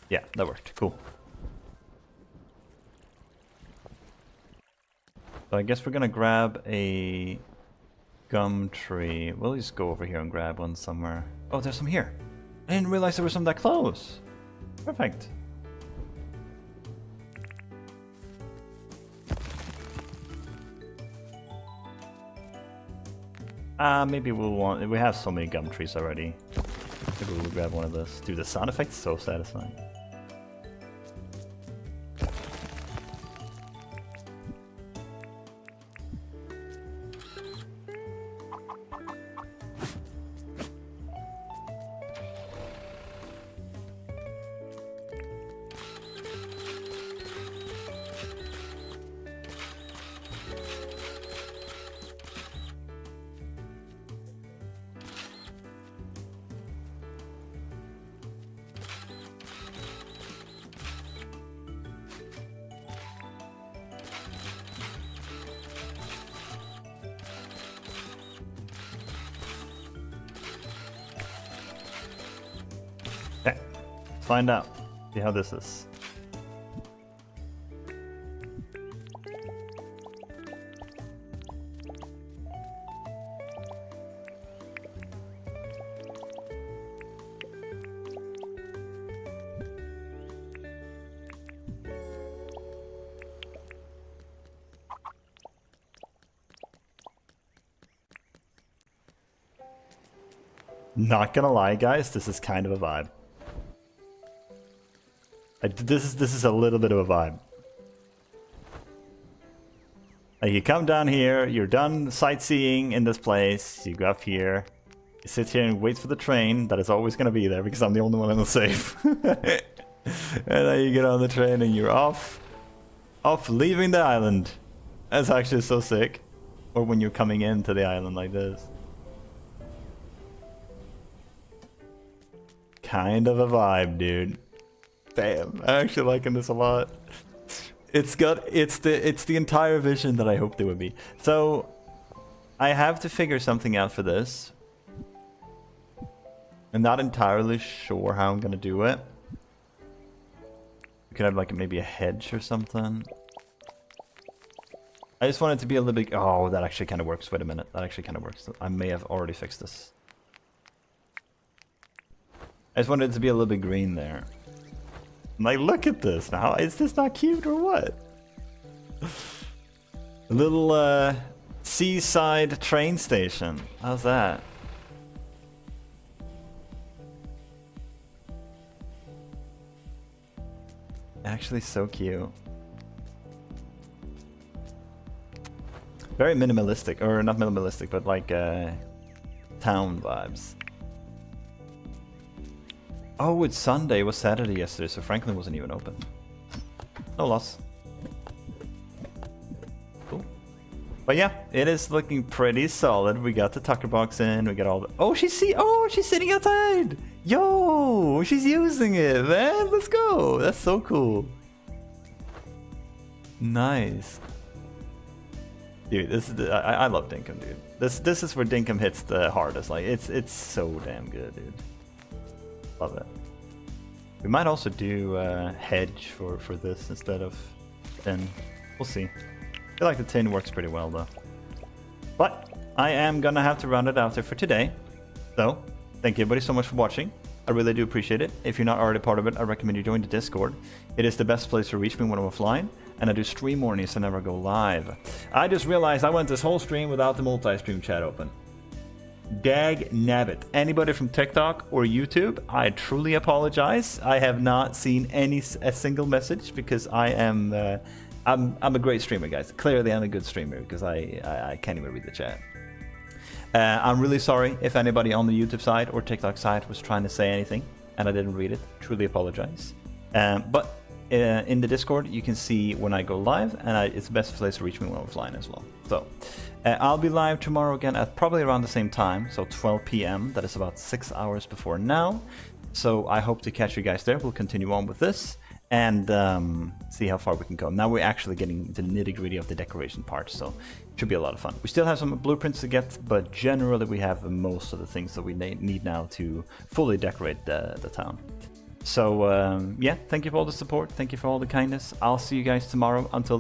Yeah, that worked. Cool. So I guess we're gonna grab a gum tree. We'll just go over here and grab one somewhere. Oh, there's some here. I didn't realize there was some that close. Perfect. Maybe we'll want... We have so many gum trees already. Maybe we'll grab one of those. Dude, the sound effect is so satisfying. Okay, find out. See how this is. Not gonna lie, guys, this is kind of a vibe. This is a little bit of a vibe. Like, you come down here, you're done sightseeing in this place, you go up here, you sit here and wait for the train that is always gonna be there because I'm the only one in the safe. And then you get on the train and you're off leaving the island. That's actually so sick. Or when you're coming into the island like this. Kind of a vibe, dude. Damn, I'm actually liking this a lot. It's the entire vision that I hoped it would be. So I have to figure something out for this. I'm not entirely sure how I'm gonna do it. We could have like maybe a hedge or something. I just want it to be a little bit... Oh, that actually kind of works. Wait a minute. That actually kind of works. I may have already fixed this. I just wanted it to be a little bit green there. Like, look at this now. Is this not cute or what? A little seaside train station. How's that? Actually so cute. Very minimalistic, or not minimalistic, but like town vibes. Oh, it's Sunday. It was Saturday yesterday, so Franklin wasn't even open. No loss. Cool. But yeah, it is looking pretty solid. We got the Tucker box in. We got all the... Oh, she's sitting outside. Yo, she's using it, man. Let's go. That's so cool. Nice. Dude, this is I love Dinkum, dude. This is where Dinkum hits the hardest. Like, it's so damn good, dude. Love it. We might also do hedge for this instead of tin. We'll see. I feel like the tin works pretty well though. But I am gonna have to round it out there for today. So thank you everybody so much for watching. I really do appreciate it. If you're not already part of it, I recommend you join the Discord. It is the best place to reach me when I'm offline, and I do stream mornings and never go live. I just realized I went this whole stream without the multi-stream chat open. Dag nabbit. Anybody from TikTok or YouTube, I truly apologize. I have not seen a single message because I am I'm a great streamer, guys. Clearly I'm a good streamer because I can't even read the chat. I'm really sorry if anybody on the YouTube side or TikTok side was trying to say anything and I didn't read it. Truly apologize. But in the Discord you can see when I go live, and it's the best place to reach me when I'm offline as well. So I'll be live tomorrow again at probably around the same time, so 12 p.m. That is about 6 hours before now. So I hope to catch you guys there. We'll continue on with this and see how far we can go. Now we're actually getting into the nitty-gritty of the decoration part, so it should be a lot of fun. We still have some blueprints to get, but generally we have most of the things that we need now to fully decorate the town. So yeah, thank you for all the support. Thank you for all the kindness. I'll see you guys tomorrow. Until